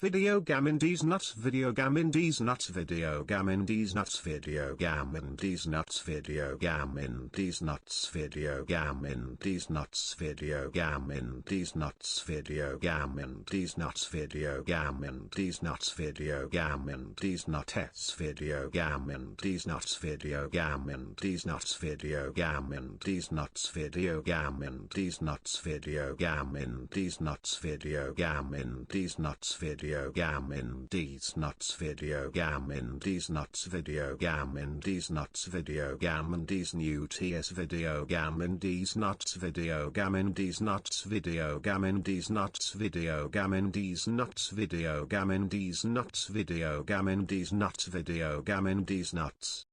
video gamindes nuts video gamindes nuts video gamindes nuts video gamindes nuts video gamindes nuts video gamindes nuts video gamindes nuts video gamindes nuts video gamindes nuts video gamindes nuts video gamindes nuts video gamindes nuts video gamindes nuts video gamindes nuts video gamindes nuts video gamindes nuts video gamindes nuts video gamindes nuts video gamindes nuts video gamindes new ts video gamindes nuts video gamindes nuts video gamindes nuts video gamindes nuts video gamindes nuts video gamindes nuts video gamindes nuts.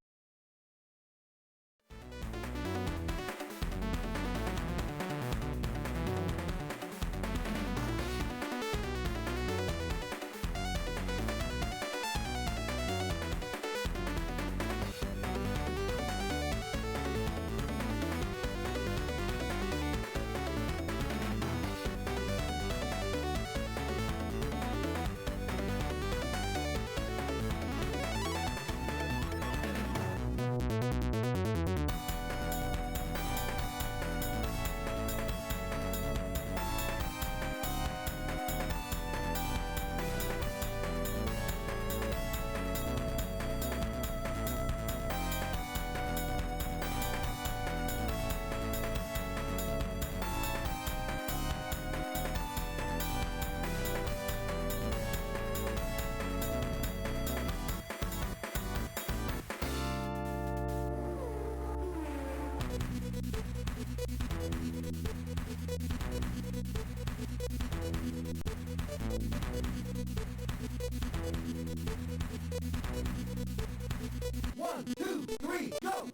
One, two, three, go!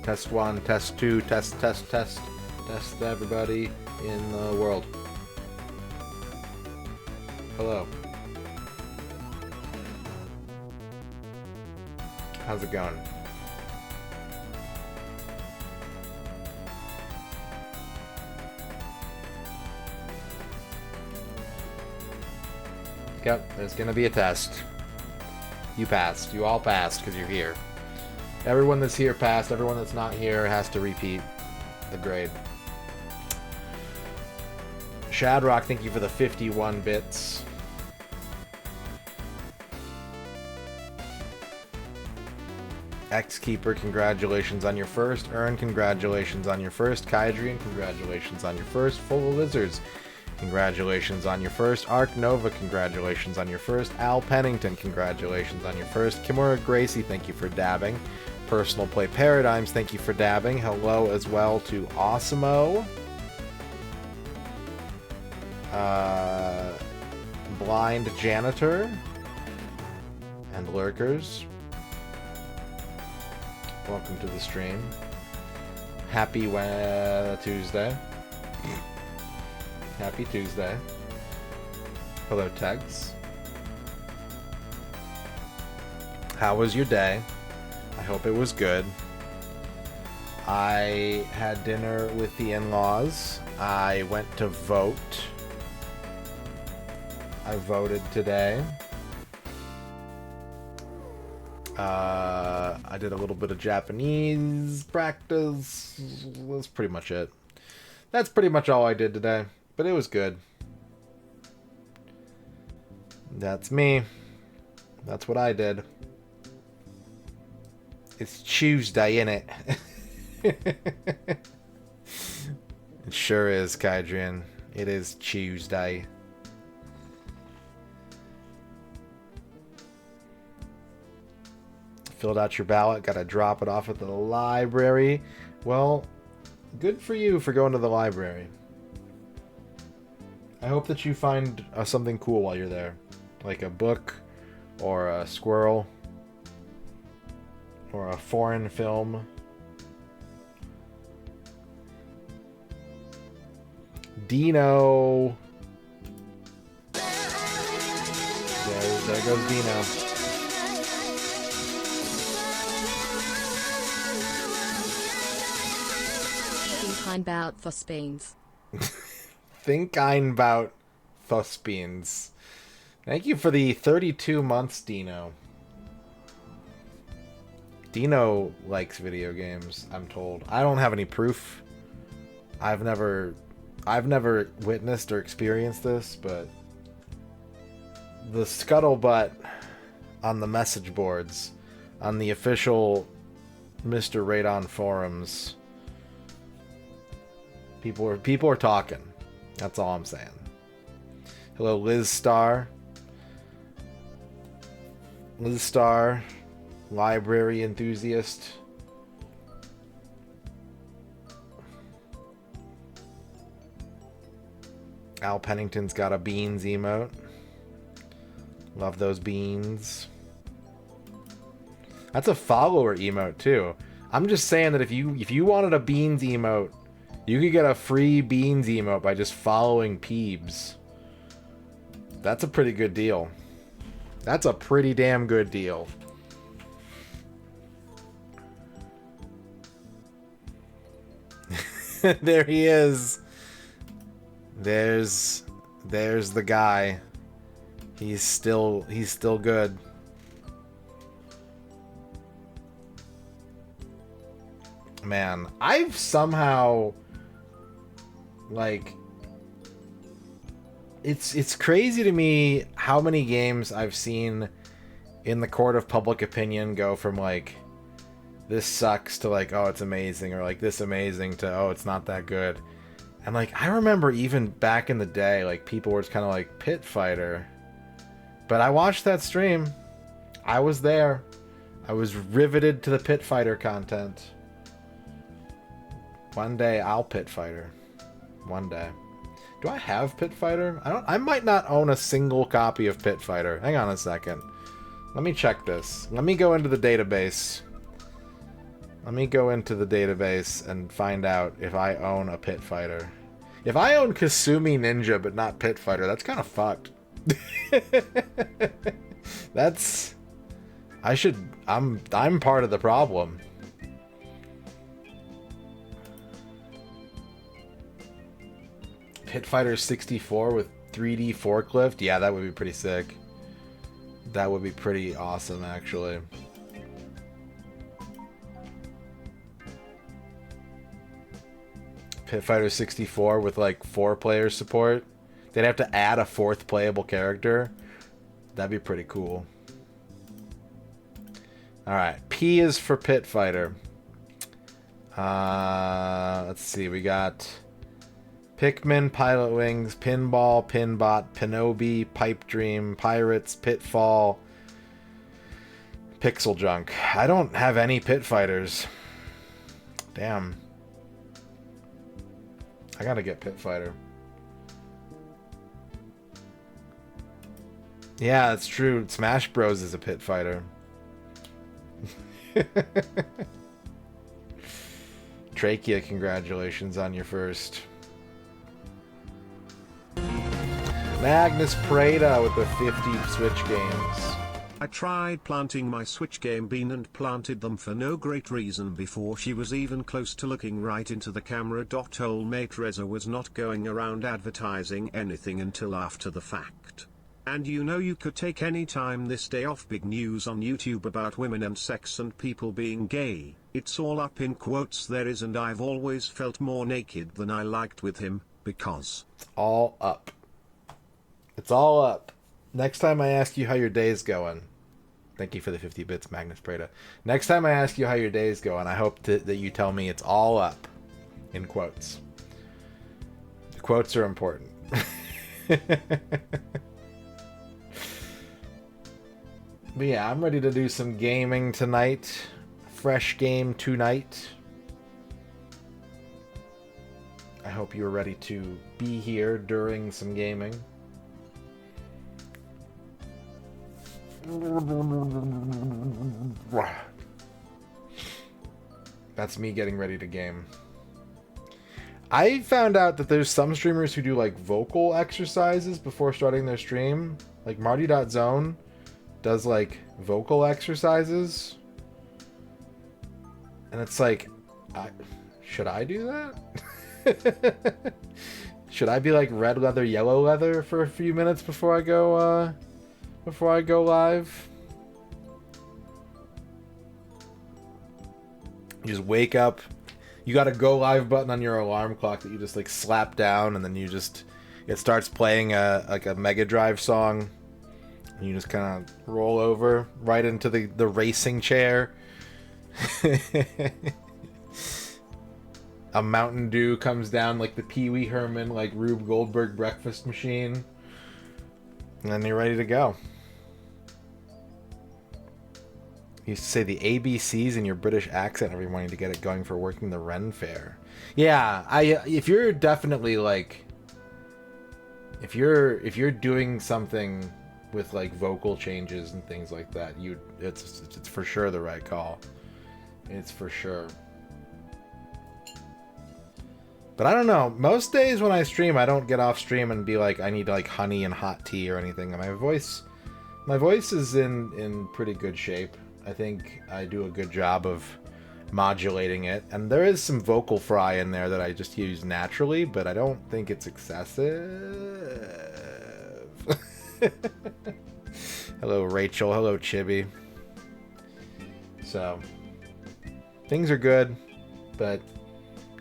Test 1, test 2, test everybody in the world. Hello. How's it going? Yep, there's gonna be a test. You passed. You all passed because you're here. Everyone that's here passed. Everyone that's not here has to repeat the grade. Shadrock, thank you for the 51 bits. Xkeeper, congratulations on your first. Earn, congratulations on your first. Kydrian, congratulations on your first. Full of Lizards, congratulations on your first. Arc Nova, congratulations on your first. Al Pennington, congratulations on your first. Kimura Gracie, thank you for dabbing. Personal Play Paradigms, thank you for dabbing. Hello as well to Awesemo. Blind Janitor. And Lurkers. Welcome to the stream. Happy Tuesday. Happy Tuesday. Hello, Tex. How was your day? I hope it was good. I had dinner with the in-laws. I went to vote. I voted today. I did a little bit of Japanese practice. That's pretty much it. That's pretty much all I did today. But it was good. That's me. That's what I did. It's Tuesday, innit? It sure is, Kydrian. It is Tuesday. Filled out your ballot. Gotta drop it off at the library. Well, good for you for going to the library. I hope that you find something cool while you're there. Like a book, or a squirrel, or a foreign film. Dino. There goes Dino. Think I'm about Thusbeans. Think I'm about Thusbeans. Thank you for the 32 months, Dino. Dino likes video games, I'm told. I don't have any proof. I've never witnessed or experienced this, but the scuttlebutt on the message boards, on the official MisterRadon forums, people are talking. That's all I'm saying. Hello, Liz Star. Liz Star, library enthusiast. Al Pennington's got a beans emote. Love those beans. That's a follower emote too. I'm just saying that if you wanted a beans emote, you could get a free beans emote by just following Peebs. That's a pretty good deal. That's a pretty damn good deal. There he is. There's the guy. He's still good. Man, I've somehow, like, it's crazy to me how many games I've seen in the court of public opinion go from like, this sucks to like, oh, it's amazing, or like this amazing to, oh, it's not that good. And like, I remember even back in the day, like, people were just kind of like, Pit Fighter. But I watched that stream. I was there. I was riveted to the Pit Fighter content. One day I'll Pit Fighter. One day. Do I have Pit Fighter? I might not own a single copy of Pit Fighter. Hang on a second. Let me check this. Let me go into the database. Let me go into the database and find out if I own a Pit Fighter. If I own Kasumi Ninja but not Pit Fighter, that's kind of fucked. That's... I'm part of the problem. Pit Fighter 64 with 3D forklift? Yeah, that would be pretty sick. That would be pretty awesome, actually. Pit Fighter 64 with like 4-player support. They'd have to add a 4th playable character. That'd be pretty cool. Alright, P is for Pit Fighter. Let's see, we got Pikmin, Pilot Wings, Pinball, Pinbot, Pinobi, Pipe Dream, Pirates, Pitfall, Pixel Junk. I don't have any Pit Fighters. Damn. I gotta get Pit Fighter. Yeah, that's true. Smash Bros. Is a Pit Fighter. Trachea, congratulations on your first. Magnus Prada with the 50 Switch games. I tried planting my Switch game bean and planted them for no great reason before she was even close to looking right into the camera. Old mate Reza was not going around advertising anything until after the fact. And you know, you could take any time this day off. Big news on YouTube about women and sex and people being gay. It's all up in quotes there is, and I've always felt more naked than I liked with him, because it's all up. It's all up. Next time I ask you how your day's going, Thank you for the 50 bits, Magnus Prada. Next time I ask you how your day's going, I hope that you tell me it's all up. In quotes. The quotes are important. But yeah, I'm ready to do some gaming tonight. Fresh game tonight. I hope you're ready to be here during some gaming. That's me getting ready to game. I found out that there's some streamers who do like vocal exercises before starting their stream. Like Marty.Zone does like vocal exercises. And it's like, should I do that? Should I be like red leather, yellow leather for a few minutes before I go live? You just wake up. You got a go live button on your alarm clock that you just like slap down, and then it starts playing like a Mega Drive song. And you just kind of roll over right into the racing chair. A Mountain Dew comes down like the Pee Wee Herman, like Rube Goldberg breakfast machine. And then you're ready to go. You used to say the ABCs in your British accent every morning to get it going for working the Ren Fair. Yeah, if you're definitely like, if you're doing something with like vocal changes and things like that, it's for sure the right call. It's for sure. But I don't know. Most days when I stream, I don't get off stream and be like, I need like honey and hot tea or anything. My voice is in pretty good shape. I think I do a good job of modulating it. And there is some vocal fry in there that I just use naturally, but I don't think it's excessive. Hello, Rachel. Hello, Chibi. So, things are good, but,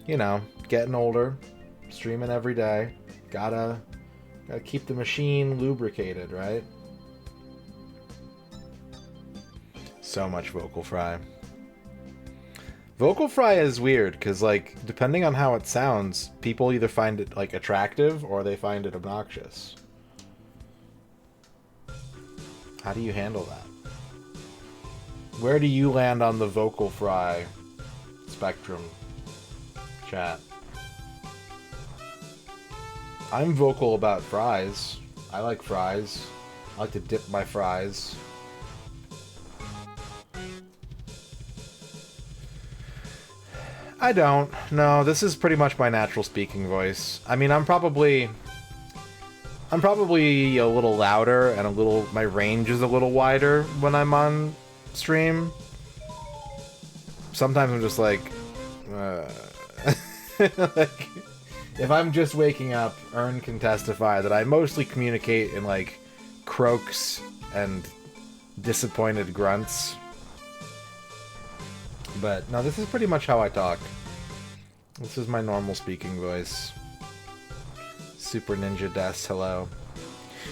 you know, getting older, streaming every day, gotta keep the machine lubricated, right? So much vocal fry. Vocal fry is weird because, like, depending on how it sounds, people either find it like attractive or they find it obnoxious. How do you handle that? Where do you land on the vocal fry spectrum, chat? I'm vocal about fries. I like fries. I like to dip my fries. I don't. No, this is pretty much my natural speaking voice. I mean, I'm probably a little louder and my range is a little wider when I'm on stream. Sometimes I'm just like, like, if I'm just waking up, Ern can testify that I mostly communicate in like croaks and disappointed grunts. But no, this is pretty much how I talk. This is my normal speaking voice. Super Ninja Des, hello.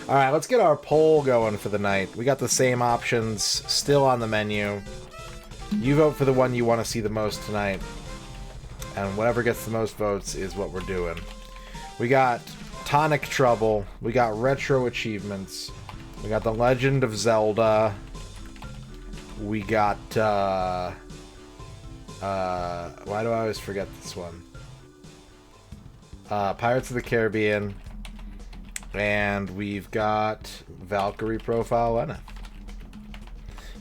Alright, let's get our poll going for the night. We got the same options still on the menu. You vote for the one you want to see the most tonight. And whatever gets the most votes is what we're doing. We got Tonic Trouble. We got Retro Achievements. We got The Legend of Zelda. We got, why do I always forget this one? Pirates of the Caribbean. And we've got Valkyrie Profile Lena.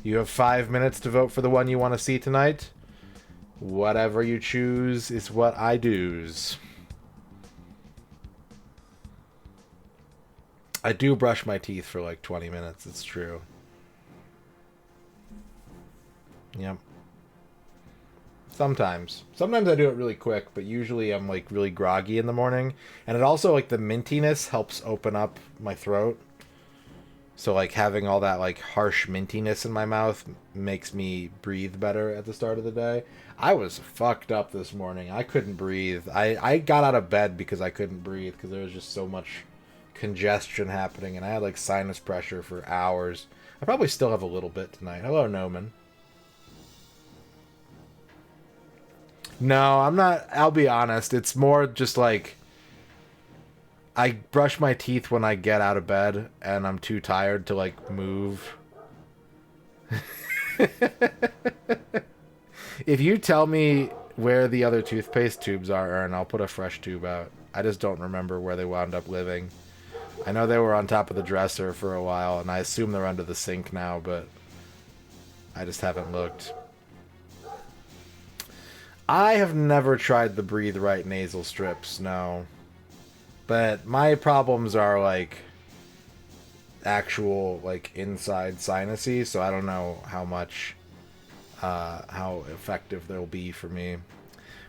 You have 5 minutes to vote for the one you want to see tonight. Whatever you choose is what I do's. I do brush my teeth for like 20 minutes, it's true. Yep. Sometimes I do it really quick, but usually I'm like really groggy in the morning. And it also, like, the mintiness helps open up my throat. So like having all that like harsh mintiness in my mouth makes me breathe better at the start of the day. I was fucked up this morning. I couldn't breathe. I got out of bed because I couldn't breathe because there was just so much congestion happening, and I had like sinus pressure for hours. I probably still have a little bit tonight. Hello, Noman. No, I'm not. I'll be honest. It's more just like I brush my teeth when I get out of bed, and I'm too tired to like move. If you tell me where the other toothpaste tubes are, Ern, I'll put a fresh tube out. I just don't remember where they wound up living. I know they were on top of the dresser for a while, and I assume they're under the sink now, but I just haven't looked. I have never tried the Breathe Right nasal strips, no. But my problems are, like, actual, like, inside sinusy, so I don't know how much, how effective they'll be for me.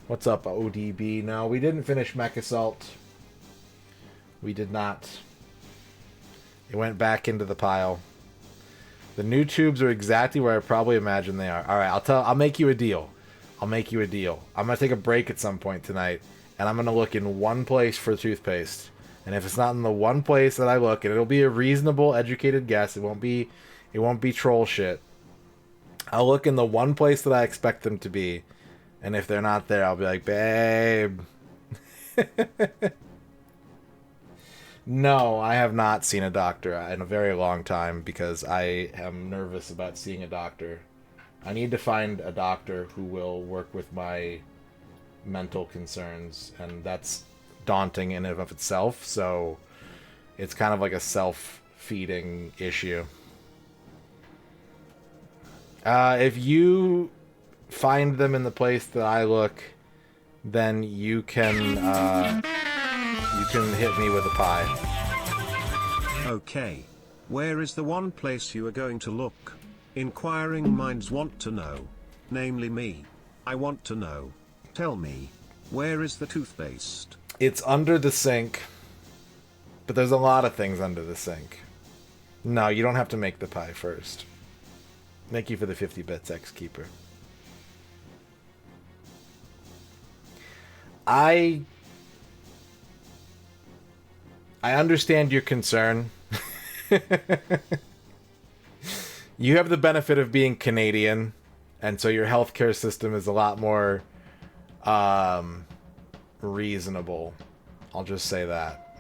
What's up, ODB? No, we didn't finish Mech Assault. We did not. It went back into the pile. The new tubes are exactly where I probably imagine they are. Alright, I'll make you a deal. I'll make you a deal. I'm going to take a break at some point tonight, and I'm going to look in one place for toothpaste. And if it's not in the one place that I look, and it'll be a reasonable, educated guess, it won't be troll shit. I'll look in the one place that I expect them to be, and if they're not there, I'll be like, babe. No, I have not seen a doctor in a very long time because I am nervous about seeing a doctor. I need to find a doctor who will work with my mental concerns, and that's daunting in and of itself, so it's kind of like a self-feeding issue. If you find them in the place that I look, then you can hit me with a pie. Okay. Where is the one place you are going to look? Inquiring minds want to know. Namely me. I want to know. Tell me. Where is the toothpaste? It's under the sink. But there's a lot of things under the sink. No, you don't have to make the pie first. Thank you for the 50 bits, X-Keeper. I understand your concern. You have the benefit of being Canadian, and so your healthcare system is a lot more reasonable. I'll just say that.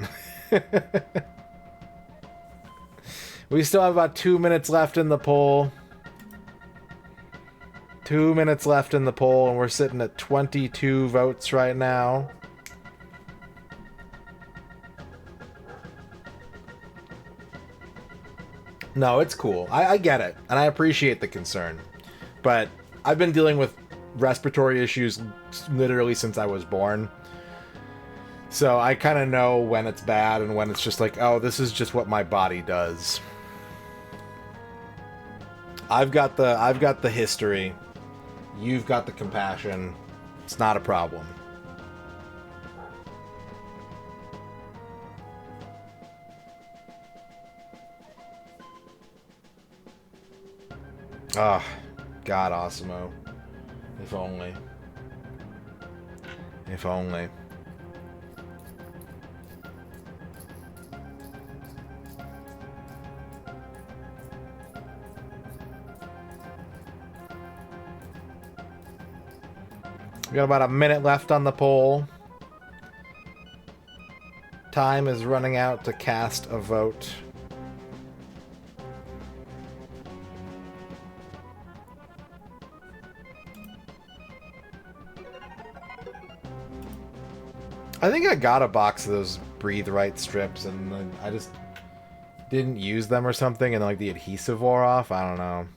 We still have about 2 minutes left in the poll. 2 minutes left in the poll, and we're sitting at 22 votes right now. No, it's cool. I get it, and I appreciate the concern. But I've been dealing with respiratory issues literally since I was born. So I kind of know when it's bad and when it's just like, oh, this is just what my body does. I've got the history. You've got the compassion. It's not a problem. Ah, God, Osimo. If only. If only. We got about a minute left on the poll. Time is running out to cast a vote. I think I got a box of those Breathe Right strips, and I just didn't use them or something, and like the adhesive wore off. I don't know.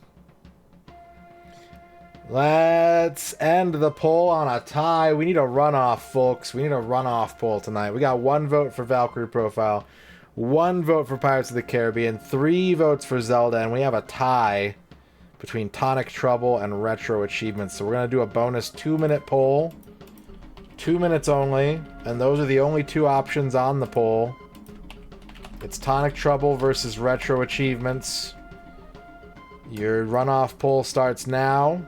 Let's end the poll on a tie. We need a runoff, folks. We need a runoff poll tonight. We got 1 vote for Valkyrie Profile, 1 vote for Pirates of the Caribbean, 3 votes for Zelda, and we have a tie between Tonic Trouble and Retro Achievements. So we're going to do a bonus 2-minute poll. 2 minutes only, and those are the only 2 options on the poll. It's Tonic Trouble versus Retro Achievements. Your runoff poll starts now.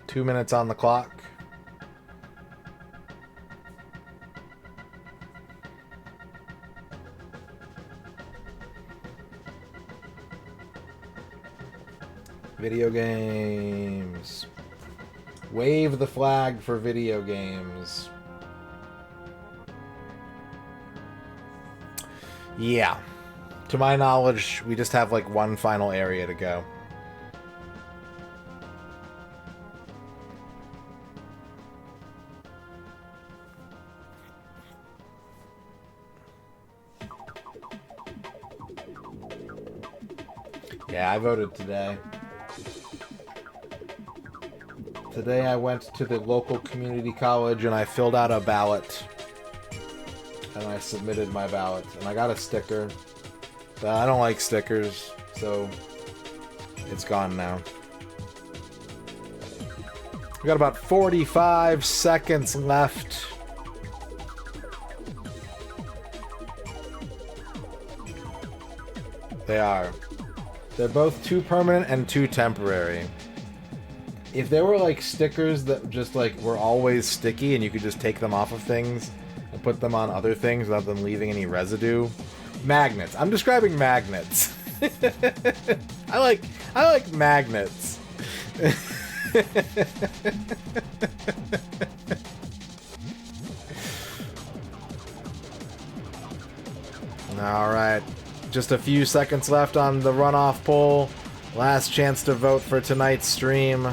Two minutes on the clock. Video games. Wave the flag for video games. Yeah. To my knowledge, we just have like one final area to go. Yeah, I voted today. Today I went to the local community college and I filled out a ballot. And I submitted my ballot. And I got a sticker. But I don't like stickers, so it's gone now. We got about 45 seconds left. They are. They're both 2 permanent and 2 temporary. If there were like stickers that just like were always sticky and you could just take them off of things and put them on other things without them leaving any residue. Magnets. I'm describing magnets. I like magnets. All right. Just a few seconds left on the runoff poll. Last chance to vote for tonight's stream.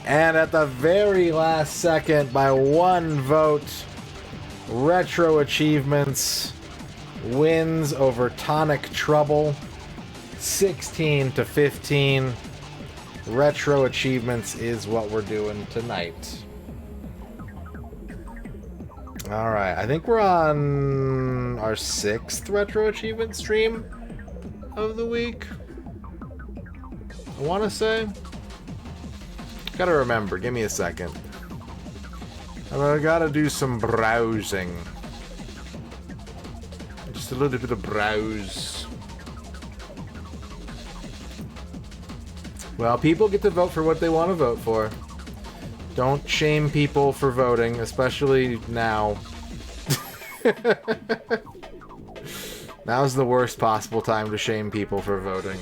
And at the very last second, by 1 vote, RetroAchievements wins over Tonic Trouble, 16-15. RetroAchievements is what we're doing tonight. Alright, I think we're on our 6th RetroAchievement stream of the week. I want to say. Gotta remember, give me a second. I gotta do some browsing. Just a little bit of browse. Well, people get to vote for what they want to vote for. Don't shame people for voting, especially now. Now's the worst possible time to shame people for voting.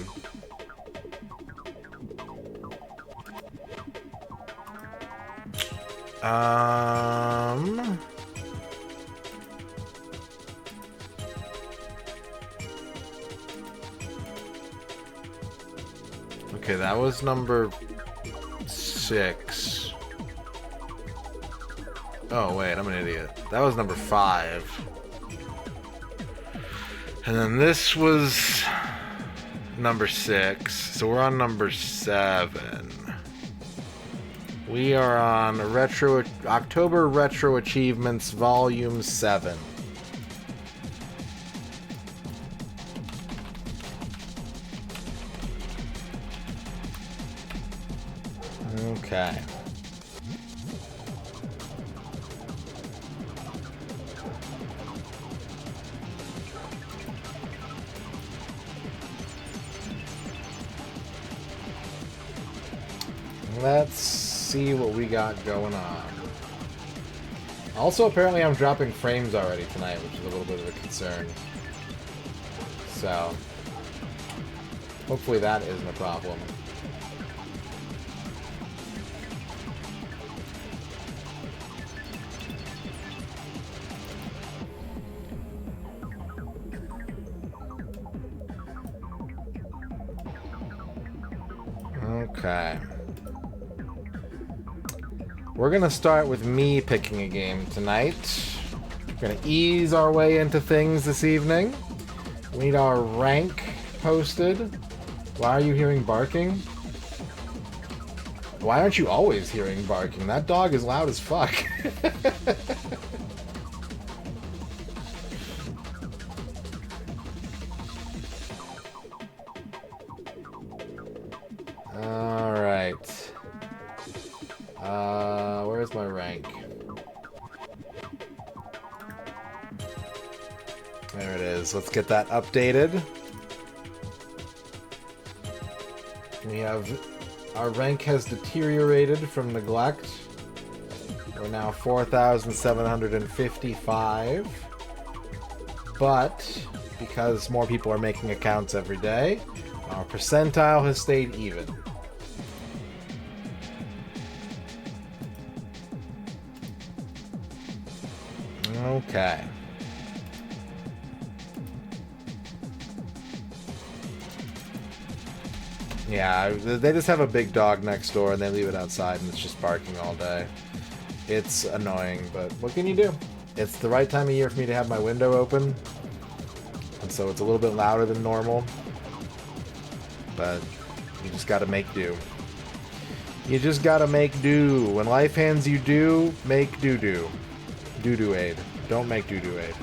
Okay, that was number 6. Oh, wait, I'm an idiot. That was number 5. And then this was number 6. So we're on number 7. We are on October Retro Achievements Volume 7. Okay. Let's see what we got going on. Also, apparently I'm dropping frames already tonight, which is a little bit of a concern. So, hopefully that isn't a problem. Okay. We're gonna start with me picking a game tonight. We're gonna ease our way into things this evening. We need our rank posted. Why are you hearing barking? Why aren't you always hearing barking? That dog is loud as fuck. Alright. Where's my rank? There it is. Let's get that updated. We have... Our rank has deteriorated from neglect. We're now 4,755. But because more people are making accounts every day, our percentile has stayed even. Okay. Yeah, they just have a big dog next door and they leave it outside and it's just barking all day. It's annoying, but what can you do? It's the right time of year for me to have my window open, and so it's a little bit louder than normal, but you just gotta make do. You just gotta make do. When life hands you do, make do-do. Do-do-aid. Don't make do-do-aid.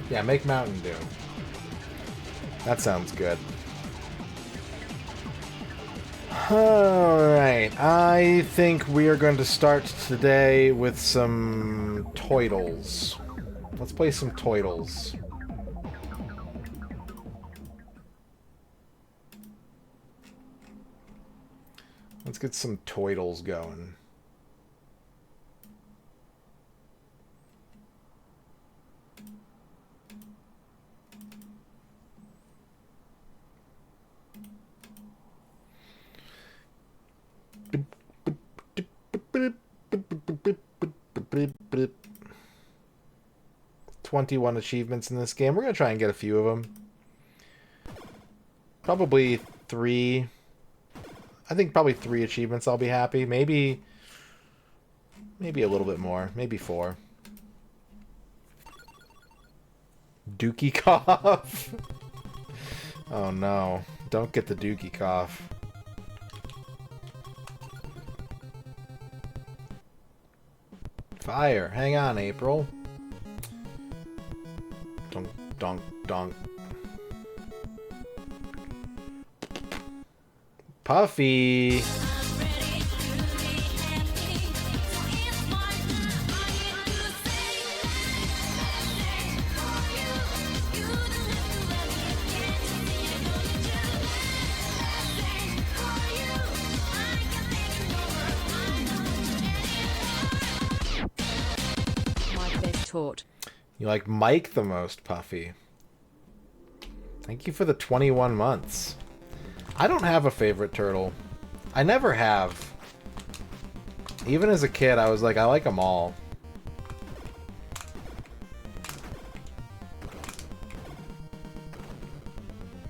Yeah, make Mountain Dew. That sounds good. Alright, I think we are going to start today with some toidles. Let's play some toidles. Let's get some toidles going. $21 achievements in this game. We're going to try and get a few of them. Probably 3. I think probably 3 achievements I'll be happy. Maybe a little bit more. Maybe 4. Dookie cough. Oh no. Don't get the dookie cough. Fire. Hang on, April. Donk, donk, donk. Puffy. Taught. You like Mike the most, Puffy. Thank you for the 21 months. I don't have a favorite turtle. I never have. Even as a kid, I was like, I like them all.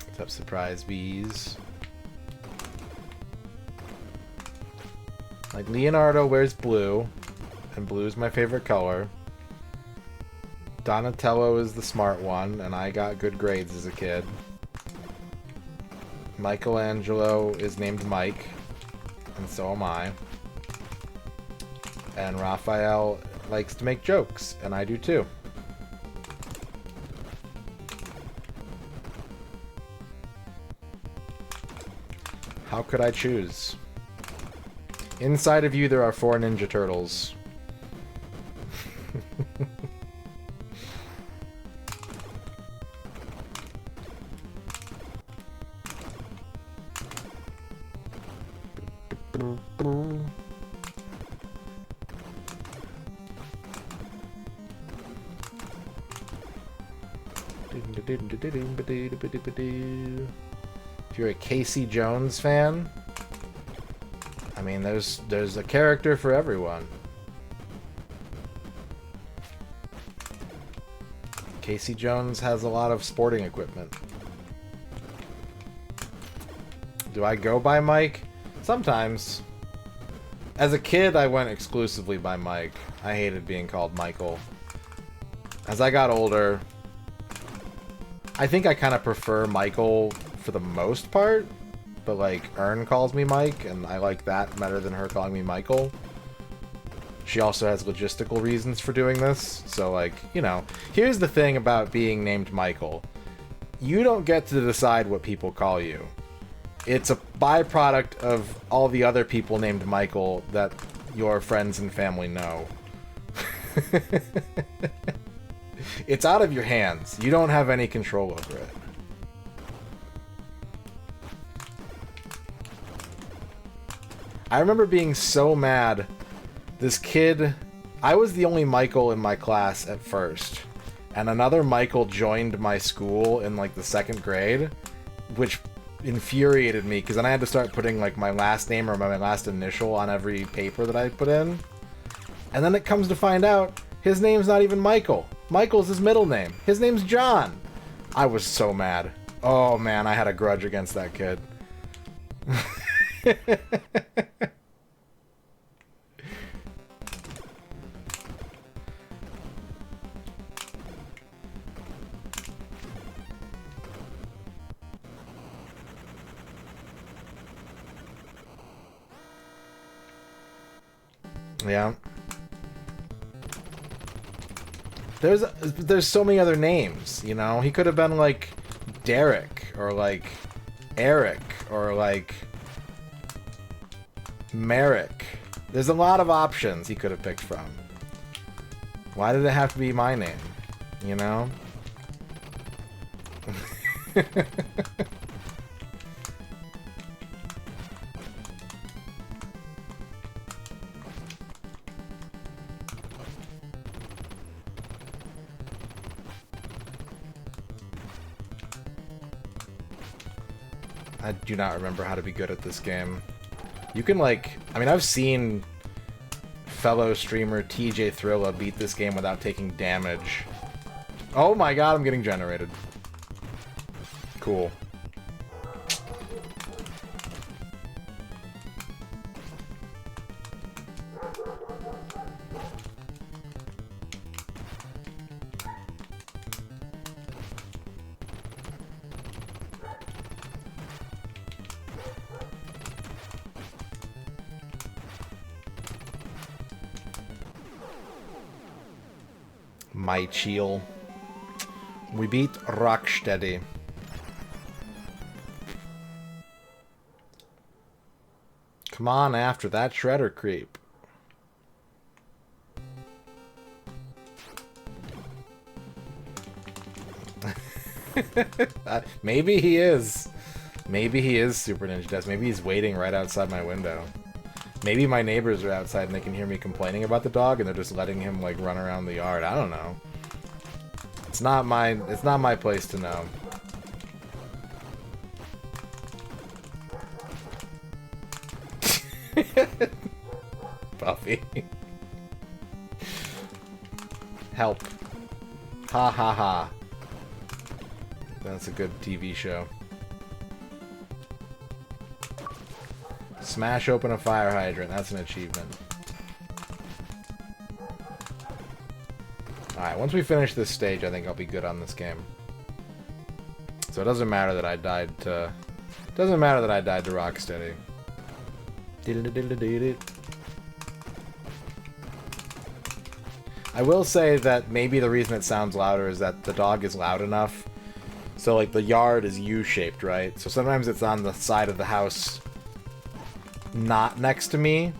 What's up, surprise bees? Like, Leonardo wears blue, and blue is my favorite color. Donatello is the smart one, and I got good grades as a kid. Michelangelo is named Mike, and so am I. And Raphael likes to make jokes, and I do too. How could I choose? Inside of you there are 4 Ninja Turtles. If you're a Casey Jones fan, I mean, there's a character for everyone. Casey Jones has a lot of sporting equipment. Do I go by Mike? Sometimes. As a kid, I went exclusively by Mike. I hated being called Michael. As I got older, I think I kind of prefer Michael for the most part, but like Ern calls me Mike, and I like that better than her calling me Michael. She also has logistical reasons for doing this, so like, you know, here's the thing about being named Michael. You don't get to decide what people call you. It's a byproduct of all the other people named Michael that your friends and family know. It's out of your hands. You don't have any control over it. I remember being so mad. This kid... I was the only Michael in my class at first. And another Michael joined my school in, like, the 2nd grade. Which infuriated me, because then I had to start putting, like, my last name or my last initial on every paper that I put in. And then it comes to find out, his name's not even Michael. Michael's his middle name. His name's John. I was so mad. Oh, man, I had a grudge against that kid. Yeah. There's so many other names, you know? He could have been like Derek or like Eric or like Merrick. There's a lot of options he could have picked from. Why did it have to be my name? You know? I do not remember how to be good at this game. You can, like... I mean, I've seen fellow streamer TJ Thrilla beat this game without taking damage. Oh my god, I'm getting generated. Cool. My chill. We beat Rocksteady. Come on after that shredder creep. Maybe he is. Maybe he is Super Ninja Death. Maybe he's waiting right outside my window. Maybe my neighbors are outside and they can hear me complaining about the dog and they're just letting him like run around the yard. I don't know. It's not my place to know. Buffy. Help. Ha ha ha. That's a good TV show. Smash open a fire hydrant. That's an achievement. Alright, once we finish this stage, I think I'll be good on this game. So it doesn't matter that I died to... Doesn't matter that I died to Rocksteady. I will say that maybe the reason it sounds louder is that the dog is loud enough. So, like, the yard is U-shaped, right? So sometimes it's on the side of the house not next to me.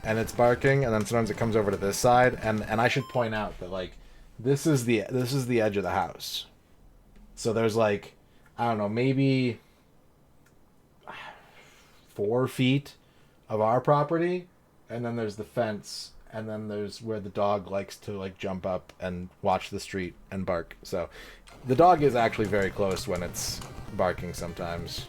And it's barking, and then sometimes it comes over to this side, and I should point out that, like, this is the edge of the house. So there's, like, I don't know, maybe 4 feet of our property, and then there's the fence, and then there's where the dog likes to, like, jump up and watch the street and bark. So the dog is actually very close when it's barking sometimes.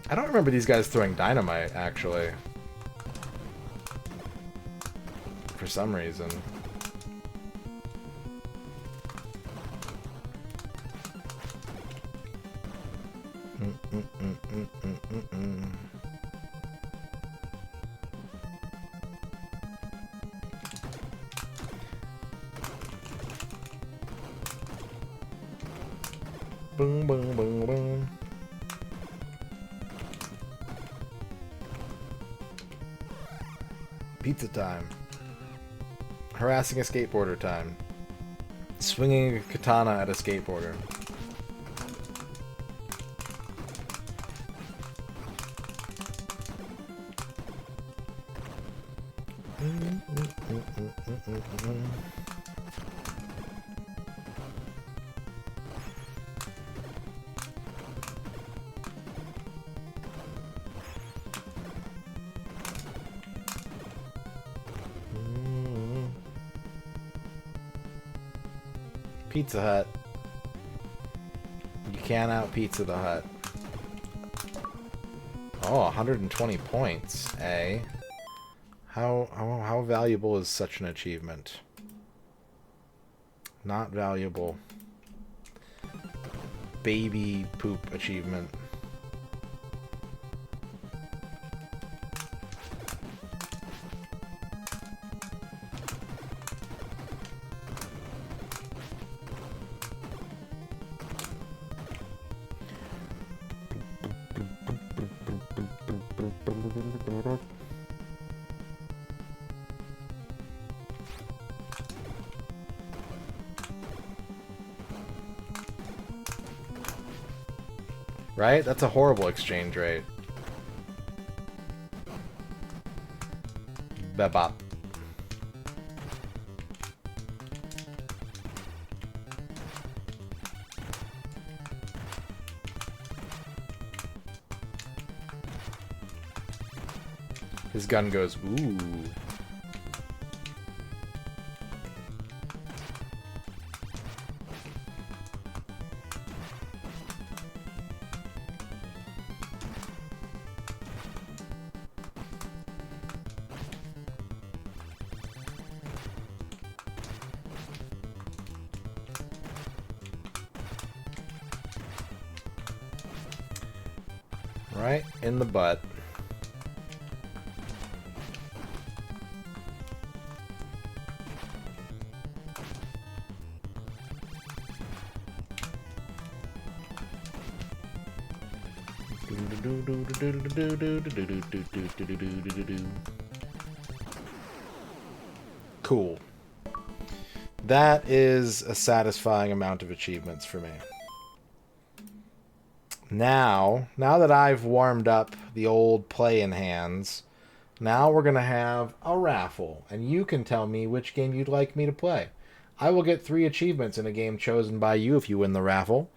I don't remember these guys throwing dynamite, actually. For some reason. Boom, boom, boom, boom. Pizza time. Harassing a skateboarder time. Swinging a katana at a skateboarder. Pizza Hut. You can't out Pizza the Hut. Oh, 120 points, eh? How valuable is such an achievement? Not valuable. Baby poop achievement. Right? That's a horrible exchange rate. Bebop. His gun goes, ooh. Right in the butt. Cool. That is a satisfying amount of achievements for me. Now that I've warmed up the old play-in hands, now we're going to have a raffle, and you can tell me which game you'd like me to play. I will get 3 achievements in a game chosen by you if you win the raffle.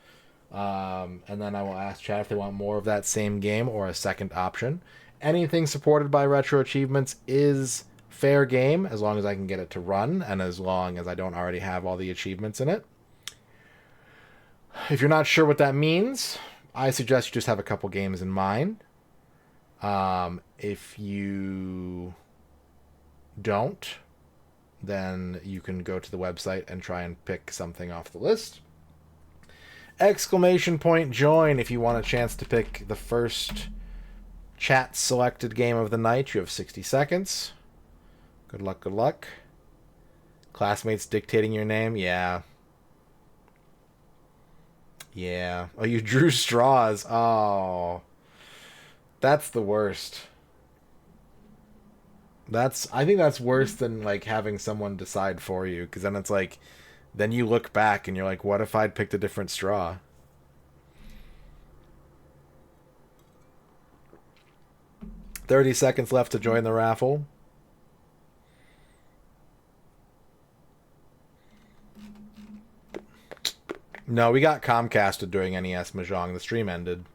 And then I will ask chat if they want more of that same game or a second option. Anything supported by Retro Achievements is fair game, as long as I can get it to run, and as long as I don't already have all the achievements in it. If you're not sure what that means, I suggest you just have a couple games in mind. If you don't, then you can go to the website and try and pick something off the list. Exclamation point join if you want a chance to pick the first chat selected game of the night. You have 60 seconds. Good luck, good luck. Classmates dictating your name? Yeah. Yeah. Oh, you drew straws. Oh. That's the worst. I think that's worse than like having someone decide for you, because then it's like, then you look back and you're like, what if I'd picked a different straw? $30 seconds left to join the raffle. No, we got Comcasted during NES Mahjong. The stream ended.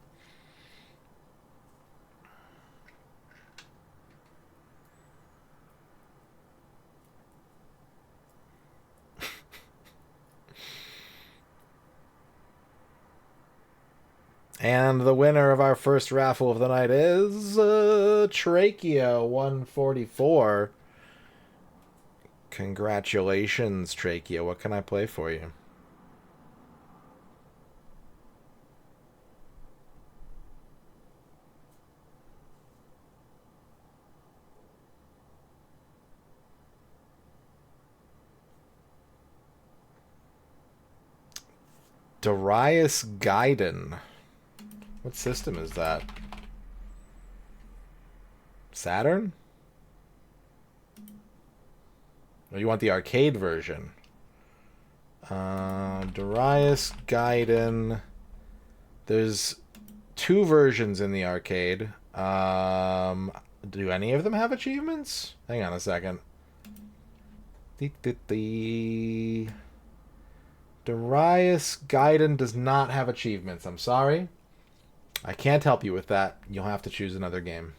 And the winner of our first raffle of the night is Trachea 144. Congratulations, Trachea. What can I play for you? Darius Gaiden. What system is that? Saturn? Or you want the arcade version? Darius Gaiden. There's 2 versions in the arcade. Do any of them have achievements? Hang on a second. Darius Gaiden does not have achievements. I'm sorry. I can't help you with that. You'll have to choose another game.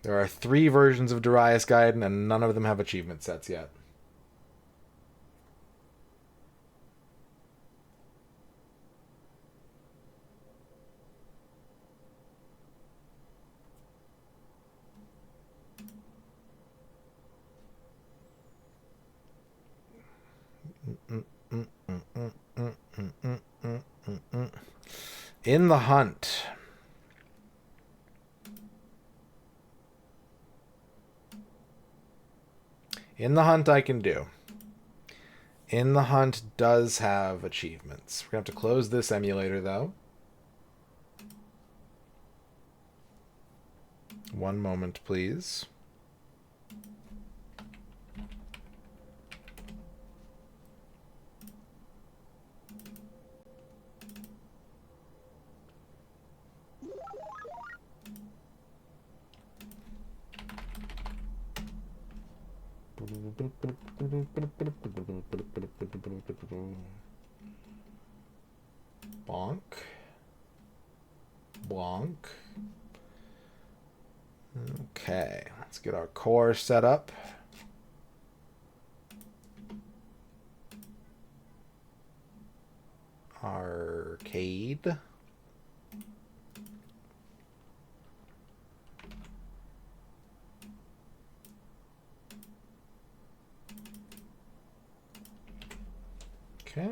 There are 3 versions of Darius Gaiden, and none of them have achievement sets yet. In the Hunt. In the Hunt I can do. In the Hunt does have achievements. We're going to have to close this emulator, though. One moment, please. Bonk. Bonk. Okay, let's get our core set up. Arcade. Okay.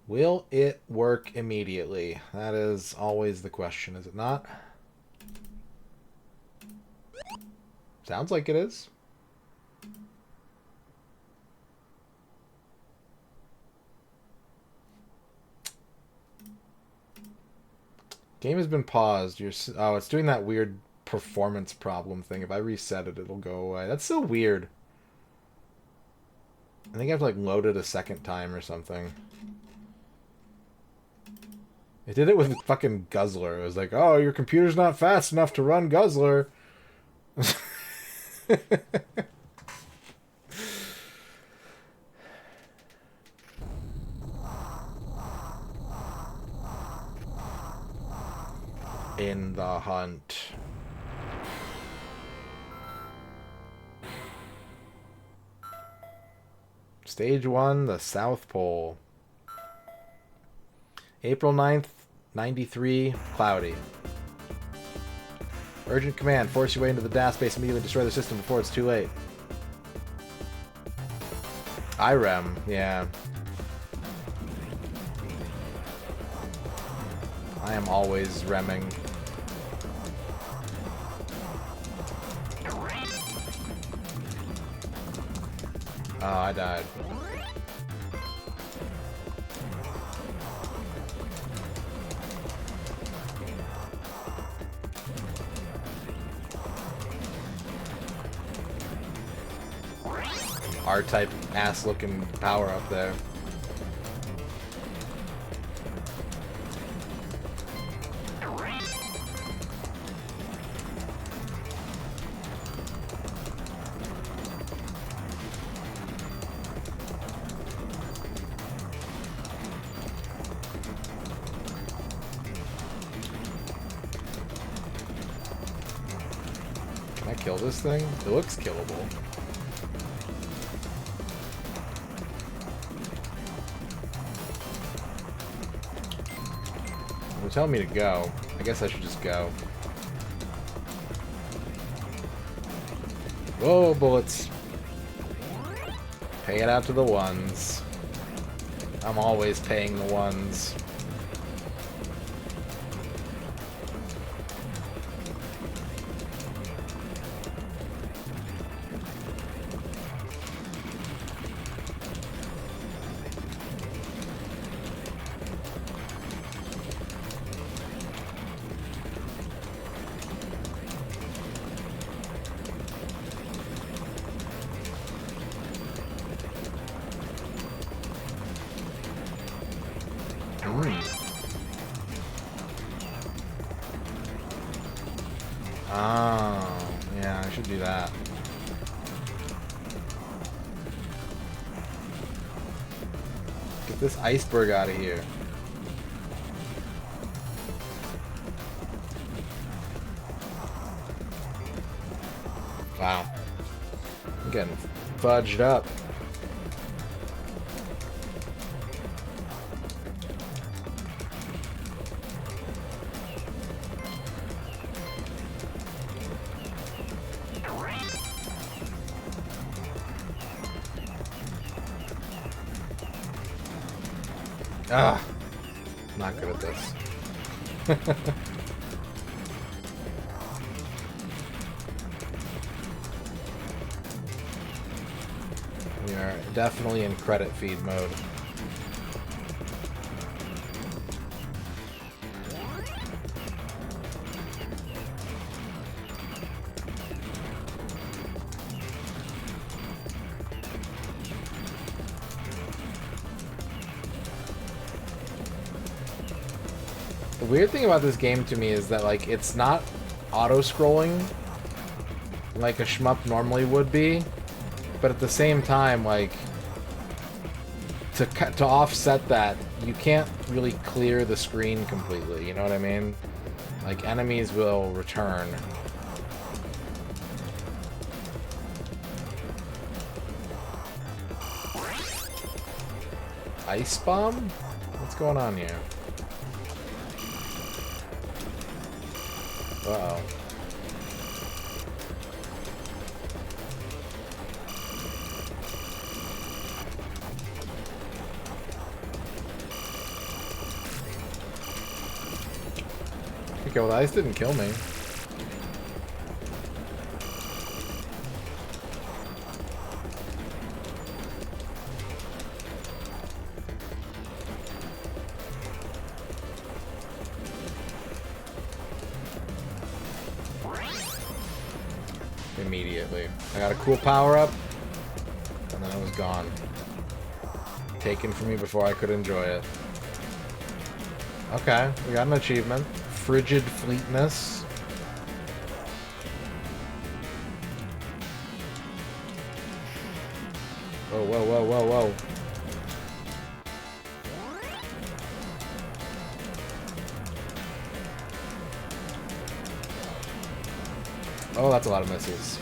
Will it work immediately? That is always the question, is it not? Sounds like it is. Game has been paused. Oh, it's doing that weird performance problem thing. If I reset it, it'll go away. That's so weird. I think I have to like load it a second time or something. It did it with fucking Guzzler. It was like, oh, your computer's not fast enough to run Guzzler. In the Hunt. Stage 1, the South Pole. April 9th, 93, cloudy. Urgent command, force your way into the DAS base, immediately destroy the system before it's too late. IREM, yeah. I am always remming. Oh, I died. R-type ass-looking power up there. Can I kill this thing? It looks killable. They're telling me to go. I guess I should just go. Whoa, bullets. Pay it out to the ones. I'm always paying the ones. Oh, yeah, I should do that. this iceberg out of here. Wow. I'm getting fudged up. Ah, not good at this. We are definitely in credit feed mode. The weird thing about this game to me is that, like, it's not auto-scrolling like a shmup normally would be, but at the same time, like, to offset that, you can't really clear the screen completely, you know what I mean? Like, enemies will return. Ice bomb? What's going on here? Uh-oh. Okay, well, the ice didn't kill me. Immediately. I got a cool power-up, and then it was gone. Taken from me before I could enjoy it. Okay, we got an achievement. Frigid Fleetness. Whoa, whoa, whoa, whoa, whoa. Oh, that's a lot of misses.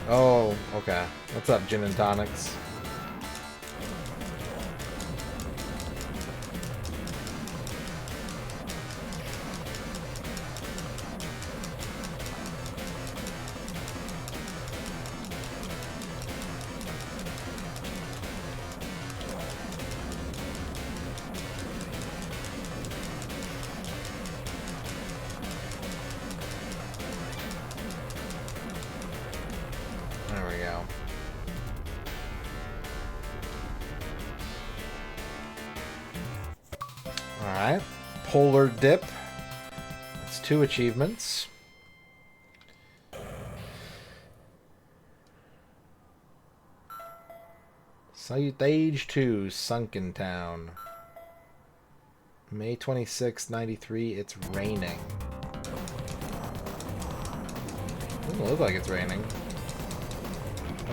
Oh, okay. What's up, gin and tonics? There we go. Alright. Polar Dip. That's 2 achievements. Stage 2, Sunken Town. May 26, 93, it's raining. Doesn't look like it's raining.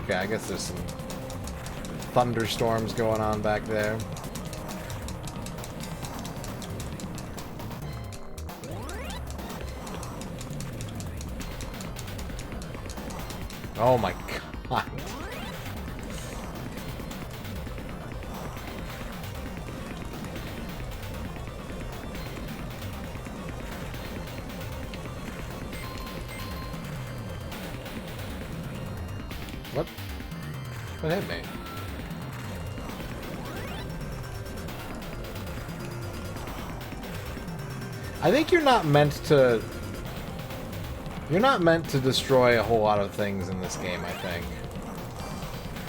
Okay, I guess there's some thunderstorms going on back there. Oh my god. What? What hit me? I think you're not meant to... You're not meant to destroy a whole lot of things in this game, I think.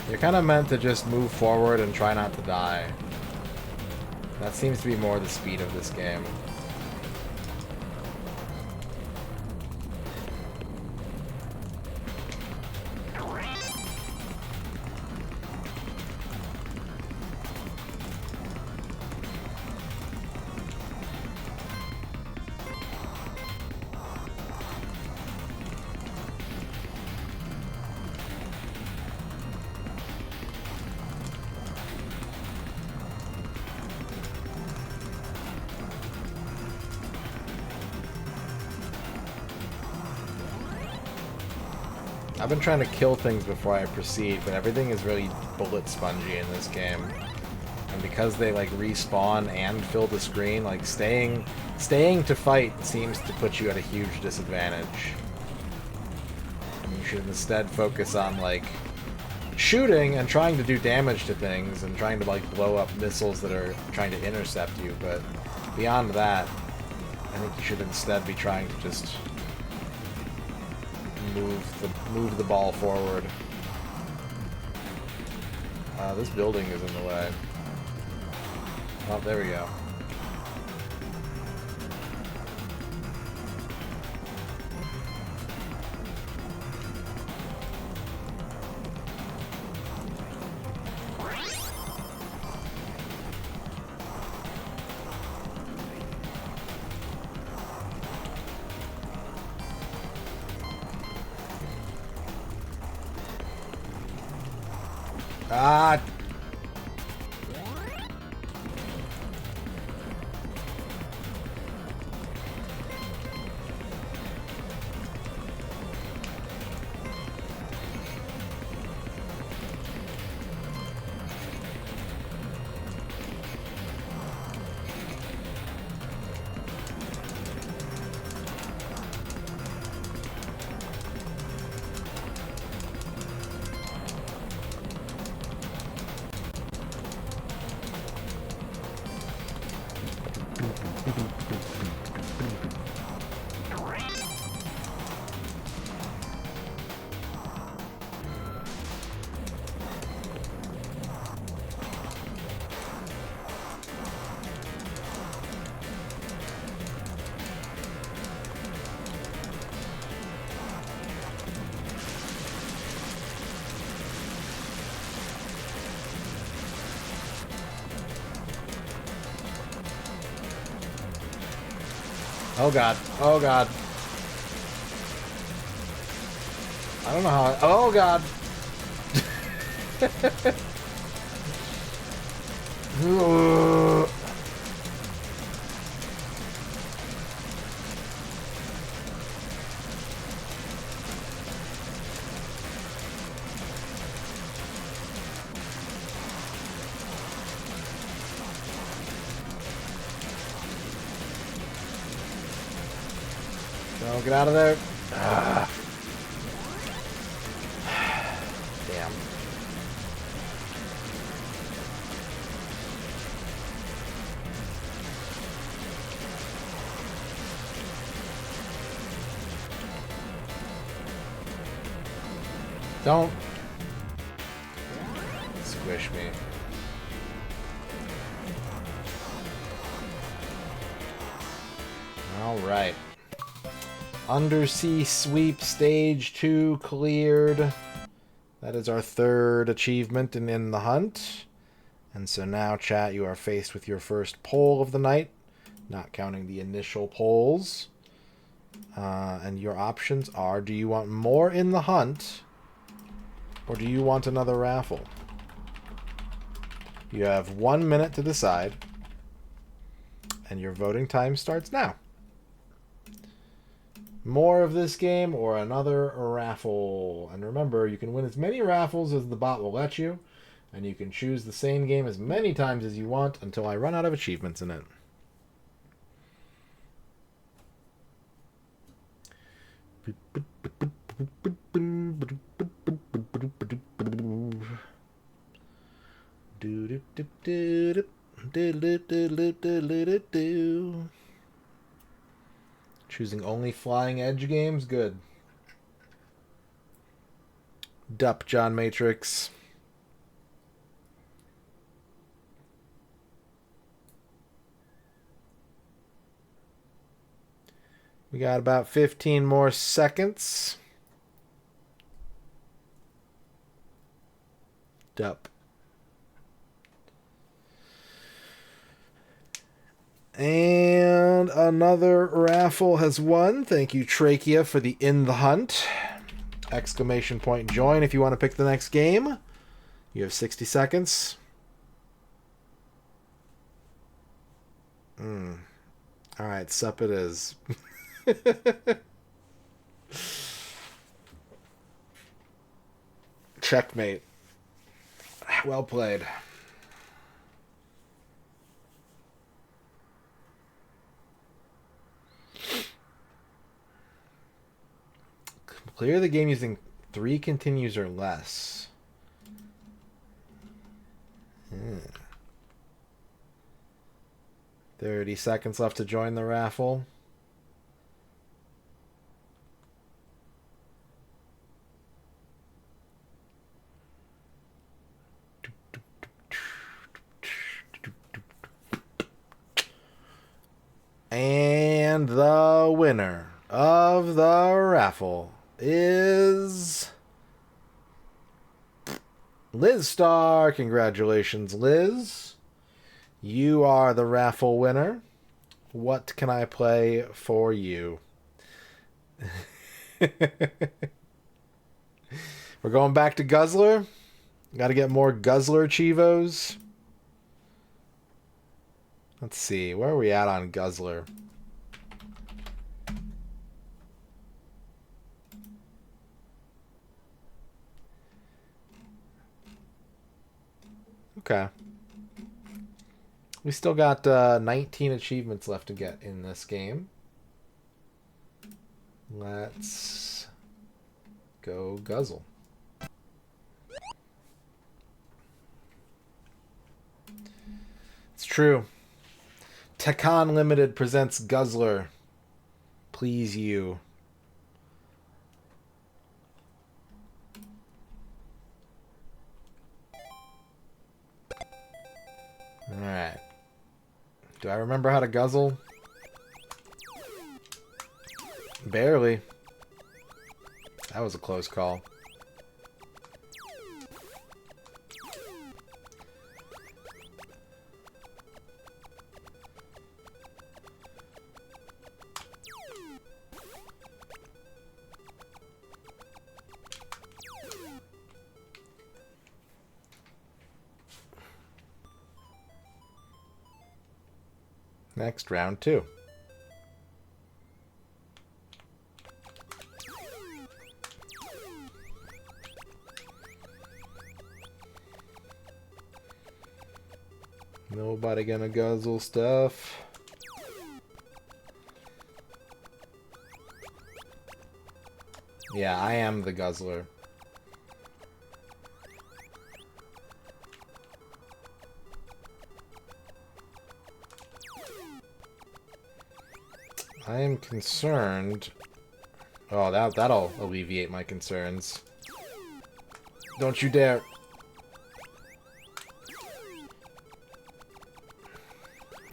You're kind of meant to just move forward and try not to die. That seems to be more the speed of this game. I've been trying to kill things before I proceed, but everything is really bullet spongy in this game. And because they like respawn and fill the screen, like staying to fight seems to put you at a huge disadvantage. And you should instead focus on like shooting and trying to do damage to things and trying to like blow up missiles that are trying to intercept you, but beyond that, I think you should instead be trying to just move the ball forward. This building is in the way. Oh, there we go. Ah! Oh god. Oh god. I don't know how I... Oh god. No, get out of there. Ah. Damn. Don't squish me. All right. Undersea Sweep Stage 2 cleared. That is our third achievement in the hunt. And so now, chat, you are faced with your first poll of the night, not counting the initial polls. And your options are, do you want more in the hunt, or do you want another raffle? You have 1 minute to decide, and your voting time starts now. More of this game or another raffle. And remember, you can win as many raffles as the bot will let you, and you can choose the same game as many times as you want until I run out of achievements in it. Choosing only Flying Edge games? Good. Dup, John Matrix. We got about 15 more seconds. Dup. And another raffle has won. Thank you, Trachea, for the In the Hunt. Exclamation point join if you want to pick the next game. You have 60 seconds. Alright, sup it is. Checkmate. Well played. Clear the game using 3 continues or less. 30 seconds left to join the raffle. And the winner of the raffle is Liz Star. Congratulations, Liz. You are the raffle winner. What can I play for you? We're going back to Guzzler. Got to get more Guzzler Chivos. Let's see. Where are we at on Guzzler? Okay. We still got 19 achievements left to get in this game. Let's go guzzle. It's true. Tekken Limited presents Guzzler. Please you. Alright. Do I remember how to guzzle? Barely. That was a close call. Next, round 2. Nobody gonna guzzle stuff. Yeah, I am the guzzler. I am concerned. Oh, that'll alleviate my concerns. Don't you dare.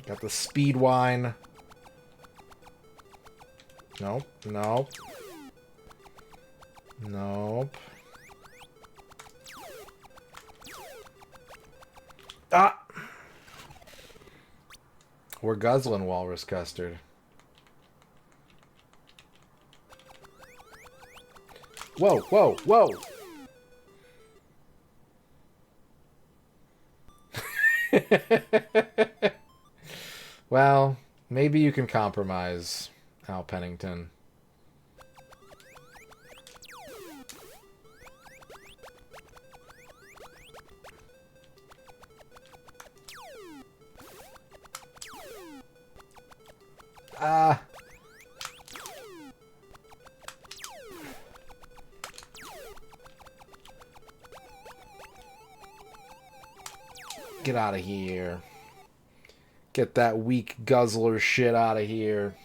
Got the speed wine. Nope, nope. Nope. Ah! We're guzzling walrus custard. Whoa, whoa, whoa! Well, maybe you can compromise, Al Pennington. Ah! Get out of here. Get that weak guzzler shit out of here.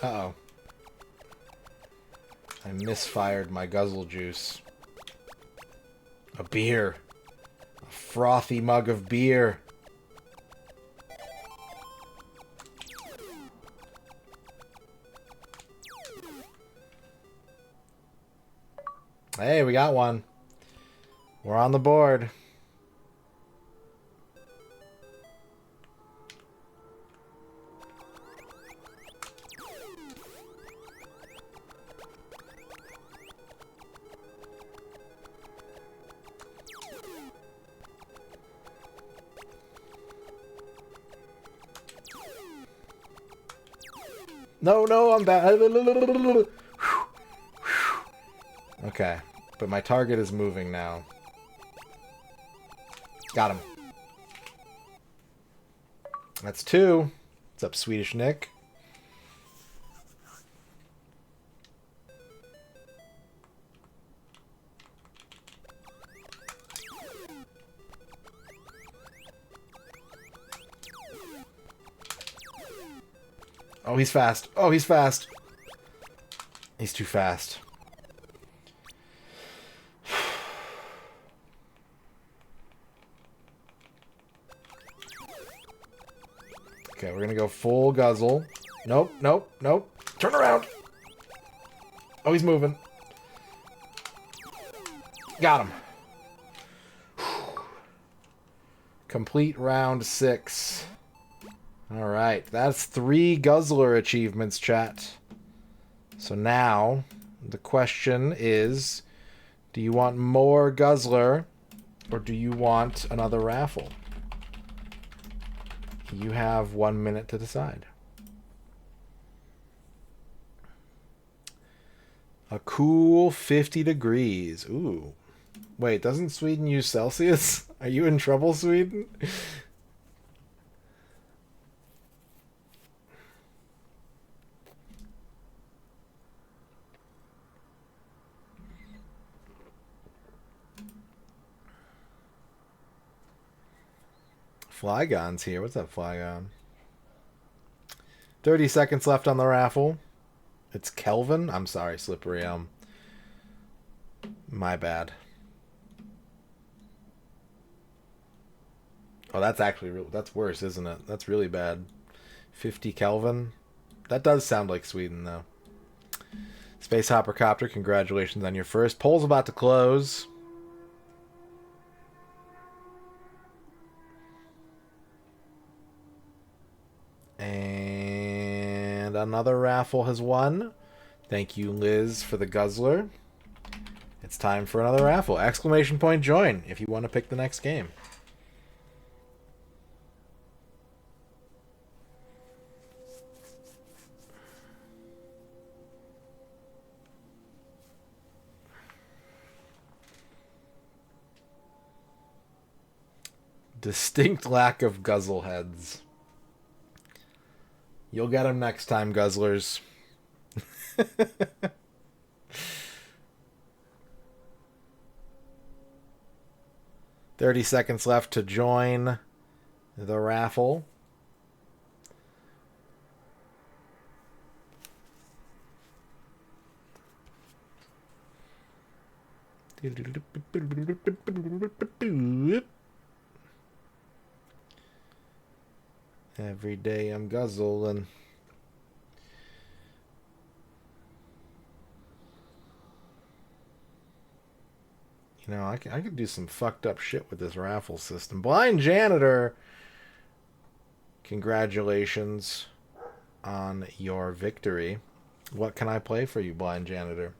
Uh-oh. I misfired my guzzle juice. A beer. A frothy mug of beer. Hey, we got one. We're on the board. No, no, I'm bad. Okay, but my target is moving now. Got him. That's 2. What's up, Swedish Nick? Oh, he's fast. Oh, he's fast. He's too fast. Okay, we're gonna go full guzzle. Nope, nope, nope. Turn around. Oh, he's moving. Got him. Complete round 6. Alright, that's 3 Guzzler achievements, chat. So now, the question is, do you want more Guzzler, or do you want another raffle? You have 1 minute to decide. A cool 50 degrees. Ooh. Wait, doesn't Sweden use Celsius? Are you in trouble, Sweden? Flygon's here. What's up, Flygon? 30 seconds left on the raffle. It's Kelvin? I'm sorry, Slippery Elm. My bad. Oh, that's actually that's worse, isn't it? That's really bad. 50 Kelvin? That does sound like Sweden, though. Space Hopper Copter, congratulations on your first. Poll's about to close. And another raffle has won. Thank you, Liz, for the Guzzler. It's time for another raffle. Exclamation point join if you want to pick the next game. Distinct lack of guzzle heads. You'll get them next time, Guzzlers. 30 seconds left to join the raffle. Every day I'm guzzling. You know, I could do some fucked up shit with this raffle system. Blind Janitor, congratulations on your victory. What can I play for you, Blind Janitor?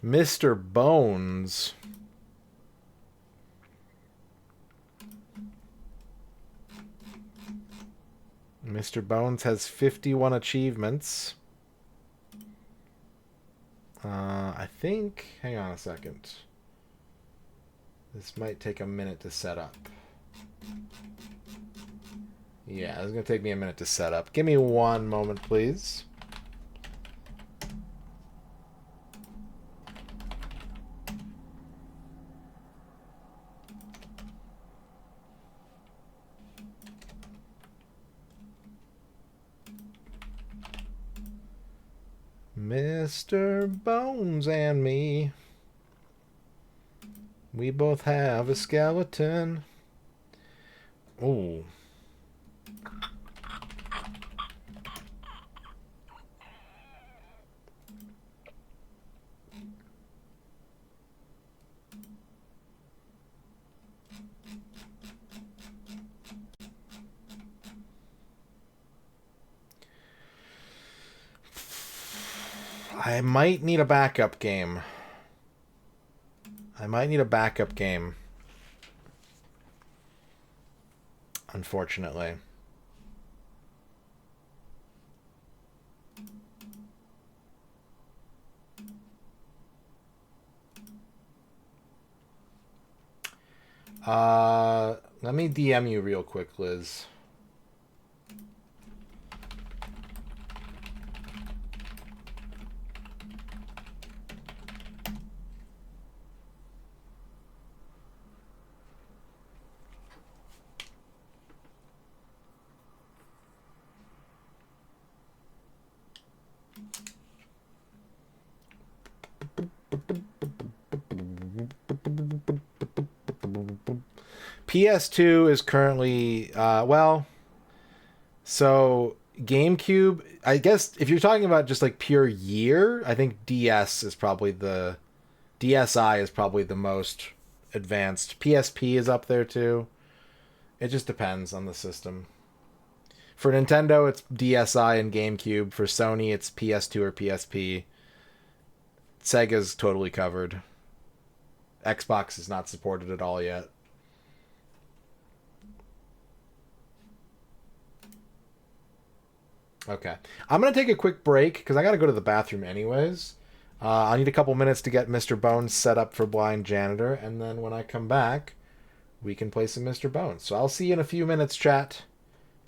Mr. Bones. Mr. Bones has 51 achievements. I think... Hang on a second. This might take a minute to set up. Yeah, it's going to take me a minute to set up. Give me one moment, please. Mr. Bones and me, we both have a skeleton. Ooh. I might need a backup game. unfortunately. Let me DM you real quick, Liz. PS2 is currently, so GameCube, I guess if you're talking about just like pure year, I think DSi is probably the most advanced. PSP is up there too. It just depends on the system. For Nintendo, it's DSi and GameCube. For Sony, it's PS2 or PSP. Sega's totally covered. Xbox is not supported at all yet. Okay. I'm going to take a quick break because I got to go to the bathroom anyways. I need a couple minutes to get Mr. Bones set up for Blind Janitor, and then when I come back, we can play some Mr. Bones. So I'll see you in a few minutes, chat.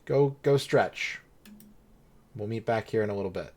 Go stretch. We'll meet back here in a little bit.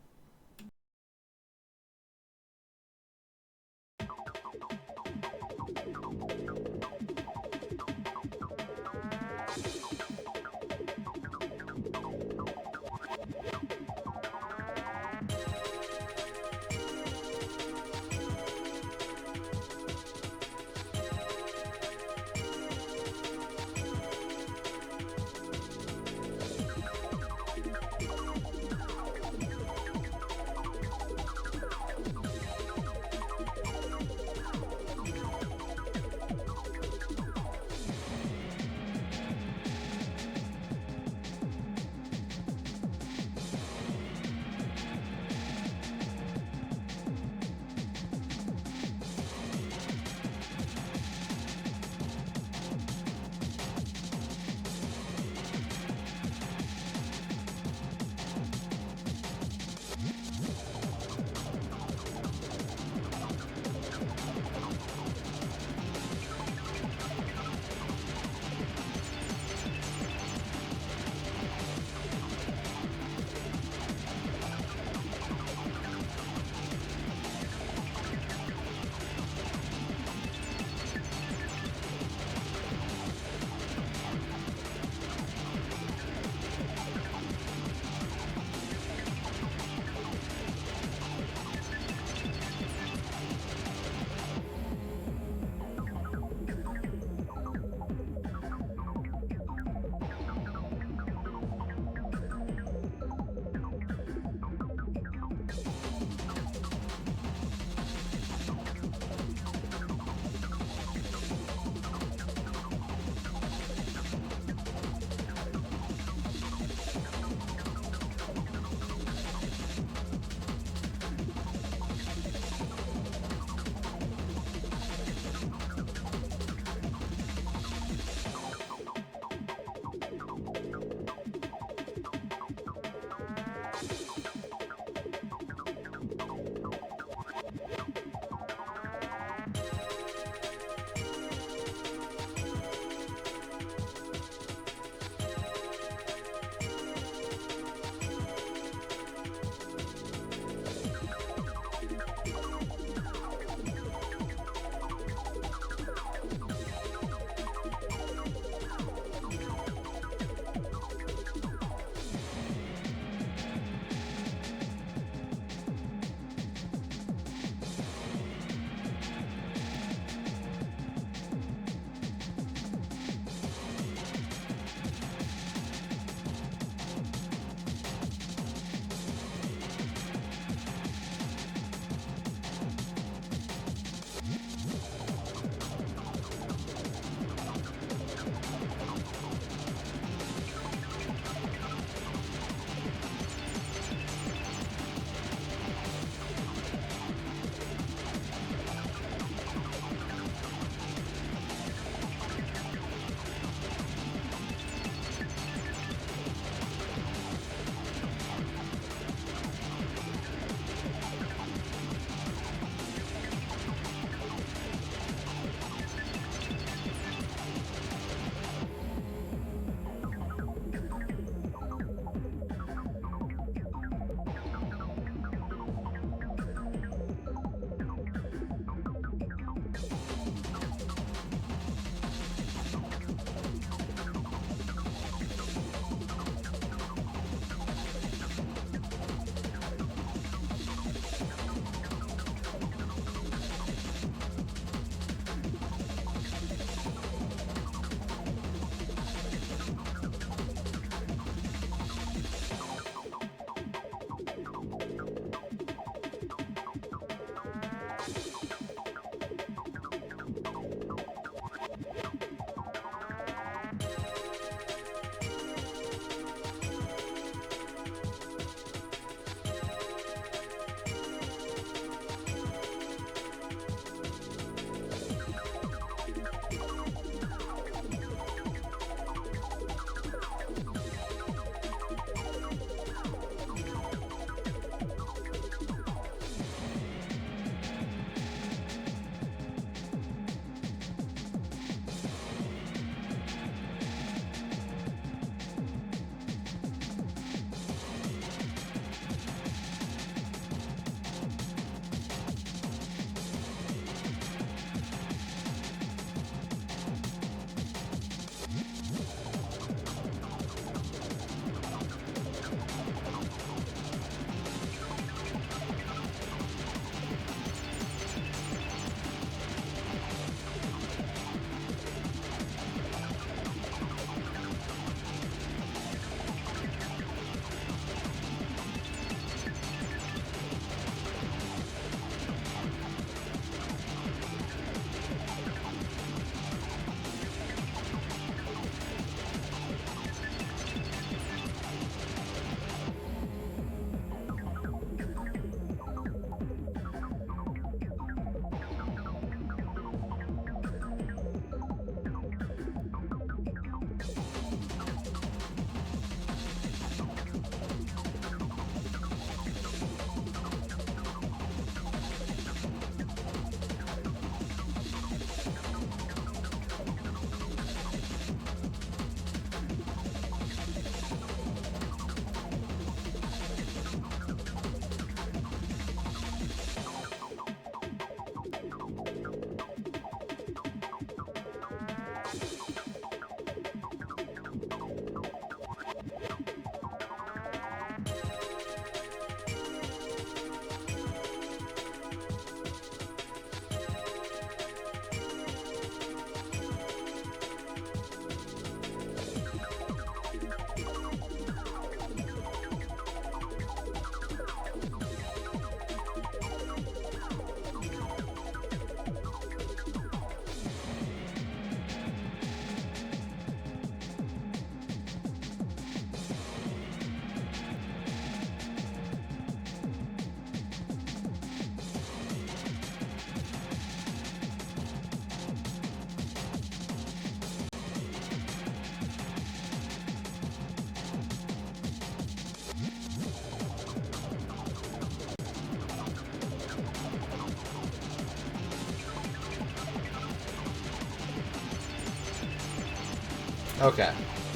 Okay.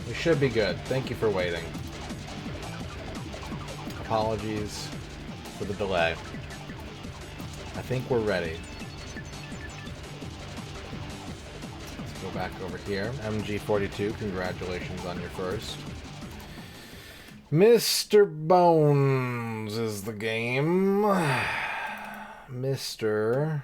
We should be good. Thank you for waiting. Apologies for the delay. I think we're ready. Let's go back over here. MG42, congratulations on your first. Mr. Bones is the game. Mr.Bones.biz.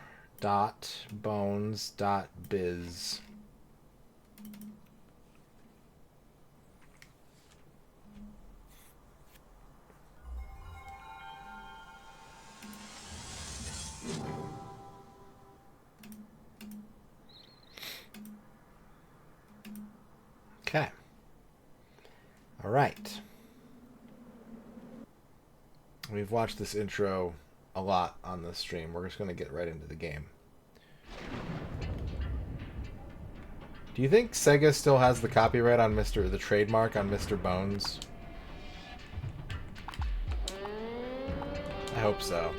Okay. All right. We've watched this intro a lot on this stream. We're just going to get right into the game. Do you think Sega still has the copyright on the trademark on Mr. Bones? I hope so.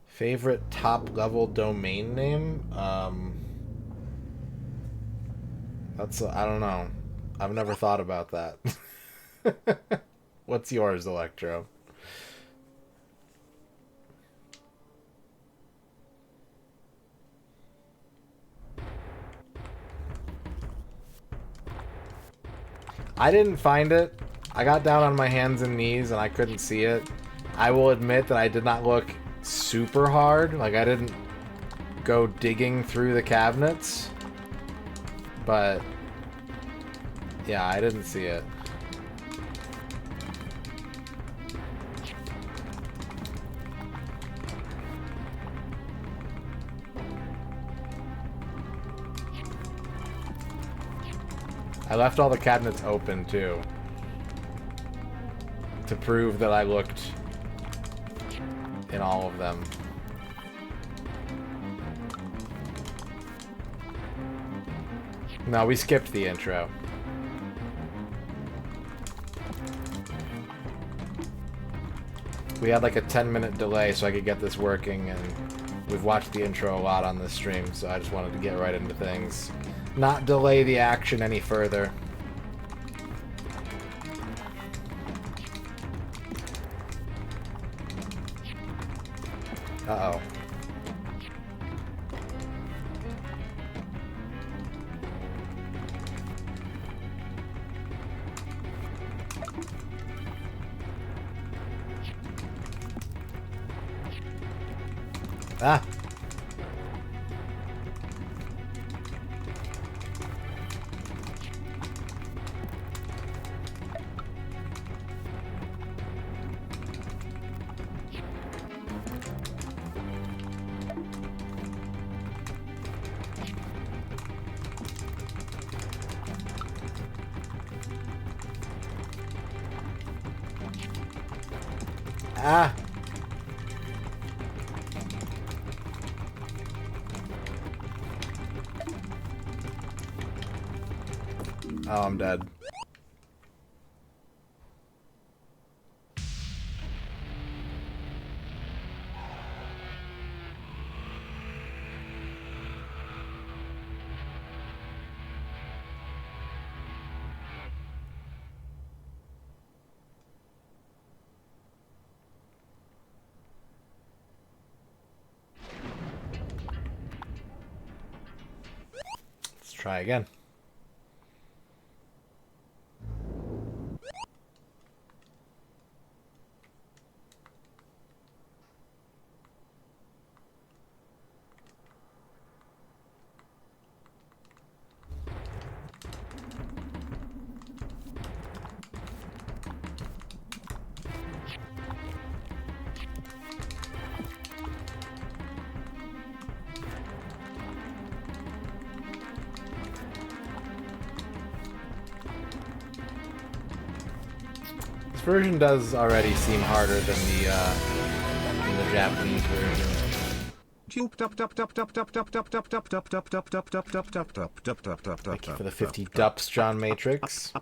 Favorite top-level domain name? That's I don't know. I've never thought about that. What's yours, Electro? I didn't find it. I got down on my hands and knees and I couldn't see it. I will admit that I did not look super hard. Like, I didn't go digging through the cabinets. But yeah, I didn't see it. I left all the cabinets open too, to prove that I looked in all of them. No, we skipped the intro. We had like a 10-minute delay so I could get this working, and we've watched the intro a lot on this stream, so I just wanted to get right into things. Not delay the action any further. Uh-oh. Ah! Ah! Oh, I'm dead. Let's try again. This version does already seem harder than the Japanese version. Thank you for the 50 dups, John Matrix.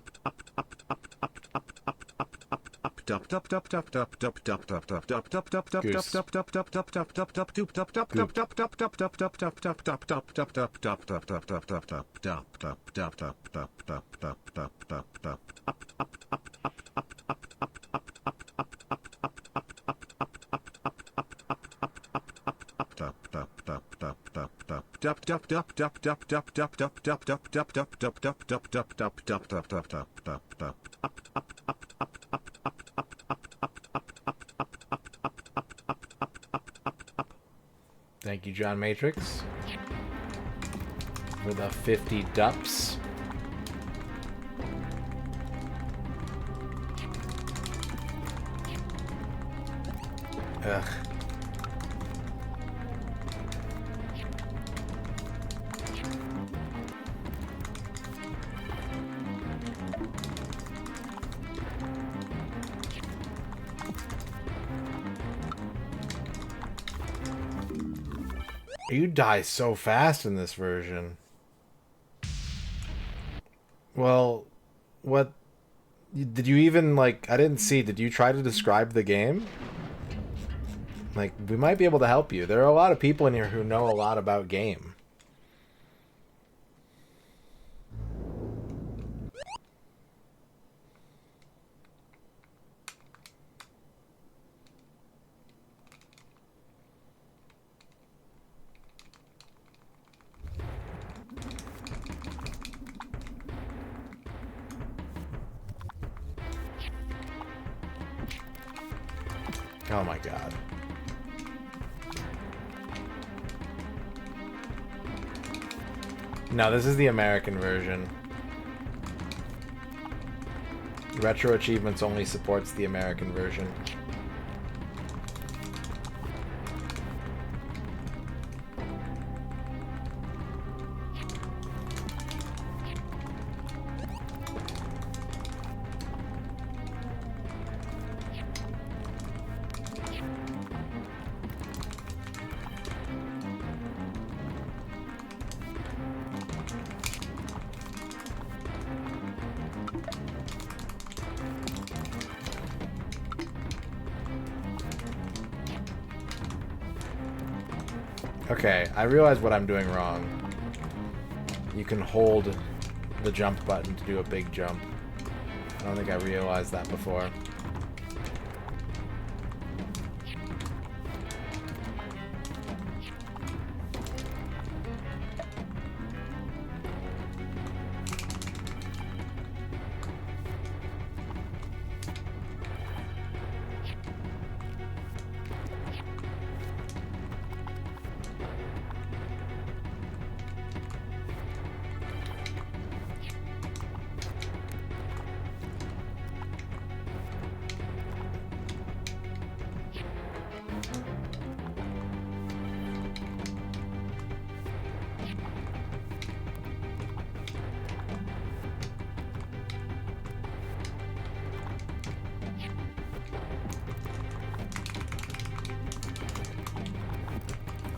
Thank you, John Matrix, for the 50 dups. Ugh. You die so fast in this version. Well, what did you even, like, I didn't see, did you try to describe the game? Like, we might be able to help you. There are a lot of people in here who know a lot about game. Oh my god. No, this is the American version. RetroAchievements only supports the American version. Okay, I realize what I'm doing wrong. You can hold the jump button to do a big jump. I don't think I realized that before.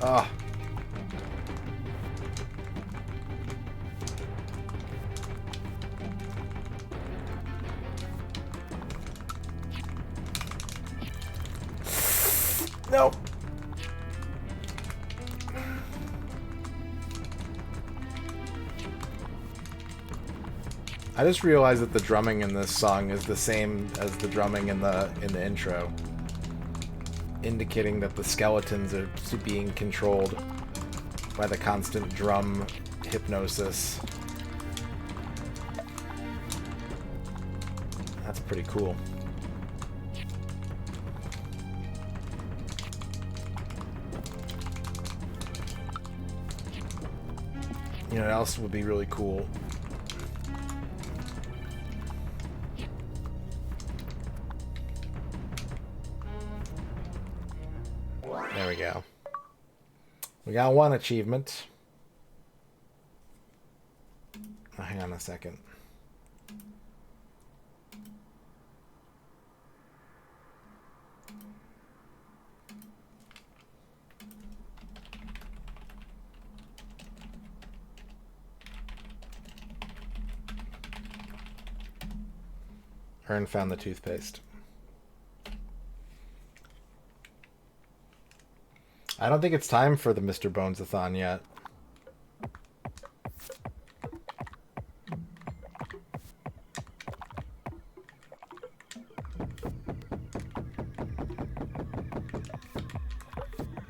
Ah. No. I just realized that the drumming in this song is the same as the drumming in the intro, indicating that the skeletons are being controlled by the constant drum hypnosis. That's pretty cool. You know what else would be really cool? There we go. We got one achievement. Oh, hang on a second. Ern found the toothpaste. I don't think it's time for the Mr. Bones-a-thon yet.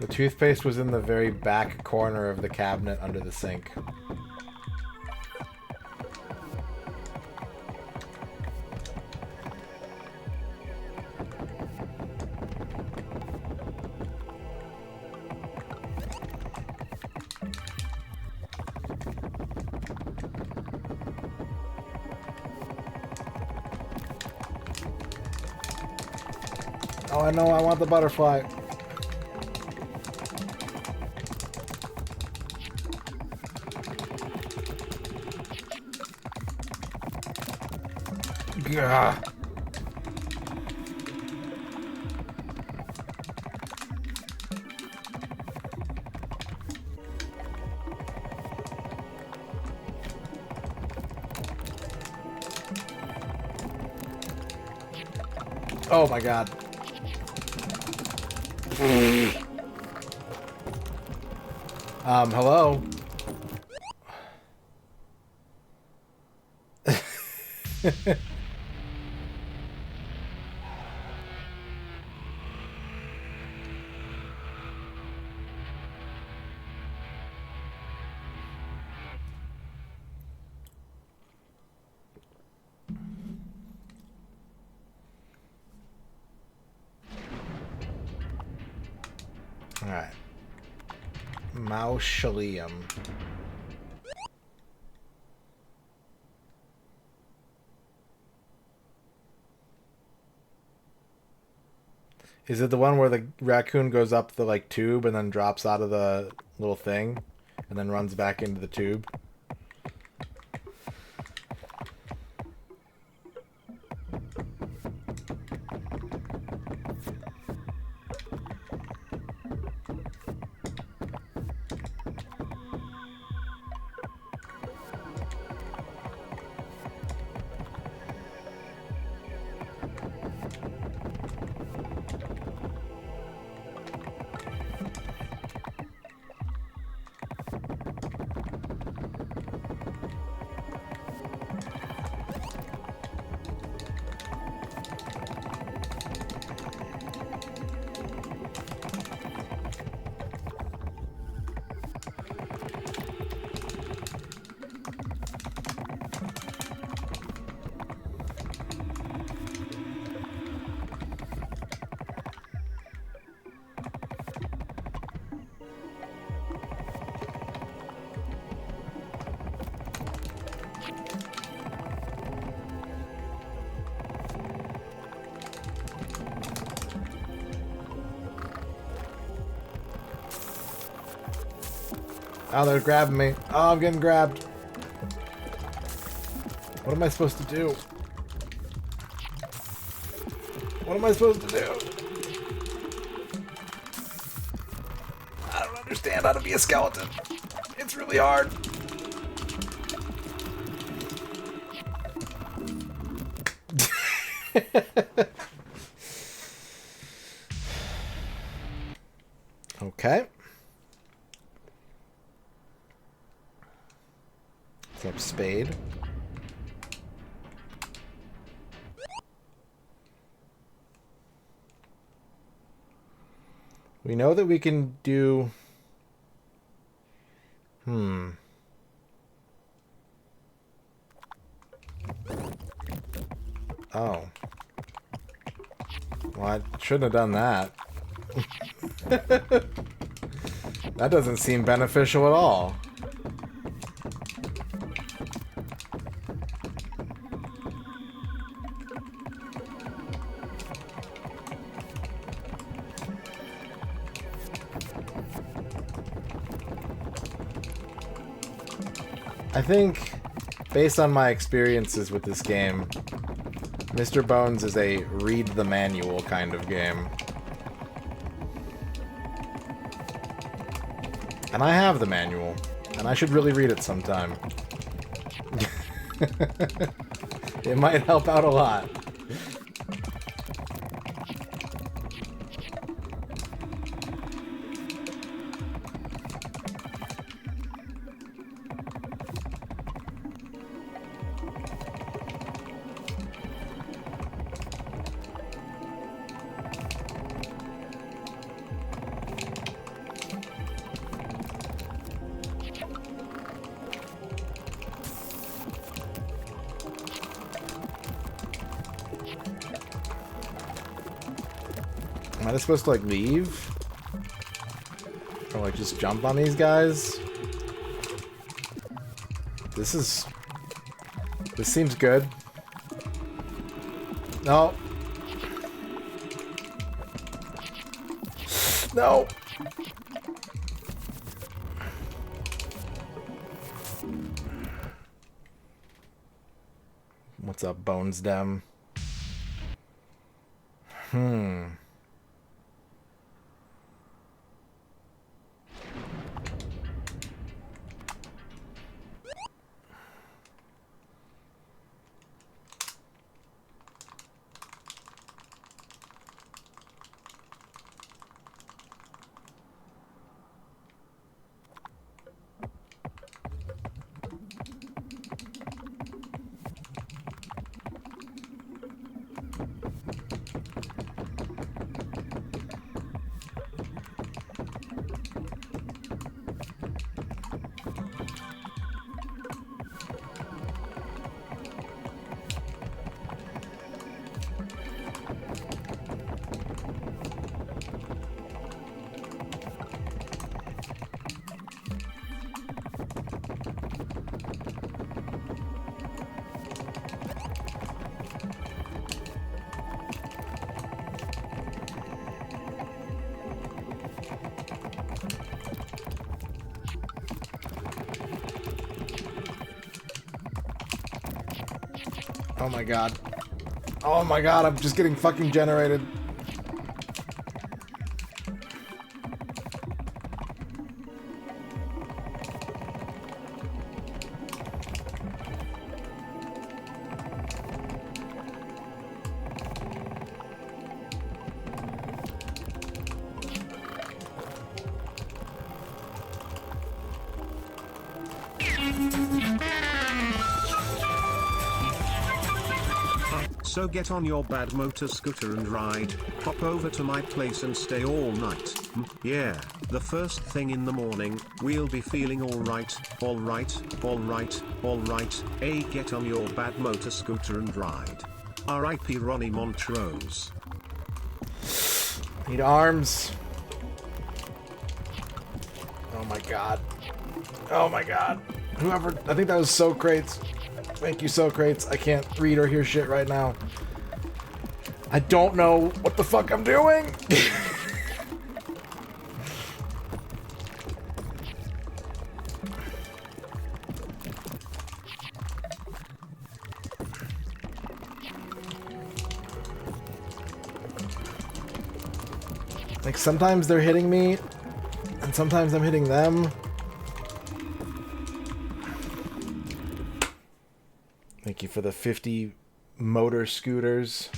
The toothpaste was in the very back corner of the cabinet under the sink. Oh, no, I want the butterfly. Gah. Oh my god. Hello? Alright. Mausoleum. Is it the one where the raccoon goes up the, like, tube and then drops out of the little thing and then runs back into the tube? Oh, they're grabbing me. Oh, I'm getting grabbed. What am I supposed to do? What am I supposed to do? I don't understand how to be a skeleton. It's really hard. Okay. Up spade. We know that we can do... Oh. Well, I shouldn't have done that. That doesn't seem beneficial at all. I think, based on my experiences with this game, Mr. Bones is a read the manual kind of game. And I have the manual, and I should really read it sometime. It might help out a lot. I supposed to, like, leave? Or, like, just jump on these guys? This seems good. No. No. What's up, Bones Dem? Oh my god. Oh my god, I'm just getting fucking generated. So get on your bad motor scooter and ride, pop over to my place and stay all night. Yeah, the first thing in the morning, we'll be feeling alright, alright, alright, alright. Hey, get on your bad motor scooter and ride. R.I.P. Ronnie Montrose. Need arms. Oh my god. Oh my god. Whoever, I think that was Socrates. Thank you, Socrates. I can't read or hear shit right now. I don't know what the fuck I'm doing. Like, sometimes they're hitting me, and sometimes I'm hitting them. Thank you for the 50 motor scooters.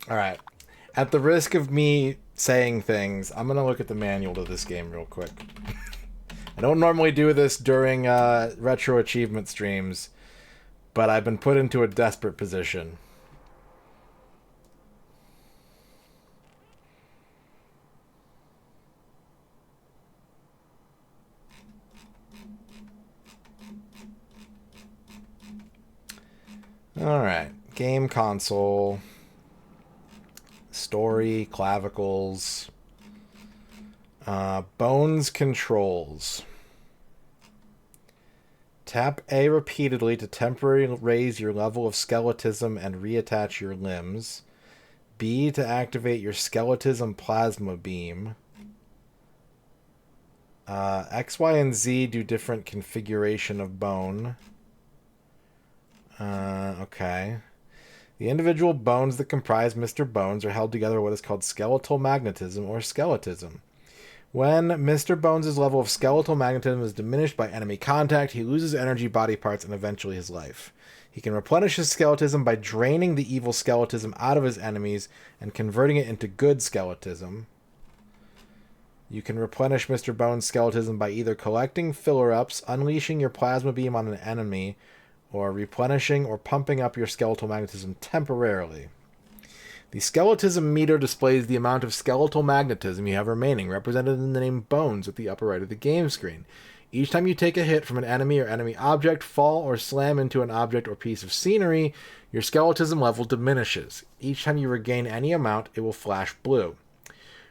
Alright. At the risk of me saying things, I'm going to look at the manual to this game real quick. I don't normally do this during retro achievement streams, but I've been put into a desperate position. Alright. Game console. Story, clavicles, bones controls. Tap A repeatedly to temporarily raise your level of skeletism and reattach your limbs. B to activate your skeletism plasma beam. X, Y, and Z do different configuration of bone. Okay. The individual bones that comprise Mr. Bones are held together by what is called skeletal magnetism or skeletism. When Mr. Bones' level of skeletal magnetism is diminished by enemy contact, he loses energy, body parts, and eventually his life. He can replenish his skeletism by draining the evil skeletism out of his enemies and converting it into good skeletism. You can replenish Mr. Bone's skeletism by either collecting filler-ups, unleashing your plasma beam on an enemy, or replenishing or pumping up your skeletal magnetism temporarily. The skeletism meter displays the amount of skeletal magnetism you have remaining, represented in the name Bones at the upper right of the game screen. Each time you take a hit from an enemy or enemy object, fall or slam into an object or piece of scenery, your skeletism level diminishes. Each time you regain any amount, it will flash blue.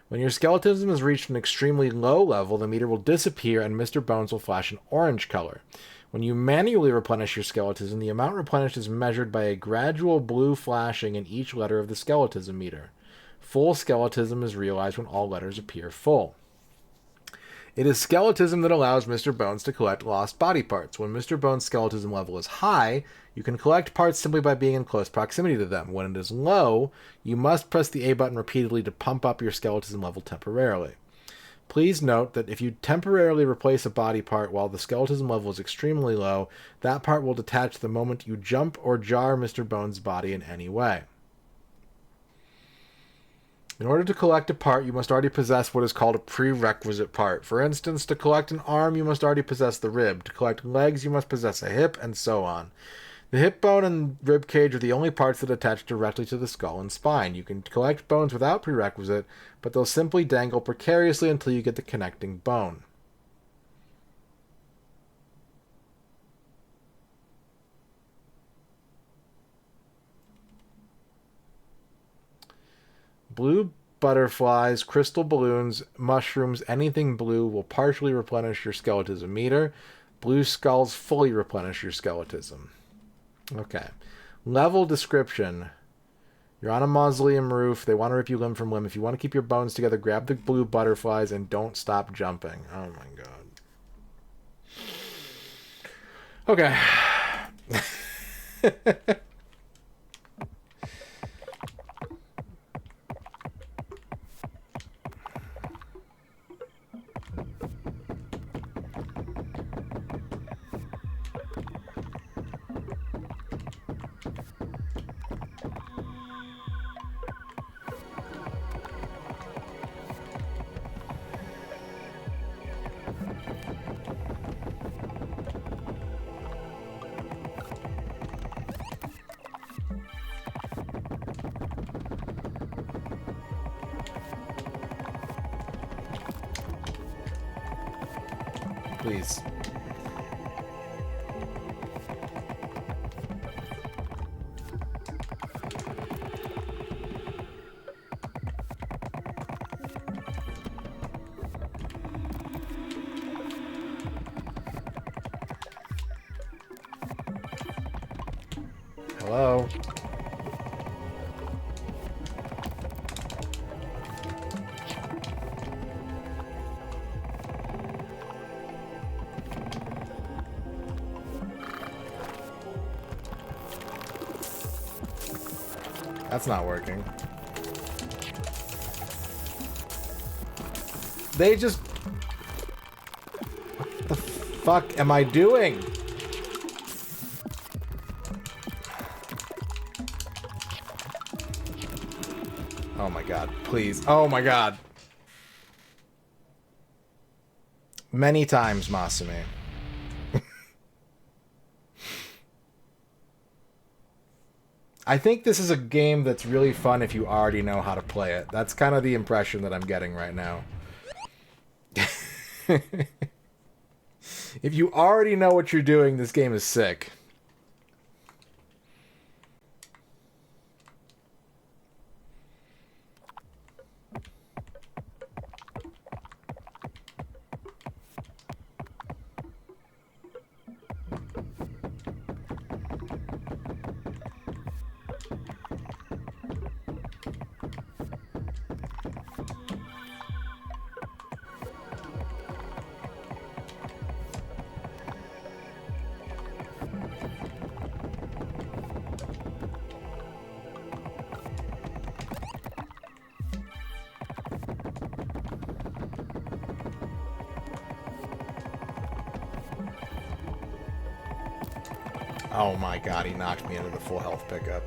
When your skeletism has reached an extremely low level, the meter will disappear and Mr. Bones will flash an orange color. When you manually replenish your skeletism, the amount replenished is measured by a gradual blue flashing in each letter of the skeletism meter. Full skeletism is realized when all letters appear full. It is skeletism that allows Mr. Bones to collect lost body parts. When Mr. Bones' skeletism level is high, you can collect parts simply by being in close proximity to them. When it is low, you must press the A button repeatedly to pump up your skeletism level temporarily. Please note that if you temporarily replace a body part while the skeletism level is extremely low, that part will detach the moment you jump or jar Mr. Bones' body in any way. In order to collect a part, you must already possess what is called a prerequisite part. For instance, to collect an arm, you must already possess the rib. To collect legs, you must possess a hip, and so on. The hip bone and rib cage are the only parts that attach directly to the skull and spine. You can collect bones without prerequisite, but they'll simply dangle precariously until you get the connecting bone. Blue butterflies, crystal balloons, mushrooms, anything blue will partially replenish your skeletism meter. Blue skulls fully replenish your skeletism. Okay. Level description. You're on a mausoleum roof. They want to rip you limb from limb. If you want to keep your bones together, grab the blue butterflies and don't stop jumping. Oh my god. Okay. Please. Hello? That's not working. They just... What the fuck am I doing? Oh my god, please. Oh my god. Many times, Masumi. I think this is a game that's really fun if you already know how to play it. That's kind of the impression that I'm getting right now. If you already know what you're doing, this game is sick. Oh my god, he knocked me into the full health pickup.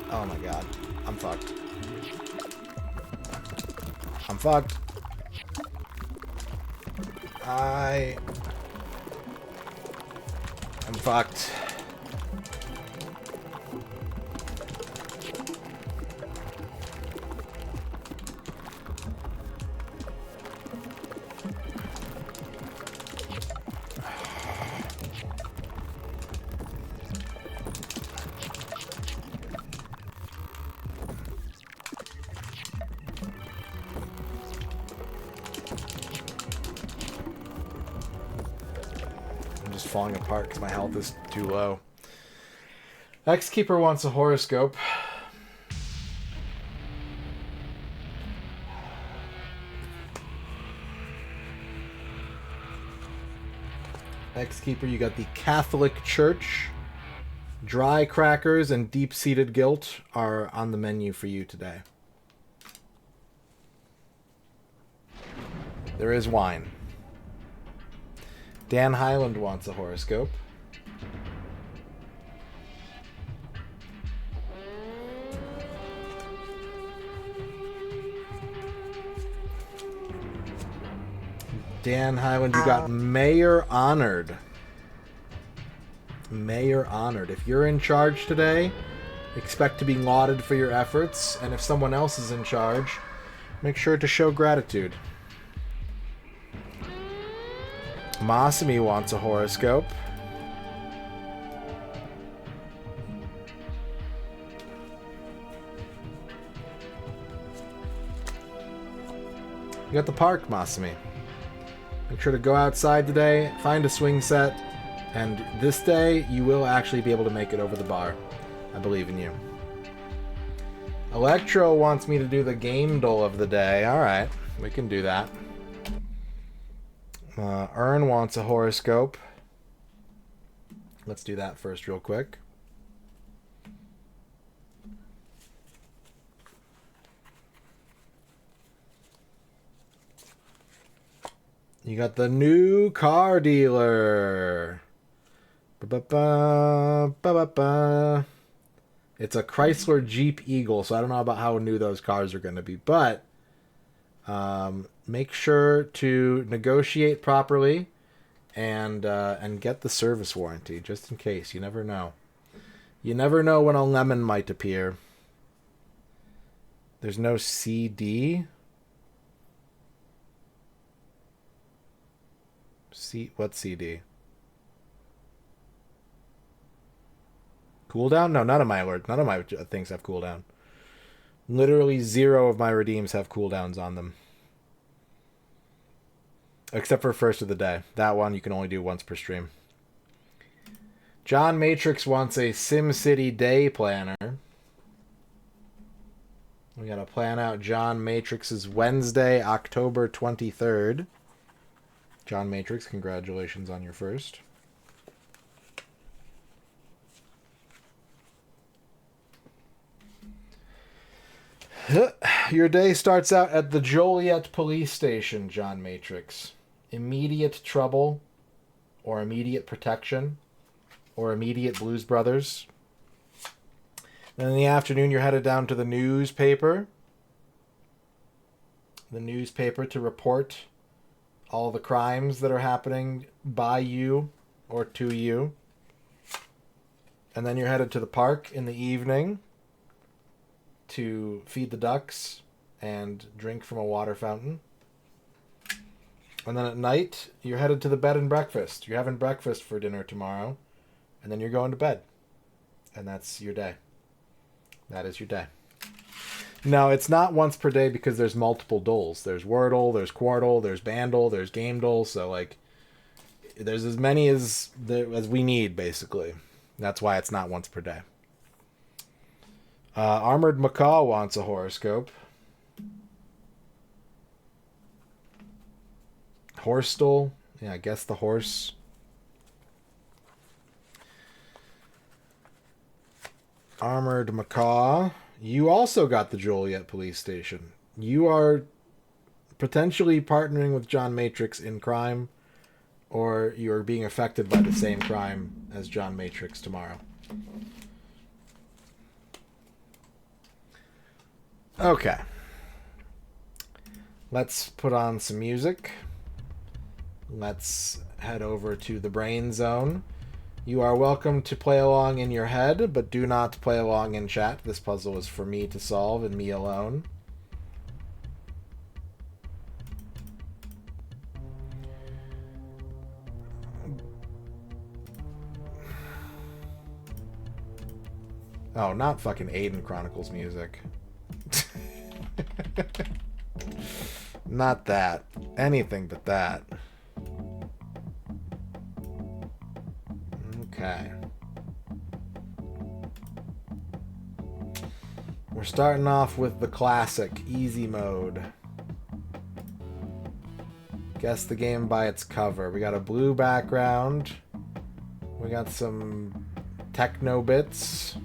Oh my god. I'm fucked. I'm fucked. I'm fucked. I'm just falling apart because my health is too low. X-Keeper wants a horoscope. X-Keeper, you got the Catholic Church. Dry crackers and deep-seated guilt are on the menu for you today. There is wine. Dan Highland wants a horoscope. Dan Highland, you got Mayor Honored. Mayor Honored. If you're in charge today, expect to be lauded for your efforts, and if someone else is in charge, make sure to show gratitude. Masami wants a horoscope. You got the park, Masami. Make sure to go outside today, find a swing set, and this day you will actually be able to make it over the bar. I believe in you. Electro wants me to do the game dole of the day. Alright, we can do that. Ern wants a horoscope. Let's do that first real quick. You got the new car dealer. Ba-ba-ba, ba-ba-ba. It's a Chrysler Jeep Eagle, so I don't know about how new those cars are going to be, but make sure to negotiate properly and get the service warranty, just in case. You never know. You never know when a lemon might appear. There's no CD. What CD? Cooldown? No, none of my things have cooldown. Literally 0 of my redeems have cooldowns on them. Except for first of the day. That one you can only do once per stream. John Matrix wants a SimCity day planner. We gotta plan out John Matrix's Wednesday, October 23rd. John Matrix, congratulations on your first. Your day starts out at the Joliet police station, John Matrix. Immediate trouble, or immediate protection, or immediate Blues Brothers. Then in the afternoon, you're headed down to the newspaper. The newspaper to report all the crimes that are happening by you or to you. And then you're headed to the park in the evening to feed the ducks and drink from a water fountain. And then at night, you're headed to the bed and breakfast. You're having breakfast for dinner tomorrow. And then you're going to bed. And that's your day. That is your day. No, it's not once per day because there's multiple doles. There's Wordle, there's Quartle, there's Bandle, there's Game Dole. So, like, there's as many as we need, basically. That's why it's not once per day. Armored Macaw wants a horoscope. Horstel. Yeah, I guess the horse. Armored Macaw. You also got the Joliet Police Station. You are potentially partnering with John Matrix in crime, or you're being affected by the same crime as John Matrix tomorrow. Okay. Let's put on some music. Let's head over to the Brain Zone. You are welcome to play along in your head, but do not play along in chat. This puzzle is for me to solve and me alone. Oh, not fucking Aiden Chronicles music. Not that. Anything but that. Okay. We're starting off with the classic, easy mode. Guess the game by its cover. We got a blue background. We got some techno bits.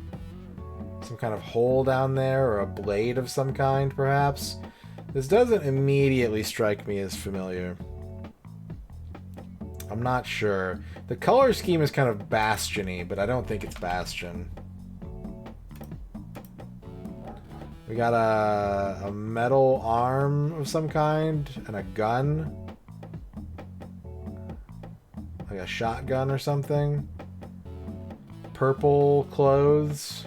Some kind of hole down there, or a blade of some kind, perhaps. This doesn't immediately strike me as familiar. I'm not sure. The color scheme is kind of Bastion-y, but I don't think it's Bastion. We got a metal arm of some kind and a gun. Like a shotgun or something. Purple clothes.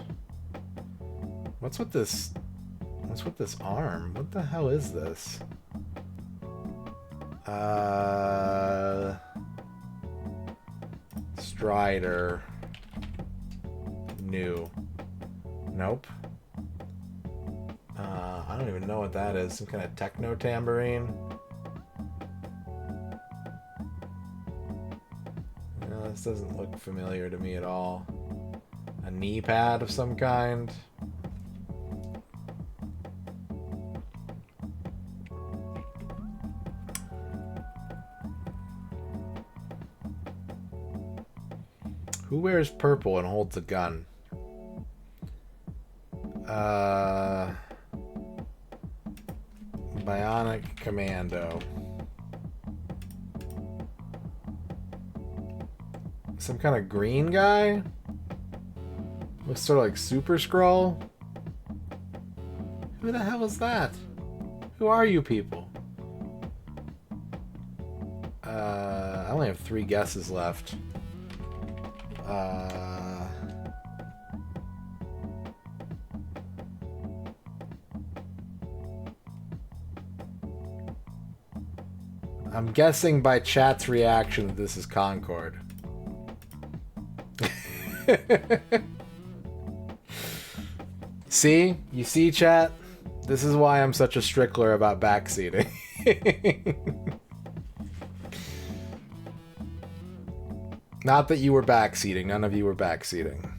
What's with this arm? What the hell is this? Strider. New. Nope. I don't even know what that is. Some kind of techno tambourine. No, this doesn't look familiar to me at all. A knee pad of some kind. Who wears purple and holds a gun? Bionic Commando. Some kind of green guy? Looks sort of like Super Skrull. Who the hell is that? Who are you people? I only have 3 guesses left. I'm guessing by chat's reaction that this is Concord. See? You see, chat? This is why I'm such a strickler about backseating. Not that you were backseating. None of you were backseating.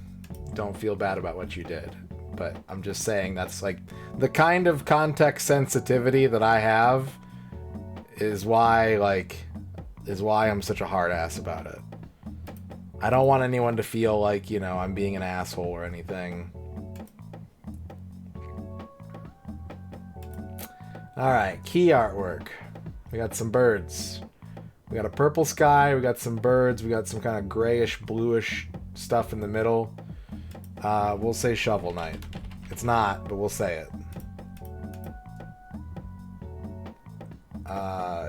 Don't feel bad about what you did. But I'm just saying that's like the kind of context sensitivity that I have is why I'm such a hard ass about it. I don't want anyone to feel like, you know, I'm being an asshole or anything. Alright, key artwork. We got some birds. We got a purple sky, we got some birds, we got some kind of grayish, bluish stuff in the middle. We'll say Shovel Knight. It's not, but we'll say it.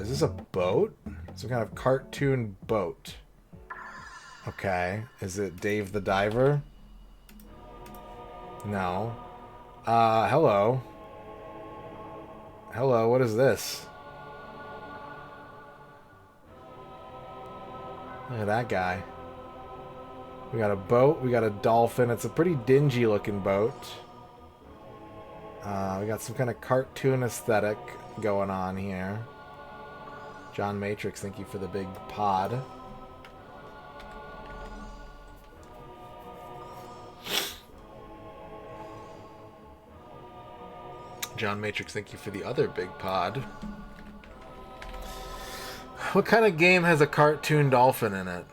Is this a boat? Some kind of cartoon boat. Okay. Is it Dave the Diver? No. Hello. Hello, what is this? Look at that guy. We got a boat. We got a dolphin. It's a pretty dingy looking boat. We got some kind of cartoon aesthetic going on here. John Matrix, thank you for the big pod. John Matrix, thank you for the other big pod. What kind of game has a cartoon dolphin in it?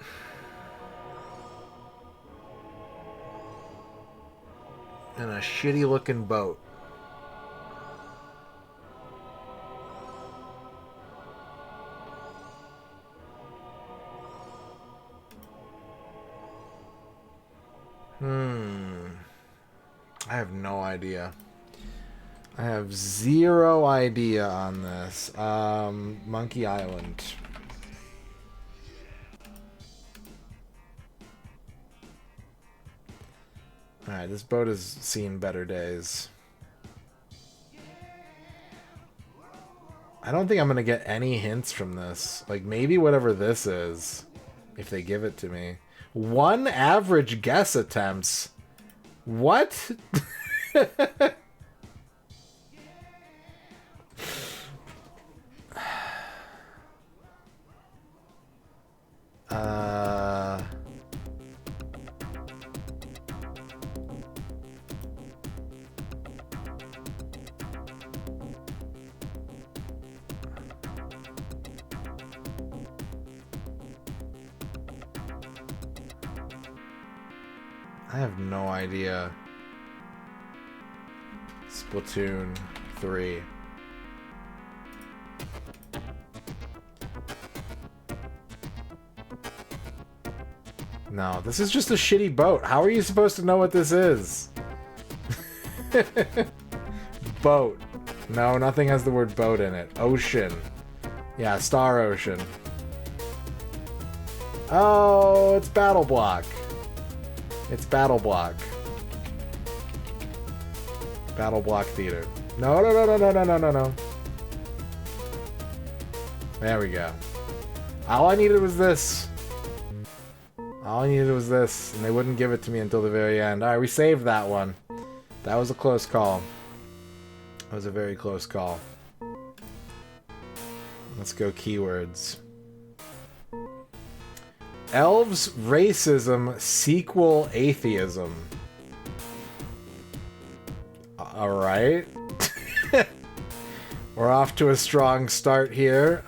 And a shitty looking boat. I have no idea. I have zero idea on this. Monkey Island. Alright, this boat has seen better days. I don't think I'm going to get any hints from this. Like, maybe whatever this is, if they give it to me. 1 average guess attempts. What? I have no idea. Splatoon 3. No, this is just a shitty boat. How are you supposed to know what this is? Boat. No, nothing has the word boat in it. Ocean. Yeah, Star Ocean. Oh, it's Battle Block. It's Battle Block. Battle Block Theater. No, no, no, no, no, no, no, no, no. There we go. All I needed was this. All I needed was this, and they wouldn't give it to me until the very end. Alright, we saved that one. That was a close call. That was a very close call. Let's go keywords. Elves, racism, sequel, atheism. Alright. We're off to a strong start here.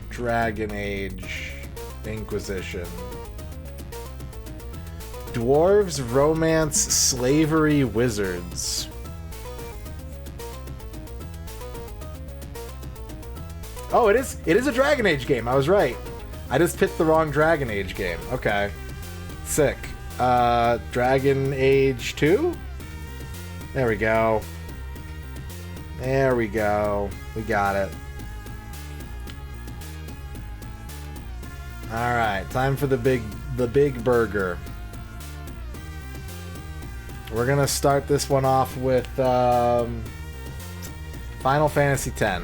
Dragon Age, Inquisition. Dwarves, romance, slavery, wizards. Oh, it is a Dragon Age game. I was right. I just picked the wrong Dragon Age game. Okay. Sick. Dragon Age 2? There we go. There we go. We got it. Alright, time for the big burger. We're gonna start this one off with Final Fantasy X.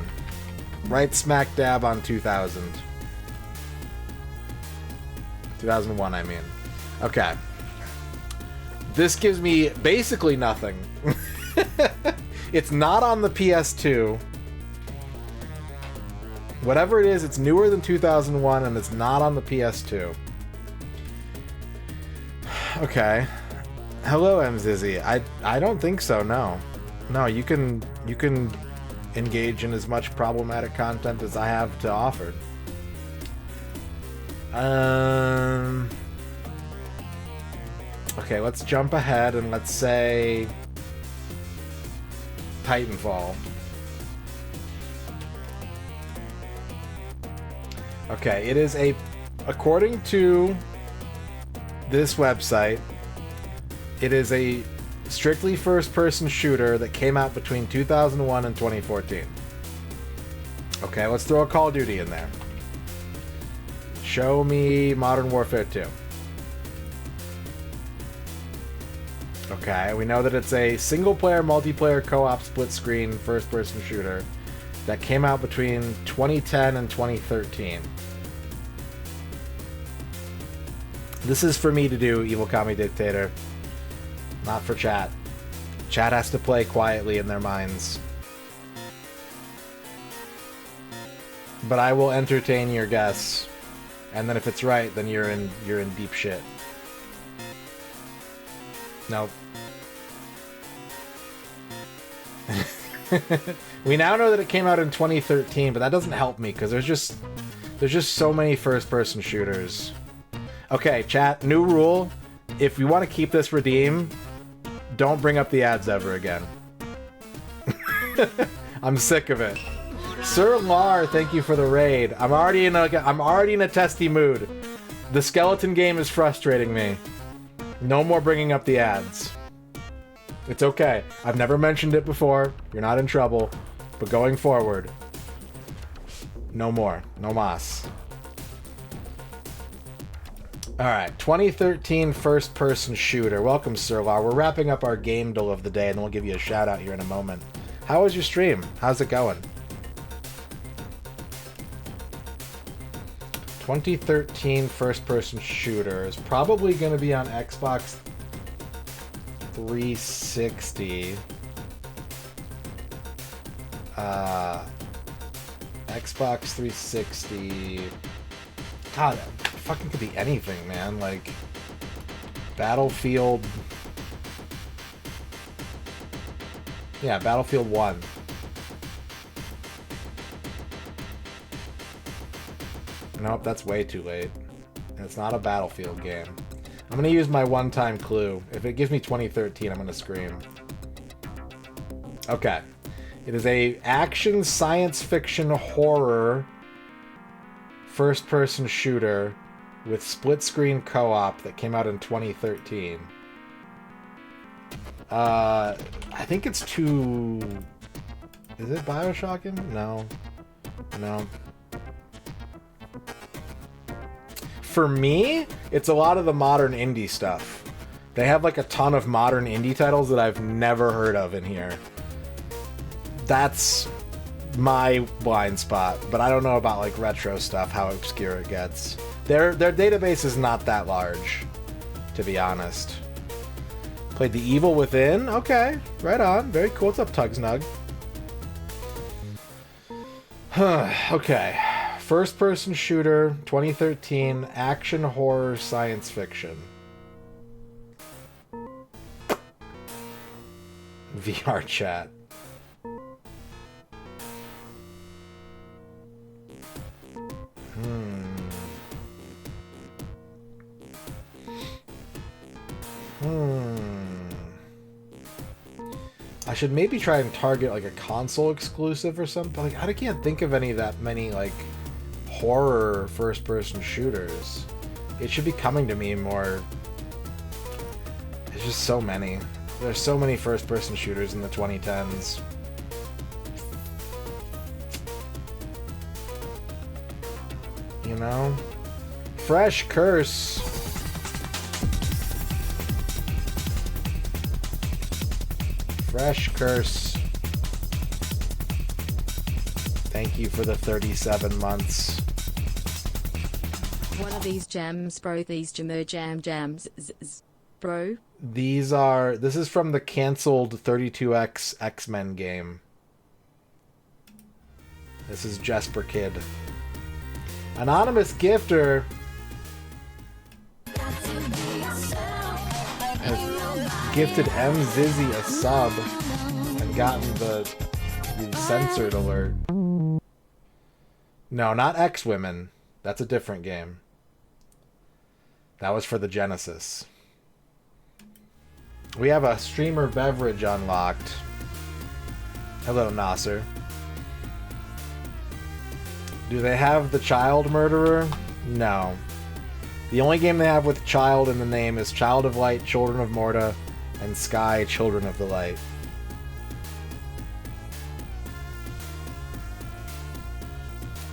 Right smack dab on 2000. 2001, I mean. Okay. This gives me basically nothing. It's not on the PS2. Whatever it is, it's newer than 2001, and it's not on the PS2. Okay. Hello, Mzizzy. I don't think so, no. No, you can engage in as much problematic content as I have to offer. Okay, let's jump ahead and let's say Titanfall. Okay, it is according to this website, it is a strictly first-person shooter that came out between 2001 and 2014. Okay, let's throw a Call of Duty in there. Show me Modern Warfare 2. Okay, we know that it's a single-player, multiplayer, co-op, split-screen, first-person shooter that came out between 2010 and 2013. This is for me to do, Evil Kami Dictator. Not for chat. Chat has to play quietly in their minds. But I will entertain your guess. And then if it's right, then you're in deep shit. Nope. We now know that it came out in 2013, but that doesn't help me because there's just so many first-person shooters. Okay, chat, new rule. If you want to keep this redeem, don't bring up the ads ever again. I'm sick of it. Sir Lar, thank you for the raid. I'm already in a testy mood. The skeleton game is frustrating me. No more bringing up the ads. It's okay. I've never mentioned it before. You're not in trouble. But going forward, no more. No mas. Alright, 2013 first-person shooter. Welcome, Sir Lar. We're wrapping up our game duel of the day, and then we'll give you a shout-out here in a moment. How was your stream? How's it going? 2013 first-person shooter is probably going to be on Xbox 360. Xbox 360. God, it fucking could be anything, man. Like Battlefield. Yeah, Battlefield 1. Nope, that's way too late. It's not a Battlefield game. I'm gonna use my one-time clue. If it gives me 2013, I'm gonna scream. Okay. It is a action science fiction horror first-person shooter with split-screen co-op that came out in 2013. I think it's too... Is it Bioshocking? No. No. For me, it's a lot of the modern indie stuff. They have like a ton of modern indie titles that I've never heard of in here. That's my blind spot, but I don't know about like retro stuff, how obscure it gets. Their database is not that large, to be honest. Played The Evil Within? Okay, right on. Very cool. What's up, Tugsnug? Okay. First-person shooter, 2013, action, horror, science fiction. VR chat. I should maybe try and target like a console exclusive or something. Like, I can't think of any that many like horror first-person shooters. It should be coming to me more. There's just so many. There's so many first-person shooters in the 2010s. You know? Fresh Curse. Fresh Curse. Thank you for the 37 months. What are these jams, bro? These jams, bro? This is from the canceled 32X X-Men game. This is Jesper Kid. Anonymous Gifter has gifted M. Zizzy a sub and gotten the censored alert. No, not X-Women. That's a different game. That was for the Genesis. We have a streamer beverage unlocked. Hello, Nasser. Do they have the Child Murderer? No. The only game they have with Child in the name is Child of Light, Children of Morta, and Sky, Children of the Light.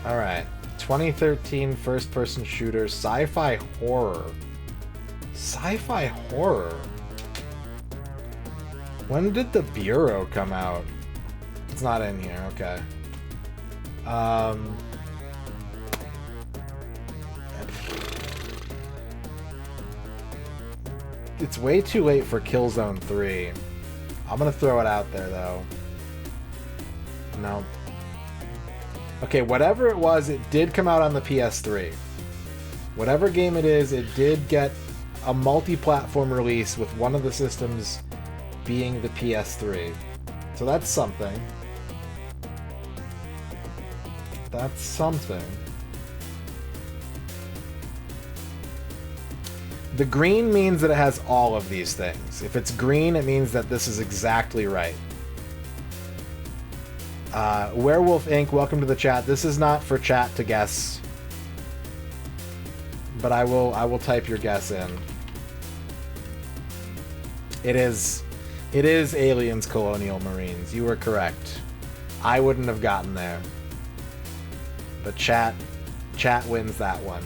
Alright. 2013 first-person shooter, sci-fi horror. Sci-fi horror? When did the Bureau come out? It's not in here, okay. It's way too late for Killzone 3. I'm gonna throw it out there, though. No. Okay, whatever it was, it did come out on the PS3. Whatever game it is, it did get a multi-platform release with one of the systems being the PS3. So that's something. That's something. The green means that it has all of these things. If it's green, it means that this is exactly right. Werewolf Inc., welcome to the chat. This is not for chat to guess, but I will type your guess in. It is Aliens Colonial Marines. You were correct. I wouldn't have gotten there. But chat wins that one.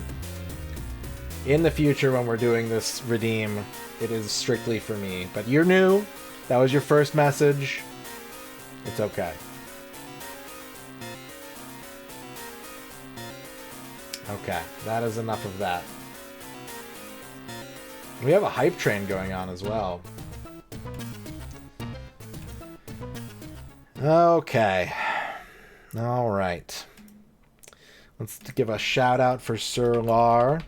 In the future, when we're doing this redeem, it is strictly for me. But you're new. That was your first message. It's okay. Okay, that is enough of that. We have a hype train going on as well. Okay. All right. Let's give a shout out for Sir Lar.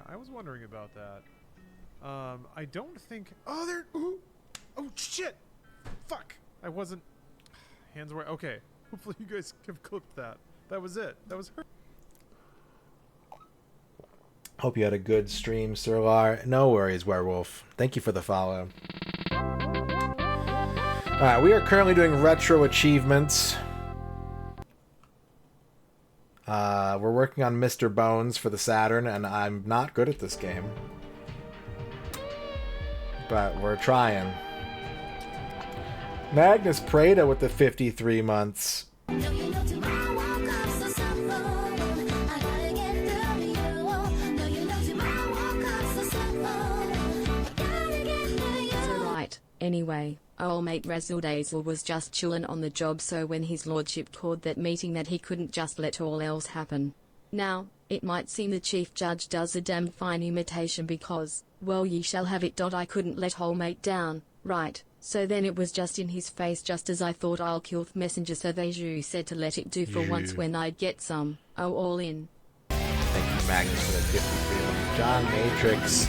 I was wondering about that. I don't think... Oh, there... Ooh. Oh, shit! Fuck! I wasn't... Hands away. Okay. Hopefully you guys have clipped that. That was it. That was her. Hope you had a good stream, Sir Lar. No worries, Werewolf. Thank you for the follow. Alright, we are currently doing retro achievements. We're working on Mr. Bones for the Saturn, and I'm not good at this game. But we're trying. Magnus Prada with the 53 months. Anyway, old mate Razzle Dazzle was just chillin' on the job, so when his lordship called that meeting that he couldn't just let all else happen. Now, it might seem the chief judge does a damned fine imitation because, well, ye shall have it. I couldn't let old mate down, right? So then it was just in his face, just as I thought I'll kill the messenger, so they said to let it do for once when I'd get some. Oh, all in. Thank you, Magnus, for the 53. John Matrix.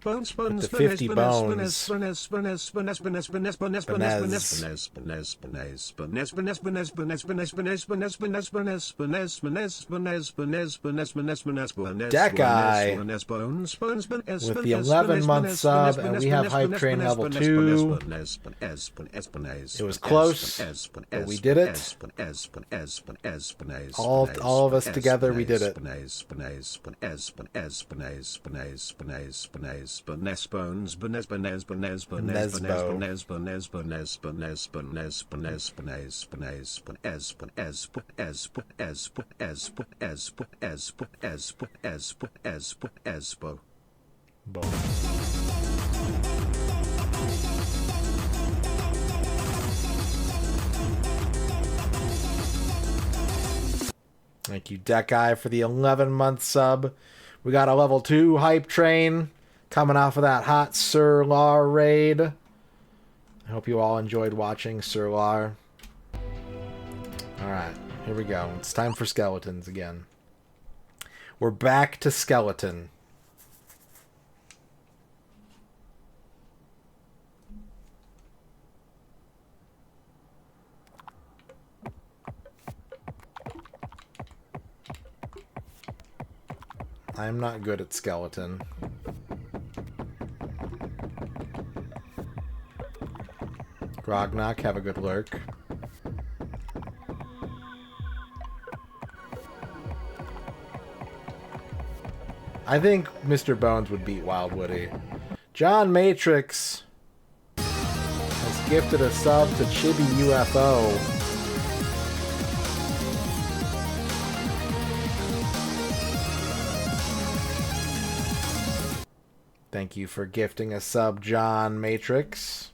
Bones, with the 50 bones. Deckeye with the 11-month sub, and we have Hype Train level 2. It was close, but we did it. All of us together, we did it. Bones, bones, bones, bones, bones, bones, bones, bones, bones, bones, bones, bones, bones, bones, bones, bones, Thank you, Deckeye, for the 11-month sub. We got a level 2 Hype Train coming off of that hot Sir Lar raid. I hope you all enjoyed watching Sir Lar. Alright, here we go. It's time for skeletons again. We're back to skeleton. I'm not good at skeleton. Grognock, have a good lurk. I think Mr. Bones would beat Wild Woody. John Matrix has gifted a sub to Chibi UFO. Thank you for gifting a sub, John Matrix.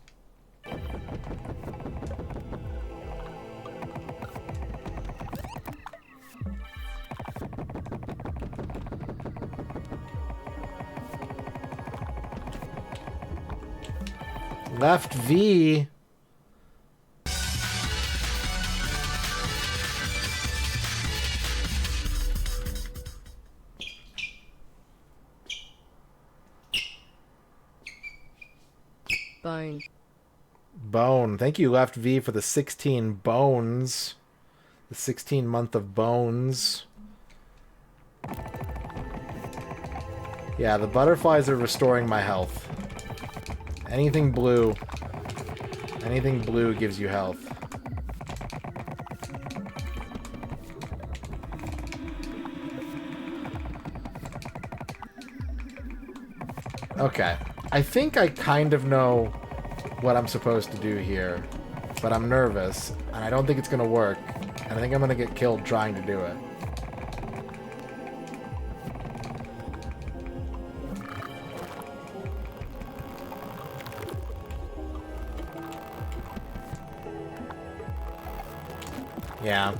Left V. Bone. Bone. Thank you, Left V, for the 16 bones. The 16 month of bones. Yeah, the butterflies are restoring my health. Anything blue gives you health. Okay. I think I kind of know what I'm supposed to do here, but I'm nervous, and I don't think it's gonna work, and I think I'm gonna get killed trying to do it. Yeah.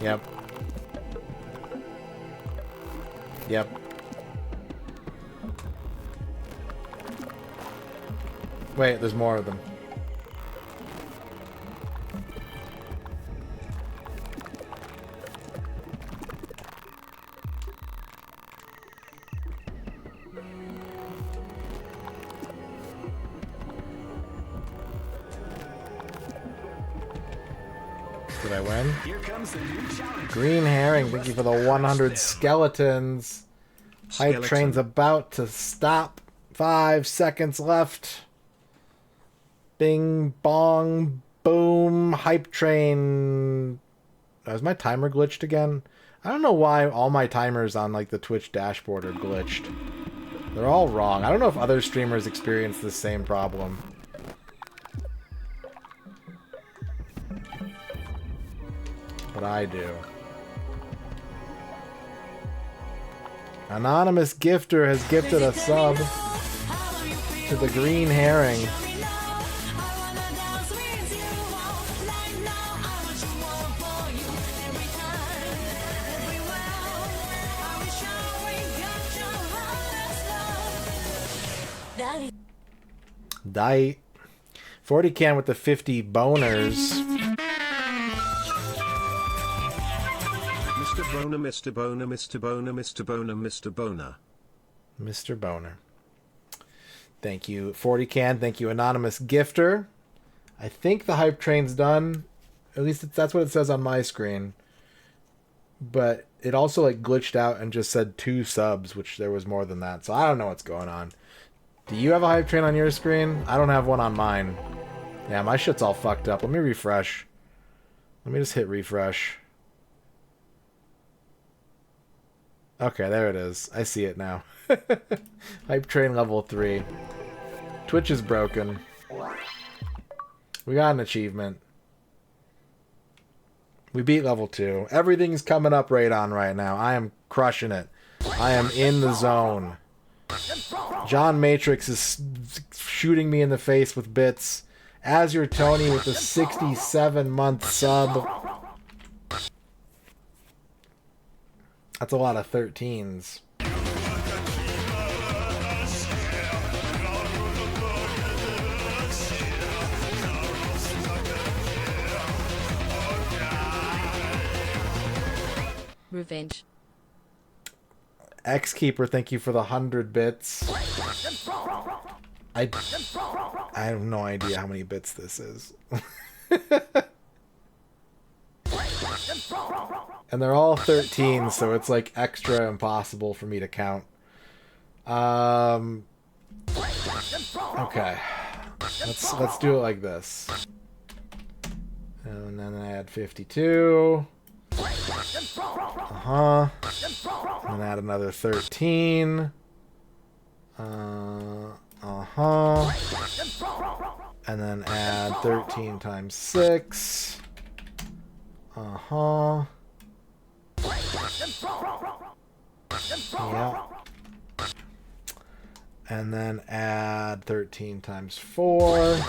Yep. Yep. Wait, there's more of them. Did I win? Here comes the new challenge. Green herring, thank you for the 100 skeletons. Hype Skeleton. train's about to stop. 5 seconds left. Bing, bong, boom. Hype train. Oh, is my timer glitched again? I don't know why all my timers on like the Twitch dashboard are glitched. They're all wrong. I don't know if other streamers experience the same problem. But I do. Anonymous Gifter has gifted a sub to the Green Herring. Die. 40 can with the 50 boners. Mr. Boner, Mr. Boner, Mr. Boner, Mr. Boner, Mr. Boner. Mr. Boner. Thank you, 40 can. Thank you, Anonymous Gifter. I think the hype train's done. At least that's what it says on my screen. But it also like glitched out and just said 2 subs, which there was more than that. So I don't know what's going on. Do you have a hype train on your screen? I don't have one on mine. Yeah, my shit's all fucked up. Let me refresh. Let me just hit refresh. Okay, there it is. I see it now. Hype train level 3. Twitch is broken. We got an achievement. We beat level 2. Everything's coming up right on right now. I am crushing it. I am in the zone. John Matrix is shooting me in the face with bits. As your Tony with the 67-month sub. That's a lot of 13s. Revenge. X-Keeper, thank you for the 100 bits. I have no idea how many bits this is. And they're all 13, so it's like extra impossible for me to count. Okay. Let's do it like this. And then add 52. And then add another 13. And then add 13 times 6. Yeah. And then add 13 times 4.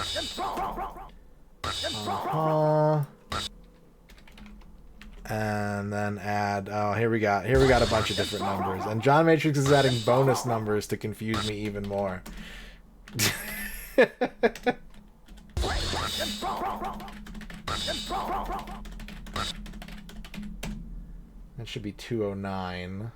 And then add, oh, here we got a bunch of different numbers. And John Matrix is adding bonus numbers to confuse me even more. That should be 209.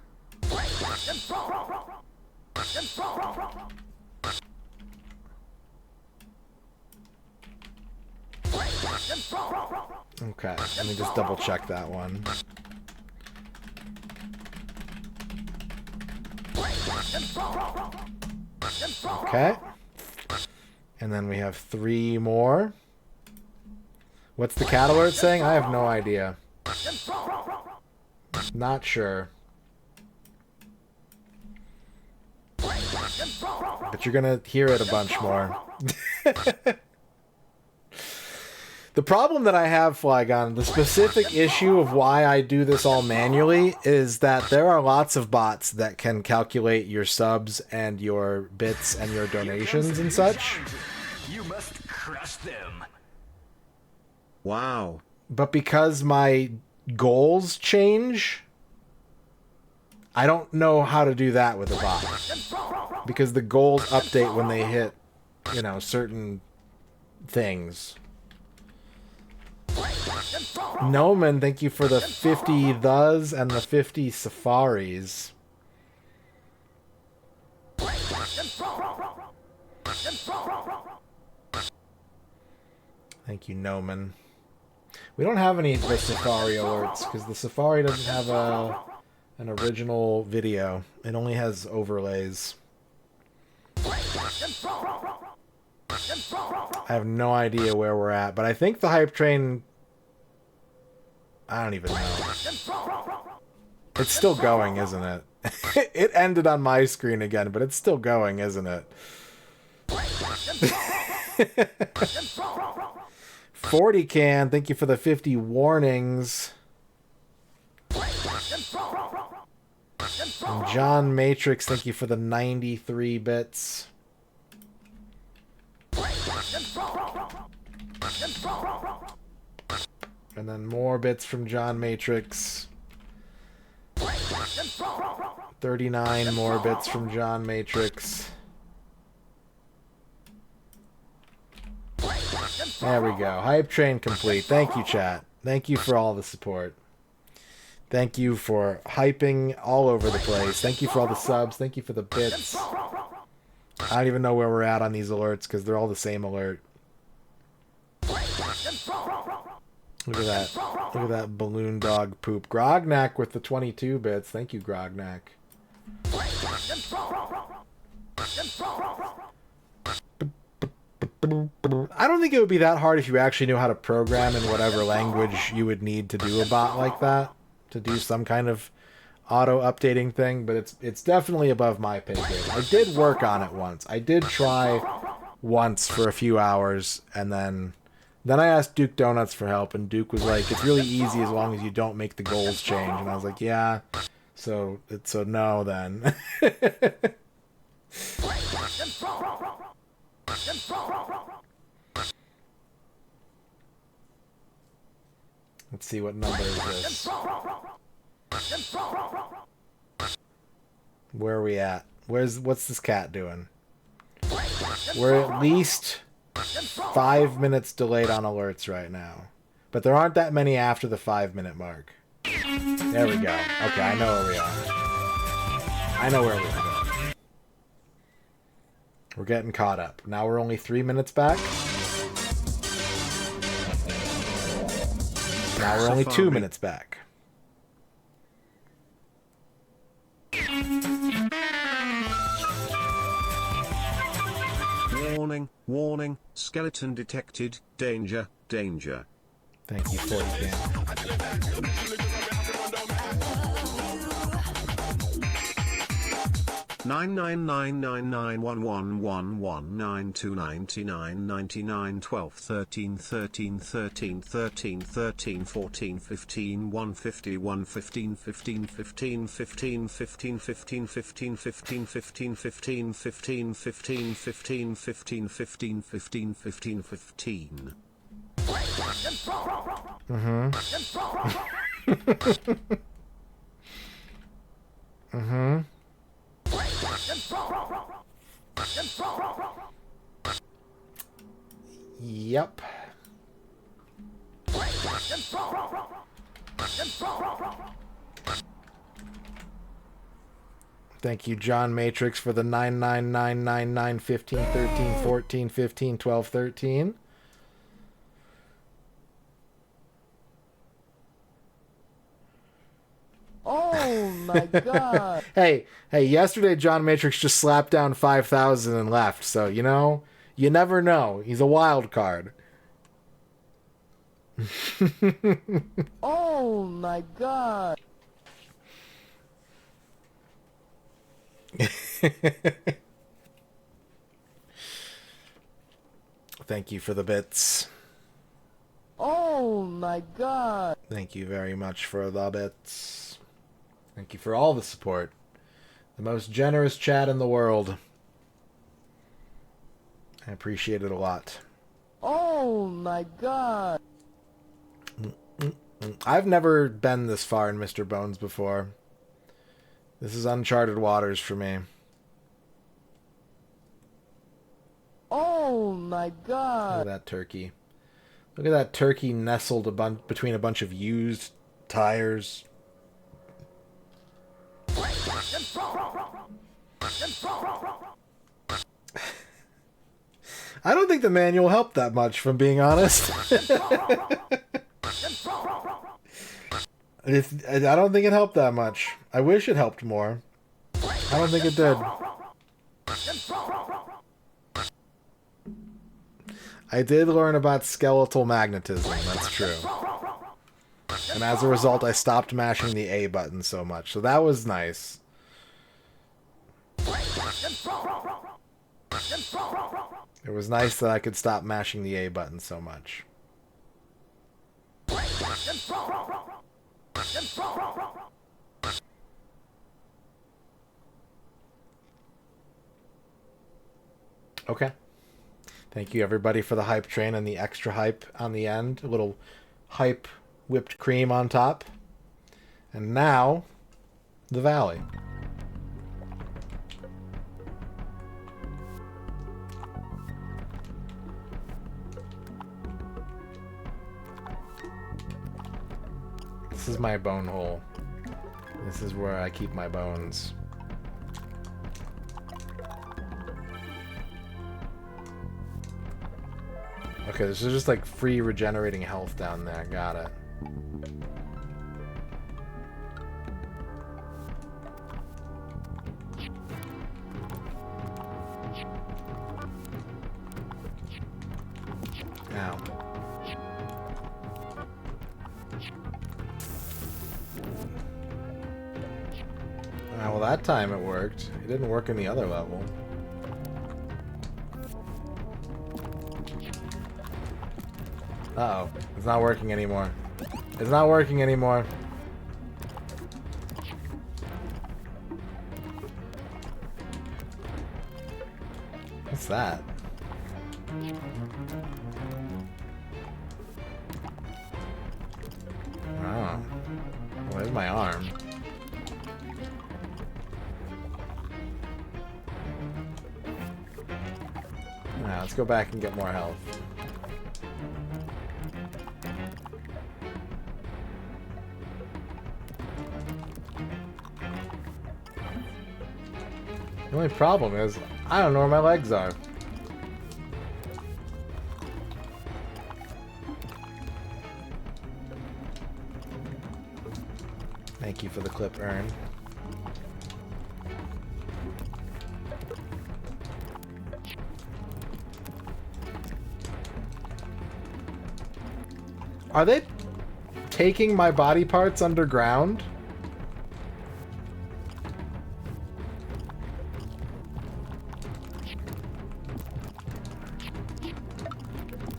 Okay, let me just double check that one. Okay. And then we have 3 more. What's the cat alert saying? I have no idea. Not sure. But you're gonna hear it a bunch more. The problem that I have, Flygon, the specific issue of why I do this all manually is that there are lots of bots that can calculate your subs and your bits and your donations and such. You must crush them. Wow. But because my goals change, I don't know how to do that with a bot. Because the goals update when they hit, you know, certain things. Noman, thank you for the 50 thus and the 50 safaris. Thank you, Noman. We don't have any of the safari alerts because the safari doesn't have an original video. It only has overlays. I have no idea where we're at, but I think the hype train... I don't even know. It's still going, isn't it? It ended on my screen again, but it's still going, isn't it? 40 can, thank you for the 50 warnings. And John Matrix, thank you for the 93 bits. And then more bits from John Matrix. 39 more bits from John Matrix. There we go. Hype train complete. Thank you, chat. Thank you for all the support. Thank you for hyping all over the place. Thank you for all the subs. Thank you for the bits. I don't even know where we're at on these alerts because they're all the same alert. Look at that. Look at that balloon dog poop. Grognak with the 22 bits. Thank you, Grognak. I don't think it would be that hard if you actually knew how to program in whatever language you would need to do a bot like that. To do some kind of auto-updating thing, but it's definitely above my pay grade. I did work on it once. I did try once for a few hours, and then I asked Duke Donuts for help, and Duke was like, it's really easy as long as you don't make the goals change. And I was like, yeah, so no then. Let's see, what number is this? Where are we at? What's this cat doing? We're at least 5 minutes delayed on alerts right now. But there aren't that many after the 5-minute mark. There we go. Okay, I know where we are. I know where we are. We're getting caught up. Now we're only 3 minutes back. Now we're only 2 minutes back. Warning, warning, skeleton detected, danger, danger. Thank you, 40 Cam. Nine nine nine nine nine 11111929999 12 13 13 13 13 13 14 15 150 115 15 15 15 15 15 15 15 15 15 15 15 15 15 15 15 15 15. Mm-hmm. Mm-hmm. Yep. Thank you, John Matrix, for the 99999 15 13 14 15 12 13. Oh my god. Hey, yesterday John Matrix just slapped down 5,000 and left, so, you know, you never know. He's a wild card. Oh my god. Thank you for the bits. Oh my god. Thank you very much for the bits. Thank you for all the support. The most generous chat in the world. I appreciate it a lot. Oh my god. I've never been this far in Mr. Bones before. This is uncharted waters for me. Oh my Look god. at that turkey. Look at that turkey nestled between a bunch of used tires. I don't think the manual helped that much, if I'm being honest. I don't think it helped that much. I wish it helped more. I don't think it did. I did learn about skeletal magnetism, that's true. And as a result, I stopped mashing the A button so much. So that was nice. It was nice that I could stop mashing the A button so much. Okay. Thank you everybody for the hype train and the extra hype on the end. A little hype whipped cream on top. And now, the valley. This is my bone hole. This is where I keep my bones. Okay, this is just like free regenerating health down there. Got it. Ow. Ah, well, that time it worked. It didn't work in the other level. Uh-oh. It's not working anymore. It's not working anymore. What's that? Oh. Well, there's my arm. Now, let's go back and get more health. The only problem is, I don't know where my legs are. Thank you for the clip, Ern. Are they taking my body parts underground?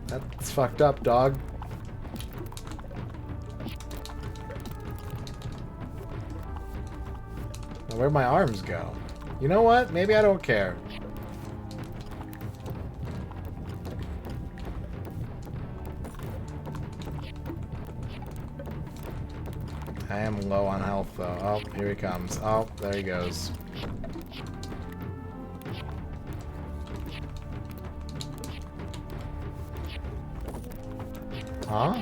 That's fucked up, dog. Now, where'd my arms go? You know what? Maybe I don't care. I am low on health, though. Oh, here he comes. Oh, there he goes. Huh?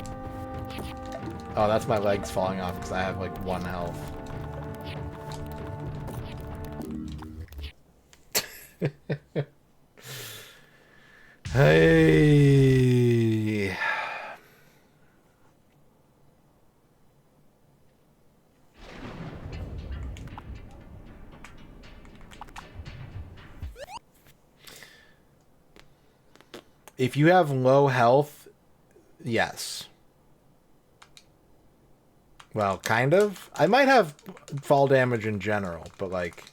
Oh, that's my legs falling off because I have, like, 1 health. Hey. If you have low health, yes. Well, kind of. I might have fall damage in general, but like,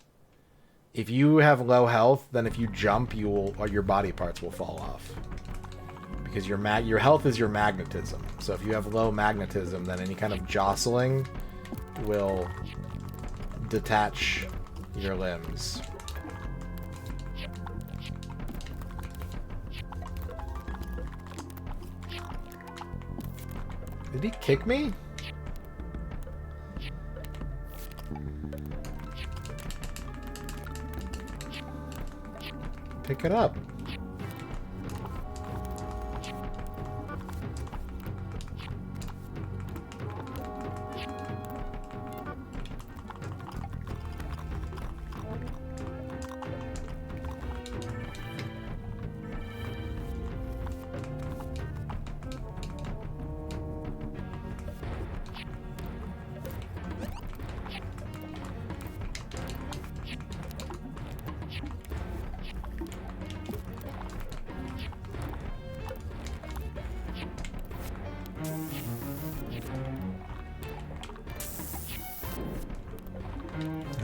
if you have low health, then if you jump, you will, or your body parts will fall off. Because your health is your magnetism. So if you have low magnetism, then any kind of jostling will detach your limbs. Did he kick me? Pick it up.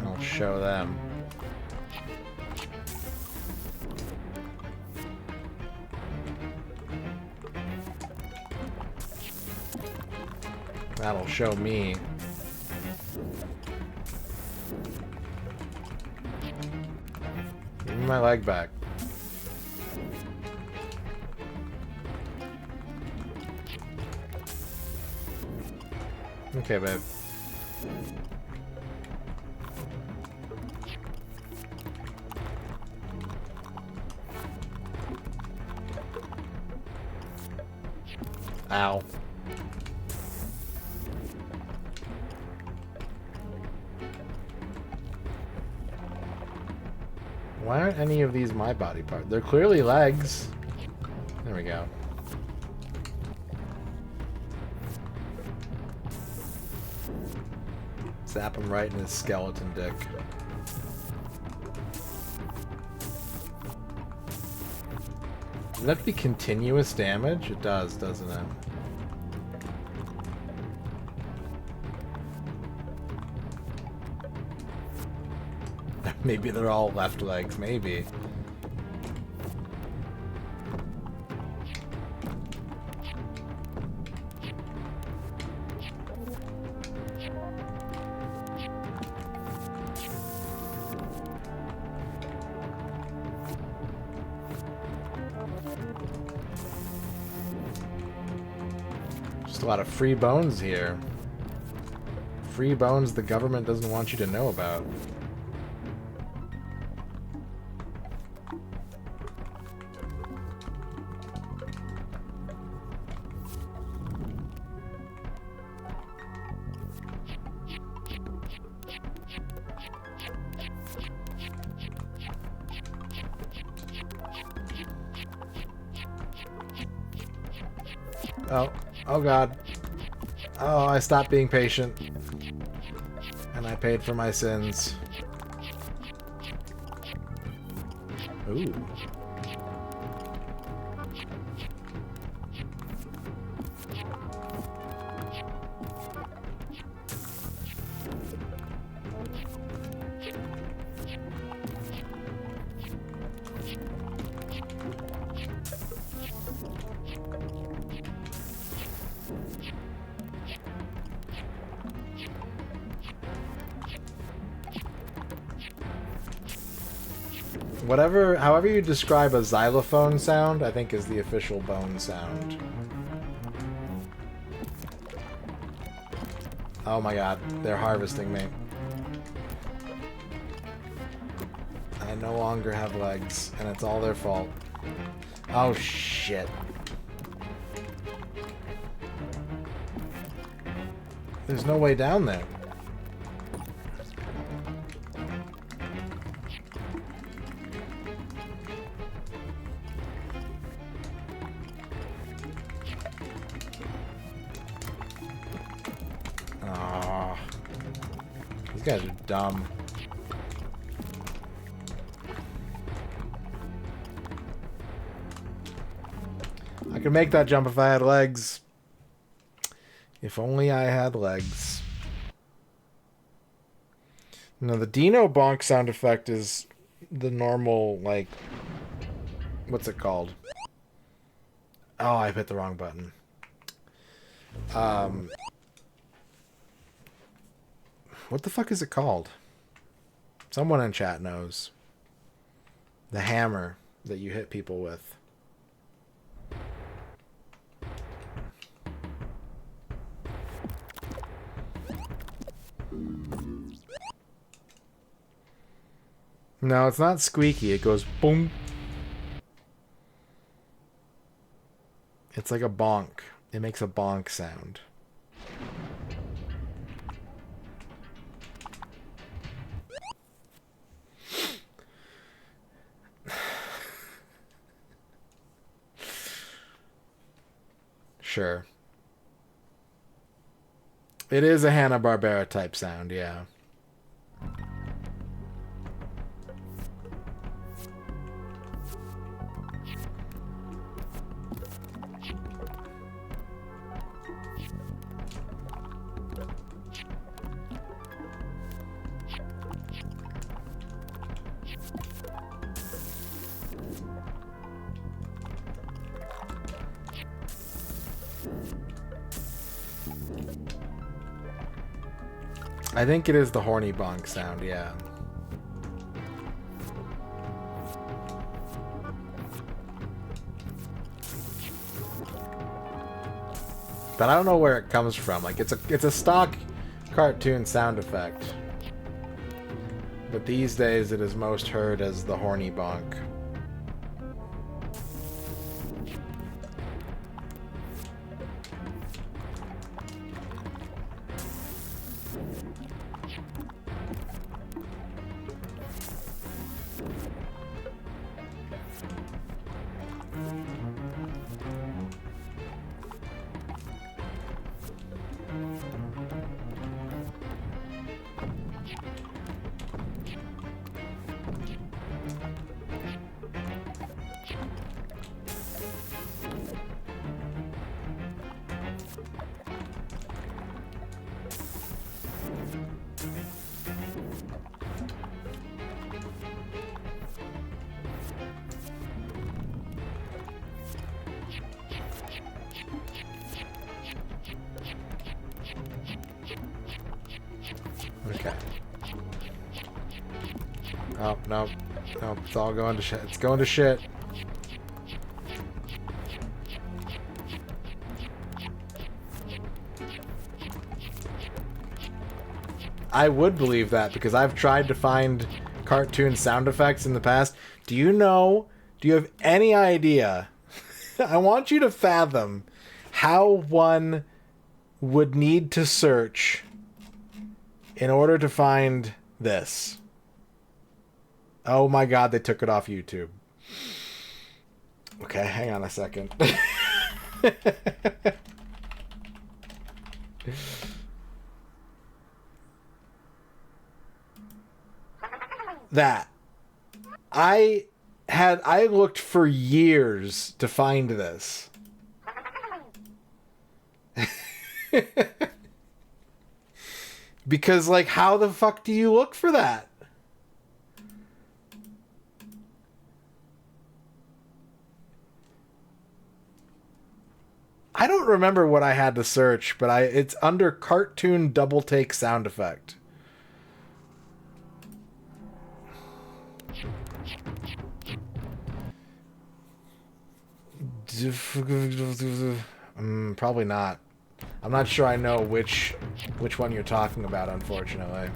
I'll show them. That'll show me. Give me my leg back. Okay, babe. Ow. Why aren't any of these my body part? They're clearly legs. There we go. Zap him right in his skeleton dick. Does that have to be continuous damage? It does, doesn't it? Maybe they're all left legs, maybe. Just a lot of free bones here. Free bones the government doesn't want you to know about. Oh, oh god. Oh, I stopped being patient. And I paid for my sins. Ooh. Whatever, however you describe a xylophone sound, I think is the official bone sound. Oh my god, they're harvesting me. I no longer have legs, and it's all their fault. Oh shit. There's no way down there. Ah, these guys are dumb. I could make that jump if I had legs. If only I had legs. No, the Dino bonk sound effect is the normal, like... What's it called? Oh, I hit the wrong button. What the fuck is it called? Someone in chat knows. The hammer that you hit people with. No, it's not squeaky. It goes boom. It's like a bonk. It makes a bonk sound. Sure. It is a Hanna-Barbera type sound, yeah. I think it is the horny bonk sound, yeah. But I don't know where it comes from. Like it's a stock cartoon sound effect. But these days it is most heard as the horny bonk. Okay. Oh, no. No, it's all going to shit. It's going to shit. I would believe that because I've tried to find cartoon sound effects in the past. Do you have any idea? I want you to fathom how one would need to search in order to find this. Oh my god, they took it off YouTube. Okay, hang on a second. That. I looked for years to find this. Because, like, how the fuck do you look for that? I don't remember what I had to search, but it's under cartoon double take sound effect. Probably not. I'm not sure I know which one you're talking about, unfortunately.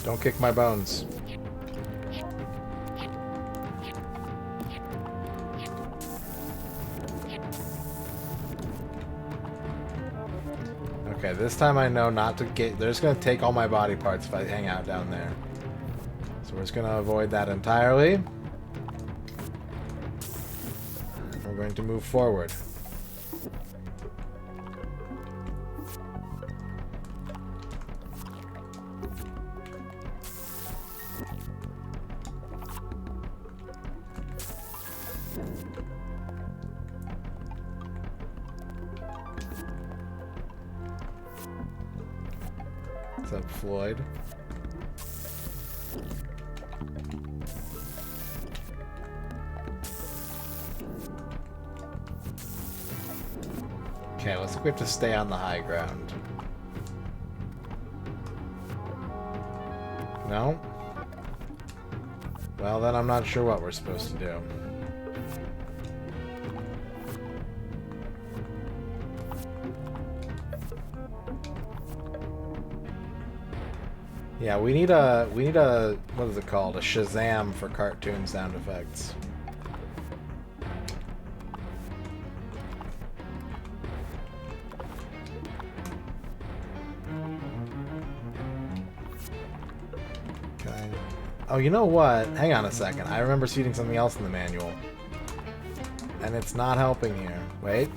Don't kick my bones. Okay, this time I know not to get... They're just going to take all my body parts if I hang out down there. So we're just going to avoid that entirely. We're going to move forward. What's up, Floyd? Okay, looks like we have to stay on the high ground. No? Well, then I'm not sure what we're supposed to do. Yeah, we need a, what is it called? A Shazam for cartoon sound effects. Okay. Oh, you know what? Hang on a second. I remember seeing something else in the manual. And it's not helping here. Wait.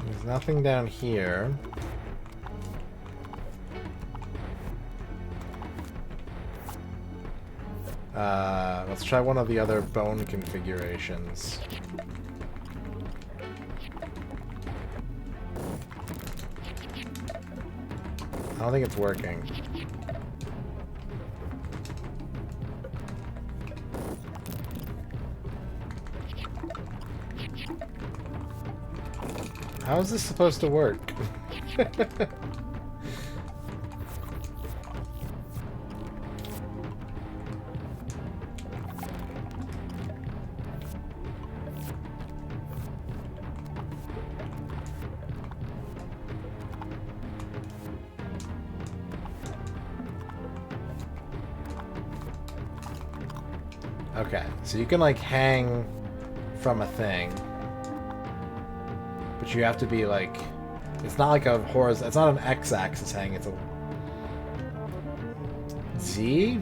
There's nothing down here. Let's try one of the other bone configurations. I don't think it's working. How is this supposed to work? Okay, so you can like hang from a thing. But you have to be like, it's not like a horizontal, it's not an x-axis hang, it's a Z?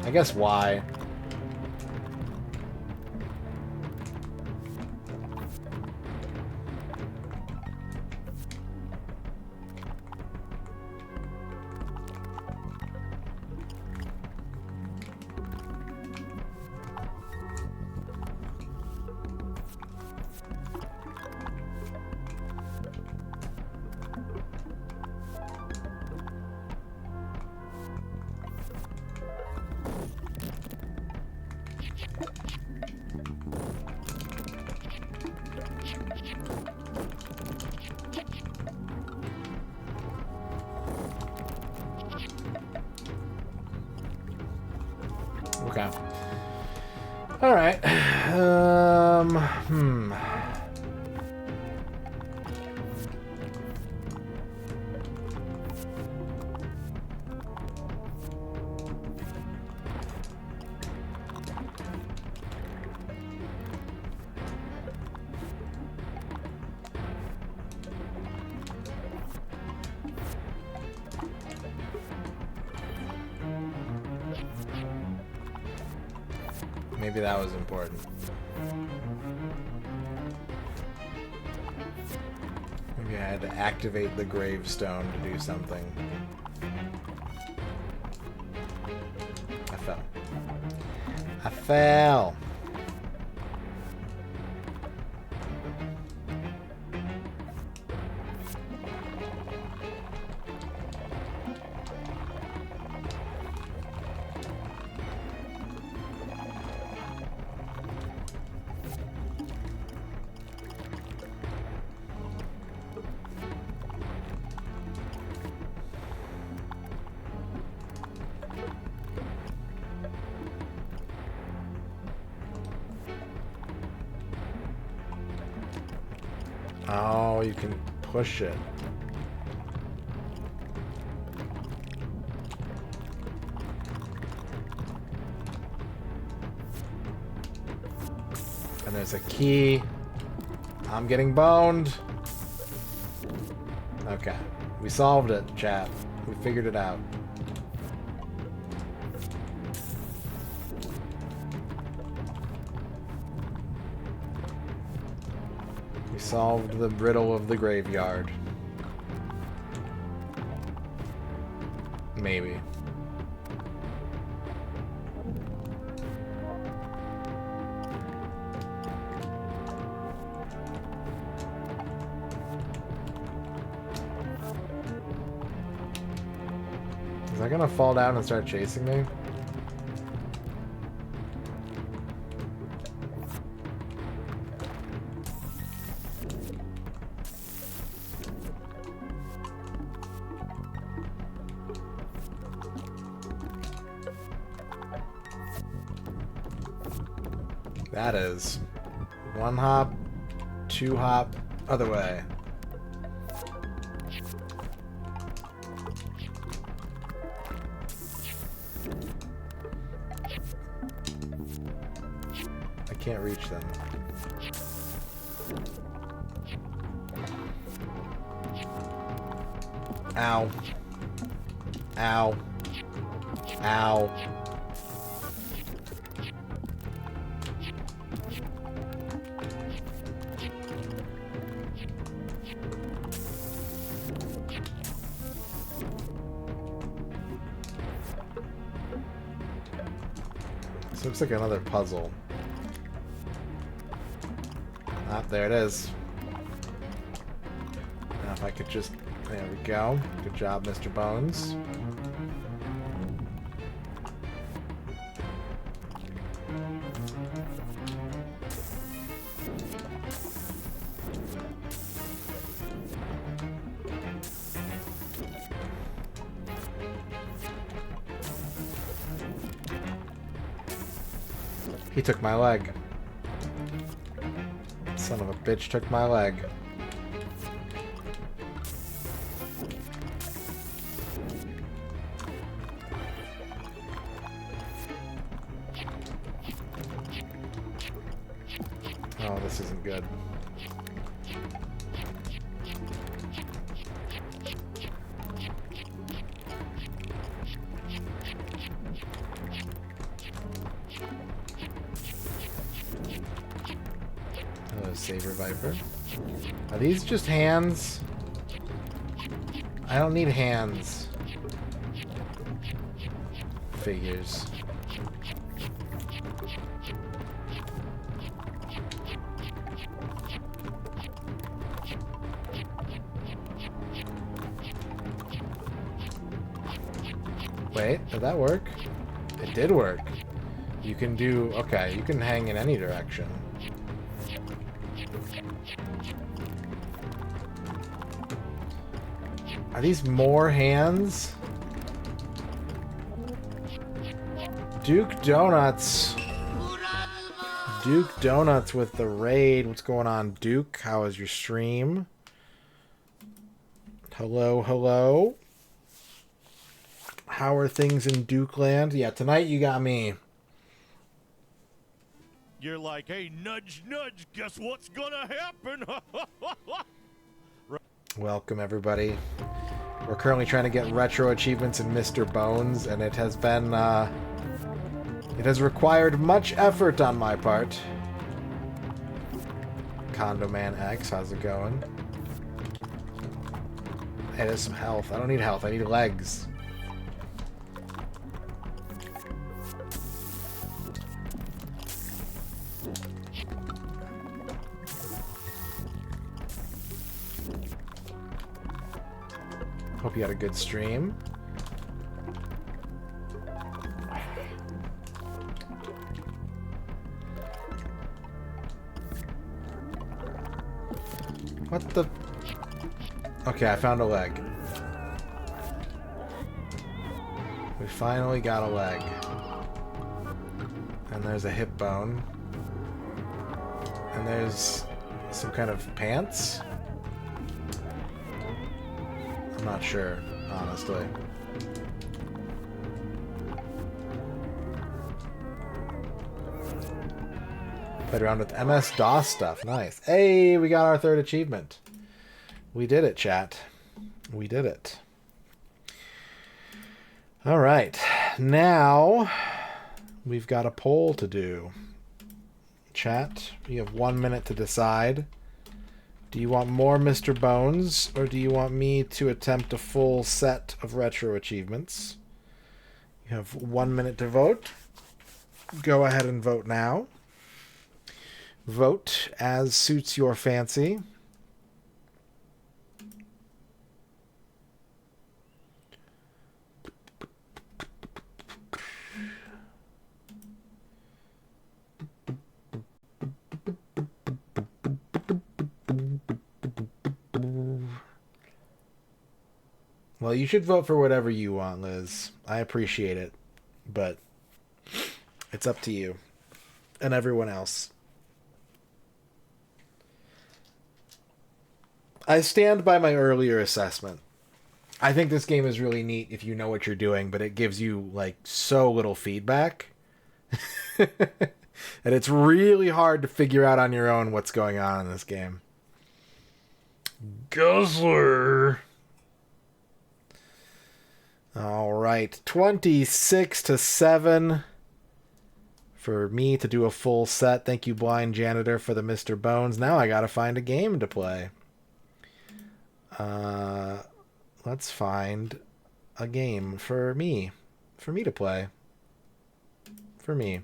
I guess Y. Okay. All right. Maybe that was important. Maybe I had to activate the gravestone to do something. I fell. I fell! Oh, you can push it. And there's a key. I'm getting boned. Okay. We solved it, chat. We figured it out. Solved the riddle of the graveyard. Maybe. Is that gonna fall down and start chasing me? That is 1 hop, 2 hop, other way. I can't reach them. Ow. Ow. Ow. This looks like another puzzle. Ah, there it is. Now if I could just... There we go. Good job, Mr. Bones. He took my leg. Son of a bitch took my leg. Oh, this isn't good. Hello, Saber Viper. Are these just hands? I don't need hands. Figures. Wait, did that work? It did work. You can do... Okay, you can hang in any direction. Are these more hands? Duke Donuts. Duke Donuts with the raid. What's going on, Duke? How is your stream? Hello, hello. How are things in Duke Land? Yeah, tonight you got me. You're like, hey, nudge, nudge, guess what's gonna happen? Welcome, everybody. We're currently trying to get retro achievements in Mr. Bones, and it has been It has required much effort on my part. Condo Man X, how's it going? Hey, there's some health. I don't need health, I need legs. Hope you had a good stream. What the... Okay, I found a leg. We finally got a leg. And there's a hip bone. And there's some kind of pants? I'm not sure, honestly. Played around with MS-DOS stuff. Nice. Hey, we got our third achievement. We did it, chat. We did it. All right. Now, we've got a poll to do. Chat, you have 1 minute to decide. Do you want more Mr. Bones, or do you want me to attempt a full set of retro achievements? You have 1 minute to vote. Go ahead and vote now. Vote as suits your fancy. Well, you should vote for whatever you want, Liz. I appreciate it, but it's up to you and everyone else. I stand by my earlier assessment. I think this game is really neat if you know what you're doing, but it gives you, like, so little feedback. And it's really hard to figure out on your own what's going on in this game. Guzzler! All right, 26-7 for me to do a full set. Thank you, Blind Janitor, for the Mr. Bones. Now I gotta find a game to play. Let's find a game for me to play. For me.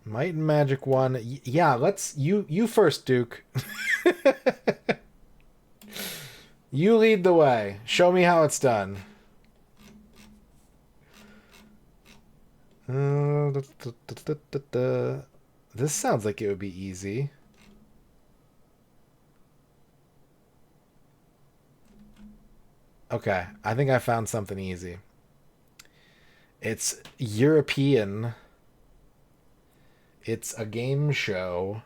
Might and Magic 1. Yeah, let's... You first, Duke. You lead the way. Show me how it's done. This sounds like it would be easy. Okay, I think I found something easy. It's European. It's a game show.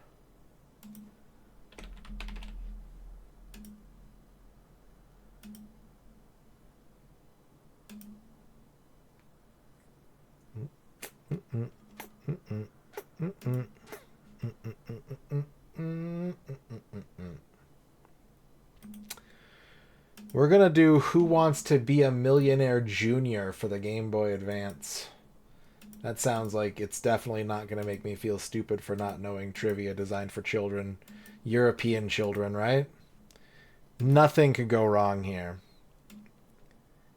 We're gonna do Who Wants to Be a Millionaire Junior for the Game Boy Advance. That sounds like it's definitely not gonna make me feel stupid for not knowing trivia designed for children. European children, right? Nothing could go wrong here.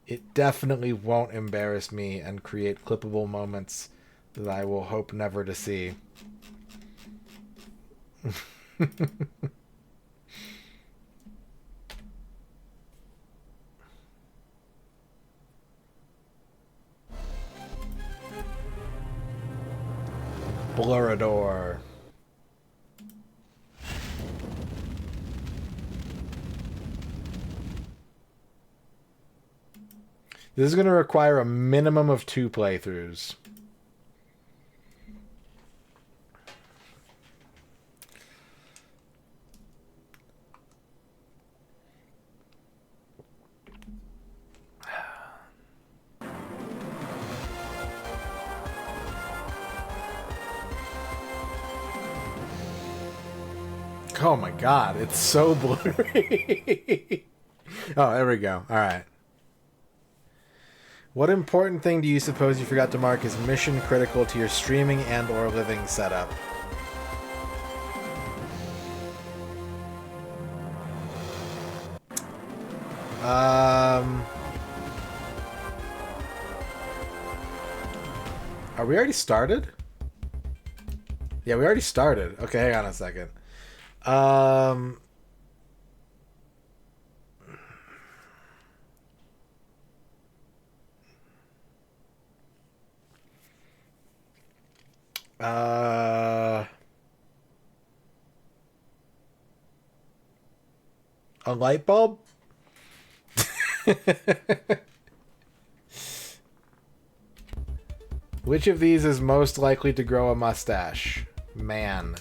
It definitely won't embarrass me and create clippable moments that I will hope never to see. Blurrador. This is going to require a minimum of 2 playthroughs. Oh my god, it's so blurry. Oh, there we go. All right. What important thing do you suppose you forgot to mark as mission critical to your streaming and or living setup? Are we already started? Yeah, we already started. Okay, hang on a second. A light bulb? Which of these is most likely to grow a mustache? Man.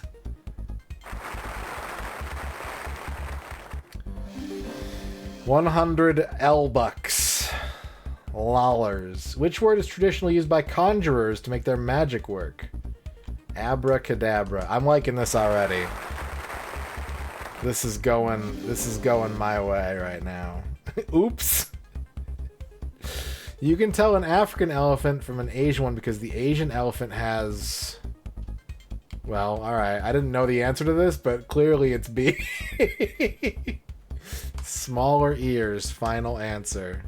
$100 Lollers. Which word is traditionally used by conjurers to make their magic work? Abracadabra. I'm liking this already. This is going my way right now. Oops. You can tell an African elephant from an Asian one because the Asian elephant has... Well, alright. I didn't know the answer to this, but clearly it's B. Smaller ears. Final answer.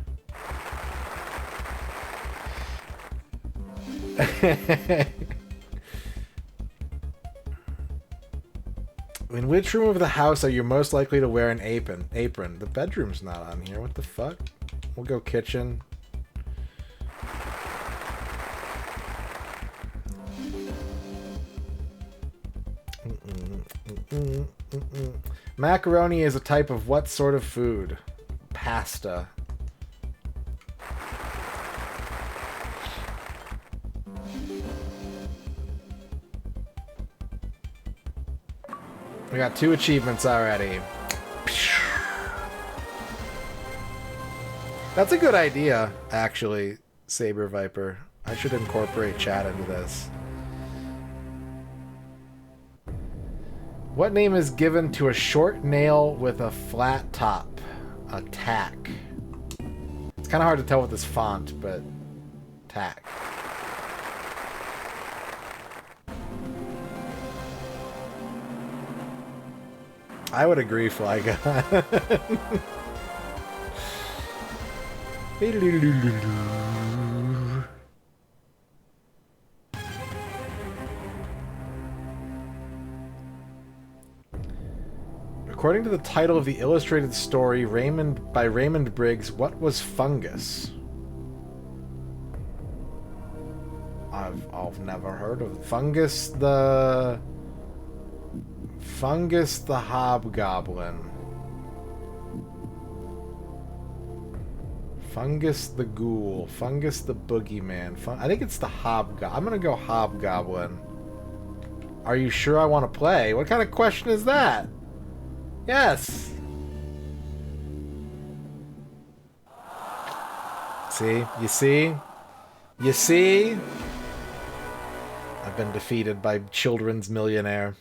In which room of the house are you most likely to wear an apron? The bedroom's not on here. What the fuck? We'll go kitchen. Macaroni is a type of what sort of food? Pasta. We got 2 achievements already. That's a good idea, actually, Saber Viper. I should incorporate chat into this. What name is given to a short nail with a flat top? A tack. It's kind of hard to tell with this font, but tack. I would agree, Flygon. According to the title of the illustrated story by Raymond Briggs, what was fungus? I've never heard of fungus the hobgoblin. Fungus the ghoul. Fungus the boogeyman. I think it's the hobgoblin. I'm gonna go hobgoblin. Are you sure I want to play? What kind of question is that? Yes. See? You see? You see? I've been defeated by Children's Millionaire.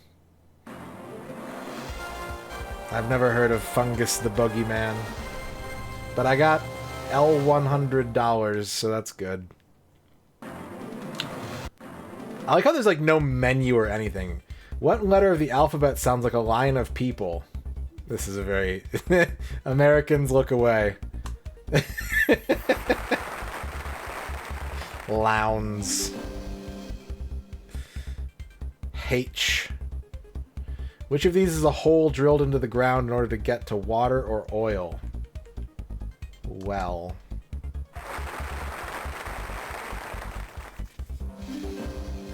I've never heard of Fungus the Boogeyman. But I got $100, so that's good. I like how there's like no menu or anything. What letter of the alphabet sounds like a line of people? This is a very... Americans look away. Lounds. H. Which of these is a hole drilled into the ground in order to get to water or oil? Well.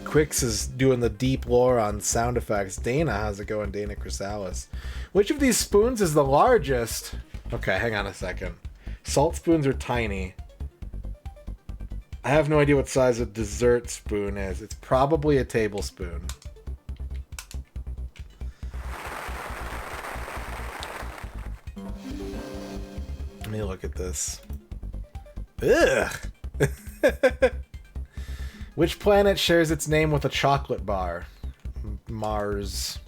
Quix is doing the deep lore on sound effects. Dana, how's it going? Dana Chrysalis. Which of these spoons is the largest? Okay, hang on a second. Salt spoons are tiny. I have no idea what size a dessert spoon is. It's probably a tablespoon. Let me look at this. Ugh! Which planet shares its name with a chocolate bar? Mars.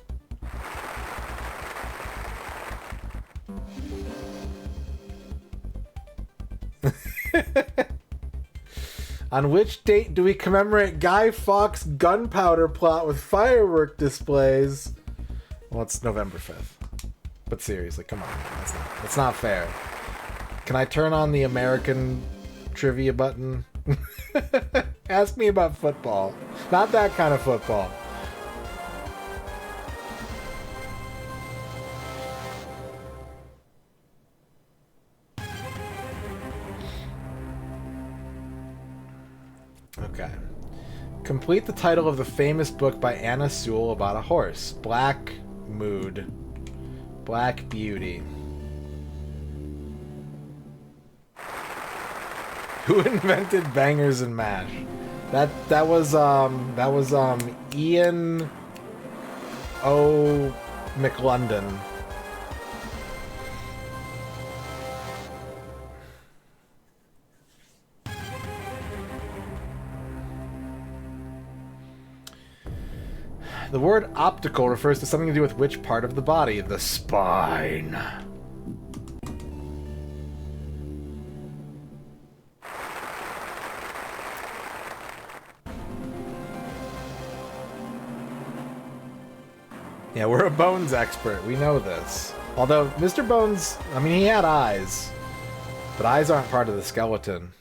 On which date do we commemorate Guy Fawkes' gunpowder plot with firework displays? Well, it's November 5th. But seriously, come on. That's not fair. Can I turn on the American trivia button? Ask me about football. Not that kind of football. Okay. Complete the title of the famous book by Anna Sewell about a horse. Black Mood. Black Beauty. Who invented bangers and mash? That was Ian O. McLondon. The word optical refers to something to do with which part of the body? The spine. Yeah, we're a bones expert. We know this. Although, Mr. Bones, I mean, he had eyes. But eyes aren't part of the skeleton.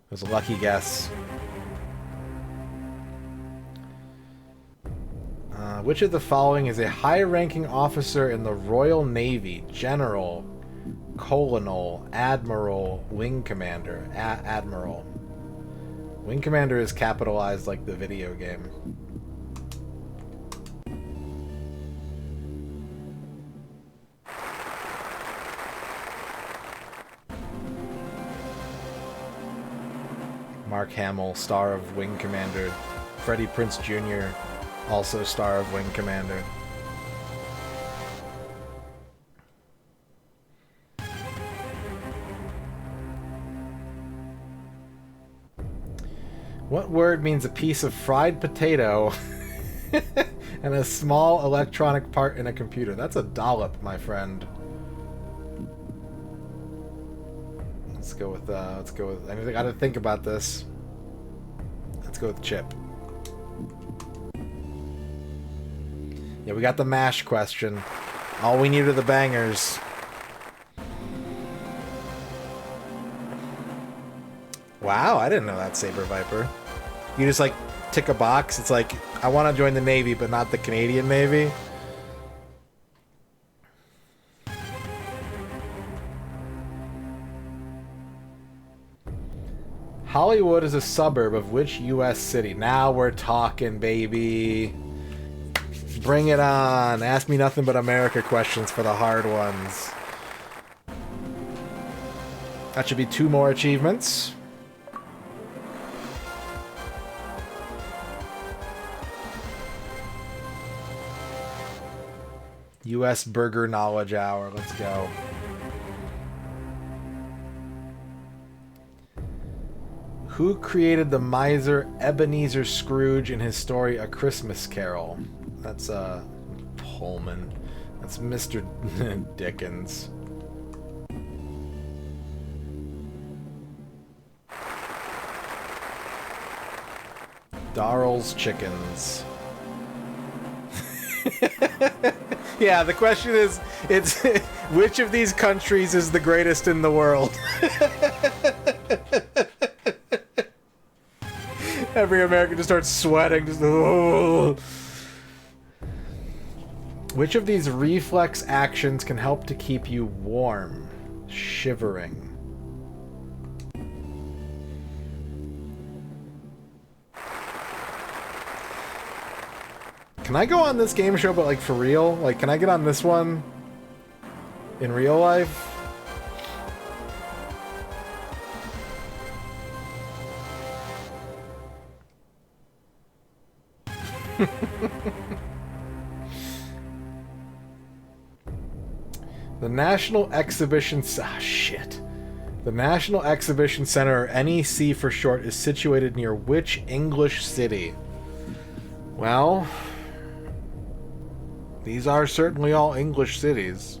It was a lucky guess. Which of the following is a high-ranking officer in the Royal Navy? General, Colonel, Admiral, Wing Commander. Admiral. Wing Commander is capitalized like the video game. Mark Hamill, star of Wing Commander. Freddie Prinze Jr., also star of Wing Commander. What word means a piece of fried potato and a small electronic part in a computer? That's a dollop, my friend. Let's go with I gotta think about this. Let's go with chip. Yeah, we got the MASH question. All we need are the bangers. Wow, I didn't know that, Saber Viper. You just, like, tick a box. It's like, I want to join the Navy, but not the Canadian Navy. Hollywood is a suburb of which U.S. city? Now we're talking, baby. Bring it on. Ask me nothing but America questions for the hard ones. That should be 2 more achievements. U.S. Burger Knowledge Hour. Let's go. Who created the miser Ebenezer Scrooge in his story A Christmas Carol? That's, Pullman. That's Mr. Dickens. Darrell's Chickens. Yeah, the question is, it's which of these countries is the greatest in the world? Every American just starts sweating. Just, oh. Which of these reflex actions can help to keep you warm? Shivering. Can I go on this game show, but like for real? Like, can I get on this one in real life? The National Exhibition... Ah, shit. The National Exhibition Center, or NEC for short, is situated near which English city? Well... these are certainly all English cities.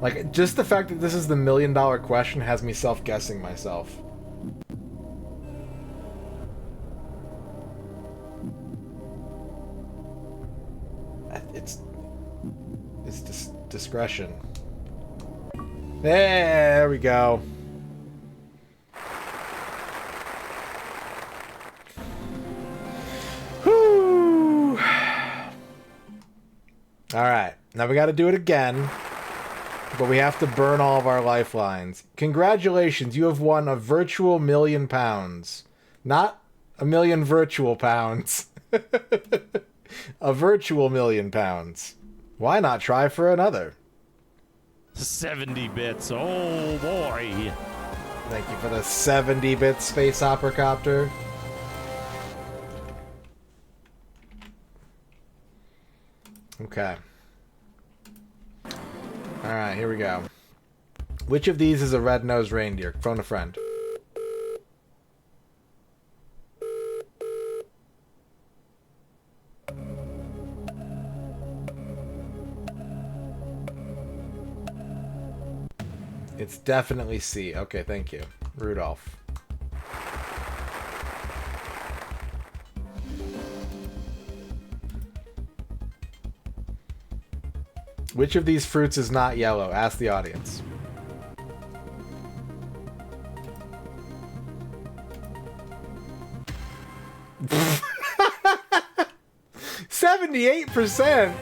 Like, just the fact that this is the $1 million question has me self-guessing myself. It's discretion. There we go. Whew. Alright, now we gotta do it again. But we have to burn all of our lifelines. Congratulations, you have won a virtual £1 million. Not a million virtual pounds. A virtual £1 million. Why not try for another? 70 bits. Oh boy. Thank you for the 70-bit space opera copter. Okay. Alright, here we go. Which of these is a red-nosed reindeer? Phone a friend. It's definitely C. Okay, thank you. Rudolph. Which of these fruits is not yellow? Ask the audience. %78%.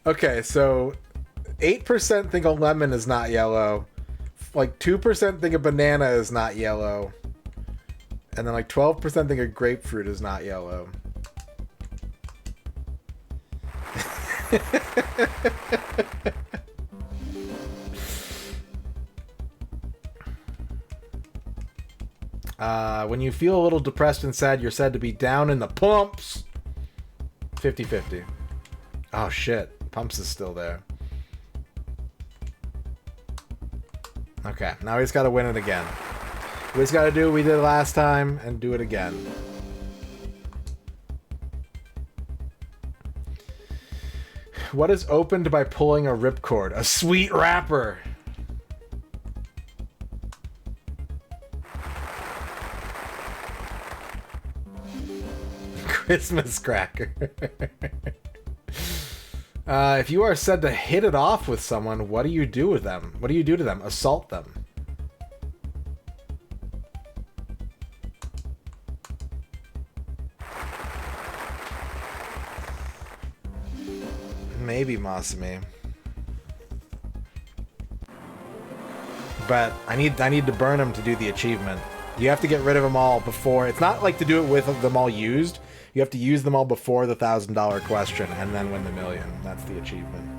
Okay, so 8% think a lemon is not yellow. Like 2% think a banana is not yellow. And then like 12% think a grapefruit is not yellow. When you feel a little depressed and sad, you're said to be down in the pumps. 50-50. Oh shit. Pumps is still there. Okay, now he's got to win it again. We just got to do what we did last time and do it again. What is opened by pulling a ripcord? A sweet wrapper. Christmas cracker. If you are said to hit it off with someone, what do you do with them? What do you do to them? Assault them. Maybe Masumi. But I need to burn them to do the achievement. You have to get rid of them all before. It's not like to do it with them all used. You have to use them all before the $1,000 question and then win the $1 million. That's the achievement.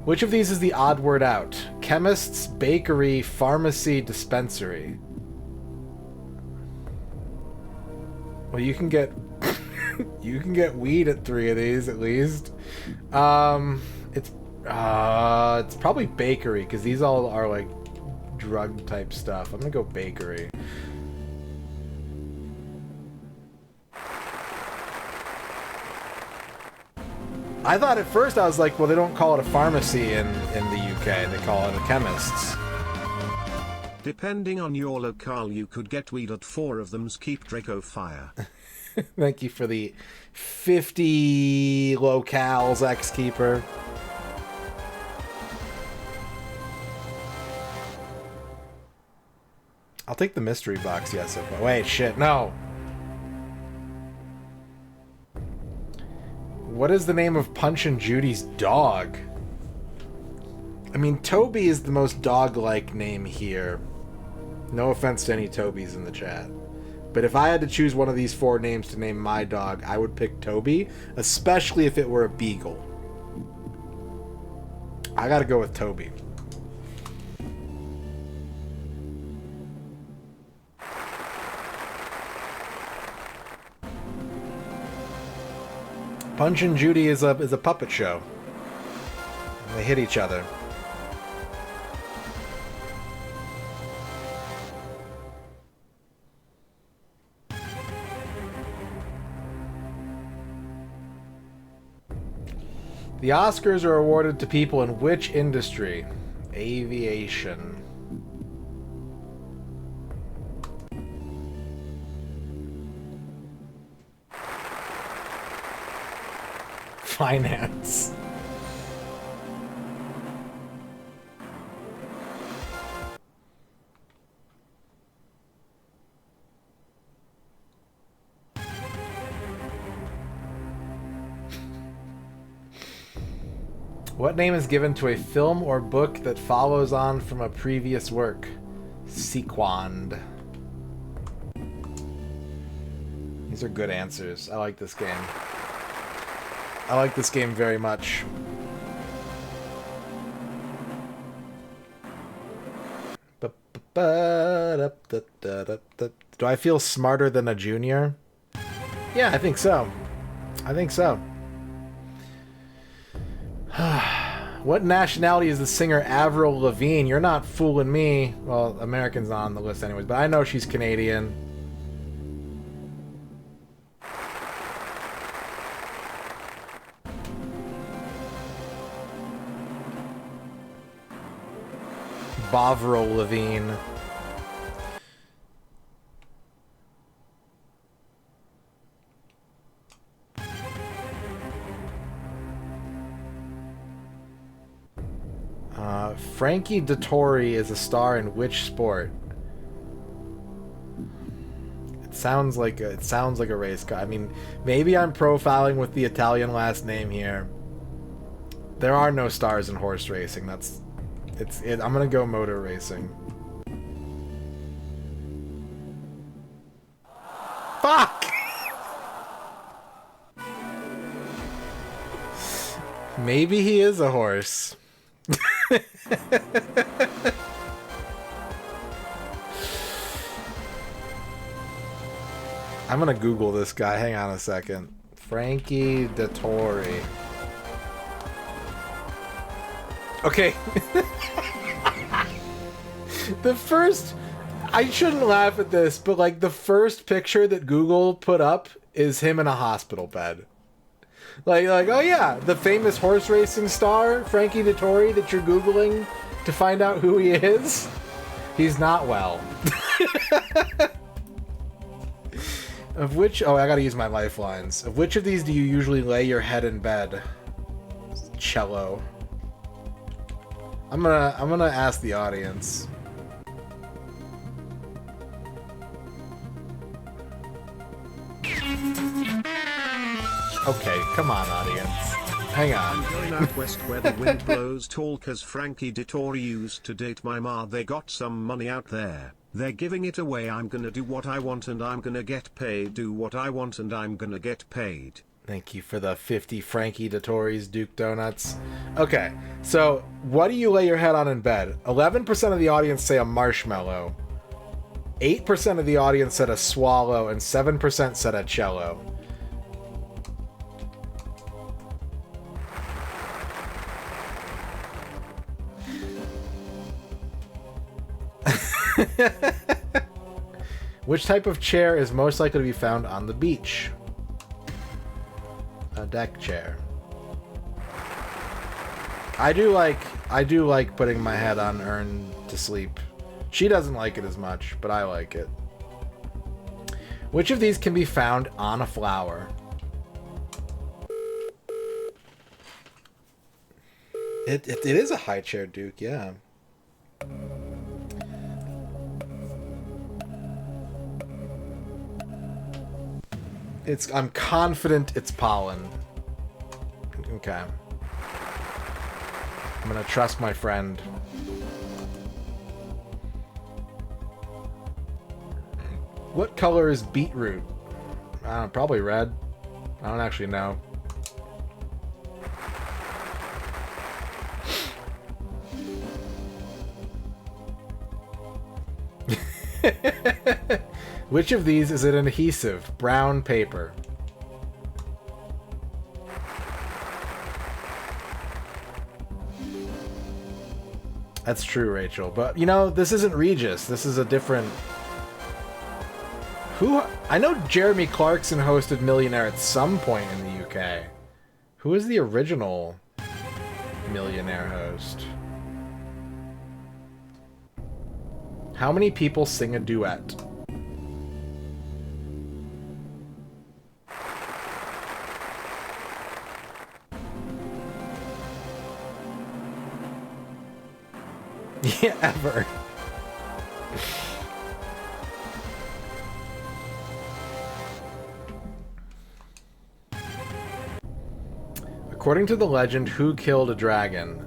Which of these is the odd word out? Chemists, bakery, pharmacy, dispensary. Well, you can get you can get weed at 3 of these at least. It's probably bakery because these all are like drug type stuff. I'm gonna go bakery. I thought at first, I was like, well, they don't call it a pharmacy in the UK. They call it a chemist's. Depending on your locale, you could get weed at 4 of them's Keep Draco Fire. Thank you for the 50 locales, X-Keeper. I'll take the mystery box, yes. Wait, shit, no. What is the name of Punch and Judy's dog? I mean, Toby is the most dog-like name here. No offense to any Tobys in the chat. But if I had to choose one of these 4 names to name my dog, I would pick Toby, especially if it were a beagle. I gotta go with Toby. Punch and Judy is a puppet show. And they hit each other. The Oscars are awarded to people in which industry? Aviation. Finance. What name is given to a film or book that follows on from a previous work? Sequand. These are good answers. I like this game. I like this game very much. Do I feel smarter than a junior? Yeah, I think so. I think so. What nationality is the singer Avril Lavigne? You're not fooling me. Well, American's not on the list anyways, but I know she's Canadian. Avril Lavigne. Frankie Dettori is a star in which sport? It sounds like a race car. I mean, maybe I'm profiling with the Italian last name here. There are no stars in horse racing. I'm gonna go motor racing. Fuck! Maybe he is a horse. I'm gonna Google this guy. Hang on a second. Frankie Dettori. Okay. The first... I shouldn't laugh at this, but like the first picture that Google put up is him in a hospital bed. Like, oh yeah, the famous horse racing star, Frankie Dettori, that you're Googling to find out who he is. He's not well. Of which... Oh, I gotta use my lifelines. Of which of these do you usually lay your head in bed? Cello. I'm gonna ask the audience. Okay, come on, audience. Hang on. Going out west where the wind blows tall, cause Frankie Dettori used to date my ma. They got some money out there. They're giving it away. I'm gonna do what I want and I'm gonna get paid. Do what I want and I'm gonna get paid. Thank you for the 50 Frankie Dettori's Duke Donuts. Okay, so what do you lay your head on in bed? 11% of the audience say a marshmallow. 8% of the audience said a swallow and 7% said a cello. Which type of chair is most likely to be found on the beach? A deck chair. I do like putting my head on Ern to sleep. She doesn't like it as much, but I like it. Which of these can be found on a flower? It is a high chair, Duke, yeah. I'm confident it's pollen. Okay. I'm gonna trust my friend. What color is beetroot? I don't know, probably red. I don't actually know. Which of these is an adhesive? Brown paper. That's true, Rachel. But, you know, this isn't Regis. This is a different... I know Jeremy Clarkson hosted Millionaire at some point in the UK. Who is the original? millionaire host. How many people sing a duet? Yeah, ever. According to the legend, who killed a dragon?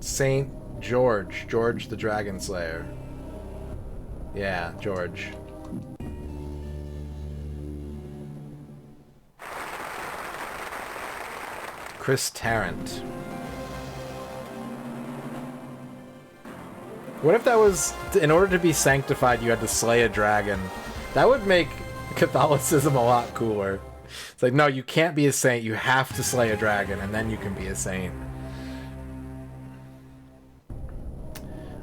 Saint George. George the Dragon Slayer. Yeah, George. Chris Tarrant. What if that was, in order to be sanctified, you had to slay a dragon? That would make Catholicism a lot cooler. It's like, no, you can't be a saint. You have to slay a dragon, and then you can be a saint.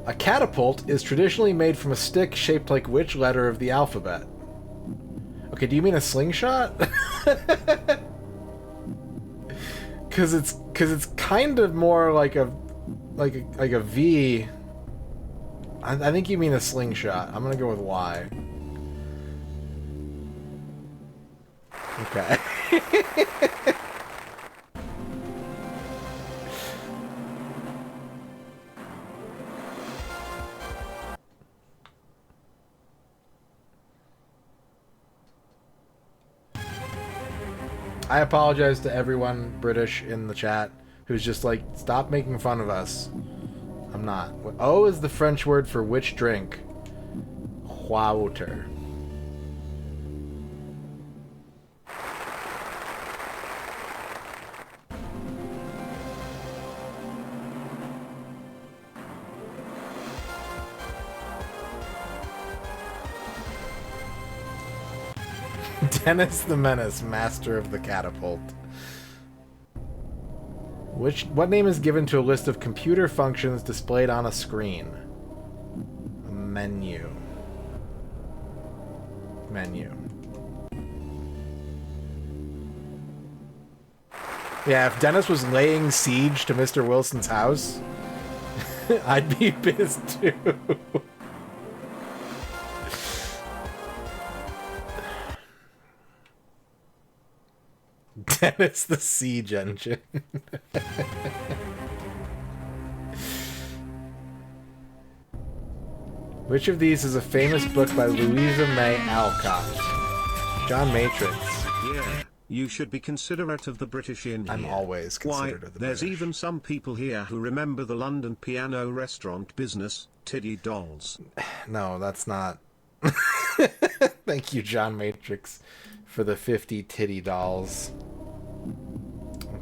A catapult is traditionally made from a stick shaped like which letter of the alphabet? Okay, do you mean a slingshot? Because it's kind of more like a V. I think you mean a slingshot. I'm gonna go with Y. Okay. I apologize to everyone British in the chat who's just like, stop making fun of us. I'm not. O is the French word for which drink? Water. Dennis the Menace, master of the catapult. What name is given to a list of computer functions displayed on a screen? Menu. Menu. Yeah, if Dennis was laying siege to Mr. Wilson's house, I'd be pissed too. Dennis the Siege Engine. Which of these is a famous book by Louisa May Alcott? John Matrix. Yeah, you should be considerate of the British in here. I'm always considerate of the There's British. even some people here who remember the London piano restaurant business, Tiddy Dolls. No, that's not. Thank you, John Matrix, for the 50 titty dolls.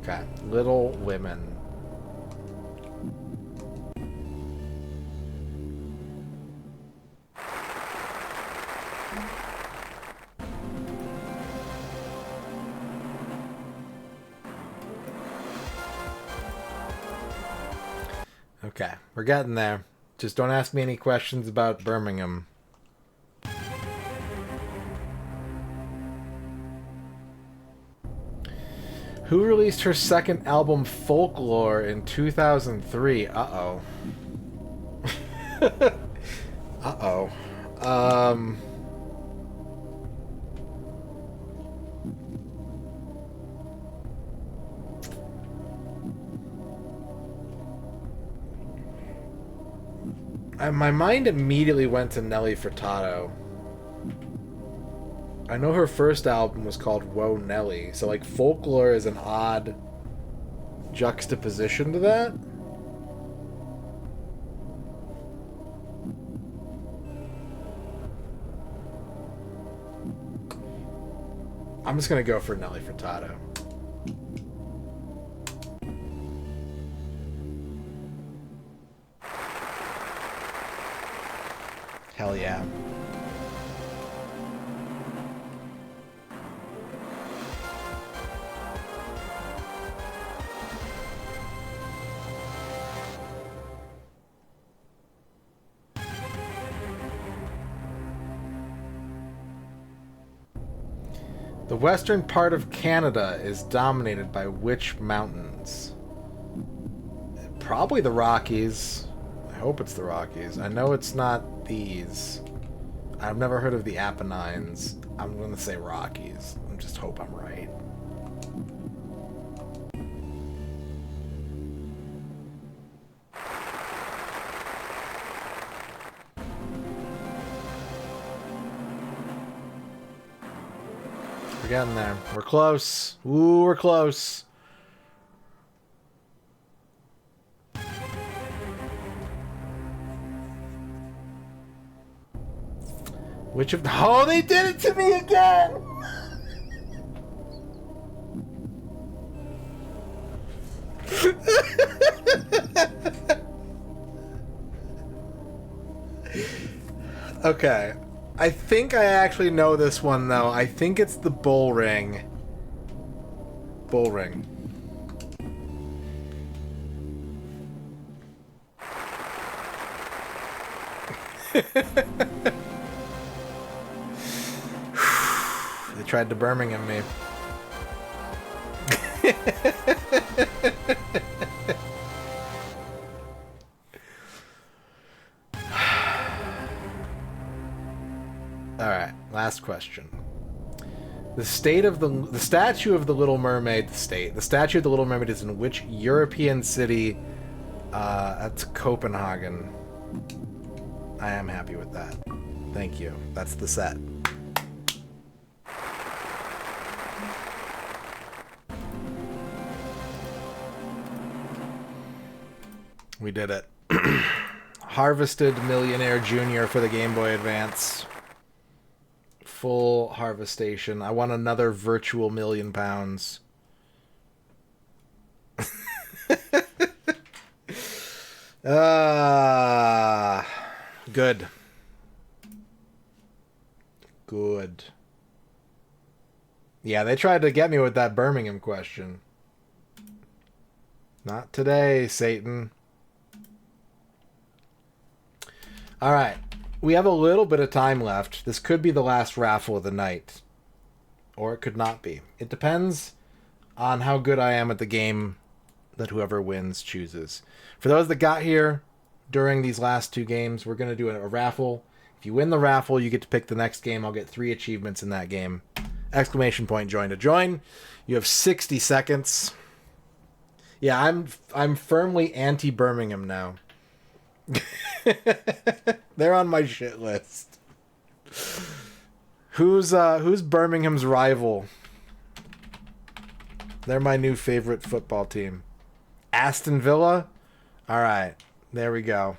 Okay, Little Women. Okay, we're getting there. Just don't ask me any questions about Birmingham. Who released her second album, Folklore, in 2003? Uh-oh. Uh-oh. My mind immediately went to Nelly Furtado. I know her first album was called Whoa Nelly, so like Folklore is an odd juxtaposition to that. I'm just gonna go for Nelly Furtado. Hell yeah. The western part of Canada is dominated by which mountains? Probably the Rockies. I hope it's the Rockies. I know it's not these. I've never heard of the Apennines. I'm going to say Rockies. I just hope I'm right. We're getting there. We're close. Ooh, we're close. Which of... Oh, they did it to me again! Okay. I think I actually know this one, though. I think it's the bull ring. Bull ring. They tried to Birmingham me. Alright, last question. The statue of the Little Mermaid, the statue of the Little Mermaid is in which European city? That's Copenhagen. I am happy with that. Thank you. That's the set. We did it. Harvested Millionaire Jr. for the Game Boy Advance. Full harvestation. I want another virtual £1,000,000. Good. Good. Yeah, they tried to get me with that Birmingham question. Not today, Satan. Alright. We have a little bit of time left. This could be the last raffle of the night. Or it could not be. It depends on how good I am at the game that whoever wins chooses. For those that got here during these last two games, we're going to do a raffle. If you win the raffle, you get to pick the next game. I'll get 3 achievements in that game. Exclamation point join to join. You have 60 seconds. Yeah, I'm firmly anti-Birmingham now. They're on my shit list. Who's Birmingham's rival? They're my new favorite football team. Aston Villa? Alright, there we go.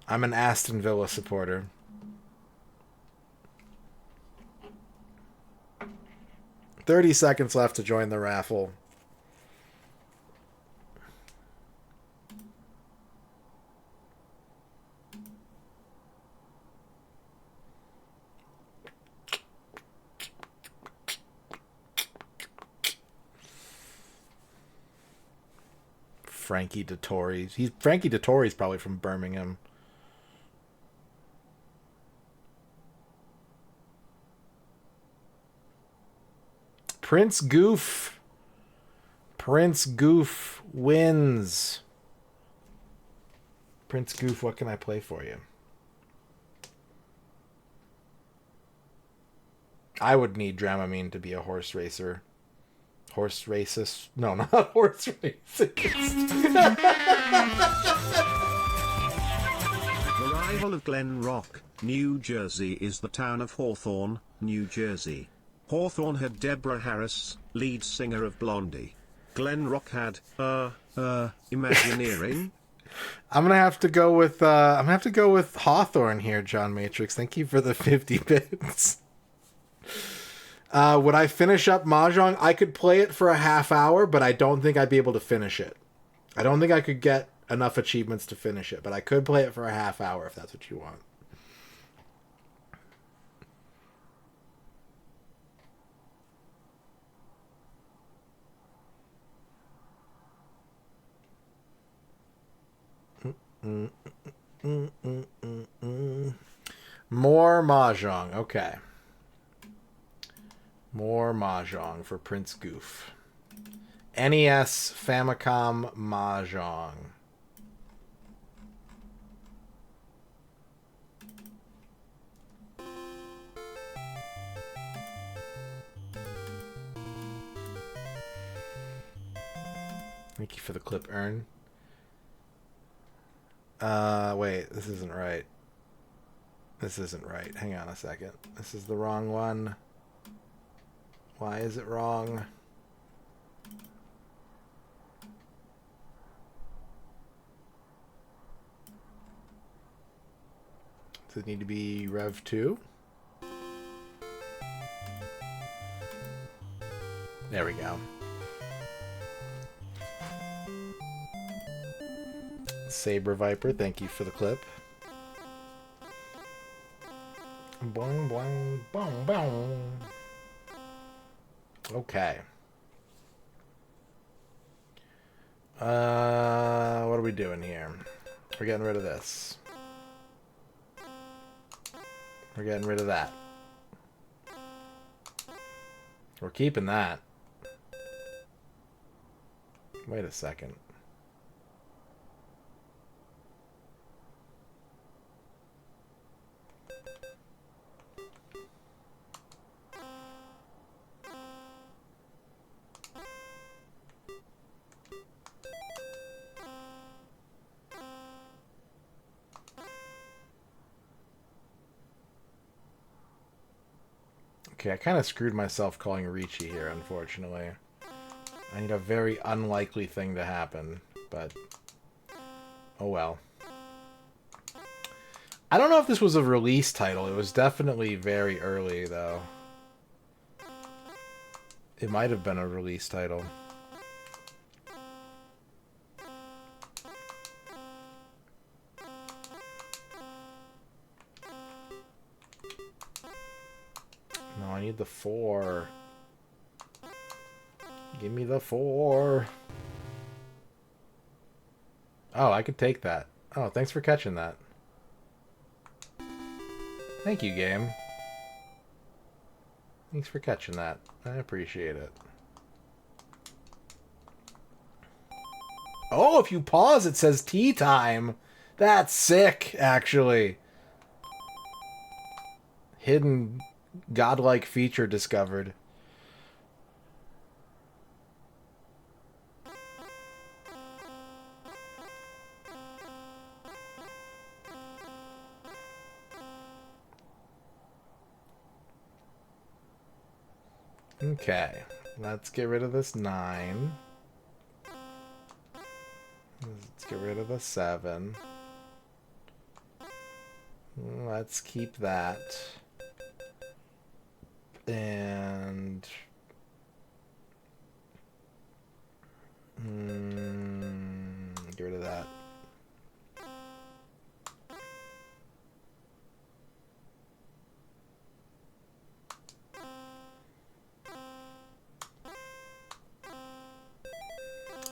I'm an Aston Villa supporter. $30 seconds left to join the raffle. Frankie Dettori. Frankie Dettori's probably from Birmingham. Prince Goof. Prince Goof wins. Prince Goof, what can I play for you? I would need Dramamine to be a horse racer. Horse racist? No, not horse racist. The rival of Glen Rock, New Jersey is the town of Hawthorne, New Jersey. Hawthorne had Deborah Harris, lead singer of Blondie. Glen Rock had, Imagineering. I'm gonna have to go with Hawthorne here, John Matrix. Thank you for the 50 bits. Would I finish up Mahjong? I could play it for a half hour, but I don't think I'd be able to finish it. I don't think I could get enough achievements to finish it, but I could play it for a half hour if that's what you want. More Mahjong. Okay. More Mahjong for Prince Goof. NES Famicom Mahjong. Thank you for the clip, Ern. Wait, this isn't right. This isn't right. Hang on a second. This is the wrong one. Why is it wrong? Does it need to be Rev 2? There we go. Saber Viper, thank you for the clip. Boing, boing, boing, boing. Okay. What are we doing here? We're getting rid of this. We're getting rid of that. We're keeping that. Wait a second. Okay, I kind of screwed myself calling Ricci here, unfortunately. I need a very unlikely thing to happen, but oh well. I don't know if this was a release title. It was definitely very early, though. It might have been a release title. No, I need the 4. Give me the 4. Oh, I could take that. Oh, thanks for catching that. Thank you, game. Thanks for catching that. I appreciate it. Oh, if you pause, it says tea time. That's sick, actually. Hidden godlike feature discovered. Okay, let's get rid of this 9. Let's get rid of the 7. Let's keep that. And get rid of that.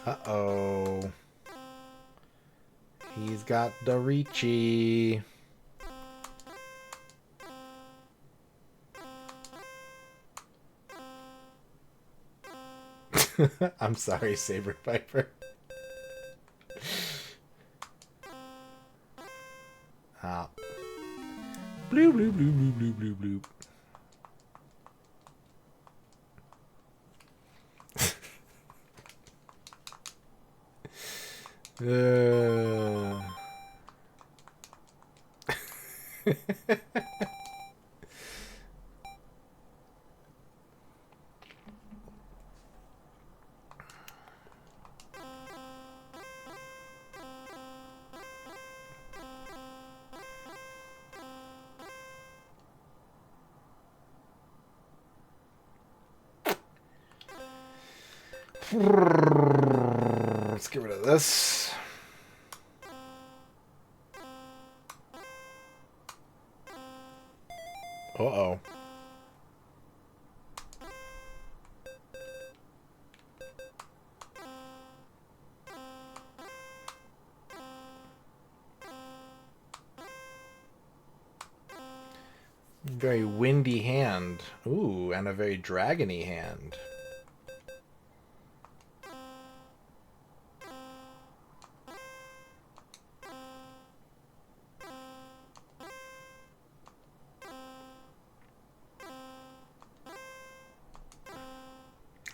Uh-oh. He's got the Ricci. I'm sorry, Saber Viper. Ah. Bloop, bloop, bloop, bloop, bloop, bloop, bloop. Let's get rid of this. Uh-oh. Very windy hand. Ooh, and a very dragony hand.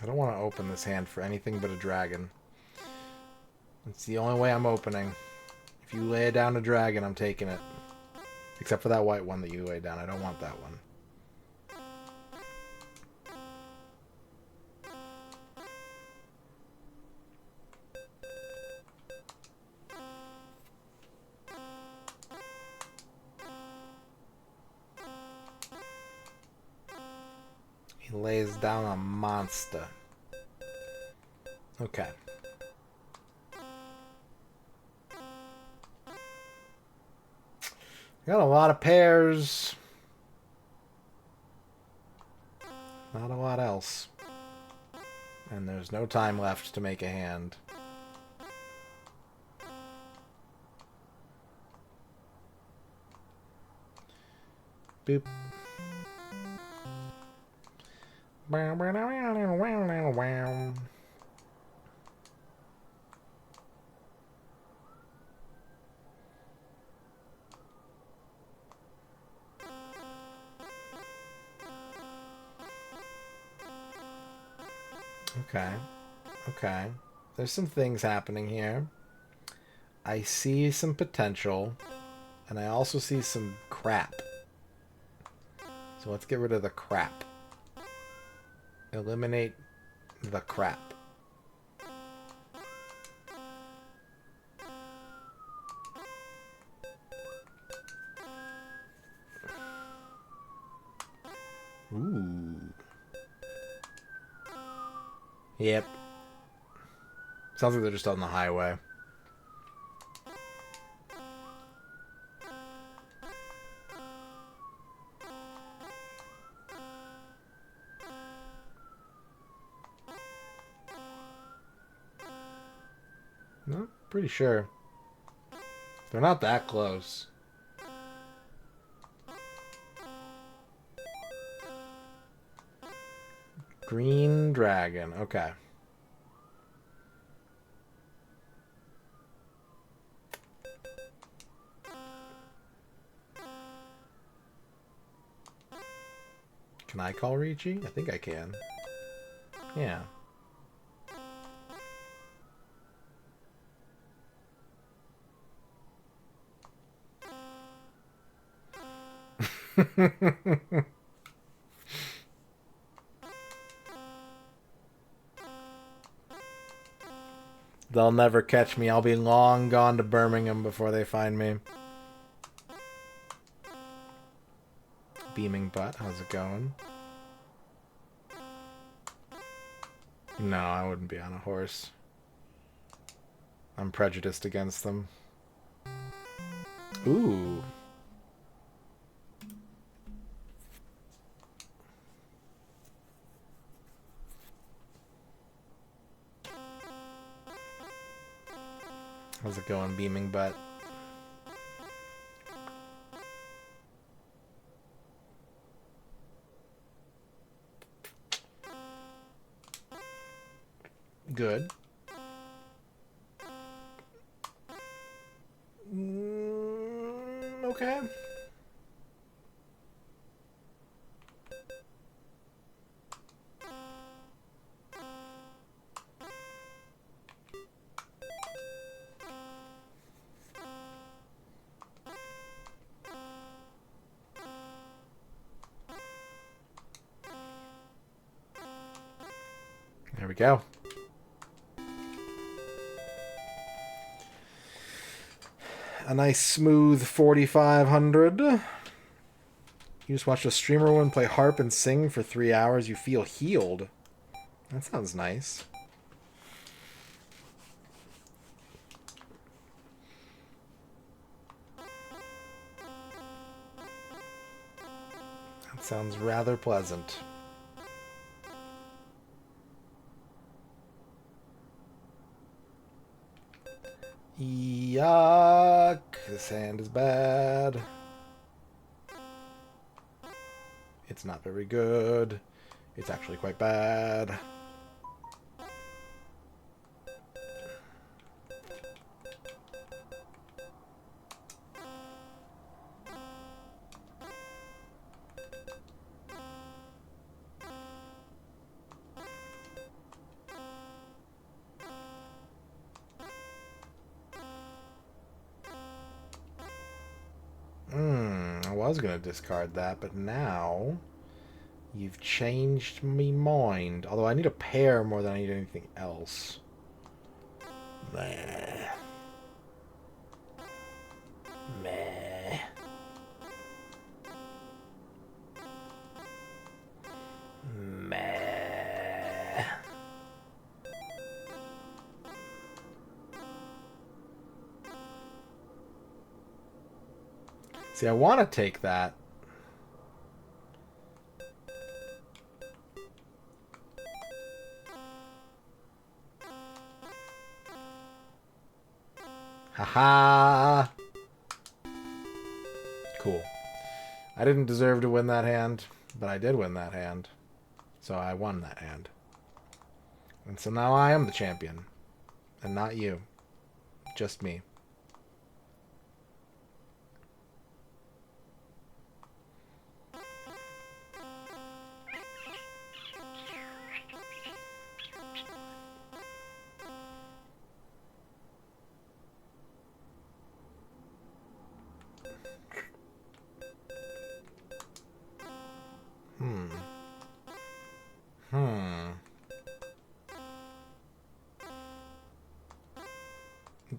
I don't want to open this hand for anything but a dragon. It's the only way I'm opening. If you lay down a dragon, I'm taking it. Except for that white one that you laid down. I don't want that one. He lays down a monster. Okay. Got a lot of pairs. Not a lot else. And there's no time left to make a hand. Boop. Okay. Okay. There's some things happening here. I see some potential. And I also see some crap. So let's get rid of the crap. Eliminate the crap. Ooh. Yep. Sounds like they're just on the highway. No, pretty sure. They're not that close. Green dragon. Okay. Can I call Ricci? I think I can. Yeah. They'll never catch me. I'll be long gone to Birmingham before they find me. Beaming butt, how's it going? No, I wouldn't be on a horse. I'm prejudiced against them. Ooh. How's it going, beaming butt? Good. Okay. There we go. A nice smooth 4,500. You just watched a streamer woman play harp and sing for 3 hours. You feel healed. That sounds nice. That sounds rather pleasant. Yuck. This hand is bad. It's not very good. It's actually quite bad. was going to discard that, but now you've changed me mind. Although I need a pair more than I need anything else. Meh. Meh. Meh. See, I want to take that. Haha. Cool. I didn't deserve to win that hand, but I did win that hand. So I won that hand. And so now I am the champion. And not you. Just me.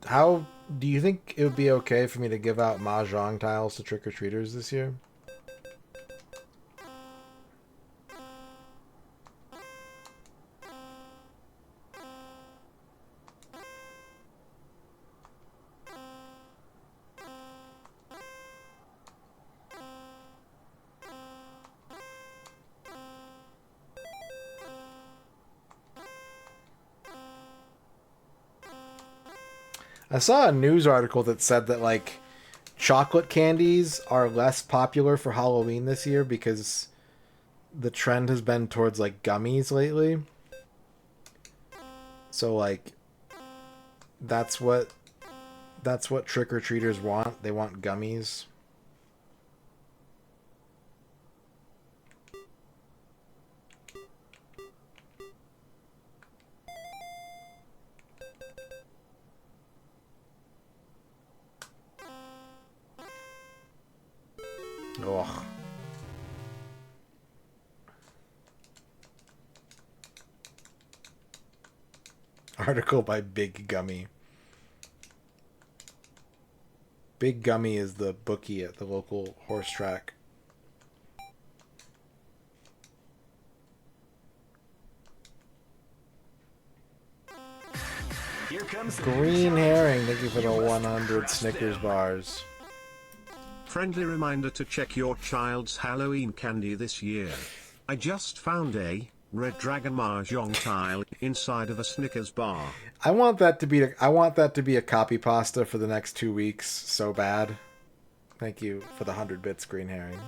How do you think it would be okay for me to give out mahjong tiles to trick-or-treaters this year? I saw a news article that said that, like, chocolate candies are less popular for Halloween this year because the trend has been towards, like, gummies lately. So, like, that's what trick-or-treaters want. They want gummies. Ugh. Article by Big Gummy. Big Gummy is the bookie at the local horse track. Here comes the Green Herring, thank you for the 100 Snickers bars. Friendly reminder to check your child's Halloween candy this year. I just found a Red Dragon Mahjong tile inside of a Snickers bar. I want that to be a copy pasta for the next 2 weeks so bad. Thank you for the 100 bits, Green Herring.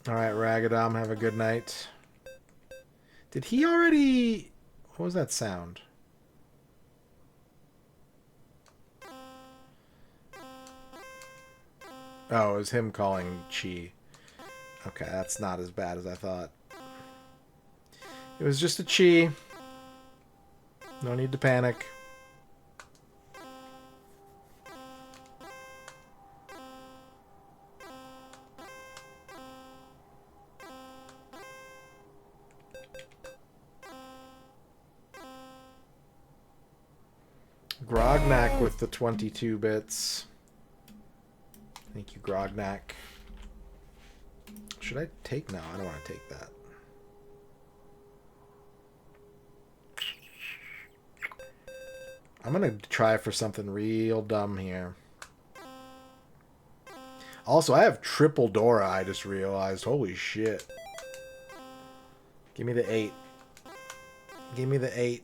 Alright, Ragadom, have a good night. Did he already... What was that sound? Oh, it was him calling Chi. Okay, that's not as bad as I thought. It was just a Chi. No need to panic. Grognak with the 22 bits. Thank you, Grognak. Should I take? No, I don't want to take that. I'm going to try for something real dumb here. Also, I have triple Dora, I just realized. Holy shit. Give me the 8. Give me the 8.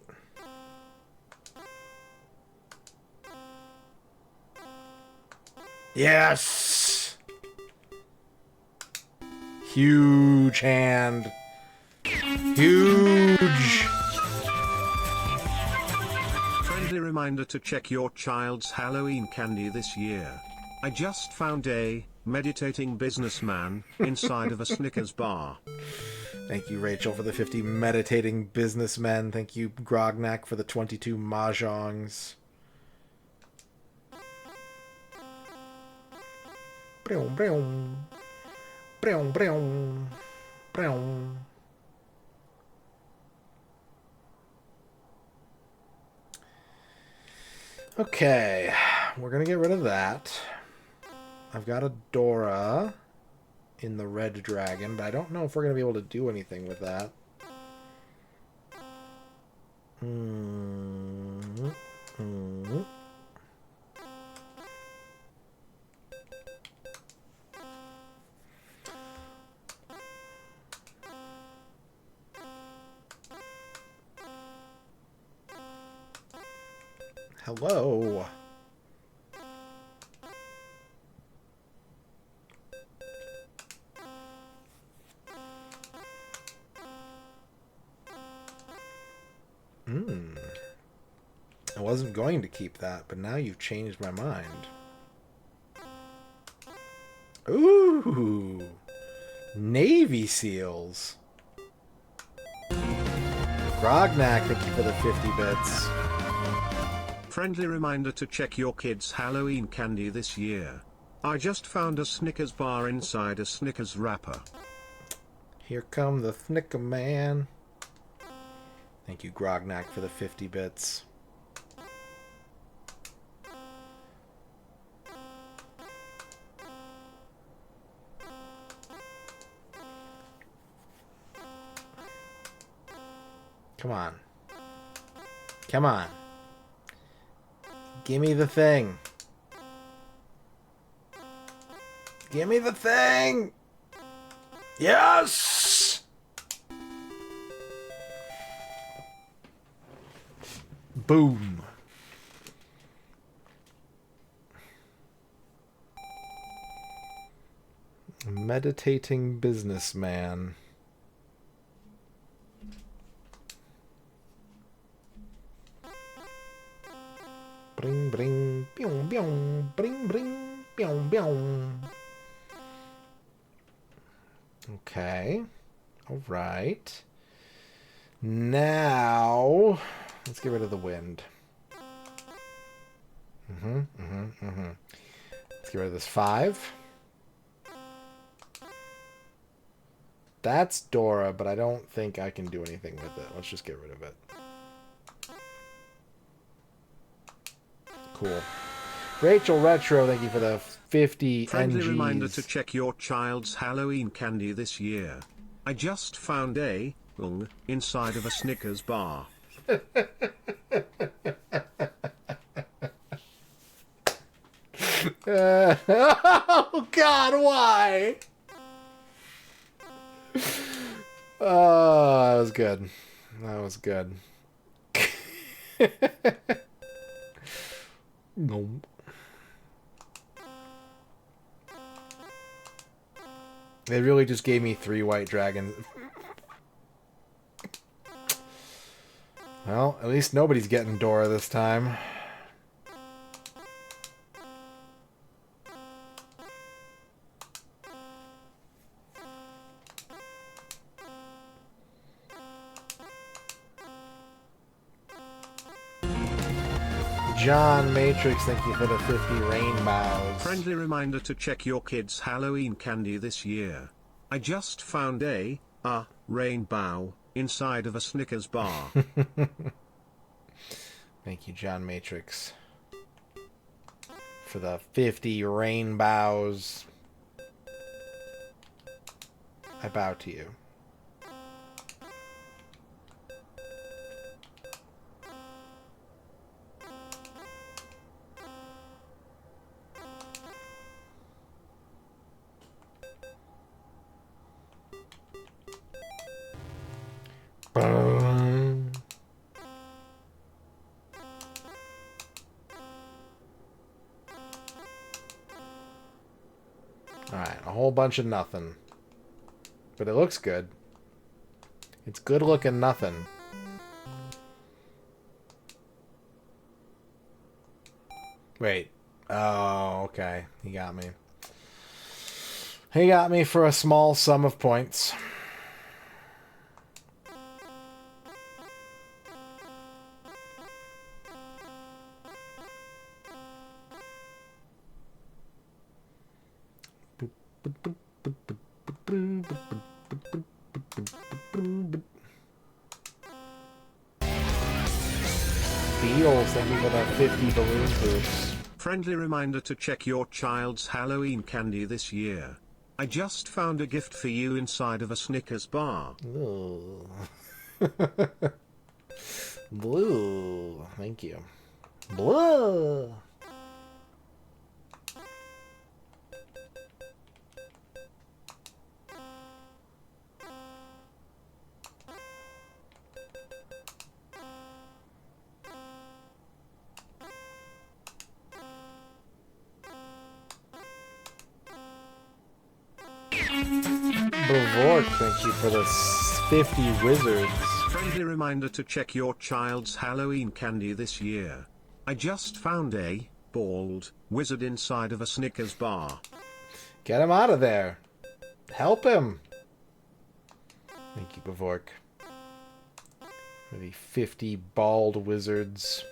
Yes! Huge hand. Huge! Friendly reminder to check your child's Halloween candy this year. I just found a meditating businessman inside of a Snickers bar. Thank you, Rachel, for the 50 meditating businessmen. Thank you, Grognak, for the 22 mahjongs. Brown, brown. Brown, brown. Brown. Okay, we're gonna get rid of that. I've got a Dora in the red dragon, but I don't know if we're gonna be able to do anything with that. Hello. I wasn't going to keep that, but now you've changed my mind. Ooh. Navy SEALs. Grognak, thank you for the 50 bits. Friendly reminder to check your kids' Halloween candy this year. I just found a Snickers bar inside a Snickers wrapper. Here come the Snicker Man. Thank you, Grognak, for the 50 bits. Come on. Come on. Give me the thing. Give me the thing! Yes! Boom. Meditating businessman. Bring, bring, pew, pew, bring, bring, pew, pew. Okay. All right. Now, let's get rid of the wind. Let's get rid of this 5. That's Dora, but I don't think I can do anything with it. Let's just get rid of it. Cool. Rachel Retro, thank you for the 50 Friendly NGs. reminder to check your child's Halloween candy this year. I just found a inside of a Snickers bar. Oh God, why? Oh, that was good. That was good. No. They really just gave me 3 white dragons. Well, at least nobody's getting Dora this time. John Matrix, thank you for the 50 rainbows. Friendly reminder to check your kids' Halloween candy this year. I just found a rainbow inside of a Snickers bar. Thank you, John Matrix, for the 50 rainbows. I bow to you. Alright, a whole bunch of nothing. But it looks good. It's good looking nothing. Wait. Oh, okay. He got me. He got me for a small sum of points. Beals, thank you for that 50 balloon boots. Friendly reminder to check your child's Halloween candy this year. I just found a gift for you inside of a Snickers bar. Ooh. Blue. Thank you. Blue. Bavork, thank you for the 50 wizards. Friendly reminder to check your child's Halloween candy this year. I just found a bald wizard inside of a Snickers bar. Get him out of there. Help him. Thank you, Bavork. For the 50 bald wizards.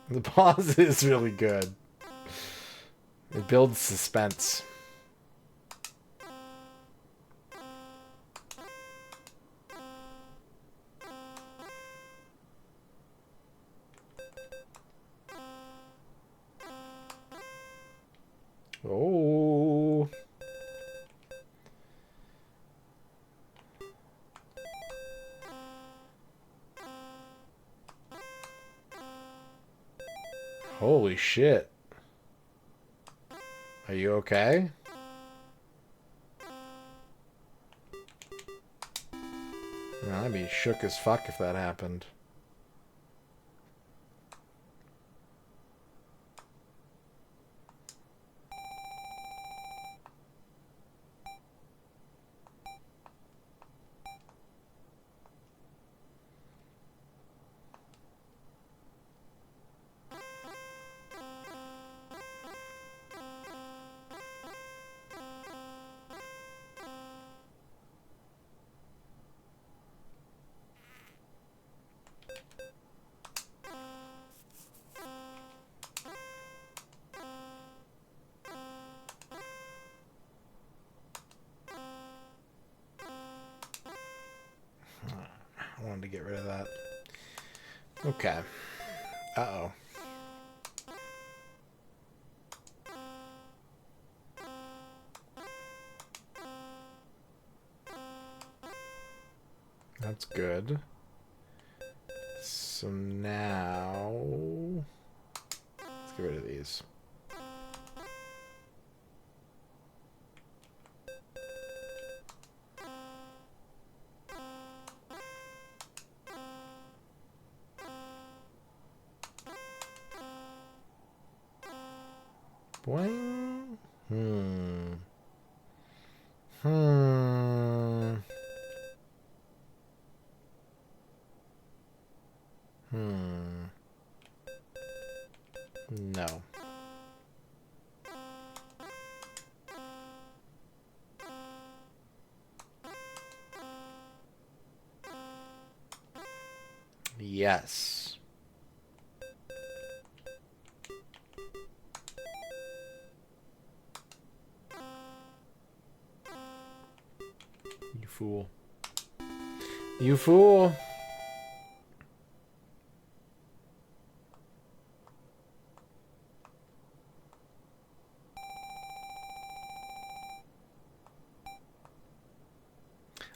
The pause is really good. It builds suspense. Oh. Holy shit. Are you okay? Man, I'd be shook as fuck if that happened. I wanted to get rid of that. Okay. Uh-oh. That's good. So now... let's get rid of these. Boing. Hmm. No. Yes. You fool. You fool.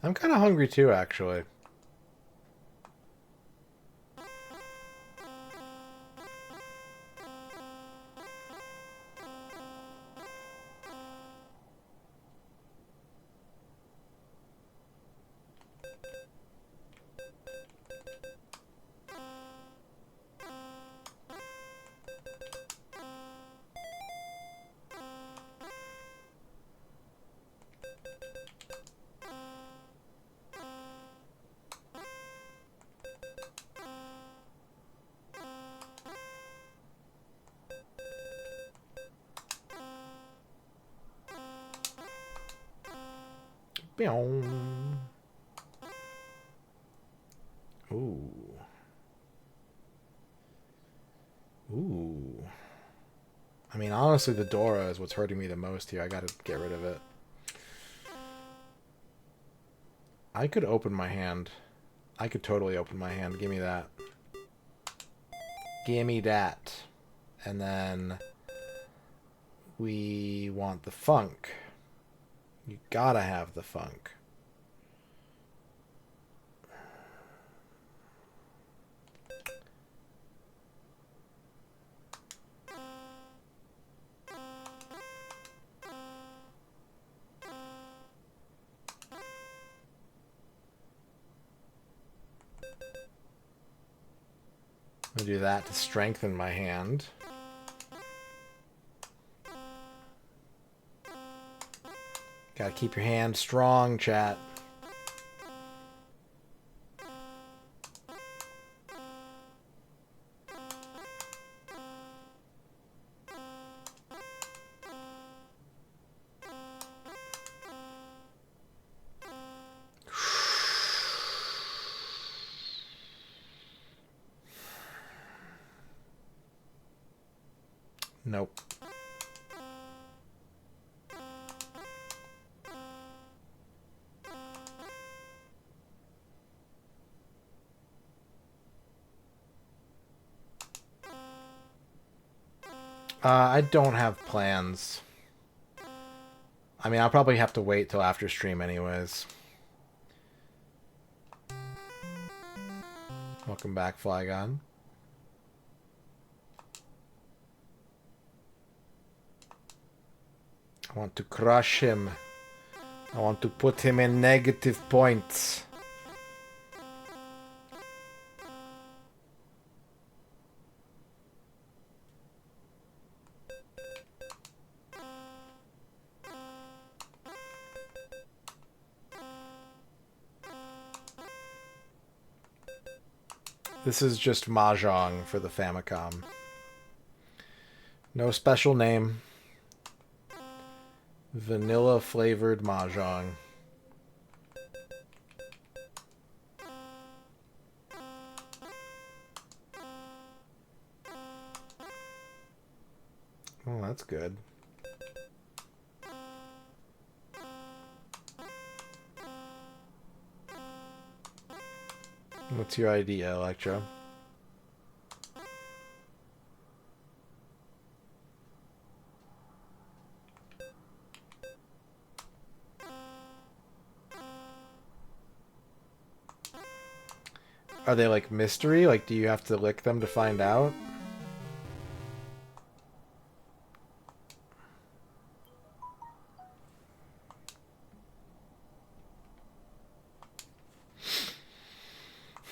I'm kind of hungry too, actually. Boom. Ooh. Ooh. I mean, honestly, the Dora is what's hurting me the most here. I gotta get rid of it. I could open my hand. I could totally open my hand. Give me that. Give me that. And then we want the funk. You gotta have the funk. I'm gonna do that to strengthen my hand. Gotta keep your hand strong, chat. Nope. I don't have plans. I mean, I'll probably have to wait till after stream anyways. Welcome back, Flygon. I want to crush him. I want to put him in negative points. This is just Mahjong for the Famicom. No special name. Vanilla flavored Mahjong. Oh, that's good. What's your idea, Electro? Are they like mystery? Like, do you have to lick them to find out?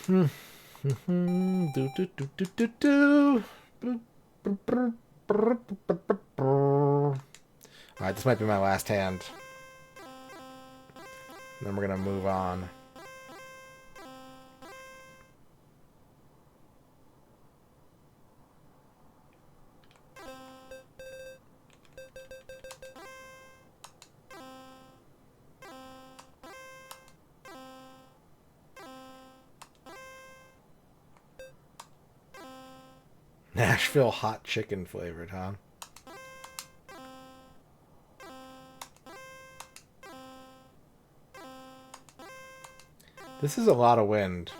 Do do do do do do. Alright, this might be my last hand. Then we're gonna move on. Nashville hot chicken flavored, huh? This is a lot of wind.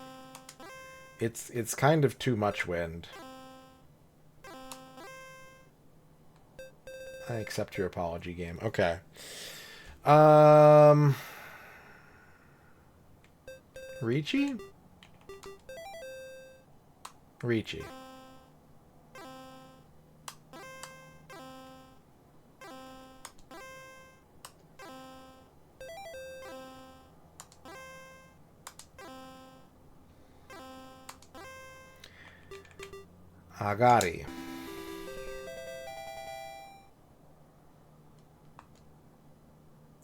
It's kind of too much wind. I accept your apology, game. Okay. Ricci? Ricci. Agari.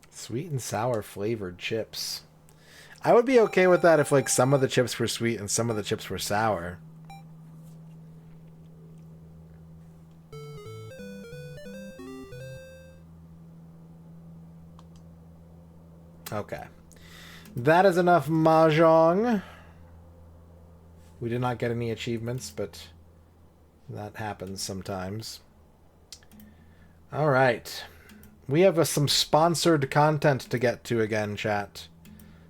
Sweet and sour flavored chips. I would be okay with that if like some of the chips were sweet and some of the chips were sour. Okay. That is enough Mahjong. We did not get any achievements, but that happens sometimes. All right. We have some sponsored content to get to again, chat.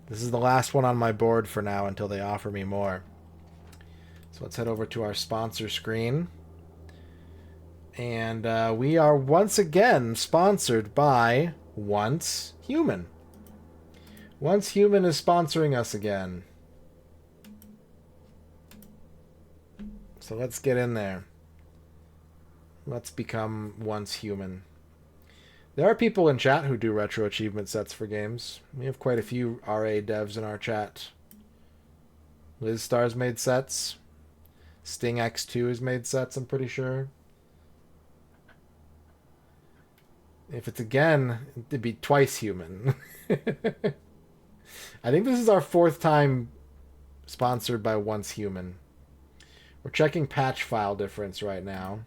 This is the last one on my board for now until they offer me more. So let's head over to our sponsor screen. And we are once again sponsored by Once Human. Once Human is sponsoring us again. So let's get in there. Let's become Once Human. There are people in chat who do retro achievement sets for games. We have quite a few RA devs in our chat. Liz Star's made sets. Sting X2 has made sets, I'm pretty sure. If it's again, it'd be twice human. I think this is our 4th time sponsored by Once Human. We're checking patch file difference right now.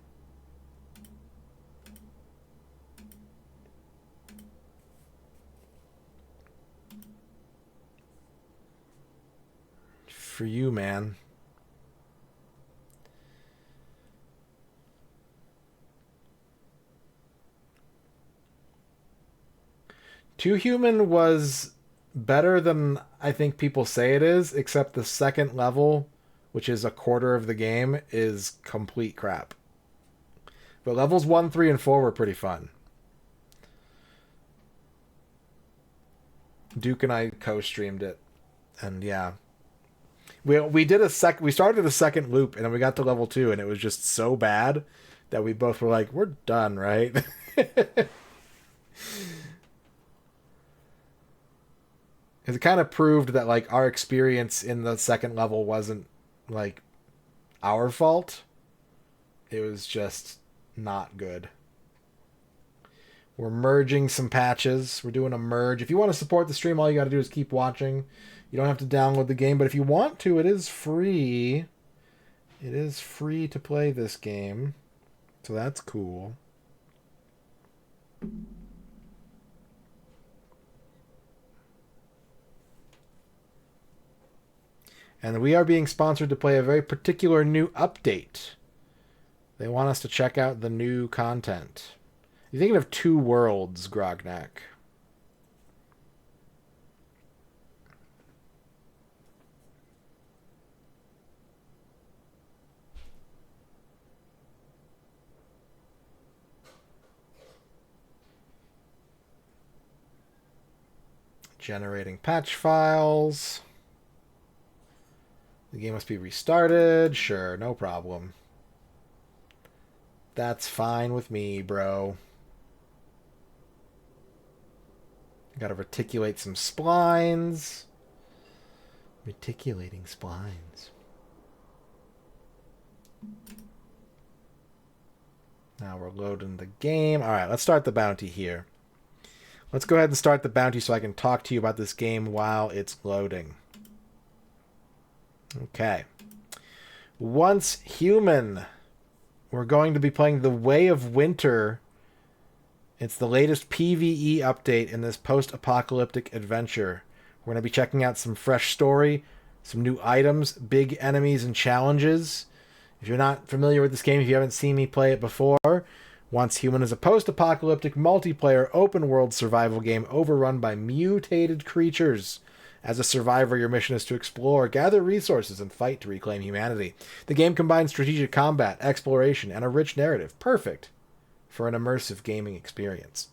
For you, man. Two Human was better than I think people say it is, except the second level, which is a quarter of the game, is complete crap. But levels 1, 3, and 4 were pretty fun. Duke and I co-streamed it. And yeah. We did we started a second loop, and then we got to level 2, and it was just so bad that we both were like, we're done, right? It kind of proved that, like, our experience in the second level wasn't, like, our fault. It was just not good. We're merging some patches. We're doing a merge. If you want to support the stream, all you got to do is keep watching. You don't have to download the game, but if you want to, it is free. It is free to play this game. So that's cool. And we are being sponsored to play a very particular new update. They want us to check out the new content. You're thinking of Two Worlds, Grognak. Generating patch files. The game must be restarted. Sure, no problem. That's fine with me, bro. Gotta reticulate some splines. Reticulating splines. Now we're loading the game. Alright, let's start the bounty here. Let's go ahead and start the bounty so I can talk to you about this game while it's loading. Okay. Once Human. We're going to be playing The Way of Winter. It's the latest PvE update in this post-apocalyptic adventure. We're going to be checking out some fresh story, some new items, big enemies, and challenges. If you're not familiar with this game, if you haven't seen me play it before, Once Human is a post-apocalyptic multiplayer open-world survival game overrun by mutated creatures. As a survivor, your mission is to explore, gather resources, and fight to reclaim humanity. The game combines strategic combat, exploration, and a rich narrative. Perfect for an immersive gaming experience.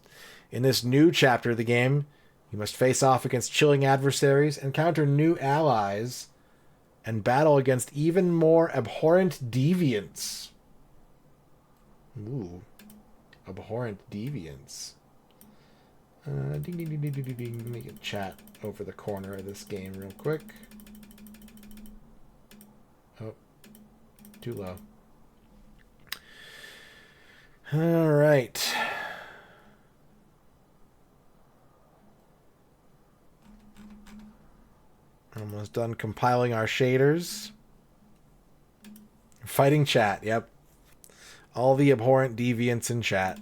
In this new chapter of the game, you must face off against chilling adversaries, encounter new allies, and battle against even more abhorrent deviants. Ooh. Abhorrent deviants. Ding, ding, ding, ding, ding, ding. Let me get chat over the corner of this game real quick. Oh, too low. All right. Almost done compiling our shaders. Fighting chat, yep. All the abhorrent deviants in chat.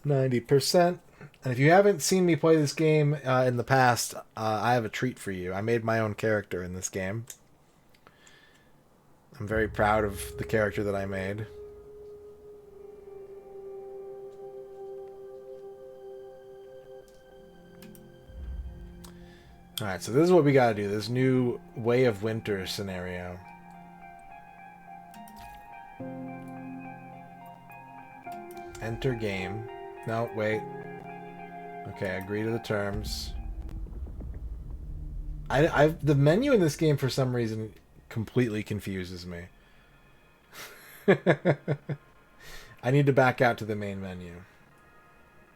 $90%. And if you haven't seen me play this game in the past, I have a treat for you. I made my own character in this game. I'm very proud of the character that I made. Alright, so this is what we gotta do. This new Way of Winter scenario. Enter game. No, wait. Okay, agree to the terms. The menu in this game for some reason completely confuses me. I need to back out to the main menu.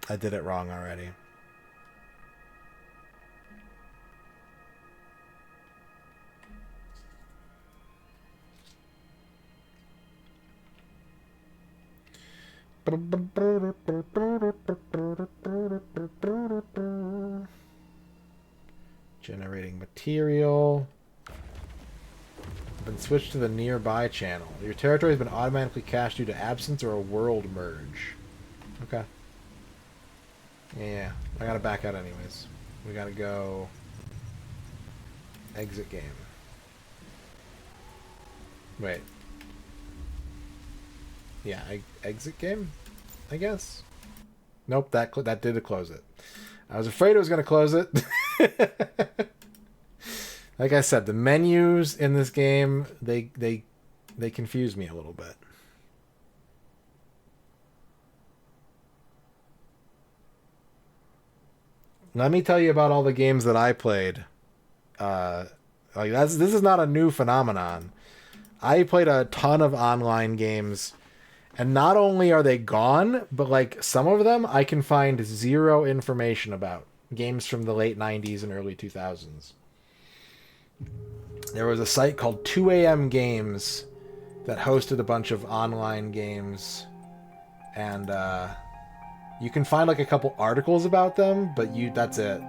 I did it wrong already. Generating material. Been switched to the nearby channel. Your territory has been automatically cached due to absence or a world merge. Okay. Yeah, I gotta back out anyways. We gotta go exit game. Wait. Yeah, exit game, I guess. Nope, that did close it. I was afraid it was gonna close it. Like I said, the menus in this game they confuse me a little bit. Let me tell you about all the games that I played. This is not a new phenomenon. I played a ton of online games, and not only are they gone, but like some of them I can find zero information about. Games from the late 90s and early 2000s. There was a site called 2 AM Games that hosted a bunch of online games, and you can find like a couple articles about them, but that's it.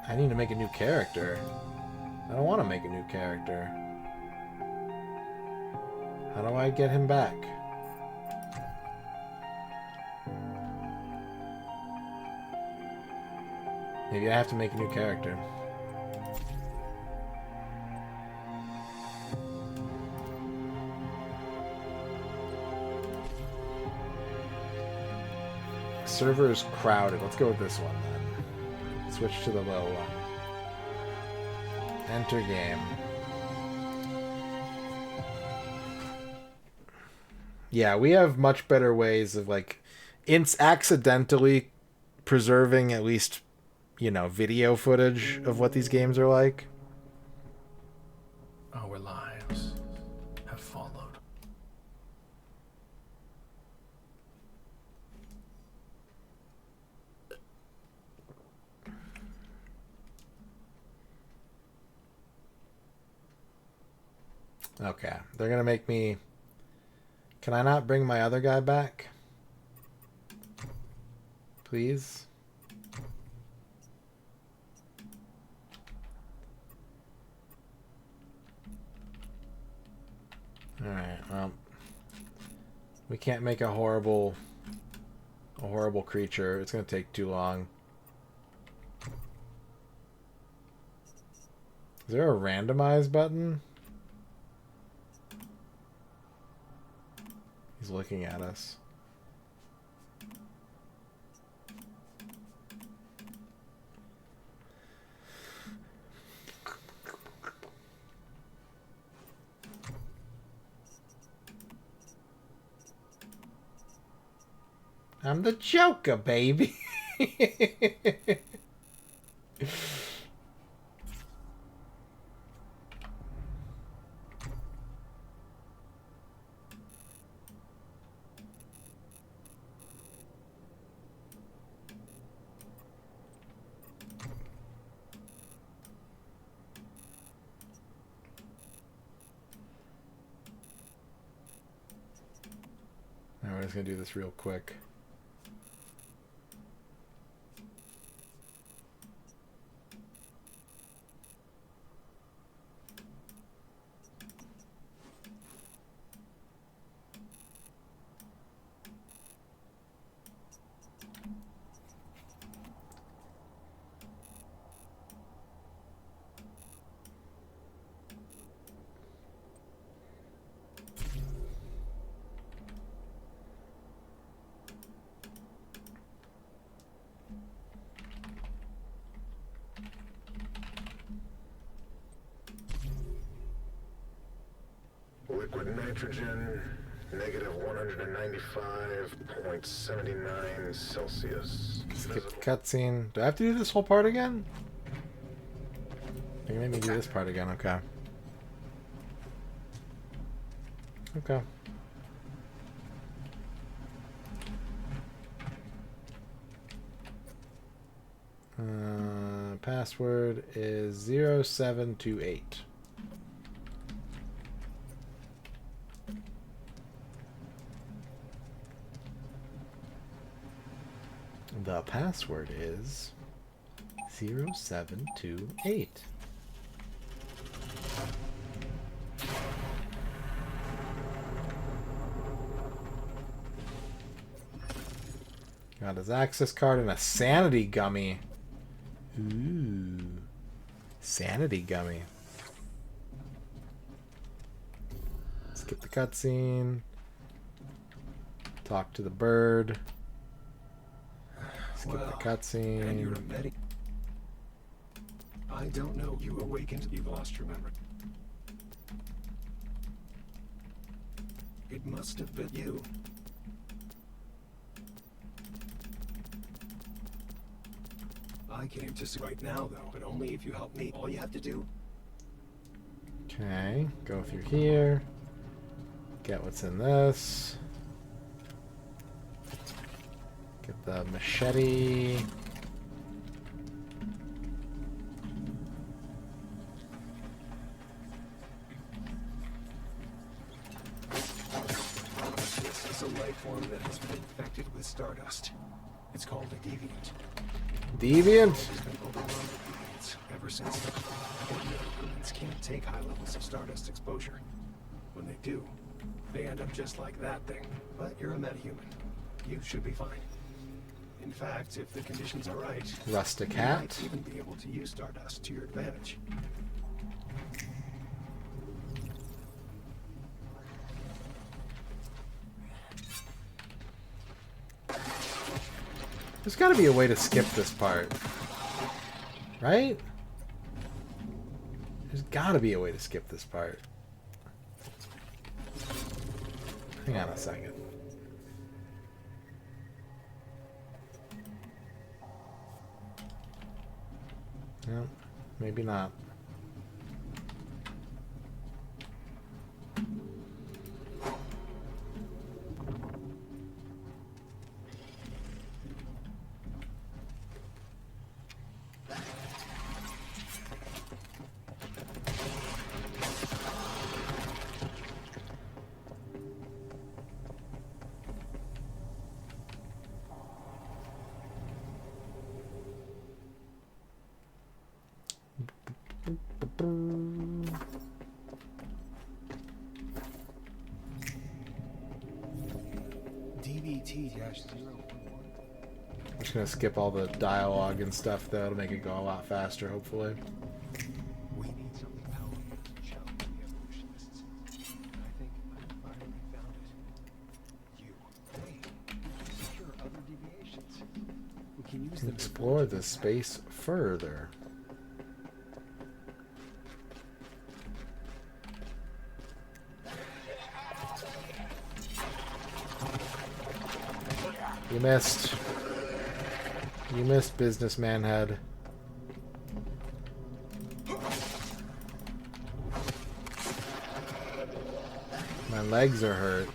I need to make a new character. I don't want to make a new character. How do I get him back? Maybe I have to make a new character. Server is crowded. Let's go with this one then. Switch to the low one. Enter game. Yeah, we have much better ways of like accidentally preserving at least, video footage of what these games are like. Our lives have followed. Okay, they're gonna make me... Can I not bring my other guy back? Please? Alright, well... We can't make a horrible creature. It's gonna take too long. Is there a randomize button? He's looking at us. I'm the Joker, baby. We're just gonna do this real quick. Liquid nitrogen, negative 195.79 Celsius. Skip the cutscene. Do I have to do this whole part again? You made me do this part again. Okay. Okay. Password is 0728. The password is 0728. Got his access card and a sanity gummy. Ooh. Sanity gummy. Skip the cutscene. Talk to the bird. Skip the cutscene. I don't know. You awakened. You've lost your memory. It must have been you. I came to see right now, though, but only if you help me. All you have to do. Okay, go through here. Get what's in this. Get the machete. This is a life form that has been infected with stardust. It's called a deviant. Deviant? It's been overrun with deviants ever since then. Ordinary humans can't take high levels of stardust exposure. When they do, they end up just like that thing. But you're a metahuman. You should be fine. In fact, if the conditions are right, Rustic you hat. might even be able to use stardust to your advantage. There's got to be a way to skip this part. Right? There's got to be a way to skip this part. Hang on a second. No, maybe not. I'm just gonna skip all the dialogue and stuff though to make it go a lot faster, hopefully. We need something powerful to challenge the evolutionists. I think I finally found it. You. Wait. Secure other deviations. We can use them to Explore the space further. You missed. You missed, businessman head. My legs are hurt.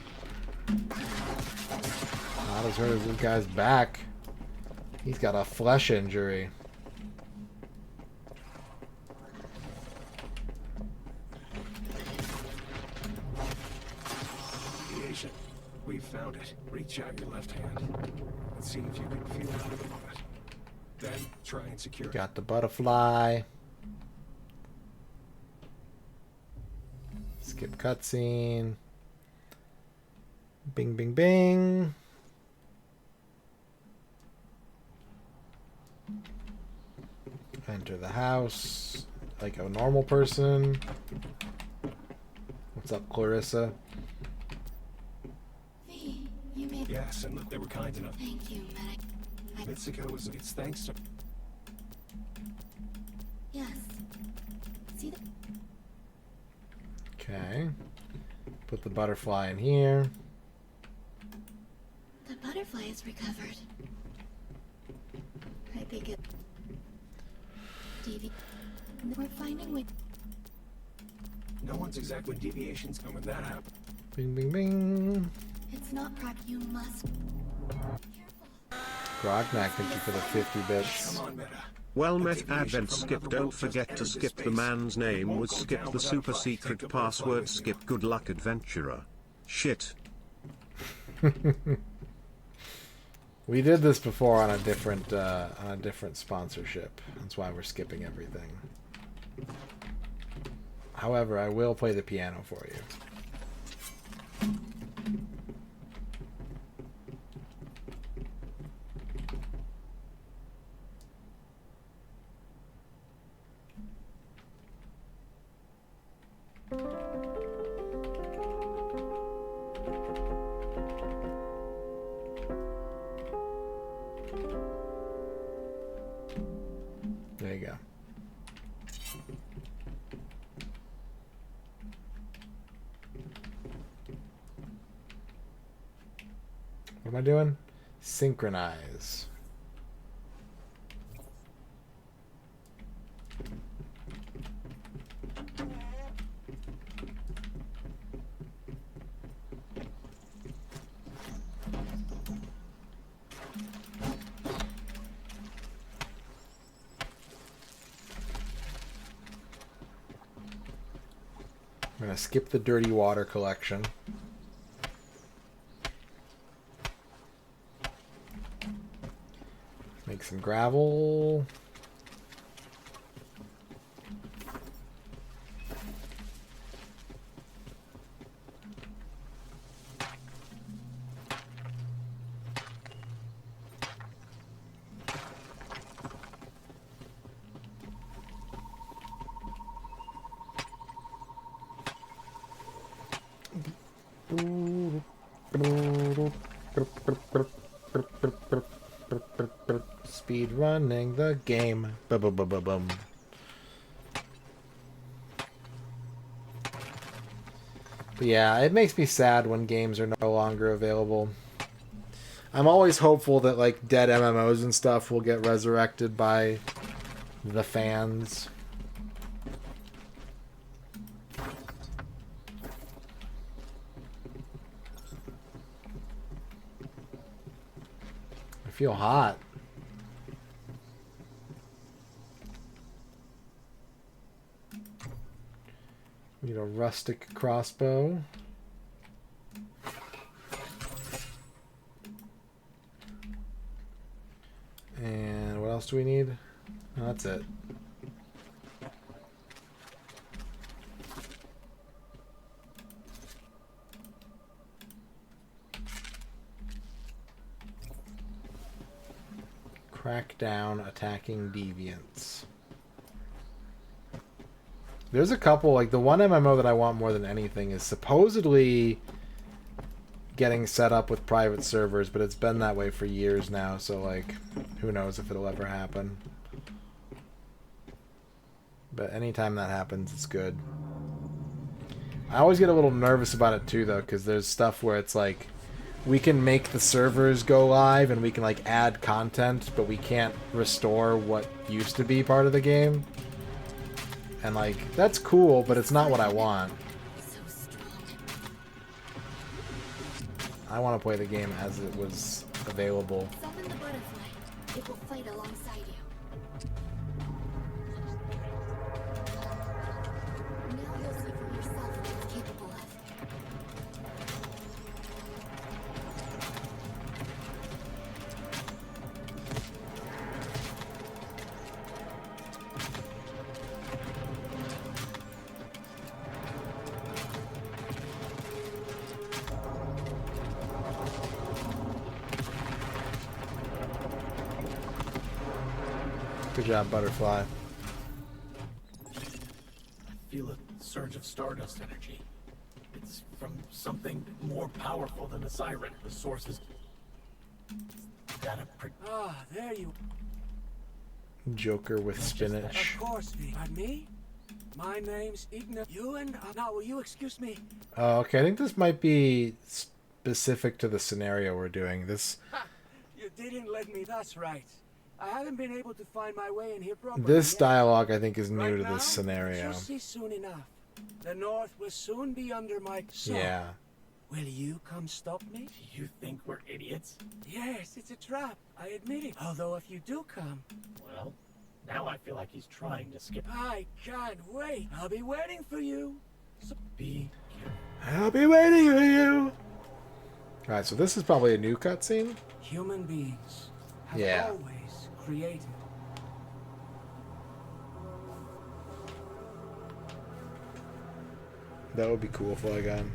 Not as hurt as this guy's back. He's got a flesh injury. deviation. We found it. Reach out your left hand and see if you can feel the rhythm of it. Then try and secure it. Got the butterfly. Skip cutscene. Bing, bing, bing. Enter the house like a normal person. What's up, Clarissa? V, you made. Yes, and look, they were kind enough. Thank you, but Mitsuko was. It's thanks to. yes. See the. Okay. Put the butterfly in here. The butterfly is recovered. I think it... We're finding ways... No one's exact when deviations come when that happens. Bing, bing, bing. It's not you must... Grognak, thank you for the 50 bits. Come on, Meta. Well met Advent Skip, don't forget to skip the man's name was Skip the super secret password Skip, good luck adventurer. Shit. We did this before on a different sponsorship. That's why we're skipping everything. However, I will play the piano for you. There you go. What am I doing? Synchronize. I'm going to skip the dirty water collection. Make some gravel. Speed running the game. Bum. But yeah, it makes me sad when games are no longer available. I'm always hopeful that like dead MMOs and stuff will get resurrected by the fans. I feel hot. Need a rustic crossbow. And what else do we need? Oh, that's it. Crack down attacking deviants. There's a couple, like the one MMO that I want more than anything is supposedly getting set up with private servers, but it's been that way for years now, so like, who knows if it'll ever happen. But anytime that happens, it's good. I always get a little nervous about it too, though, because there's stuff where it's like, we can make the servers go live and we can like add content, but we can't restore what used to be part of the game. And like, that's cool, but it's not what I want. I want to play the game as it was available. Summon the butterfly. It will fight alongside you. Now you'll see for yourself what it's capable of. Good job, Butterfly. I feel a surge of stardust energy. It's from something more powerful than a siren. The source is... Ah, there you... Joker with spinach. Of course, pardon me? My name's Igna. You and now, will you excuse me? Oh, okay. I think this might be specific to the scenario we're doing. This You didn't let me. That's right. I haven't been able to find my way in here properly. this yet. dialogue, I think, is new Right to now, this scenario. You'll see soon enough. The North will soon be under my. So, Yeah. will you come stop me? You think we're idiots? Yes, it's a trap. I admit it. Although if you do come, Well, now I feel like he's trying to skip. I can't wait. I'll be waiting for you. So Be I'll be waiting for you. All right, so this is probably a new cutscene. human beings have Yeah. always created. That would be cool, Flygon.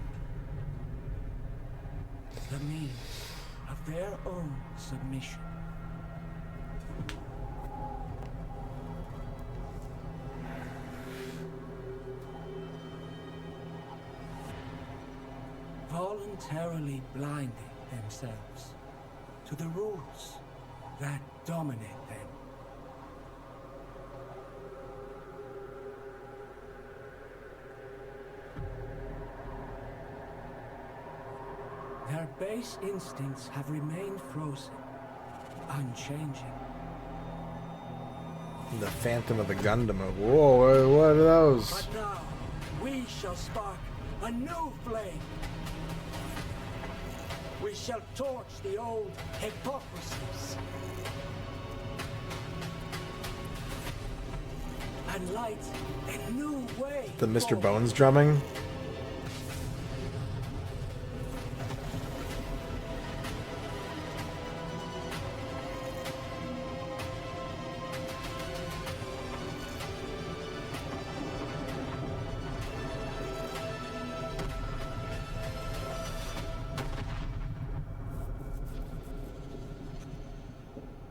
The means of their own submission. Voluntarily blinding themselves to the rules that dominate them. Their base instincts have remained frozen, unchanging. The Phantom of the Gundam. Whoa, what are those? But now, we shall spark a new flame. We shall torch the old hypocrisies. And light a new way. The Mr. forward. Bones drumming.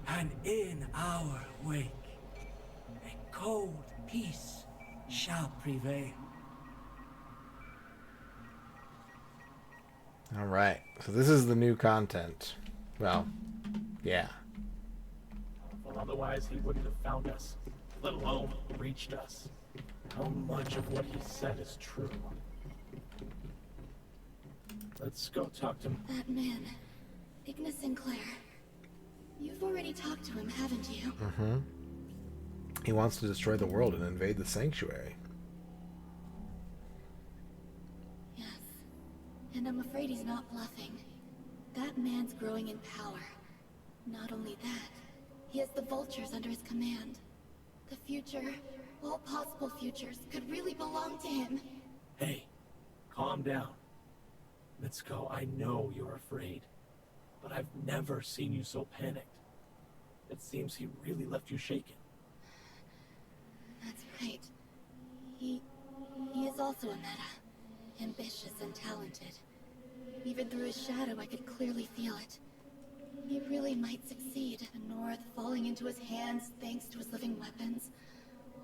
And in our wake, a cold peace shall prevail. All right, so this is the new content. Well, yeah. Well, otherwise he wouldn't have found us, let alone reached us. How much of what he said is true? Let's go talk to him. That man, Ignis Sinclair. You've already talked to him, haven't you? Mm-hmm. He wants to destroy the world and invade the sanctuary. Yes. And I'm afraid he's not bluffing. That man's growing in power. Not only that, he has the vultures under his command. The future, all possible futures, could really belong to him. Hey, calm down. Mitsuko, I know you're afraid, but I've never seen you so panicked. It seems he really left you shaken. That's right. He is also a meta. Ambitious and talented. Even through his shadow, I could clearly feel it. He really might succeed. The North falling into his hands thanks to his living weapons.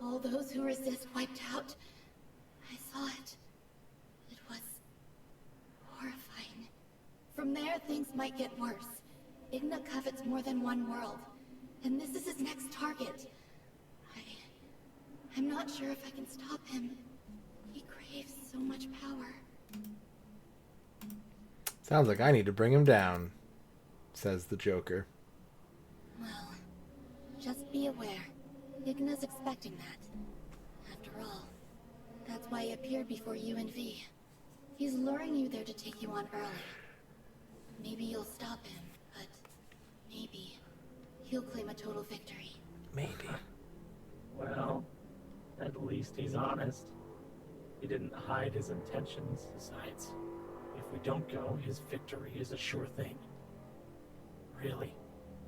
All those who resist wiped out. I saw it. It was horrifying. From there, things might get worse. Igna covets more than one world. And this is his next target. I'm not sure if I can stop him. He craves so much power. Sounds like I need to bring him down, says the Joker. Well, just be aware. Igna's expecting that. After all, that's why he appeared before you and V. He's luring you there to take you on early. Maybe you'll stop him, but maybe he'll claim a total victory. Maybe. Well, at least he's honest. He didn't hide his intentions. Besides, if we don't go, his victory is a sure thing. Really,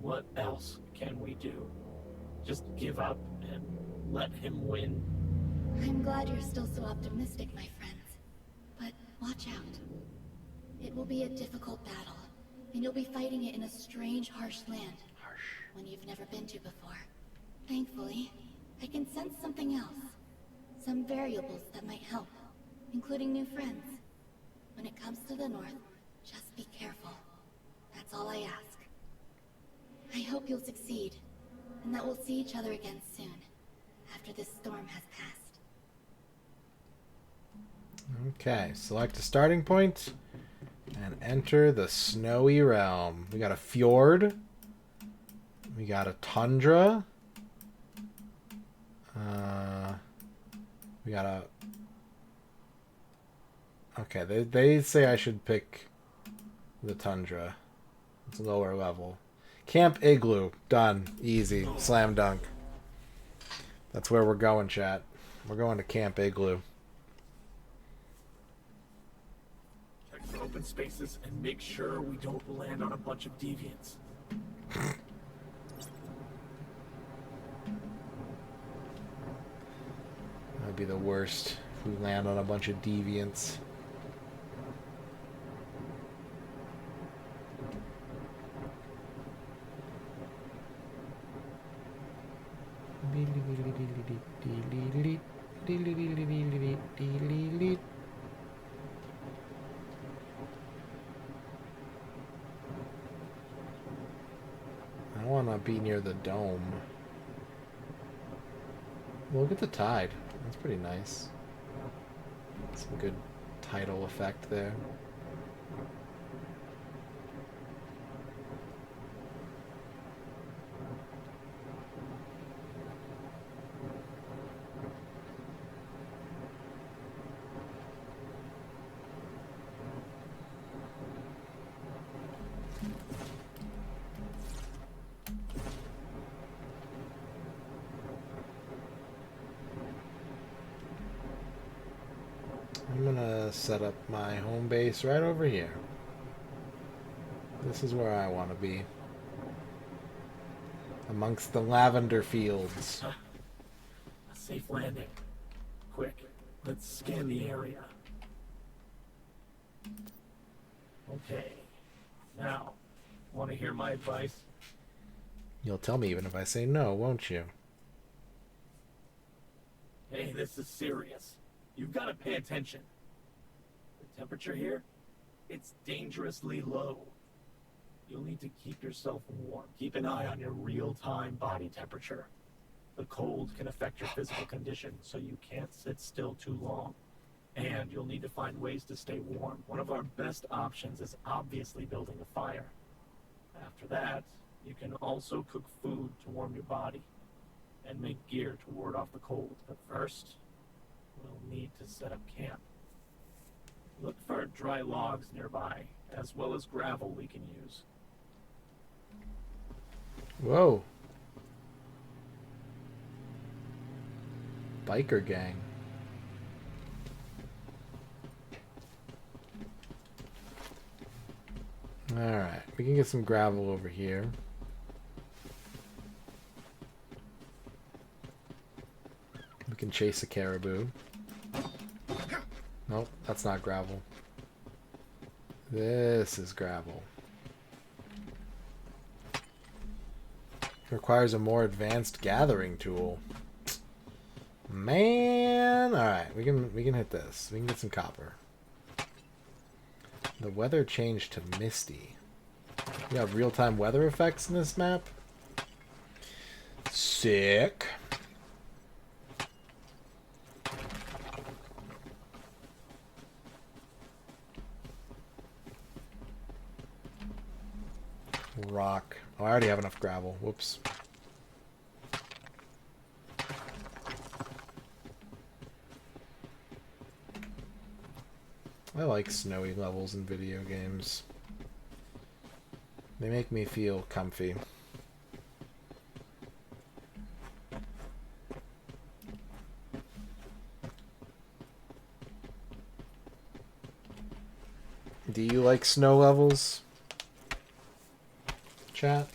what else can we do? Just give up and let him win? I'm glad you're still so optimistic, my friends. But watch out. It will be a difficult battle, and you'll be fighting it in a strange, harsh land. One you've never been to before. Thankfully, I can sense something else. Some variables that might help, including new friends. When it comes to the North, just be careful. That's all I ask. I hope you'll succeed, and that we'll see each other again soon, after this storm has passed. Okay, select a starting point and enter the snowy realm. We got a fjord. We got a tundra. We got a... Okay, they say I should pick the tundra. It's lower level. Camp Igloo. Done. Easy. Slam dunk. That's where we're going, chat. We're going to Camp Igloo. Check for open spaces and make sure we don't land on a bunch of deviants. That'd be the worst if we land on a bunch of deviants. I want to be near the dome. Look at the tide. That's pretty nice. Some good tidal effect there. I'm gonna set up my home base right over here. This is where I want to be. Amongst the lavender fields. A safe landing. Quick, let's scan the area. Okay. Now, want to hear my advice? You'll tell me even if I say no, won't you? Hey, this is serious. You've got to pay attention. The temperature here, it's dangerously low. You'll need to keep yourself warm. Keep an eye on your real-time body temperature. The cold can affect your physical condition, so you can't sit still too long. And you'll need to find ways to stay warm. One of our best options is obviously building a fire. After that, you can also cook food to warm your body and make gear to ward off the cold. But first, we'll need to set up camp. Look for dry logs nearby, as well as gravel we can use. Whoa. Biker gang. Alright, we can get some gravel over here. We can chase a caribou. Nope, that's not gravel. This is gravel. Requires a more advanced gathering tool. Man, all right, we can hit this. We can get some copper. The weather changed to misty. You have real-time weather effects in this map. Sick. Rock. Oh, I already have enough gravel. Whoops. I like snowy levels in video games. They make me feel comfy. Do you like snow levels, chat?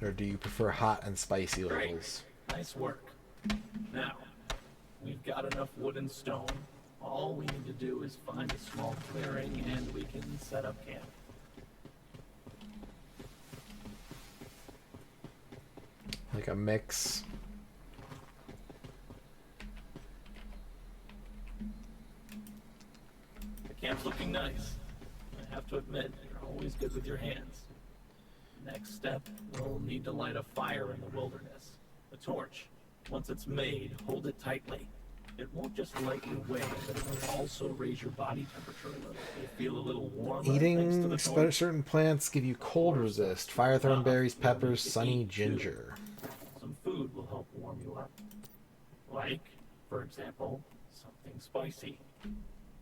Or do you prefer hot and spicy levels? Great. Nice work. Now, we've got enough wood and stone. All we need to do is find a small clearing and we can set up camp. Like a mix. The camp's looking nice. I have to admit, you're always good with your hands. Next step, we'll need to light a fire in the wilderness. A torch. Once it's made, hold it tightly. It won't just light your way, but it will also raise your body temperature a little. You feel a little warmer thanks to Eating the torch. certain plants give you cold resist. Fire thorn berries, peppers, sunny ginger. Some food will help warm you up. Like, for example, something spicy.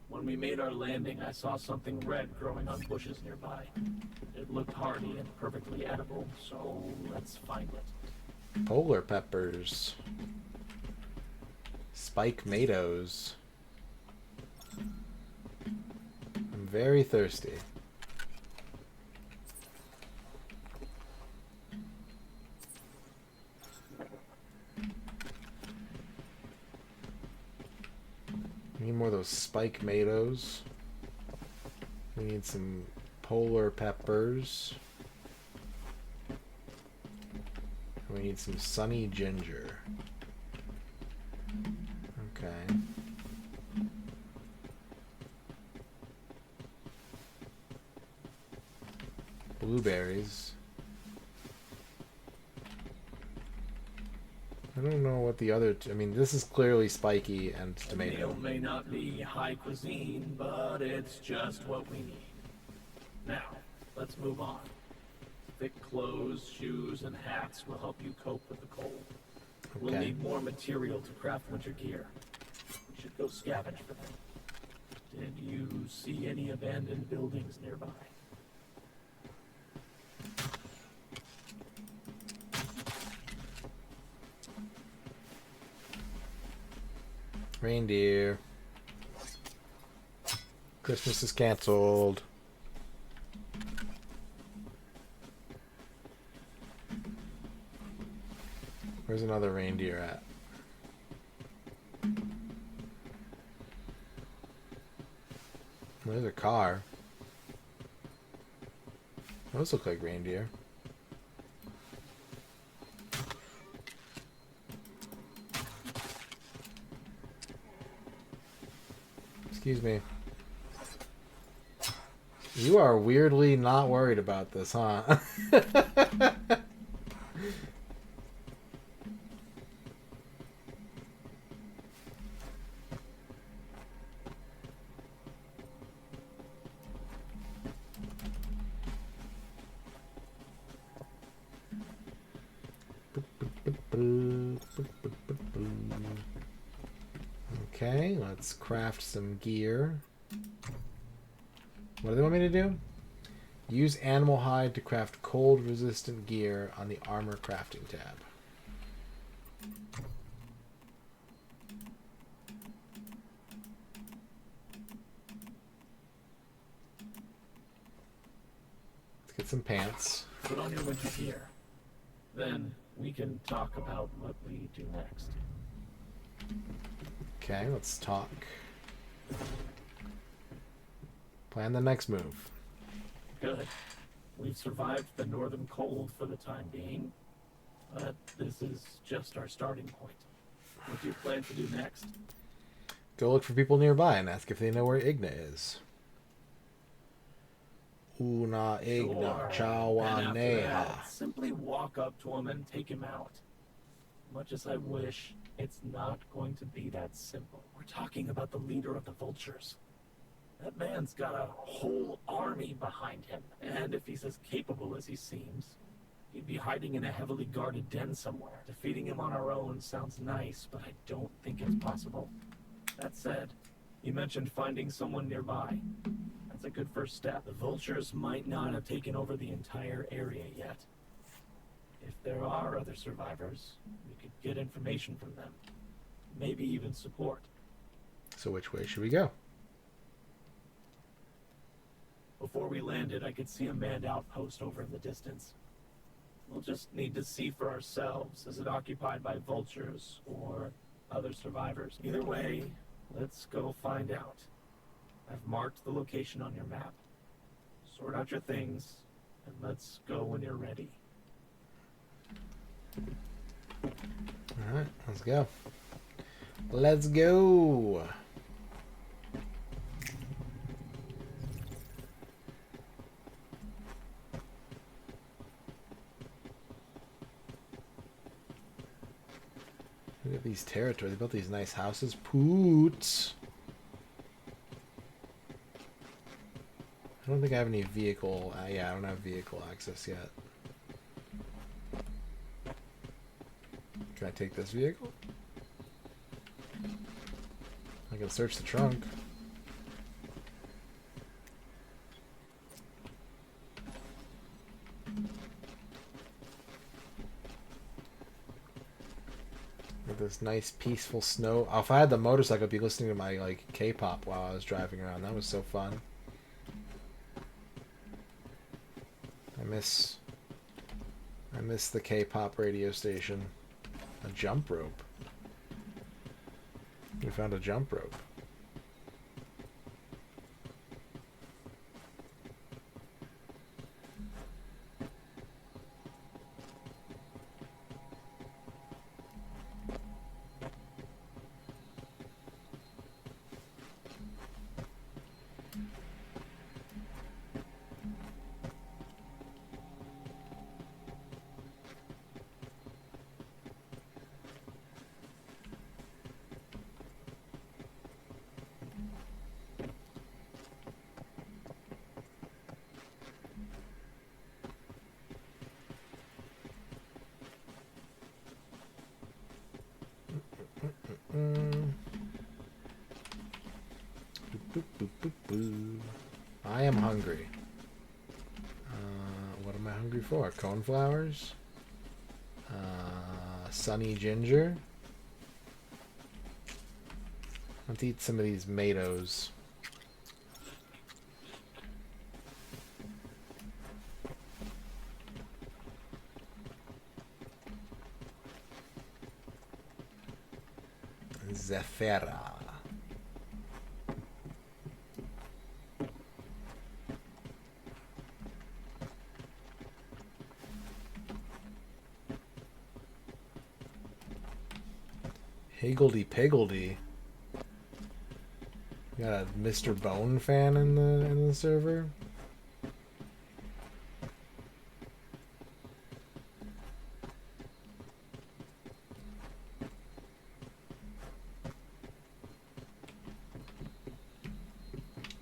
When we made our landing, I saw something red growing on bushes nearby. It looked hardy and perfectly edible, so let's find it. Polar peppers. Spike tomatoes. I'm very thirsty. We need more of those spike tomatoes. We need some polar peppers. We need some sunny ginger. Okay. Blueberries. I don't know what the other I mean, this is clearly spiky and The tomato. meal may not be high cuisine, but it's just what we need. Now, let's move on. Thick clothes, shoes, and hats will help you cope with the cold. We'll Okay. need more material to craft winter gear. We should go scavenge for them. Did you see any abandoned buildings nearby? Reindeer. Christmas is canceled. Where's another reindeer at? There's a car. Those look like reindeer. Excuse me. You are weirdly not worried about this, huh? Okay, let's craft some gear. What do they want me to do? Use animal hide to craft cold resistant gear on the armor crafting tab. Let's get some pants. Put on your winter gear. Then we can talk about what we do next. Okay, let's talk. Plan the next move. Good. We've survived the northern cold for the time being, but this is just our starting point. What do you plan to do next? Go look for people nearby and ask if they know where Igna is. Una Igna Sure. And after Chawaneha. that, simply walk up to him and take him out. Much as I wish, it's not going to be that simple. We're talking about the leader of the vultures. That man's got a whole army behind him, and if he's as capable as he seems, he'd be hiding in a heavily guarded den somewhere. Defeating him on our own sounds nice, but I don't think it's possible. That said, you mentioned finding someone nearby. That's a good first step. The vultures might not have taken over the entire area yet. If there are other survivors, we could get information from them. Maybe even support. So which way should we go? Before we landed, I could see a manned outpost over in the distance. We'll just need to see for ourselves. Is it occupied by vultures or other survivors? Either way, let's go find out. I've marked the location on your map. Sort out your things, and let's go when you're ready. Alright, let's go. Let's go! These territories, they built these nice houses. Poots. I don't think I have any vehicle. Yeah, I don't have vehicle access yet. Can I take this vehicle? I can search the trunk. With this nice peaceful snow. Oh, if I had the motorcycle, I'd be listening to my like K-pop while I was driving around. That was so fun. I miss the K-pop radio station. A jump rope. We found a jump rope. I am hungry. What am I hungry for? Coneflowers? Sunny ginger? Let's eat some of these tomatoes. Zephyra. Higgledy-piggledy. You got a Mr. Bone fan in the server?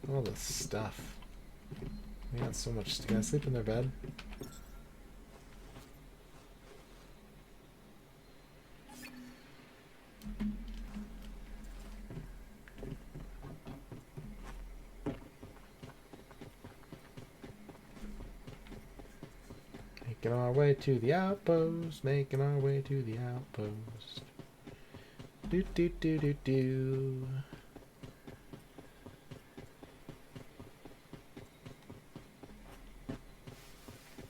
All this stuff. We got so much. Can I sleep in their bed? Making our way to the outpost. Making our way to the outpost. Do do do do do.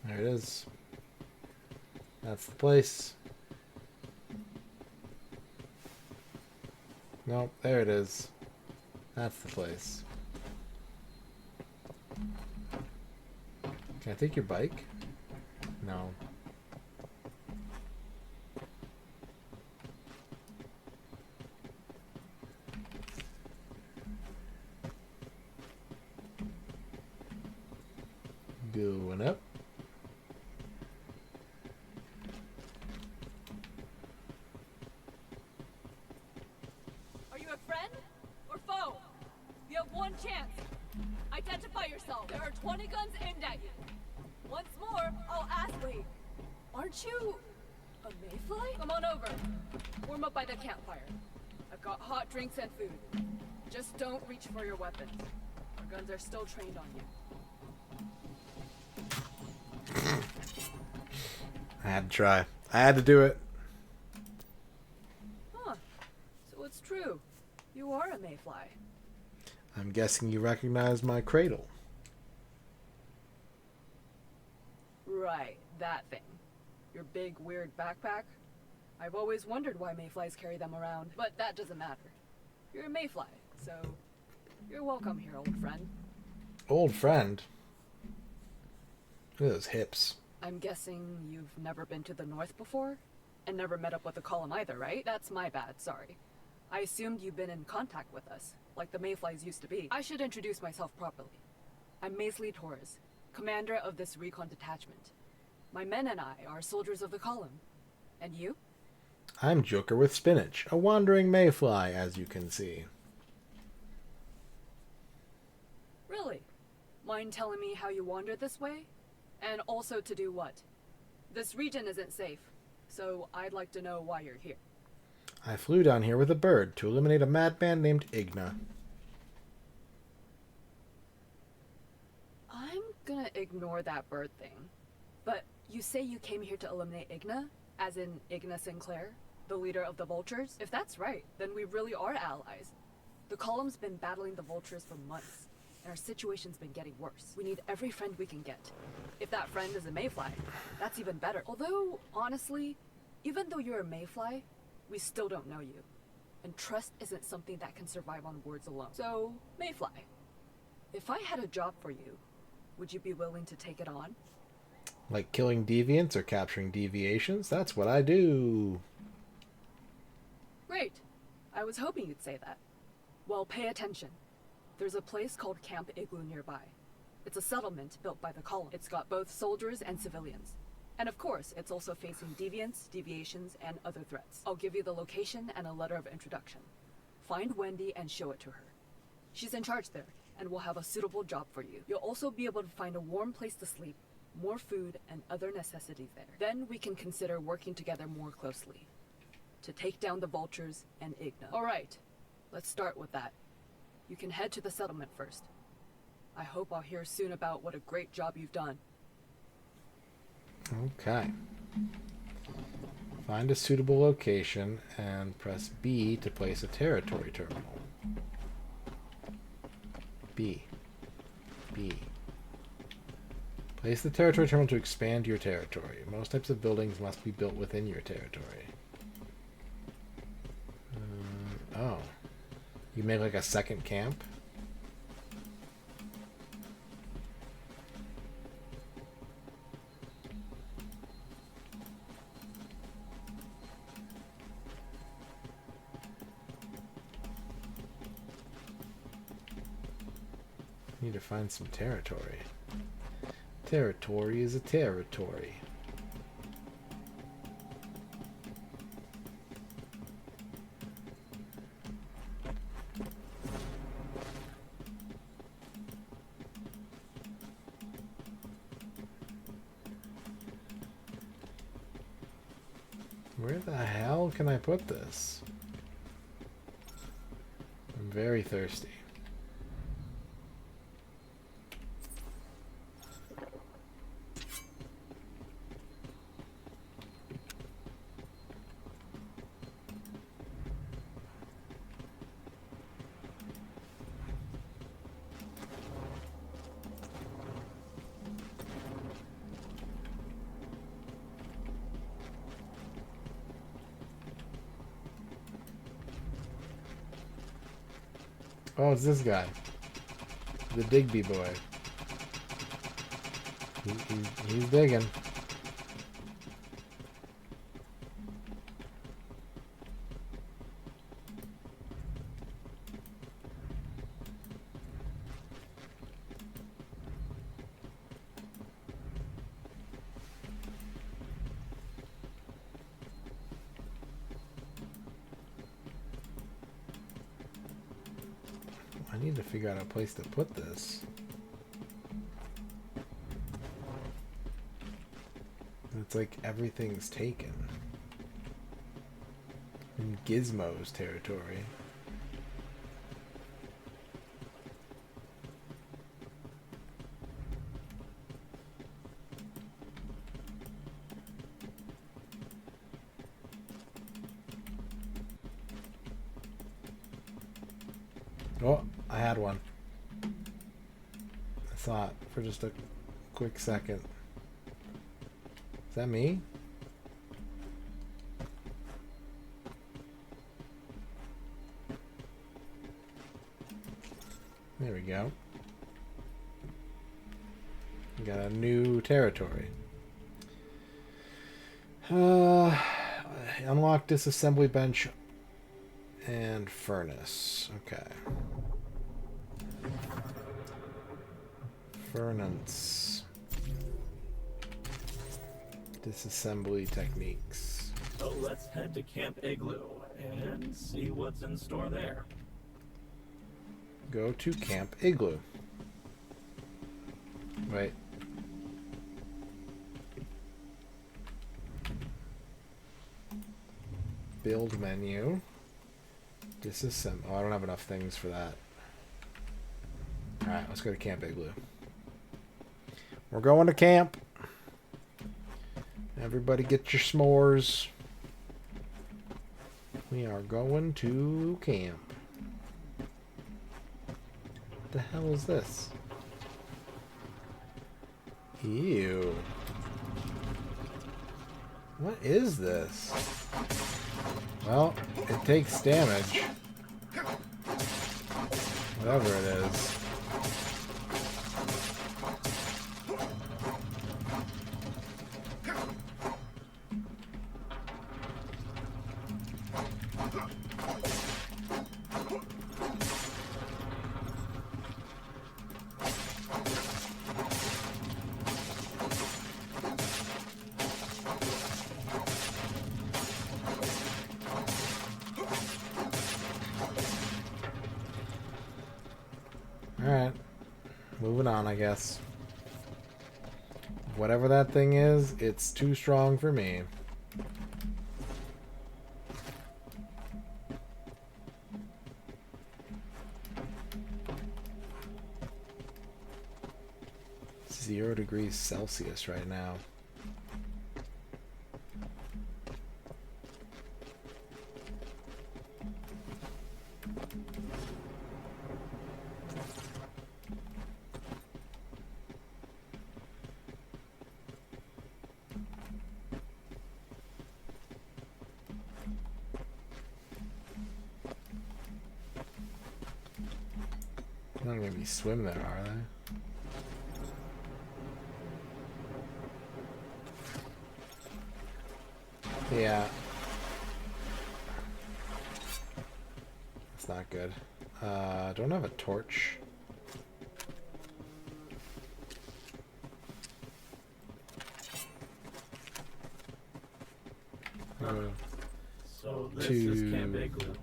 There it is. That's the place. Nope, there it is. That's the place. Can I take your bike? No. Going up. Are you a friend or foe? You have one chance. Identify yourself. There are 20 guns aimed at you. Once more, I'll ask. Wait, aren't you a mayfly? Come on over. Warm up by the campfire. I've got hot drinks and food. Just don't reach for your weapons. Our guns are still trained on you. I had to try. I had to do it. Huh. So it's true. You are a mayfly. I'm guessing you recognize my cradle. Right, that thing. Your big, weird backpack. I've always wondered why mayflies carry them around, but that doesn't matter. You're a mayfly, so you're welcome here, old friend. Old friend? Look at those hips. I'm guessing you've never been to the north before? And never met up with the column either, right? That's my bad, sorry. I assumed you've been in contact with us, like the mayflies used to be. I should introduce myself properly. I'm Maisley Torres, commander of this recon detachment. My men and I are soldiers of the column. And you? I'm Joker with Spinach, a wandering mayfly, as you can see. Really? Mind telling me how you wandered this way? And also to do what? This region isn't safe, so I'd like to know why you're here. I flew down here with a bird to eliminate a madman named Igna. I'm gonna ignore that bird thing. But you say you came here to eliminate Igna? As in Igna Sinclair? The leader of the Vultures? If that's right, then we really are allies. The Column's been battling the Vultures for months, and our situation's been getting worse. We need every friend we can get. If that friend is a mayfly, that's even better. Although, honestly, even though you're a mayfly, we still don't know you. And trust isn't something that can survive on words alone. So, mayfly, if I had a job for you, would you be willing to take it on? Like killing deviants or capturing deviations? That's what I do. Great. I was hoping you'd say that. Well, pay attention. There's a place called Camp Igloo nearby. It's a settlement built by the Column. It's got both soldiers and civilians. And of course, it's also facing deviants, deviations, and other threats. I'll give you the location and a letter of introduction. Find Wendy and show it to her. She's in charge there, and will have a suitable job for you. You'll also be able to find a warm place to sleep, more food, and other necessities there. Then we can consider working together more closely to take down the Vultures and Igna. Alright, let's start with that. You can head to the settlement first. I hope I'll hear soon about what a great job you've done. Okay. Find a suitable location and press B to place a territory terminal. B. B. Place the territory terminal to expand your territory. Most types of buildings must be built within your territory. Oh. You make like a second camp? Need to find some territory. Territory is a territory. Where the hell can I put this? I'm very thirsty. Oh, it's this guy. The Digby boy. He's digging. I need to figure out a place to put this. It's like everything's taken. In Gizmo's territory. Oh, I had one. I thought for just a quick second. Is that me? There we go. We got a new territory. Unlock disassembly bench and furnace. Okay. Furnace. Disassembly techniques. So let's head to Camp Igloo and see what's in store there. Go to Camp Igloo. Wait. Build menu. Disassemble. Oh, I don't have enough things for that. Alright, let's go to Camp Igloo. We're going to camp. Everybody get your s'mores. We are going to camp. What the hell is this? Ew. What is this? Well, it takes damage. Whatever it is. Alright. Moving on, I guess. Whatever that thing is, it's too strong for me. -0 degrees Celsius right now. They're not gonna be swim there, are they? Yeah. That's not good. Don't have a torch. So this is Camp Igloo. It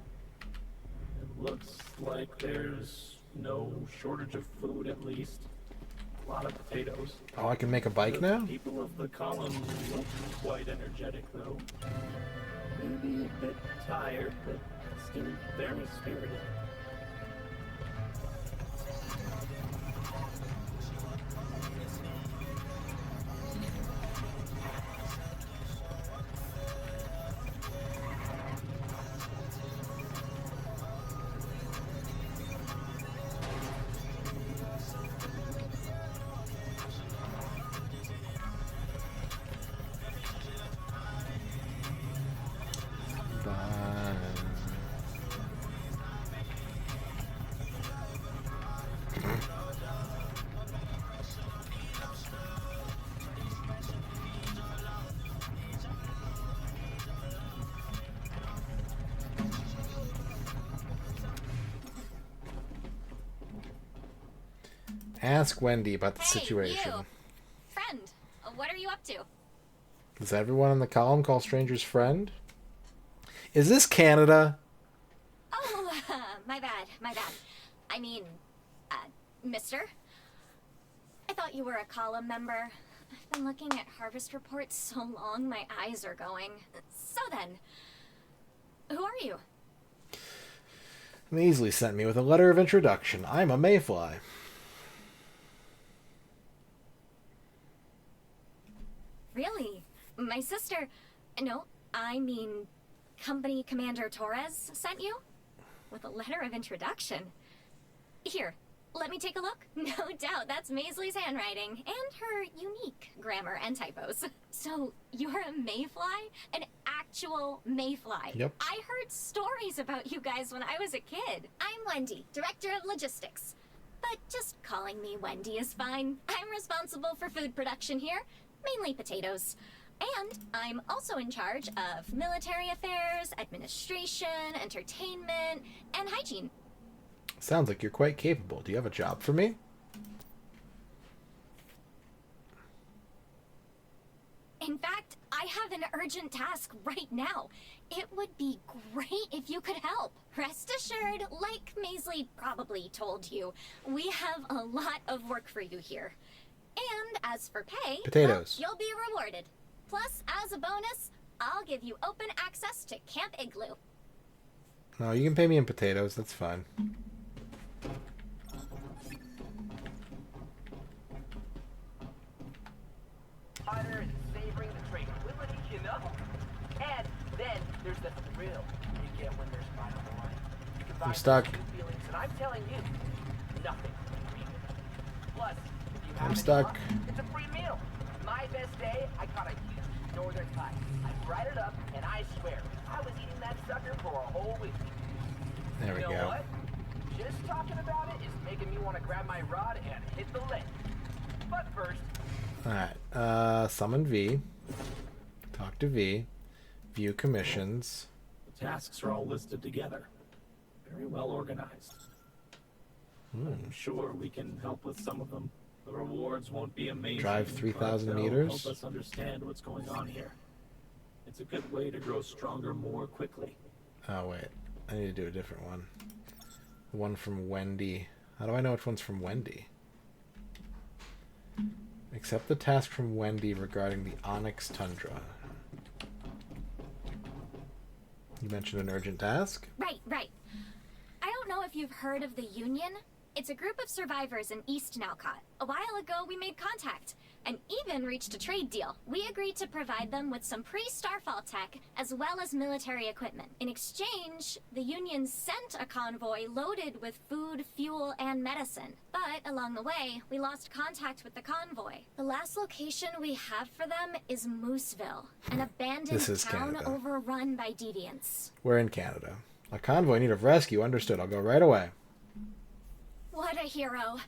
looks like there's no shortage of food, at least. A lot of potatoes. Oh, I can make a bike now? People of the column look quite energetic, though. Maybe a bit tired, but still very spirited. Ask Wendy about the Hey, situation. You. Friend, what are you up to? Does everyone in the column call strangers friend? Is this Canada? Oh, my bad. I mean, mister? I thought you were a column member. I've been looking at harvest reports so long, my eyes are going. So then, who are you? Measley sent me with a letter of introduction. I'm a mayfly. Really? My sister... No, I mean... Company Commander Torres sent you? With a letter of introduction? Here, let me take a look. No doubt that's Maisley's handwriting, and her unique grammar and typos. So, you're a mayfly? An actual mayfly? Yep. I heard stories about you guys when I was a kid. I'm Wendy, Director of Logistics. But just calling me Wendy is fine. I'm responsible for food production here. Mainly potatoes. And I'm also in charge of military affairs, administration, entertainment, and hygiene. Sounds like you're quite capable. Do you have a job for me? In fact, I have an urgent task right now. It would be great if you could help. Rest assured, like Maisley probably told you, we have a lot of work for you here. And as for pay, Potatoes. well, you'll be rewarded. Plus, as a bonus, I'll give you open access to Camp Igloo. No, you can pay me in potatoes. That's fine. Honor and savoring the tranquility, you know? And then there's the thrill you get when there's final one. You can buy I'm stuck. new feelings, and I'm telling you, nothing can beat it. Plus, if you have I'm any stuck. luck, it's a free meal. My best day, I caught a huge northern pie. I fried it up, and I swear, I was eating that sucker for a whole week. There we You know go. what? Just talking about it is making me want to grab my rod and hit the lake. But first, Alright, summon V. Talk to V. View commissions. The tasks are all listed together. Very well organized. I'm sure we can help with some of them. The rewards won't be amazing. Drive 3,000 but they'll meters. help us understand what's going on here. It's a good way to grow stronger more quickly. Oh, wait. I need to do a different one. The one from Wendy. How do I know which one's from Wendy? Accept the task from Wendy regarding the Onyx Tundra. You mentioned an urgent task? Right. I don't know if you've heard of the Union. It's a group of survivors in East Nalcott. A while ago, we made contact and even reached a trade deal. We agreed to provide them with some pre-Starfall tech as well as military equipment. In exchange, the Union sent a convoy loaded with food, fuel, and medicine. But along the way, we lost contact with the convoy. The last location we have for them is Mooseville, an abandoned This is town Canada. overrun by deviants. We're in Canada. A convoy in need of rescue. Understood. I'll go right away. What a hero.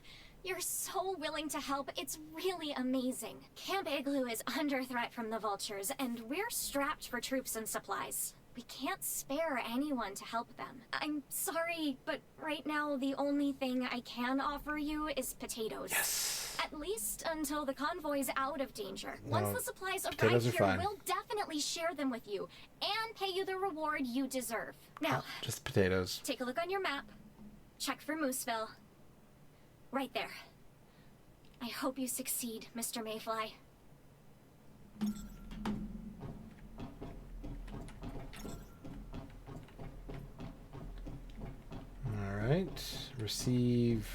You're so willing to help. It's really amazing. Camp Igloo is under threat from the vultures, and we're strapped for troops and supplies. We can't spare anyone to help them. I'm sorry, but right now the only thing I can offer you is potatoes. Yes. At least until the convoy's out of danger. No, Once the supplies arrive potatoes are here, fine. we'll definitely share them with you and pay you the reward you deserve. Now, Just potatoes. take a look on your map. Check for Mooseville. Right there. I hope you succeed, Mr. Mayfly. Alright. Receive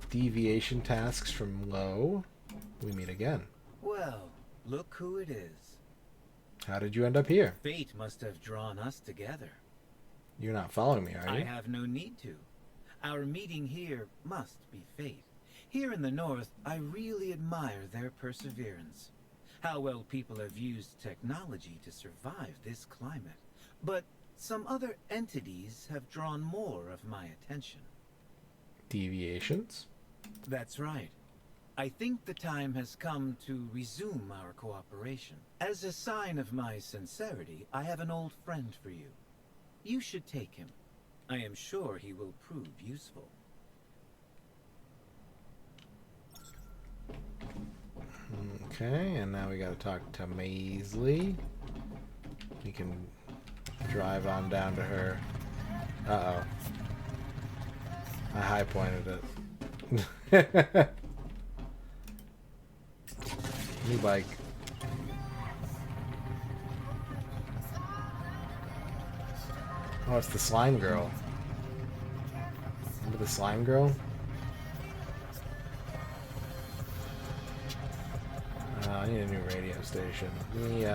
deviation tasks from Low. We meet again. Well, look who it is. How did you end up here? Fate must have drawn us together. You're not following me, are I you? have no need to. Our meeting here must be fate. Here in the North, I really admire their perseverance. How well people have used technology to survive this climate. But some other entities have drawn more of my attention. Deviations? That's right. I think the time has come to resume our cooperation. As a sign of my sincerity, I have an old friend for you. You should take him. I am sure he will prove useful. Okay, and now we gotta talk to Maisley. We can drive on down to her. Uh-oh. I high pointed it. New bike. Oh, it's the slime girl. Remember the slime girl? I need a new radio station. Give me,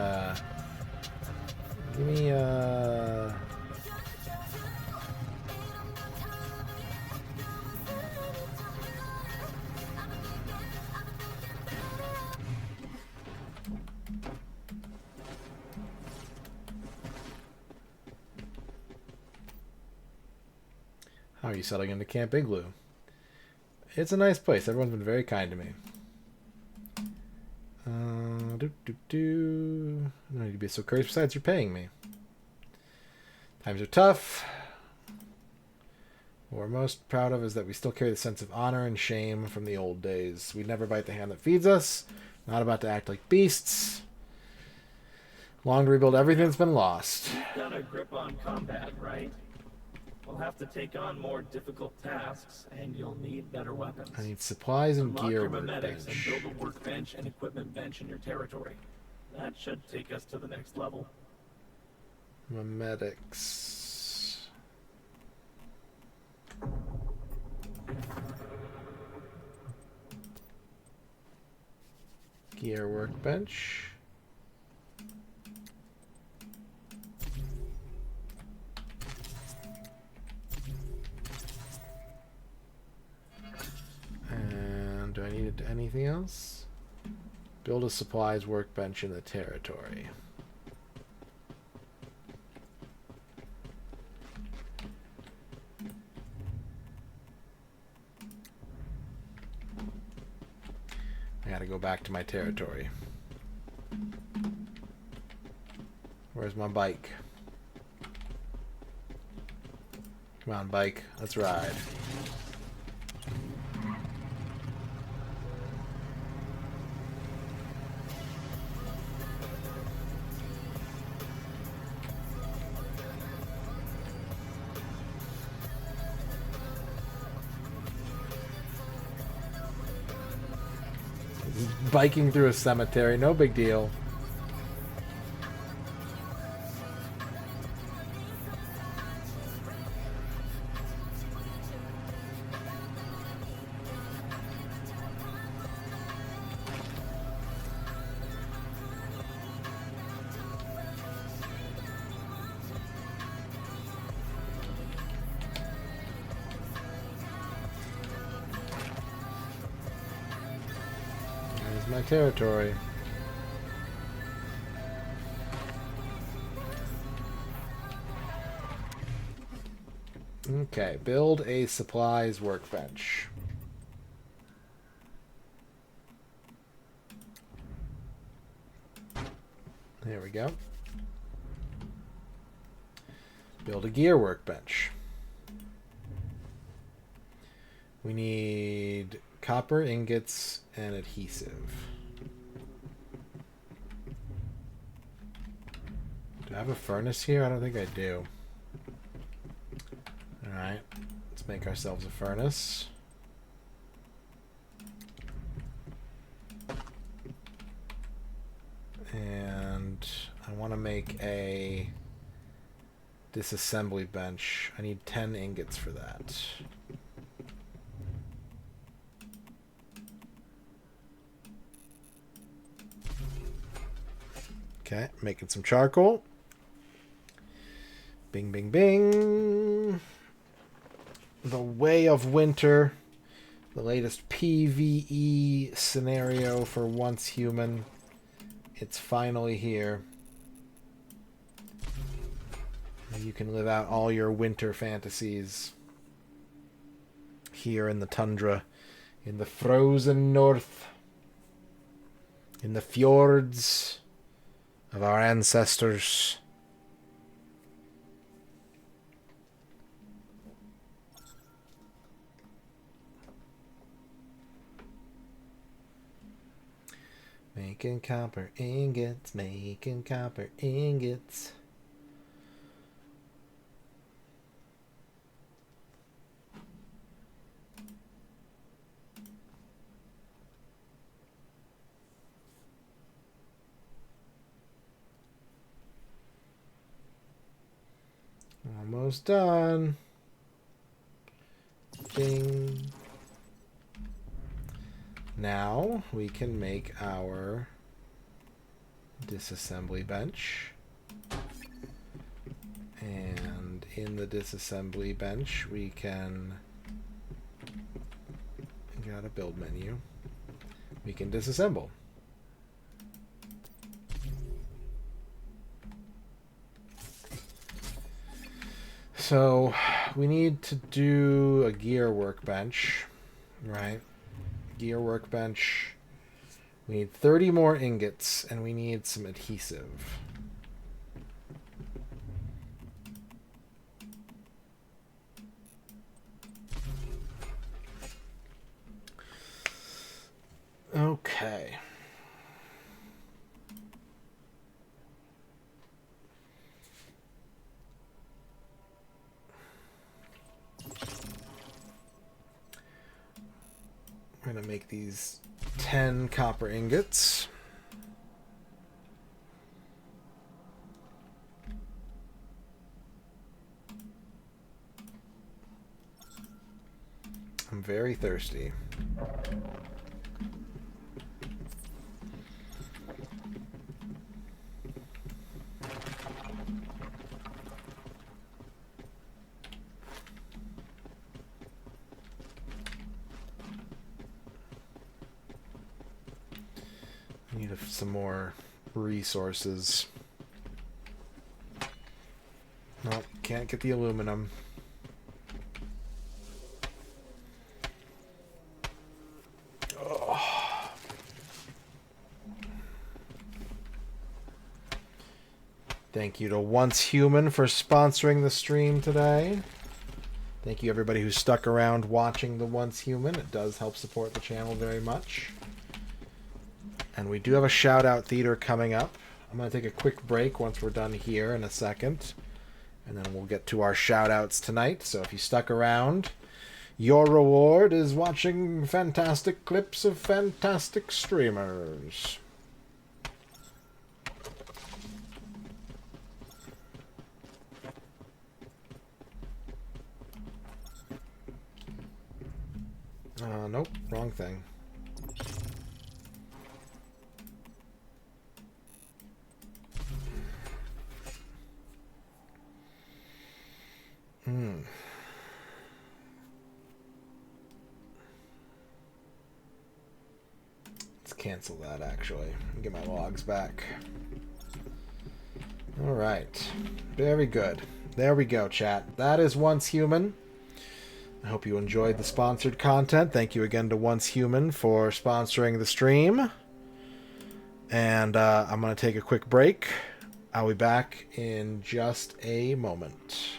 How are you settling into Camp Igloo? It's a nice place. Everyone's been very kind to me. No need to be so curious. Besides, you're paying me. Times are tough. What we're most proud of is that we still carry the sense of honor and shame from the old days. We never bite the hand that feeds us. Not about to act like beasts. Long to rebuild everything that's been lost. You've got a grip on combat, right? We'll have to take on more difficult tasks, and you'll need better weapons. I need supplies and Unlock gear your memetics and workbench. build a workbench and equipment bench in your territory. That should take us to the next level. Memetics. Gear workbench. And do I need anything else? Build a supplies workbench in the territory. I gotta go back to my territory. Where's my bike? Come on, bike. Let's ride. Biking through a cemetery, no big deal. My territory. Okay, build a supplies workbench. There we go. Build a gear workbench. We need copper ingots and adhesive. Do I have a furnace here? I don't think I do. Alright, let's make ourselves a furnace. And I want to make a disassembly bench. I need 10 ingots for that. Okay, making some charcoal. Bing, bing, bing. The Way of Winter. The latest PvE scenario for Once Human. It's finally here. You can live out all your winter fantasies here in the tundra, in the frozen north, in the fjords of our ancestors. Making copper ingots, making copper ingots. Almost done. Ding. Now we can make our disassembly bench. And in the disassembly bench we can, got a build menu, we can disassemble. So we need to do a gear workbench, right? Gear workbench. We need 30 more ingots and we need some adhesive. Okay. We're going to make these 10 copper ingots. I'm very thirsty. I need some more resources. Nope, can't get the aluminum. Thank you to Once Human for sponsoring the stream today. Thank you everybody who stuck around watching the Once Human. It does help support the channel very much. And we do have a shout-out theater coming up. I'm going to take a quick break once we're done here in a second. And then we'll get to our shout-outs tonight. So if you stuck around, your reward is watching fantastic clips of fantastic streamers. Nope, wrong thing. Let's cancel that, actually. Get my logs back. Alright. Very good. There we go, chat. That is Once Human. I hope you enjoyed the sponsored content. Thank you again to Once Human for sponsoring the stream. And I'm going to take a quick break. I'll be back in just a moment.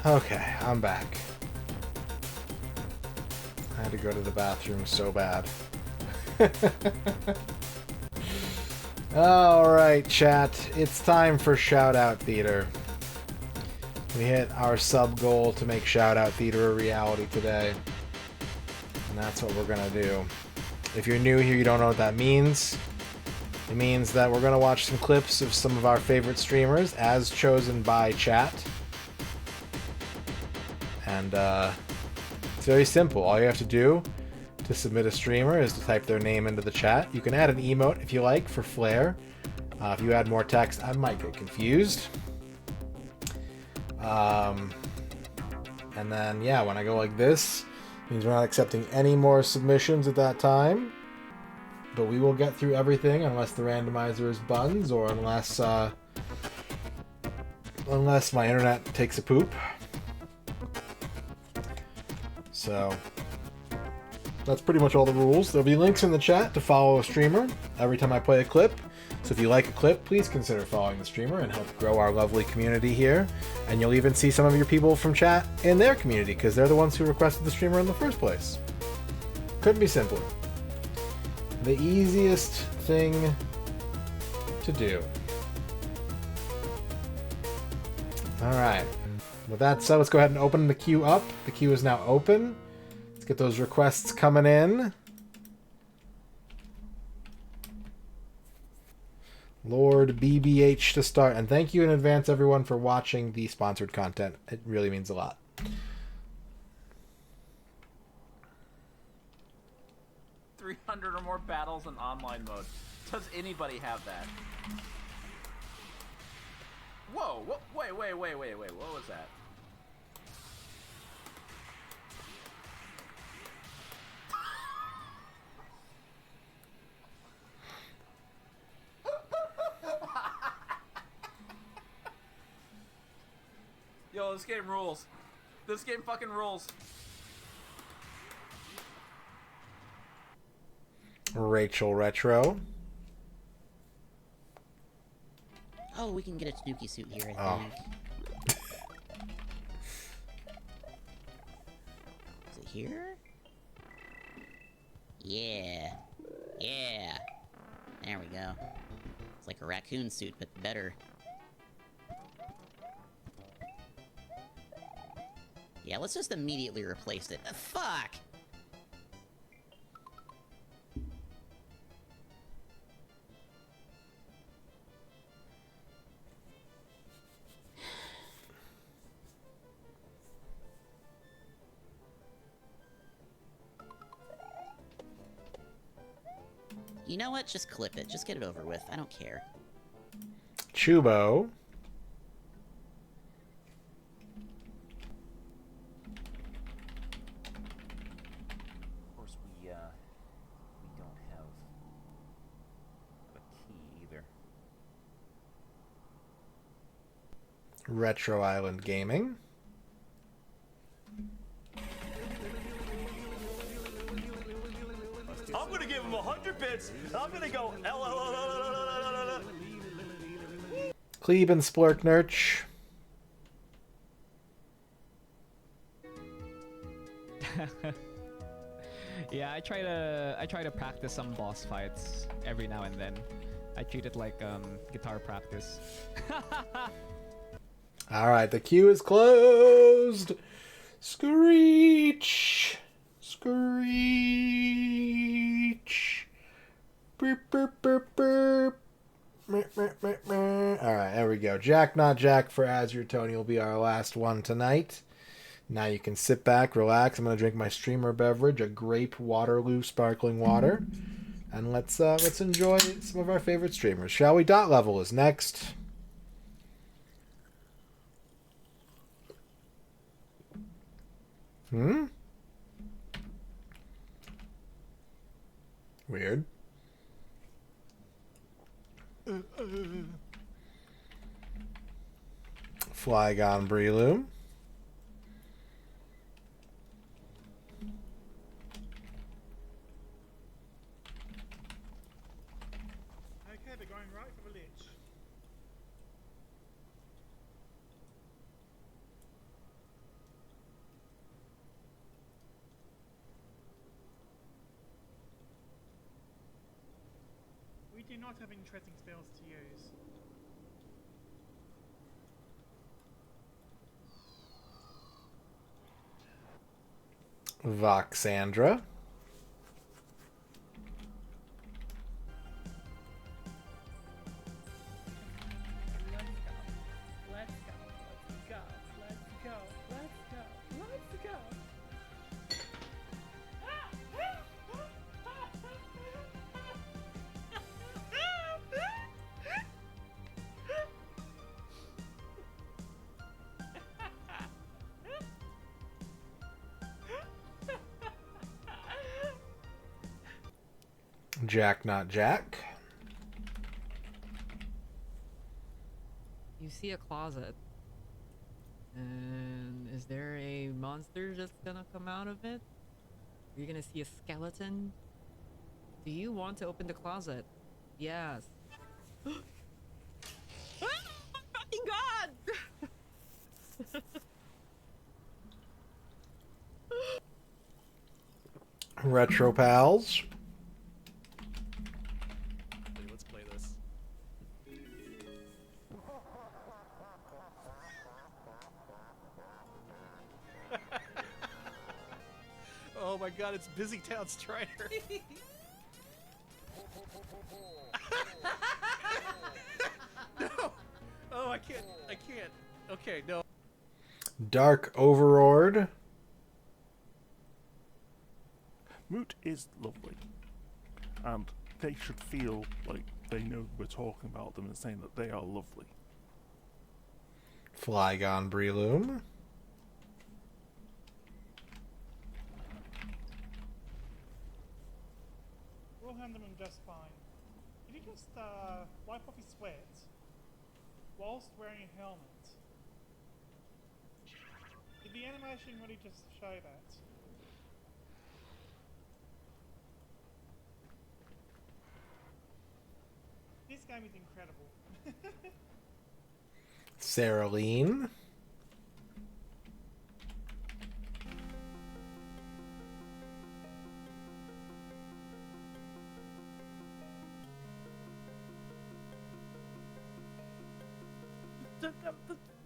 Okay, I'm back. I had to go to the bathroom so bad. Alright, chat. It's time for Shoutout Theater. We hit our sub goal to make Shoutout Theater a reality today. And that's what we're gonna do. If you're new here, you don't know what that means. It means that we're gonna watch some clips of some of our favorite streamers as chosen by chat. And it's very simple. All you have to do to submit a streamer is to type their name into the chat. You can add an emote if you like for flair. If you add more text, I might get confused. And then, yeah, when I go like this, it means we're not accepting any more submissions at that time. But we will get through everything unless the randomizer is buns or unless my internet takes a poop. So that's pretty much all the rules. There'll be links in the chat to follow a streamer every time I play a clip. So if you like a clip, please consider following the streamer and help grow our lovely community here. And you'll even see some of your people from chat in their community because they're the ones who requested the streamer in the first place. Couldn't be simpler. The easiest thing to do. Alright. With that said, let's go ahead and open the queue up. The queue is now open. Let's get those requests coming in. Lord BBH to start. And thank you in advance, everyone, for watching the sponsored content. It really means a lot. $300 or more battles in online mode. Does anybody have that? Whoa! Wait! What was that? Yo, this game rules. This game fucking rules. Rachel Retro. Oh, we can get a Tanuki suit here, I think. Is it here? Yeah. Yeah. There we go. It's like a raccoon suit, but better. Yeah, let's just immediately replace it. Fuck! You know what? Just clip it. Just get it over with. I don't care. Chubo. Of course, we don't have a key either. Retro Island Gaming. I'm gonna give him 100 bits. I'm gonna go Klebe and Splurknurch. Yeah, I try to practice some boss fights every now and then. I treat it like guitar practice. Alright, the queue is closed. Screech. Screech. Burp, burp, burp, burp. Alright, there we go. Jack Not Jack for Azure Tony will be our last one tonight. Now you can sit back, relax. I'm going to drink my streamer beverage, a grape Waterloo sparkling water. And let's enjoy some of our favorite streamers. Shall we? Dot Level is next. Weird. Flygon Breloom. Okay, they're going right for the ledge. you not have interesting spells to use. Voxandra. Let's go. Let's go. Let's go. Let's go. Let's go. Jack not Jack. You see a closet. And is there a monster just gonna come out of it? Are you gonna see a skeleton? Do you want to open the closet? Yes. Oh my fucking god! Retro Pals. Let's play this. Oh my god, it's Busy Town Strider. No! Oh, I can't. Okay, no. Dark Overlord. Moot is lovely, and they should feel like they know we're talking about them and saying that they are lovely. Flygon Breloom. We'll handle him just fine. Did he just wipe off his sweat whilst wearing a helmet? Did the animation really just show that? This game is incredible. Saraline.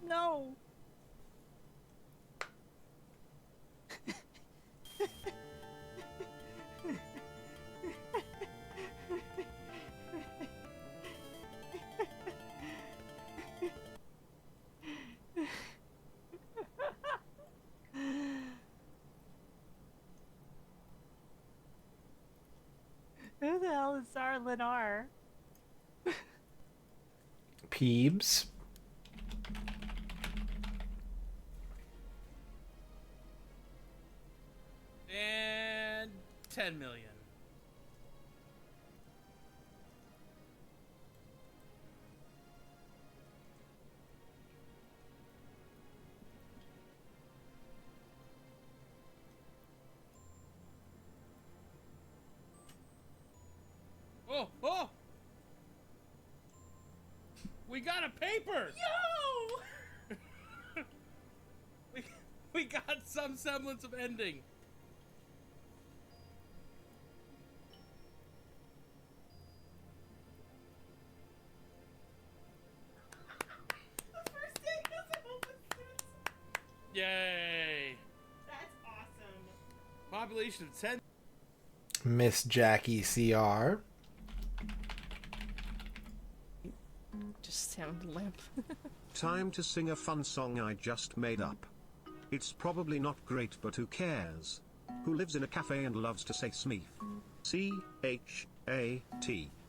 No. Who the hell is Zara Lenar? Peebs. And 10 million. Oh! We got a paper! Yo! We got some semblance of ending. The first day doesn't open suits. Yay! That's awesome. Population of 10. Miss Jackie CR. Just sound limp. Time to sing a fun song I just made up. It's probably not great, but who cares? Who lives in a cafe and loves to say Smeef? C-H-A-T.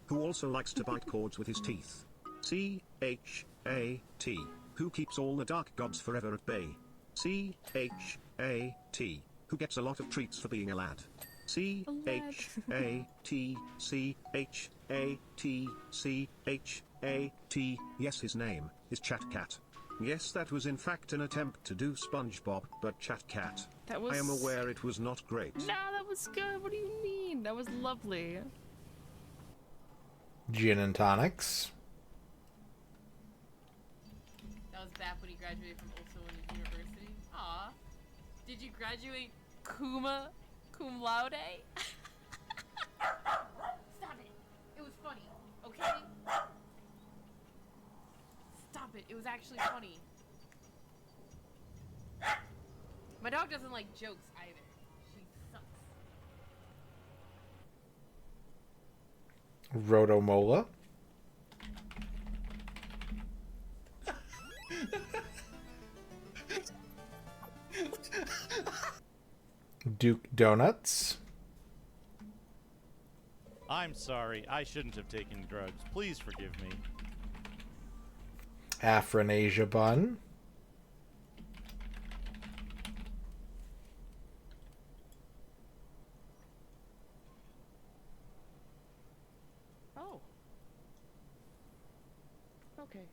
Who also likes to bite cords with his teeth? C-H-A-T. Who keeps all the dark gods forever at bay? C-H-A-T. Who gets a lot of treats for being a lad? C-H-A-T-C-H-A-T-C-H-A-T. Yes, his name is Chat Cat. Yes, that was in fact an attempt to do SpongeBob, but Chat Cat. That was... I am aware it was not great. No, that was good. What do you mean? That was lovely. Gin and Tonics. That was back when he graduated from Ulsan University. Aw. Did you graduate cum laude? Stop it. It was funny. Okay. it. It was actually funny. My dog doesn't like jokes either. She sucks. Rotomola. Duke Donuts. I'm sorry. I shouldn't have taken drugs. Please forgive me. Afranasia Bun. Oh. Okay.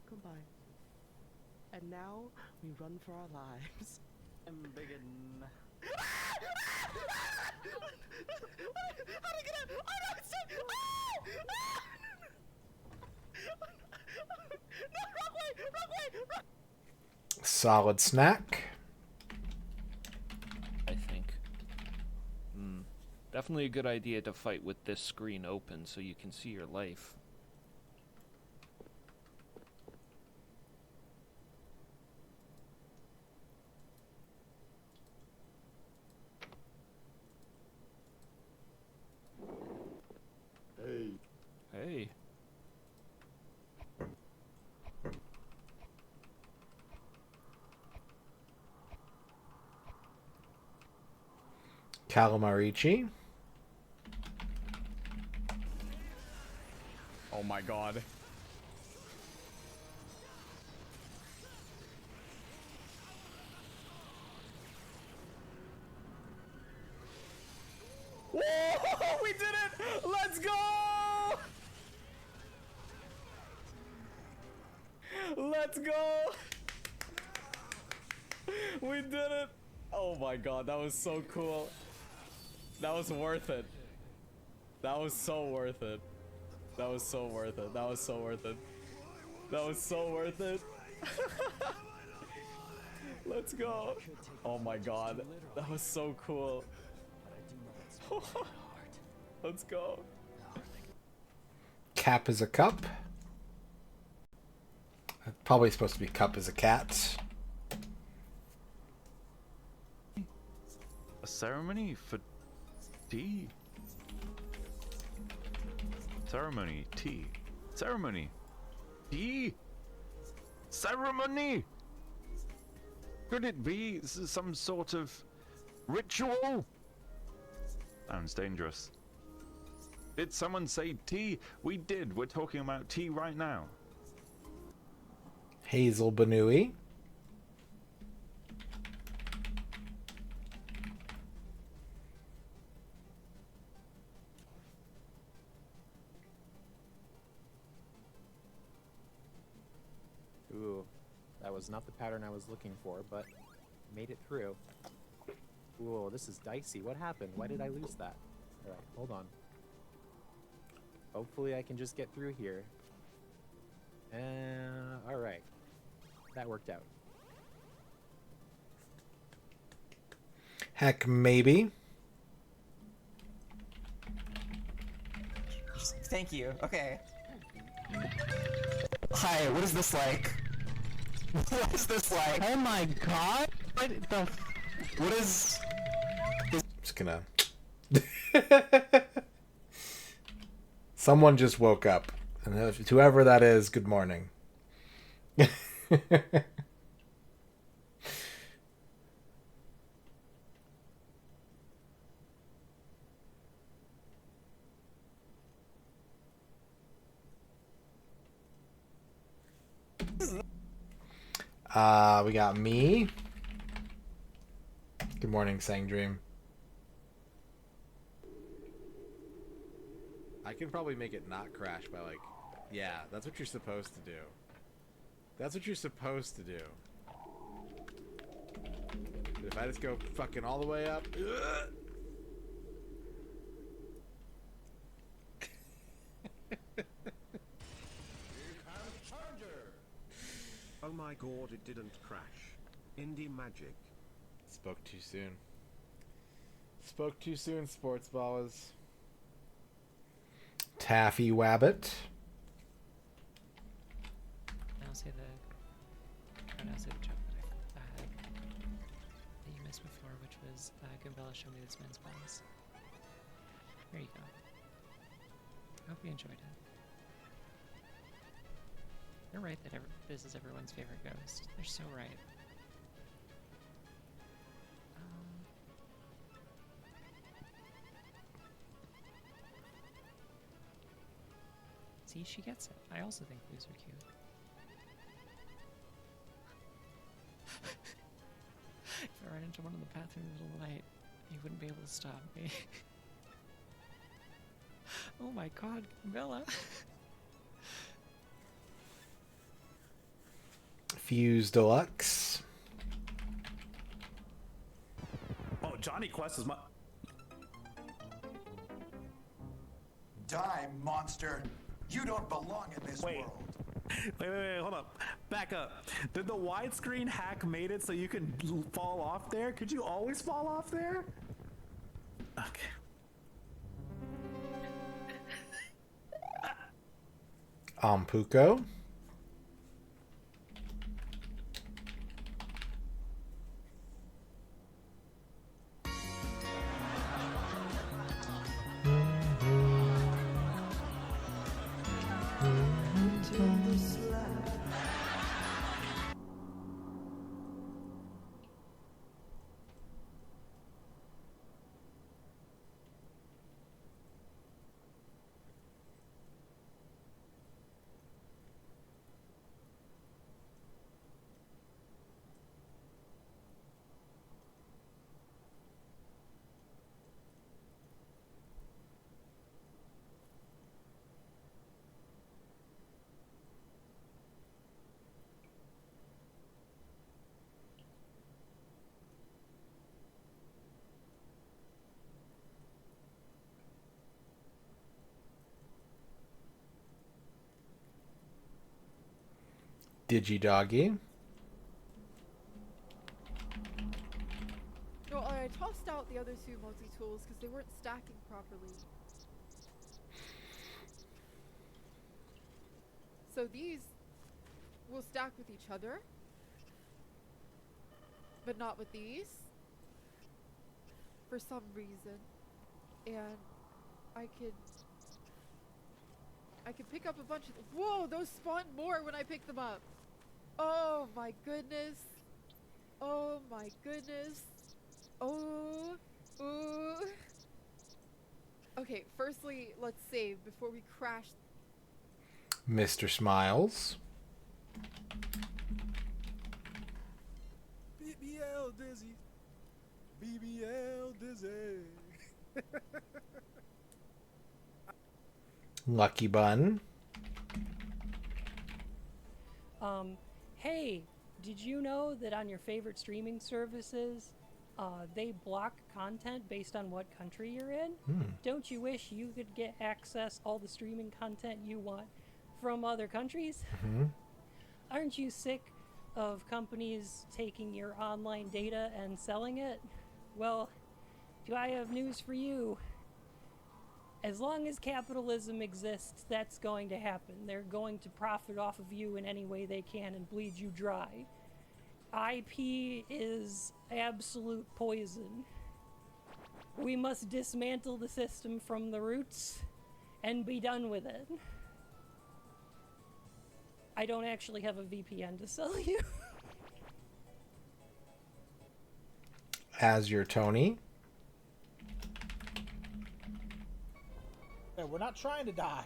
Goodbye. And now we run for our lives. I'm biggin'. How do I get out? Oh no, it's stuck! No, wrong way! Solid Snack. I think. Definitely a good idea to fight with this screen open so you can see your life. Hey. Calamarici. Oh my god. Whoa! We did it! Let's go! Let's go! We did it! Oh my god, that was so cool. That was worth it. That was so worth it. That was so worth it. That was so worth it. That was so worth it. Let's go. Oh my god. That was so cool. Let's go. Cap is a cup. Probably supposed to be cup is a cat. A ceremony for tea? Ceremony, tea. Ceremony. Tea? Ceremony? Could it be some sort of ritual? Sounds dangerous. Did someone say tea? We did. We're talking about tea right now. Hazel Banui. Ooh, that was not the pattern I was looking for, but made it through. Ooh, this is dicey. What happened? Why did I lose that? Alright, hold on. Hopefully I can just get through here. Alright. That worked out. Heck, maybe. Thank you. Okay. Hi, what is this like? What is this like? Oh my god! What the What is... Just gonna... Someone just woke up. And whoever that is, good morning. We got me. Good morning, Sang Dream. I can probably make it not crash by like... Yeah, that's what you're supposed to do. That's what you're supposed to do. But if I just go fucking all the way up... Oh my god, it didn't crash. Indie magic. Spoke too soon. Spoke too soon, sports ballers. Taffy Wabbit. say the joke that that you missed before, which was Goombella, show me this man's balls. There you go. I hope you enjoyed it. They're right that this is everyone's favorite ghost. They're so right. See, she gets it. I also think blues are cute. If I ran into one in the bathroom in the middle of the night, you wouldn't be able to stop me. Oh my god, Bella. Fuse Deluxe. Oh, Johnny Quest is my. Die, monster! You don't belong in this world. Wait, hold up. Back up. Did the widescreen hack made it so you can fall off there? Could you always fall off there? Okay. Ampuko. Digidoggy. No, I tossed out the other two multi-tools because they weren't stacking properly. So these will stack with each other, but not with these for some reason. And I could pick up a bunch of whoa, those spawn more when I pick them up. Oh my goodness. Oh my goodness. Oh. Ooh. Okay, firstly, let's save before we crash. Mr. Smiles. BBL Dizzy. BBL Dizzy. Lucky Bun. Hey, did you know that on your favorite streaming services, they block content based on what country you're in? Don't you wish you could get access all the streaming content you want from other countries? Aren't you sick of companies taking your online data and selling it? Well, do I have news for you? As long as capitalism exists, that's going to happen. They're going to profit off of you in any way they can and bleed you dry. IP is absolute poison. We must dismantle the system from the roots and be done with it. I don't actually have a VPN to sell you. As your Tony. Hey, we're not trying to die.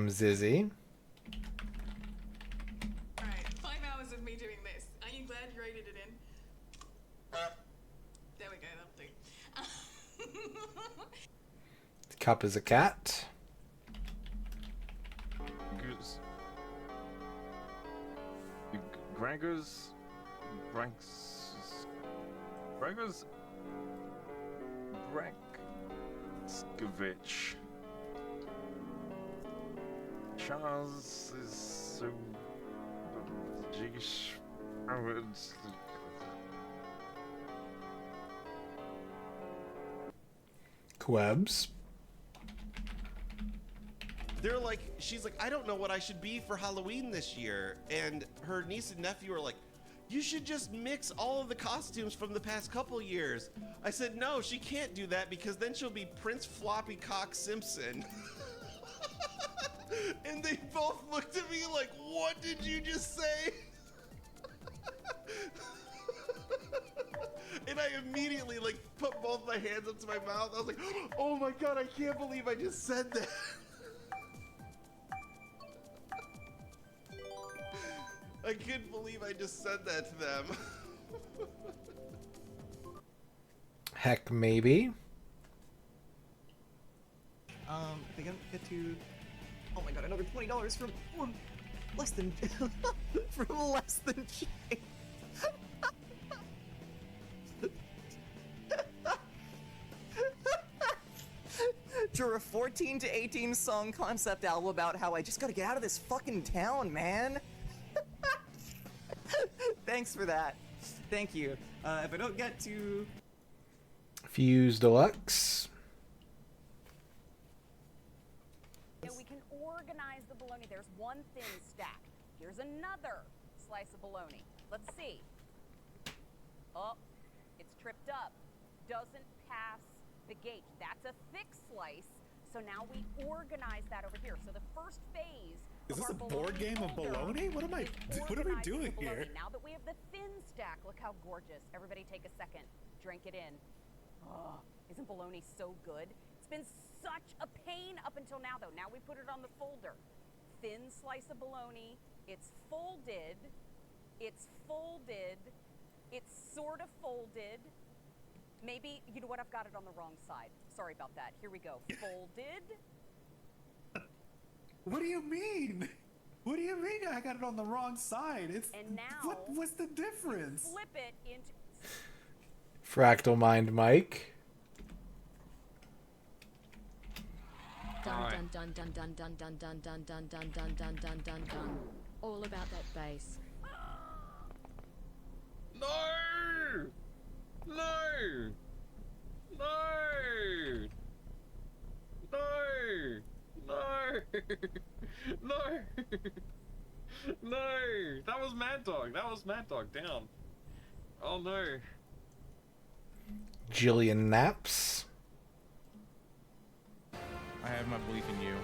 Zizzy. Alright, 5 hours of me doing this. Are you glad you rated it in? There we go, that'll do. Cup is a cat. Goose. Gregor's. Gregor's. Brekskevich. Chaz is so... Jeesh. I would... Quebs. They're like, she's like, I don't know what I should be for Halloween this year. And her niece and nephew are like, you should just mix all of the costumes from the past couple years. I said, no, she can't do that because then she'll be Prince Floppy Cock Simpson. And they both looked at me like, what did you just say? And I immediately like put both my hands up to my mouth. I was like, oh my God, I can't believe I just said that. I couldn't believe I just said that to them. Heck, maybe. They get to. Oh my God! Another $20 from less than from less than change. For a 14 to 18 song concept album about how I just gotta get out of this fucking town, man. Thanks for that. Thank you. If I don't get to... Fuse Deluxe. Yeah, we can organize the bologna. There's one thin stack. Here's another slice of bologna. Let's see. Oh, it's tripped up. Doesn't pass the gate. That's a thick slice. So now we organize that over here. So the first phase... Is this a board game of bologna? What are we doing here? Now that we have the thin stack, look how gorgeous. Everybody take a second. Drink it in. Oh, isn't bologna so good? It's been such a pain up until now, though. Now we put it on the folder. Thin slice of bologna. It's folded. It's folded. It's sort of folded. Maybe, you know what, I've got it on the wrong side. Sorry about that. Here we go. Folded. What do you mean? What do you mean I got it on the wrong side? It's and now what's the difference? Flip it into Fractal Mind Mike. Dun dun dun dun dun dun dun dun dun dun dun dun dun dun dun. All about that bass. No! No! No! No! No! No! No! That was Mad Dog. That was Mad Dog. Down. Oh no. Jillian Naps. I have my belief in you.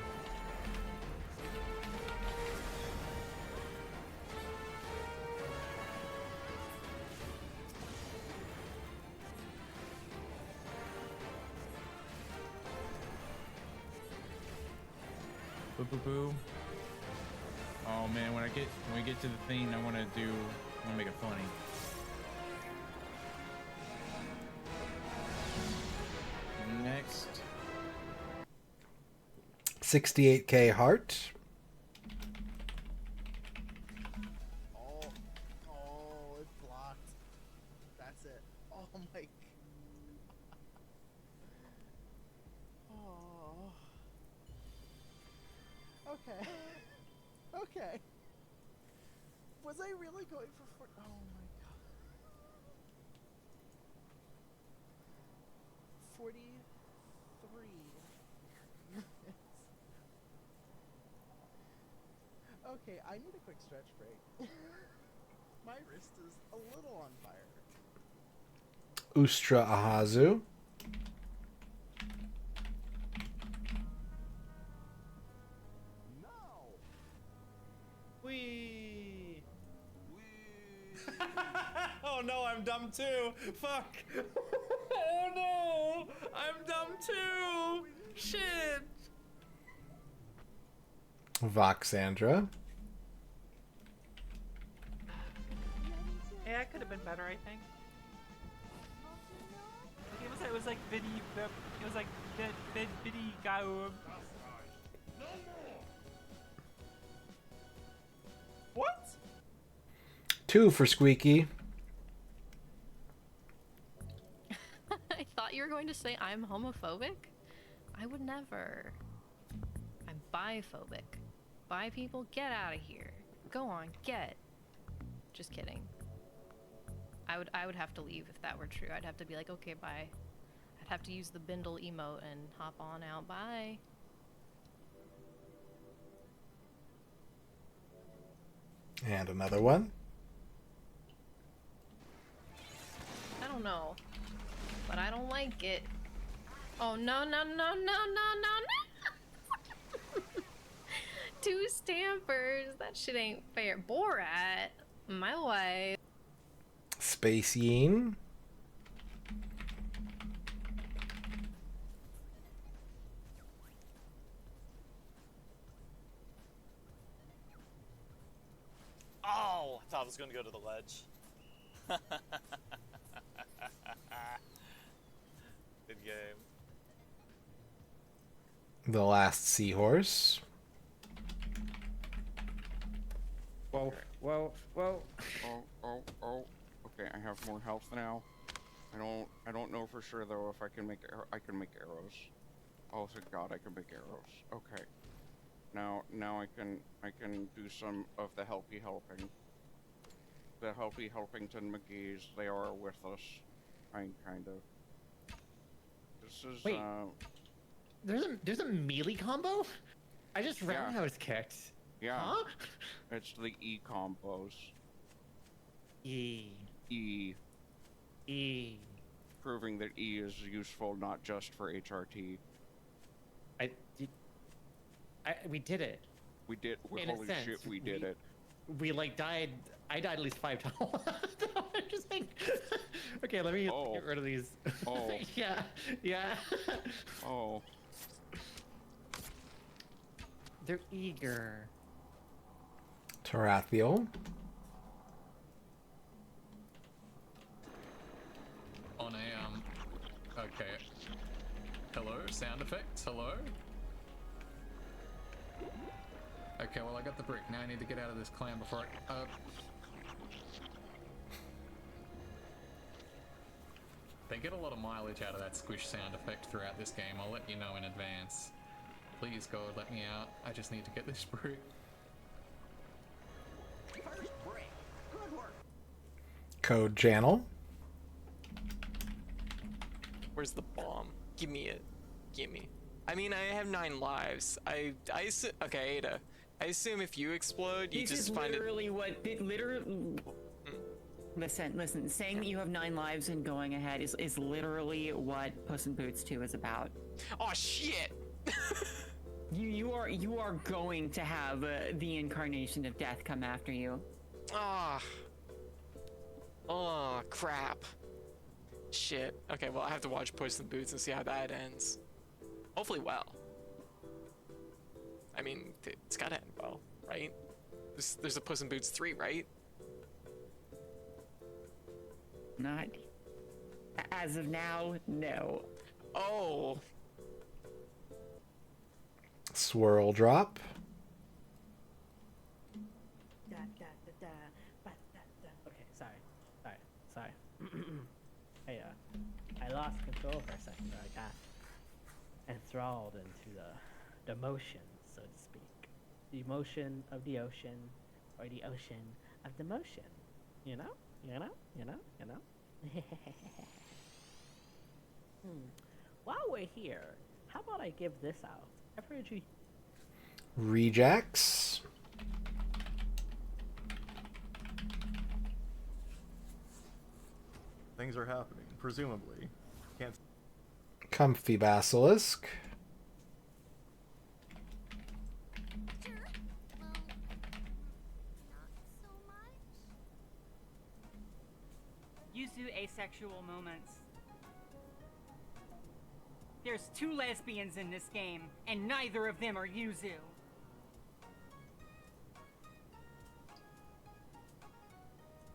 Boo boo boo. Oh man, when we get to the thing I wanna make it funny. Next. 68K Heart. Oh, it blocked. That's it. Oh my. Oh. Okay. Okay. Was I really going for oh my God. 43 minutes. Okay, I need a quick stretch break. My wrist is a little on fire. Ustra Ahazu. Wee. Oh no, I'm dumb too. Fuck. Oh no, I'm dumb too. Shit. Voxandra. Yeah, it could have been better, I think. It was like Biddy, it was like Biddy Gaub. What? 2 for Squeaky. I thought you were going to say I'm homophobic. I would never. I'm biphobic. Bye, people. Get out of here. Go on, get. Just kidding. I would have to leave if that were true. I'd have to be like, okay, bye. I'd have to use the bindle emote and hop on out. Bye. And another one. I don't know, but I don't like it. Oh no no no no no no no! Two stampers. That shit ain't fair. Borat, my wife. Space Yeen. Oh, I thought I was going to go to the ledge. Good game. The Last Seahorse. Whoa, whoa, whoa. Oh. Okay, I have more health now. I don't know for sure though if I can make I can make arrows. Oh, thank God I can make arrows. Okay. Now I can do some of the helpy helping. The helpy helpington McGee's, they are with us. Kind of. This is Wait. There's a melee combo? I just roundhouse kicked. Yeah. Huh? It's the E combos. E. Proving that E is useful not just for HRT. We did it. We did. In a Holy sense, shit, we did it. We like died. I died at least 5 times. Interesting. Okay, let me get rid of these. Oh. yeah. Oh. They're eager. Tarathiel. On a, okay. Hello, sound effects, hello? Okay, well I got the brick, now I need to get out of this clan before I, They get a lot of mileage out of that squish sound effect throughout this game, I'll let you know in advance. Please God, let me out, I just need to get this brick. First break. Good work. Code Channel. Where's the bomb? Give me it. Gimme. I mean, I have 9 lives. Okay, Ada. I assume if you explode, you This just is find literally what Listen, saying that you have 9 lives and going ahead is literally what Puss in Boots 2 is about. Oh shit! you are going to have the incarnation of death come after you. Oh crap. Shit. Okay, well I have to watch Puss in Boots and see how that ends. Hopefully well. I mean, it's gotta end well, right? There's a Puss in Boots 3, right? Not as of now, no. Oh. Swirl Drop. Okay, sorry. Hey, I lost control for a second there. I got enthralled into the motion, so to speak. The motion of the ocean, or the ocean of the motion. You know? While we're here, how about I give this out? I've heard you. Rejects. Things are happening, presumably. Can't. Comfy Basilisk. Yuzu asexual moments. There's 2 lesbians in this game, and neither of them are Yuzu.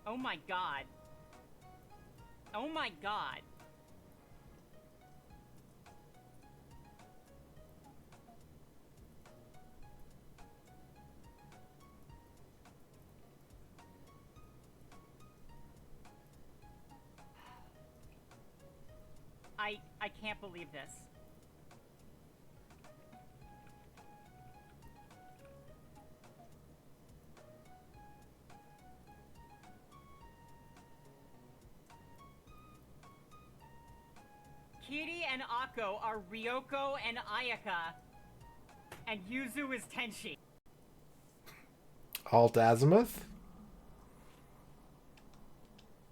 Oh my god. Oh my god. I can't believe this. and Akko are Ryoko and Ayaka, and Yuzu is Tenshi. Alt Azimuth.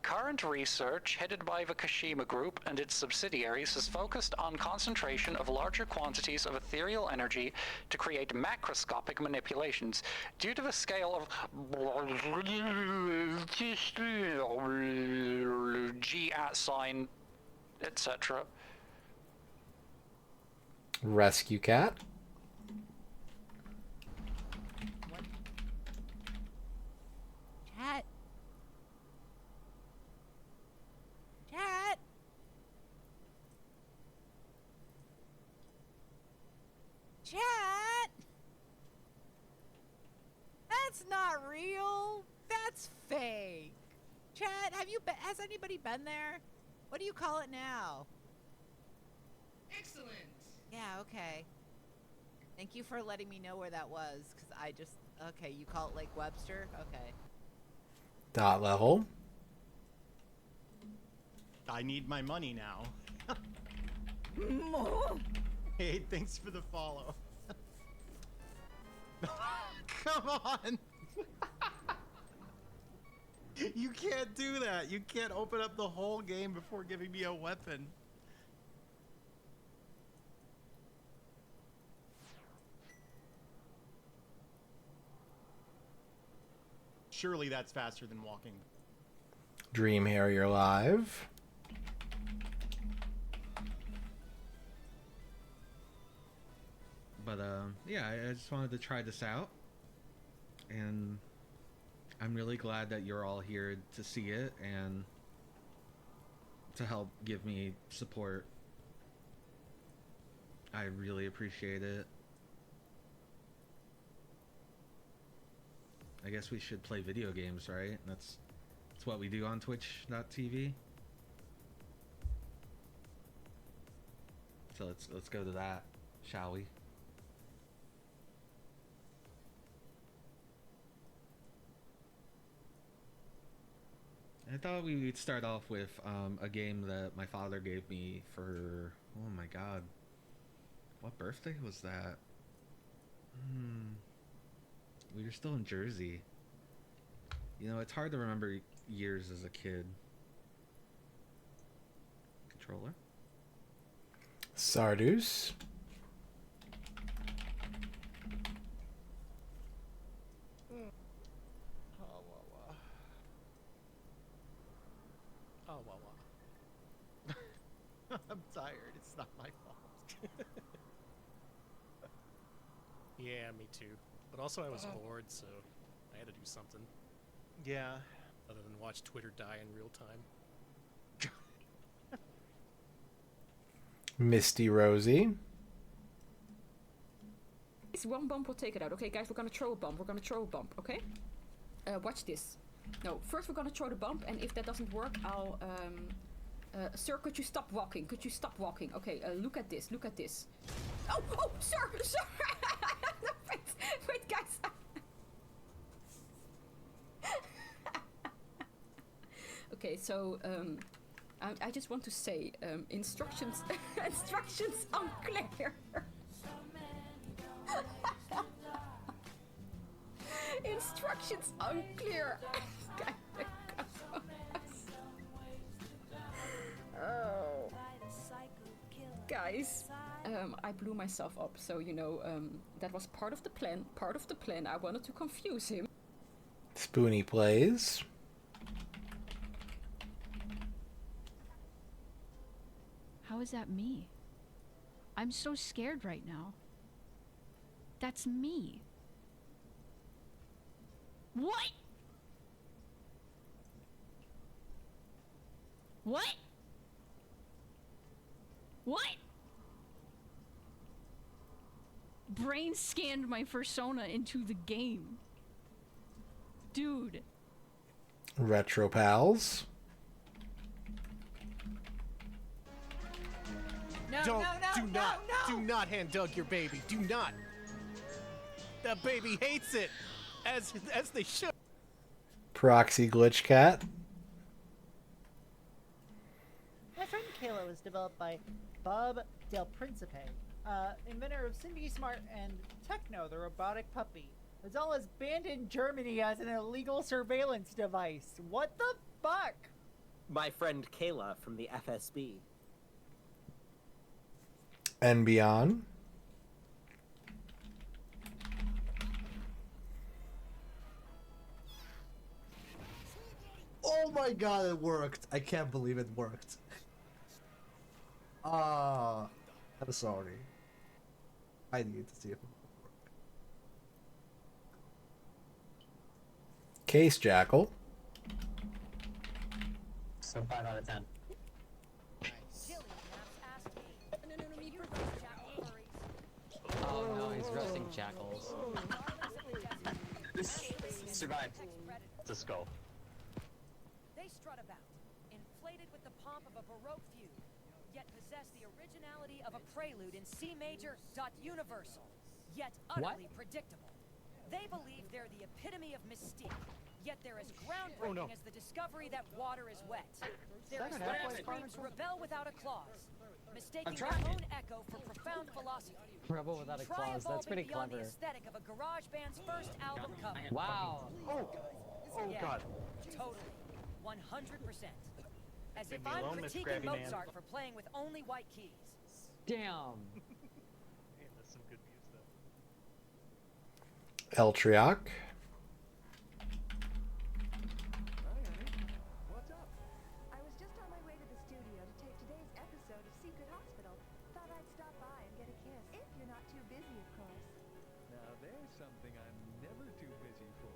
Current research, headed by the Kashima Group and its subsidiaries, is focused on concentration of larger quantities of ethereal energy to create macroscopic manipulations. Due to the scale of G at sign, etc. Rescue Cat. Chat. Chat. Chat. That's not real. That's fake. Chat, have you been, has anybody been there? What do you call it now? Excellent. Yeah, okay. Thank you for letting me know where that was, because I just, okay, you call it Lake Webster? Okay. Dot level. I need my money now. Hey, thanks for the follow. Come on! You can't do that. You can't open up the whole game before giving me a weapon. Surely that's faster than walking. Dream Harrier Live. But yeah, I just wanted to try this out, and I'm really glad that you're all here to see it and to help give me support. I really appreciate it. I guess we should play video games, right? That's what we do on Twitch.tv. So let's go to that, shall we? I thought we would start off with a game that my father gave me for, oh my god, what birthday was that? We were still in Jersey. You know, it's hard to remember years as a kid. Controller? Sardus. Oh, well. I'm tired. It's not my fault. Yeah, me too. But also I was bored, so I had to do something. Yeah. Other than watch Twitter die in real time. Misty Rosie. It's one bomb, we'll take it out. Okay, guys, we're gonna throw a bomb. We're gonna throw a bomb, okay? Watch this. No, first we're gonna throw the bomb, and if that doesn't work, I'll, sir, could you stop walking? Could you stop walking? Okay, look at this, look at this. Oh, sir! Wait, guys. Okay, so, I just want to say, instructions unclear. Instructions unclear. Oh. Guys, I blew myself up, so you know, that was part of the plan. I wanted to confuse him. Spoonie Plays. How is that me? I'm so scared right now. That's me. What? What? What? Brain scanned my persona into the game. Dude. Retro Pals. Do not hand Doug your baby. Do not. That baby hates it, as they should. Proxy Glitch Cat. My friend Kayla was developed by Bob Del Principe, inventor of Cindy Smart and Techno, the robotic puppy. It's all as banned in Germany as an illegal surveillance device. What the fuck? My friend Kayla from the FSB. And beyond. Oh my god, it worked. I can't believe it worked. I'm sorry. I need to see if it will work. Case Jackal. So 5 out of 10. Oh no, he's roasting jackals. Survive. It's a skull. They strut about, inflated with the pomp of a Baroque fugue, yet possess the originality of a prelude in C major dot universal, yet utterly predictable. They believe they're the epitome of mystique, yet they're as groundbreaking as the discovery that water is wet. Their aesthetic screams rebel without a clause, mistaking their own echo for profound philosophy. Rebel without a clause. That's pretty beyond clever. the aesthetic of a garage band's first album cover. Wow. Oh Yeah, God. Totally. 100%. As if I'm critiquing Mozart for playing with only white keys. Damn. That's some good views though. Eltriac. I was just on my way to the studio to tape today's episode of Secret Hospital. Thought I'd stop by and get a kiss. If you're not too busy, of course. Now there's something I'm never too busy for.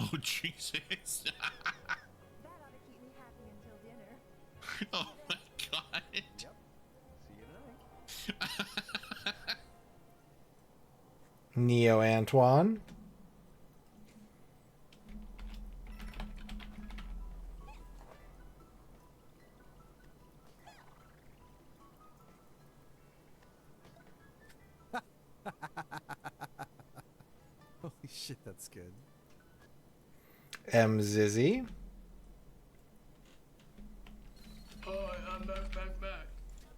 Oh, Jesus. That ought to keep me happy until dinner. Oh my god. Yep. See you tonight. Neo Antoine. Holy shit, that's good. M. Zizzy. Hi, I'm Mac.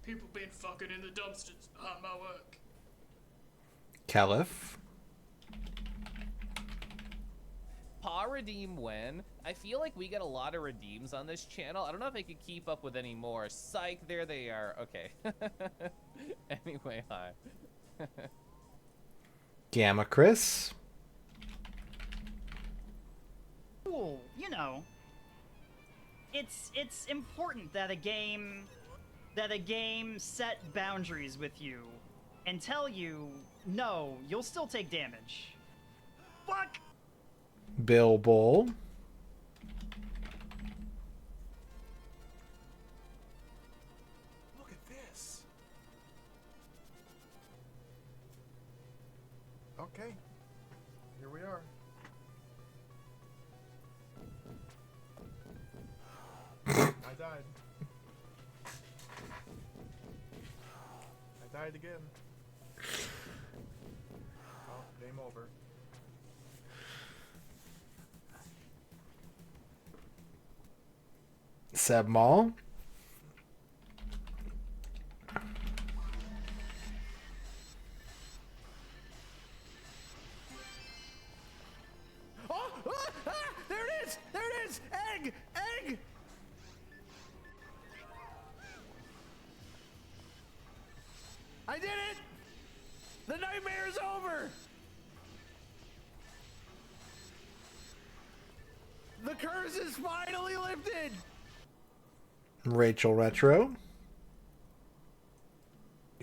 People been fucking in the dumpsters on my work. Caliph. Paw redeem when? I feel like we get a lot of redeems on this channel. I don't know if I could keep up with any more. Psych, there they are. Okay. Anyway, hi. Gamma Chris. Cool, you know. It's important that a game set boundaries with you and tell you, no, you'll still take damage. Fuck! Bill Bull. Look at this. Okay. Here we are. I died. I died again. Oh, game over. Seb Mall. Oh! There it is! There it is! Egg! Egg! I did it! The nightmare is over! The curse is finally lifted! Rachel Retro.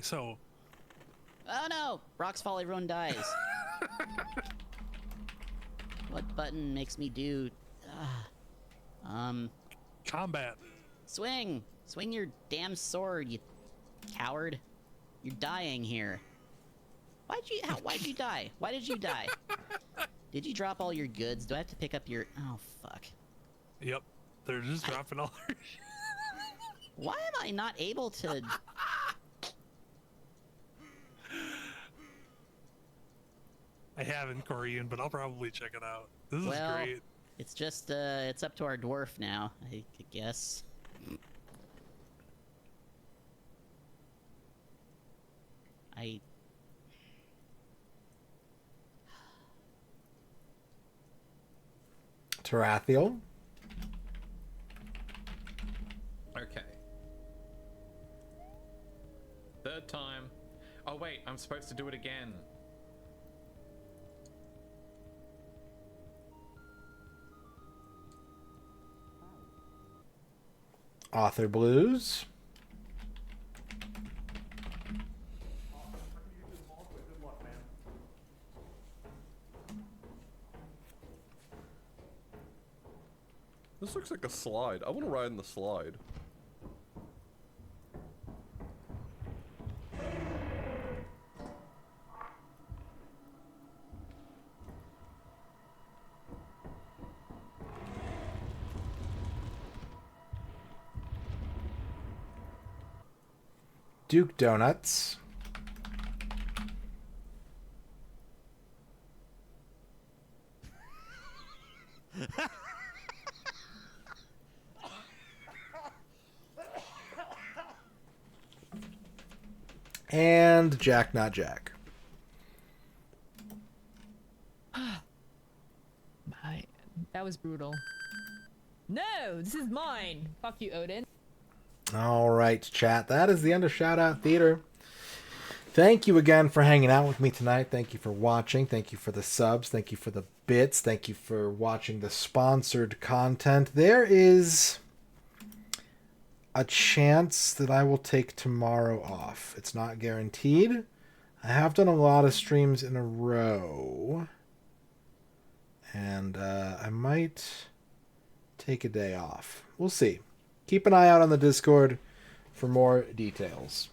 So. Oh no! Rocks fall, everyone dies. What button makes me do... Combat. Swing! Swing your damn sword, you coward. You're dying here. Why'd you die? Why did you die? Did you drop all your goods? Do I have to pick up your... Oh, fuck. Yep. They're just dropping all their Why am I not able to... I have in Korean, but I'll probably check it out. This well, is great. It's just, it's up to our dwarf now, I guess. Tarathiel. Okay. Third time. Oh wait, I'm supposed to do it again. Author Blues. This looks like a slide. I want to ride in the slide. Duke Donuts. And Jack Not Jack. That was brutal. No, this is mine. Fuck you, Odin. All right, chat. That is the end of Shout Out Theater. Thank you again for hanging out with me tonight. Thank you for watching. Thank you for the subs. Thank you for the bits. Thank you for watching the sponsored content. There is a chance that I will take tomorrow off. It's not guaranteed. I have done a lot of streams in a row. And I might take a day off. We'll see. Keep an eye out on the Discord for more details.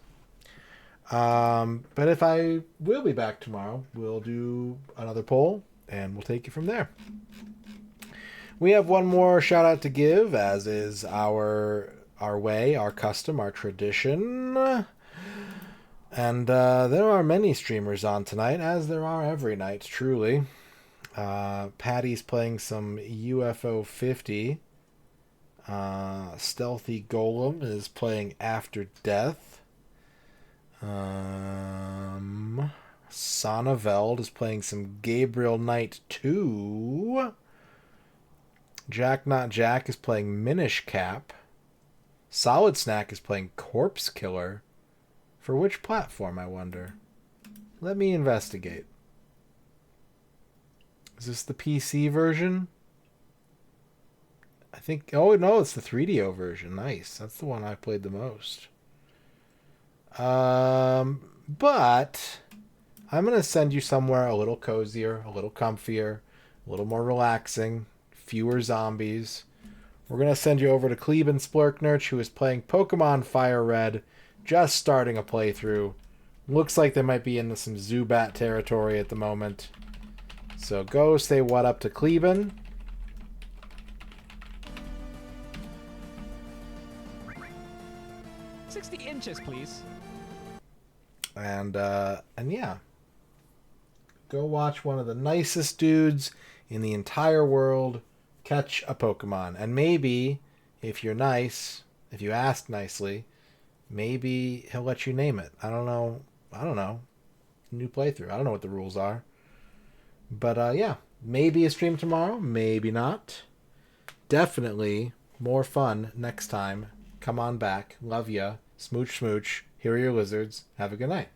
But if I will be back tomorrow, we'll do another poll and we'll take it from there. We have one more shout out to give, as is our way, our custom, our tradition. And there are many streamers on tonight, as there are every night, truly. Patty's playing some UFO 50. Stealthy Golem is playing After Death. Sonneveld is playing some Gabriel Knight 2. Jack Not Jack is playing Minish Cap. Solid Snack is playing Corpse Killer. For which platform, I wonder? Let me investigate. Is this the PC version? I think... Oh, no, it's the 3DO version. Nice. That's the one I played the most. But I'm going to send you somewhere a little cozier, a little comfier, a little more relaxing, fewer zombies. We're going to send you over to Kleben Splurknurch, who is playing Pokemon Fire Red, just starting a playthrough. Looks like they might be into some Zubat territory at the moment. So go say what up to Kleben. Inches, please. And yeah. Go watch one of the nicest dudes in the entire world catch a Pokemon. And maybe, if you're nice, if you ask nicely, maybe he'll let you name it. I don't know. New playthrough. I don't know what the rules are. But yeah. Maybe a stream tomorrow. Maybe not. Definitely more fun next time. Come on back. Love ya. Smooch smooch. Here are your lizards. Have a good night.